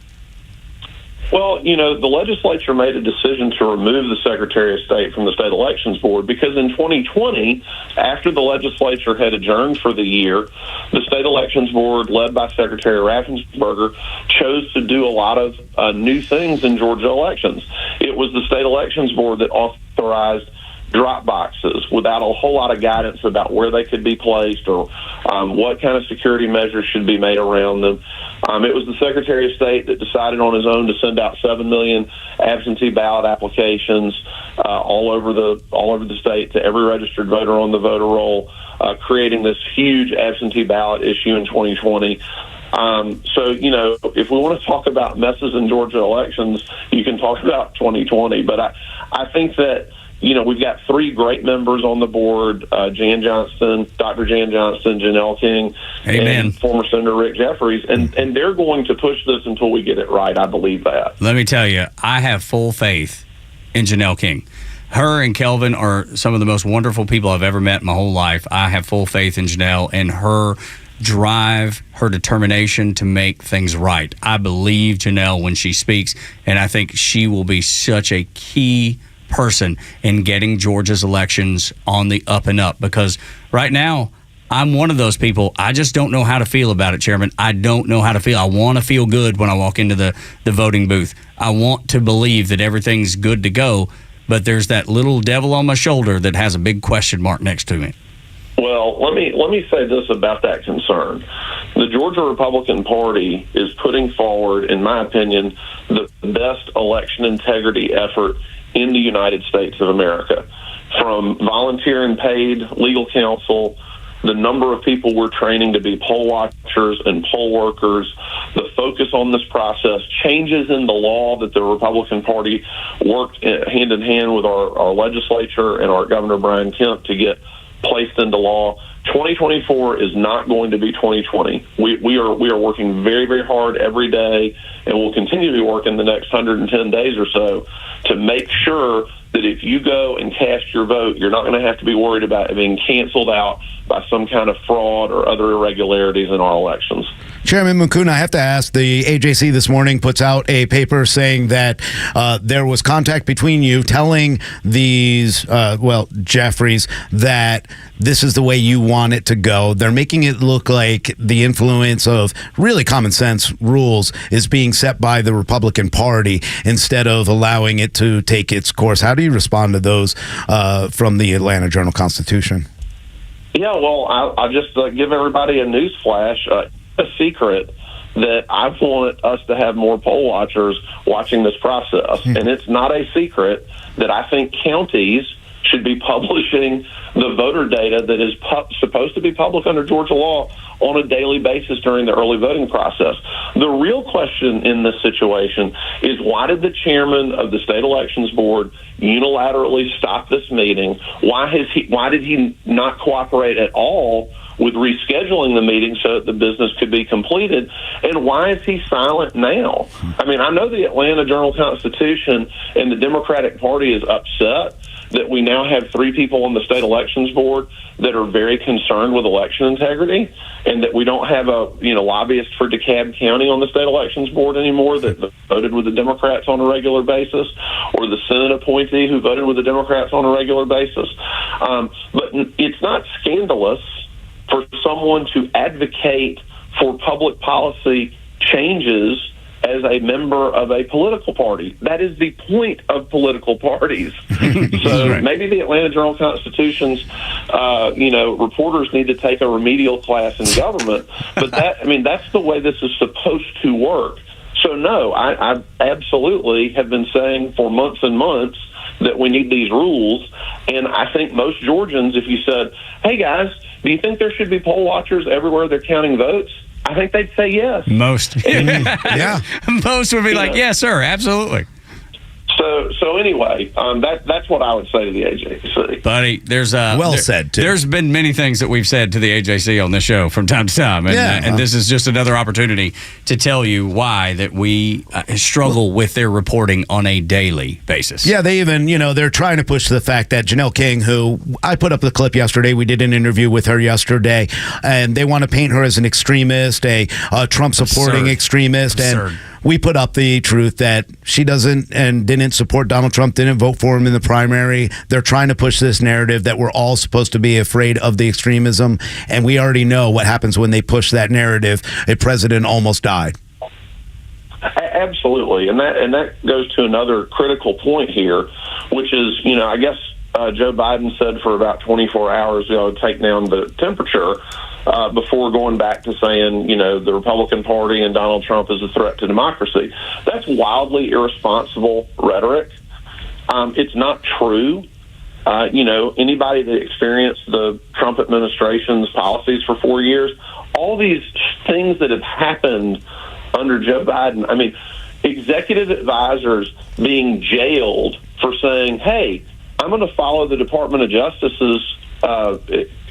Speaker 15: Well, the legislature made a decision to remove the Secretary of State from the State Elections Board because in 2020, after the legislature had adjourned for the year, the State Elections Board, led by Secretary Raffensperger, chose to do a lot of new things in Georgia elections. It was the State Elections Board that authorized drop boxes without a whole lot of guidance about where they could be placed or what kind of security measures should be made around them. It was the Secretary of State that decided on his own to send out 7 million absentee ballot applications all over the state to every registered voter on the voter roll, creating this huge absentee ballot issue in 2020. So, if we want to talk about messes in Georgia elections, you can talk about 2020. But I think that, we've got three great members on the board, Dr. Jan Johnston, Janelle King,
Speaker 8: Amen.
Speaker 15: And former Senator Rick Jeffries, and they're going to push this until we get it right. I believe that.
Speaker 8: Let me tell you, I have full faith in Janelle King. Her and Kelvin are some of the most wonderful people I've ever met in my whole life. I have full faith in Janelle and her drive, her determination to make things right. I believe Janelle when she speaks, and I think she will be such a key person in getting Georgia's elections on the up and up, because right now I'm one of those people. I just don't know how to feel about it, Chairman. I don't know how to feel. I want to feel good when I walk into the voting booth. I want to believe that everything's good to go, but there's that little devil on my shoulder that has a big question mark next to me.
Speaker 15: Well, let me say this about that concern. The Georgia Republican Party is putting forward, in my opinion, the best election integrity effort in the United States of America. From volunteer and paid legal counsel, the number of people we're training to be poll watchers and poll workers, the focus on this process, changes in the law that the Republican Party worked hand in hand with our legislature and our Governor Brian Kemp to get placed into law. 2024 is not going to be 2020. We are working very, very hard every day, and we'll continue to be working the next 110 days or so to make sure that if you go and cast your vote, you're not going to have to be worried about it being canceled out by some kind of fraud or other irregularities in our elections.
Speaker 9: Chairman Mukuna, I have to ask, the AJC this morning puts out a paper saying that there was contact between you telling these, Jeffries, that this is the way you want it to go. They're making it look like the influence of really common sense rules is being set by the Republican Party instead of allowing it to take its course. How do you respond to those from the Atlanta Journal-Constitution?
Speaker 15: Yeah, well, I'll just give everybody a news flash. A secret that I want us to have more poll watchers watching this process. And it's not a secret that I think counties should be publishing the voter data that is supposed to be public under Georgia law on a daily basis during the early voting process. The real question in this situation is, why did the chairman of the state elections board unilaterally stop this meeting? Why did he not cooperate at all with rescheduling the meeting so that the business could be completed? And why is he silent now? I mean, I know the Atlanta Journal-Constitution and the Democratic Party is upset that we now have three people on the state elections board that are very concerned with election integrity, and that we don't have a lobbyist for DeKalb County on the state elections board anymore that voted with the Democrats on a regular basis, or the Senate appointee who voted with the Democrats on a regular basis. But it's not scandalous for someone to advocate for public policy changes as a member of a political party. That is the point of political parties. So right. Maybe the Atlanta Journal-Constitution's, reporters need to take a remedial class in government. But that's the way this is supposed to work. So no, I absolutely have been saying for months and months that we need these rules. And I think most Georgians, if you said, hey guys, do you think there should be poll watchers everywhere they're counting votes? I think they'd say yes.
Speaker 8: Most.
Speaker 9: Yeah.
Speaker 8: Most would be like, yes, sir, absolutely.
Speaker 15: So anyway, that's what I would say to the AJC.
Speaker 8: Buddy,
Speaker 9: said, too.
Speaker 8: There's been many things that we've said to the AJC on this show from time to time, and this is just another opportunity to tell you why that we struggle with their reporting on a daily basis.
Speaker 9: Yeah, they even, they're trying to push the fact that Janelle King, who I put up the clip yesterday, we did an interview with her yesterday, and they want to paint her as an extremist, a Trump-supporting extremist,
Speaker 8: Absurd.
Speaker 9: And we put up the truth that she doesn't and didn't support Donald Trump, didn't vote for him in the primary. They're trying to push this narrative that we're all supposed to be afraid of the extremism, and we already know what happens when they push that narrative. A president almost died.
Speaker 15: Absolutely, and that goes to another critical point here, which is, I guess Joe Biden said for about 24 hours, take down the temperature before going back to saying, the Republican Party and Donald Trump is a threat to democracy. That's wildly irresponsible rhetoric. It's not true. Anybody that experienced the Trump administration's policies for 4 years, all these things that have happened under Joe Biden, executive advisors being jailed for saying, hey, I'm going to follow the Department of Justice's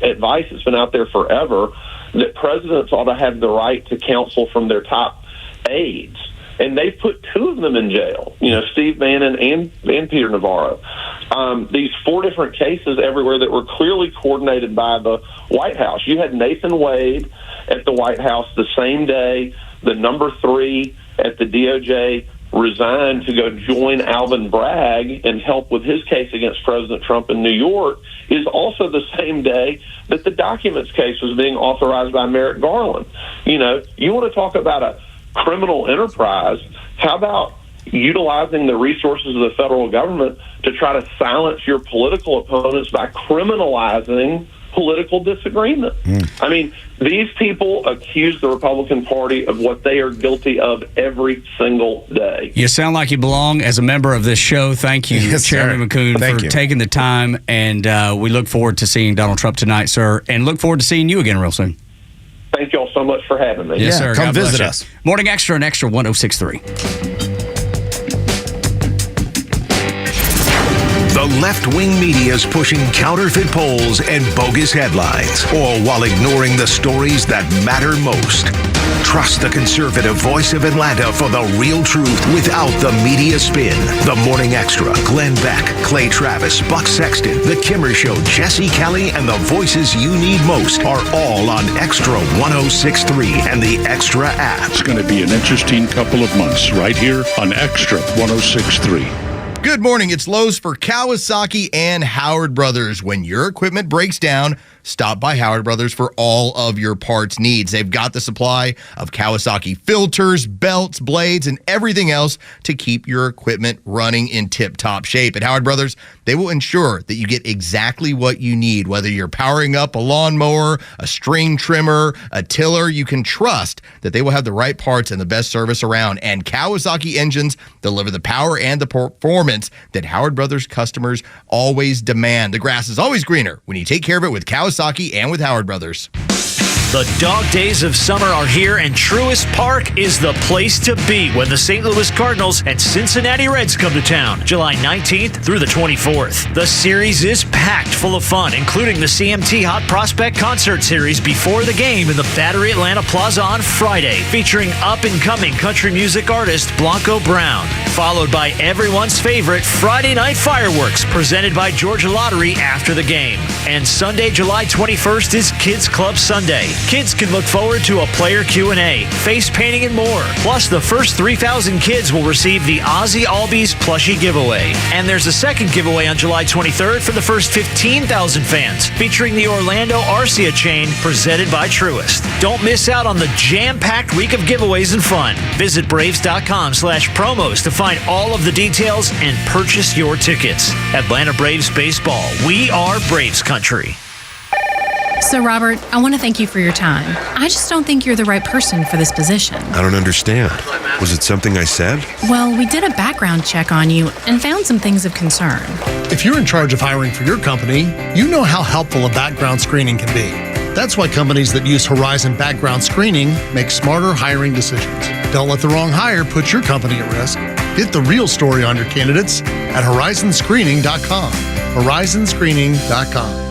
Speaker 15: advice that's been out there forever, that presidents ought to have the right to counsel from their top aides. And they've put 2 of them in jail, Steve Bannon and Peter Navarro. These 4 different cases everywhere that were clearly coordinated by the White House. You had Nathan Wade at the White House the same day the number 3 at the DOJ resigned to go join Alvin Bragg and help with his case against President Trump in New York, is also the same day that the documents case was being authorized by Merrick Garland. You want to talk about a criminal enterprise, how about utilizing the resources of the federal government to try to silence your political opponents by criminalizing political disagreement? These people accuse the Republican Party of what they are guilty of every single day.
Speaker 8: You sound like you belong as a member of this show. Thank you,
Speaker 9: Yes,
Speaker 8: Chairman
Speaker 9: sir.
Speaker 8: McCoon,
Speaker 9: Thank
Speaker 8: for
Speaker 9: you.
Speaker 8: taking the time, and we look forward to seeing Donald Trump tonight, sir, and look forward to seeing you again real soon.
Speaker 15: Thank you all so much for having me.
Speaker 8: Yes, sir.
Speaker 9: Come
Speaker 8: God bless
Speaker 9: visit
Speaker 8: you.
Speaker 9: us.
Speaker 8: Morning Extra and Extra 106.3.
Speaker 7: The left-wing media is pushing counterfeit polls and bogus headlines, all while ignoring the stories that matter most. Trust the conservative voice of Atlanta for the real truth without the media spin. The Morning Extra, Glenn Beck, Clay Travis, Buck Sexton, The Kimmer Show, Jesse Kelly, and the voices you need most are all on Extra 106.3 and the Extra app.
Speaker 14: It's going to be an interesting couple of months right here on Extra 106.3.
Speaker 2: Good morning. It's Lowe's for Kawasaki and Howard Brothers. When your equipment breaks down, stop by Howard Brothers for all of your parts needs. They've got the supply of Kawasaki filters, belts, blades, and everything else to keep your equipment running in tip-top shape. At Howard Brothers, they will ensure that you get exactly what you need. Whether you're powering up a lawnmower, a string trimmer, a tiller, you can trust that they will have the right parts and the best service around. And Kawasaki engines deliver the power and the performance that Howard Brothers customers always demand. The grass is always greener when you take care of it with Kawasaki and with Howard Brothers.
Speaker 6: The dog days of summer are here, and Truist Park is the place to be when the St. Louis Cardinals and Cincinnati Reds come to town, July 19th through the 24th. The series is packed full of fun, including the CMT Hot Prospect Concert Series before the game in the Battery Atlanta Plaza on Friday, featuring up-and-coming country music artist Blanco Brown, followed by everyone's favorite Friday Night Fireworks presented by Georgia Lottery after the game. And Sunday, July 21st is Kids Club Sunday. Kids can look forward to a player Q&A, face painting, and more. Plus, the first 3,000 kids will receive the Ozzy Albies plushie giveaway. And there's a second giveaway on July 23rd for the first 15,000 fans, featuring the Orlando Arcia chain presented by Truist. Don't miss out on the jam-packed week of giveaways and fun. Visit Braves.com/promos to find all of the details and purchase your tickets. Atlanta Braves Baseball. We are Braves Country.
Speaker 16: So, Robert, I want to thank you for your time. I just don't think you're the right person for this position.
Speaker 20: I don't understand. Was it something I said?
Speaker 16: Well, we did a background check on you and found some things of concern.
Speaker 18: If you're in charge of hiring for your company, you know how helpful a background screening can be. That's why companies that use Horizon background screening make smarter hiring decisions. Don't let the wrong hire put your company at risk. Get the real story on your candidates at horizonscreening.com. Horizonscreening.com.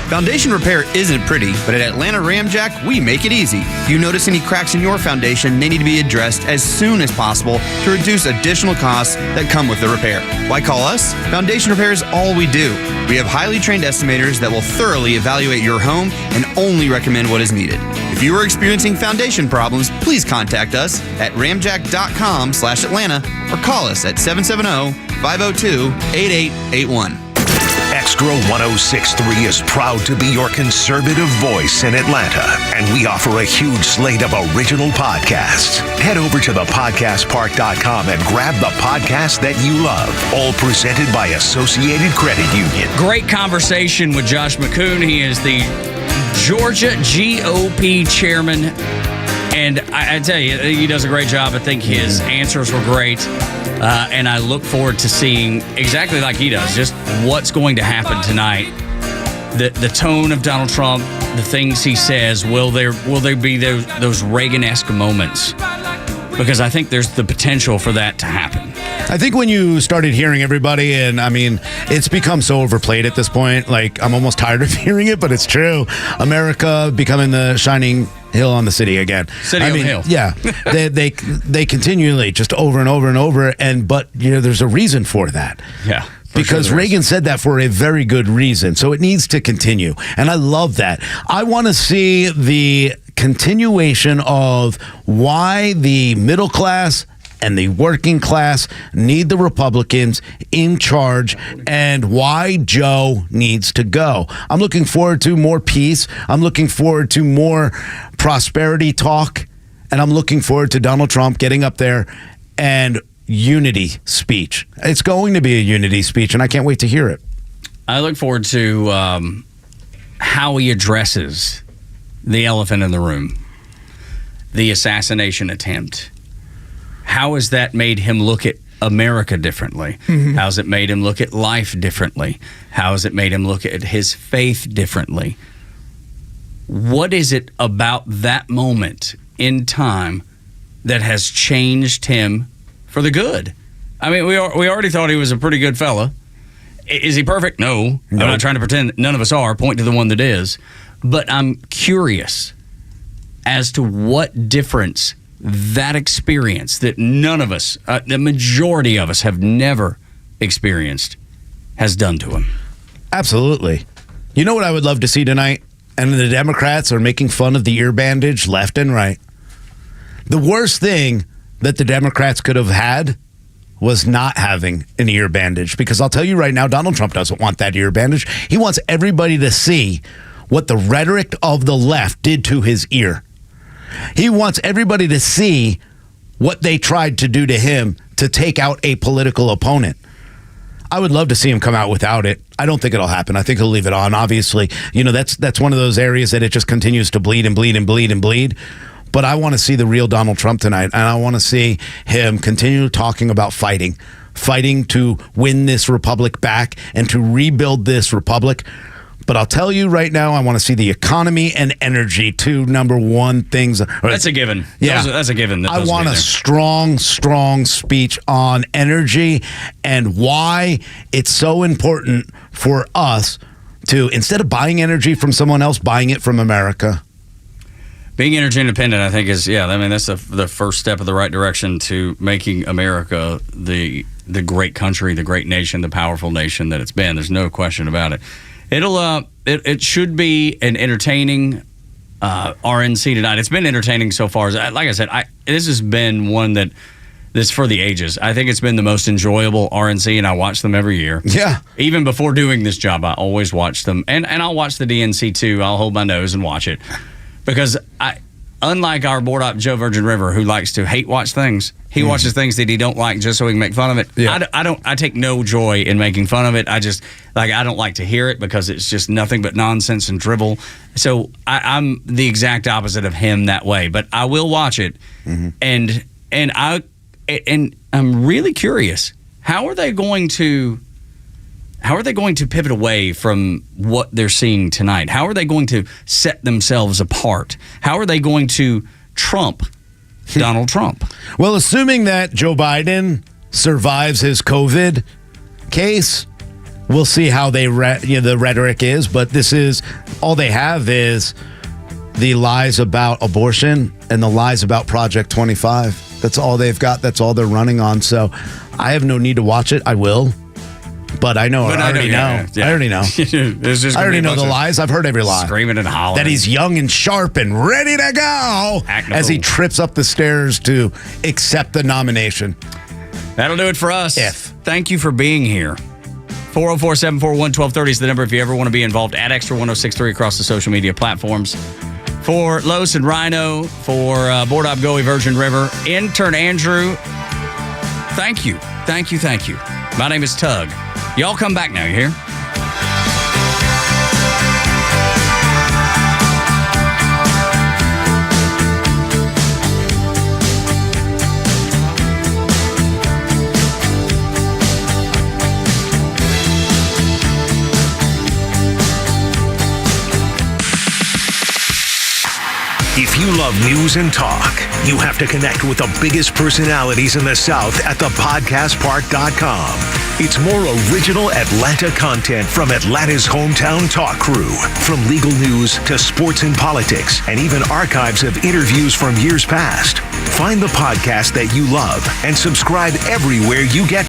Speaker 22: Foundation repair isn't pretty, but at Atlanta Ramjack, we make it easy. If you notice any cracks in your foundation, they need to be addressed as soon as possible to reduce additional costs that come with the repair. Why call us? Foundation repair is all we do. We have highly trained estimators that will thoroughly evaluate your home and only recommend what is needed. If you are experiencing foundation problems, please contact us at ramjack.com/Atlanta or call us at 770-502-8881.
Speaker 7: Extra 106.3 is proud to be your conservative voice in Atlanta, and we offer a huge slate of original podcasts. Head over to thepodcastpark.com and grab the podcast that you love, all presented by Associated Credit Union.
Speaker 8: Great conversation with Josh McCoon. He is the Georgia GOP chairman. And I tell you, he does a great job. I think his answers were great. And I look forward to seeing exactly like he does, just what's going to happen tonight. The tone of Donald Trump, the things he says, will there be those Reagan-esque moments? Because I think there's the potential for that to happen.
Speaker 9: I think when you started hearing everybody, and I mean, it's become so overplayed at this point. Like, I'm almost tired of hearing it, but it's true. America becoming the shining hill on the city again.
Speaker 8: City on the hill.
Speaker 9: Yeah, they continually just over and over and over. But there's a reason for that.
Speaker 8: Yeah.
Speaker 9: Because Reagan said that for a very good reason. So it needs to continue. And I love that. I want to see the continuation of why the middle class and the working class need the Republicans in charge and why Joe needs to go. I'm looking forward to more peace. I'm looking forward to more prosperity talk. And I'm looking forward to Donald Trump getting up there and unity speech. It's going to be a unity speech, and I can't wait to hear it.
Speaker 8: I look forward to how he addresses the elephant in the room, the assassination attempt. How has that made him look at America differently? Mm-hmm. How has it made him look at life differently? How has it made him look at his faith differently? What is it about that moment in time that has changed him for the good? I mean, we already thought he was a pretty good fella. Is he perfect? No. I'm not trying to pretend none of us are. Point to the one that is. But I'm curious as to what difference that experience that none of us, the majority of us, have never experienced, has done to him.
Speaker 9: Absolutely. You know what I would love to see tonight? And the Democrats are making fun of the ear bandage left and right. The worst thing that the Democrats could have had was not having an ear bandage. Because I'll tell you right now, Donald Trump doesn't want that ear bandage. He wants everybody to see what the rhetoric of the left did to his ear. He wants everybody to see what they tried to do to him to take out a political opponent. I would love to see him come out without it. I don't think it'll happen. I think he'll leave it on. Obviously, that's one of those areas that it just continues to bleed and bleed and bleed and bleed. But I want to see the real Donald Trump tonight, and I want to see him continue talking about fighting to win this republic back and to rebuild this republic. But I'll tell you right now, I want to see the economy and energy, two number one things.
Speaker 8: That's a given.
Speaker 9: Yeah.
Speaker 8: That's a given.
Speaker 9: I want a strong speech on energy and why it's so important for us to, instead of buying energy from someone else, buying it from America.
Speaker 8: Being energy independent, I think, that's the first step of the right direction to making America the great country, the great nation, the powerful nation that it's been. There's no question about it. It should be an entertaining RNC tonight. It's been entertaining so far. Like I said, this has been one that's for the ages. I think it's been the most enjoyable RNC, and I watch them every year.
Speaker 9: Yeah.
Speaker 8: Even before doing this job, I always watch them. And I'll watch the DNC too. I'll hold my nose and watch it. Because unlike our board op Joe Virgin River, who likes to hate watch things, he watches things that he don't like just so he can make fun of it. Yeah. I take no joy in making fun of it. I don't like to hear it because it's just nothing but nonsense and drivel. So I'm the exact opposite of him that way. But I will watch it, and I'm really curious. How are they going to pivot away from what they're seeing tonight? How are they going to set themselves apart? How are they going to trump Donald Trump?
Speaker 9: Well, assuming that Joe Biden survives his COVID case, we'll see how the rhetoric is. But this is all they have is the lies about abortion and the lies about Project 25. That's all they've got. That's all they're running on. So I have no need to watch it. I will. But I know. I already know. I already know. I already know the lies. I've heard every lie.
Speaker 8: Screaming and hollering.
Speaker 9: That he's young and sharp and ready to go as he trips up the stairs to accept the nomination.
Speaker 8: That'll do it for us. Thank you for being here. 404-741-1230 is the number if you ever want to be involved. At Extra 1063 across the social media platforms. For Los and Rhino, for Board Op Goey Virgin River, intern Andrew, thank you. Thank you. My name is Tug. Y'all come back now, you hear?
Speaker 7: If you love news and talk, you have to connect with the biggest personalities in the South at thepodcastpark.com. It's more original Atlanta content from Atlanta's hometown talk crew. From legal news to sports and politics, and even archives of interviews from years past. Find the podcast that you love and subscribe everywhere you get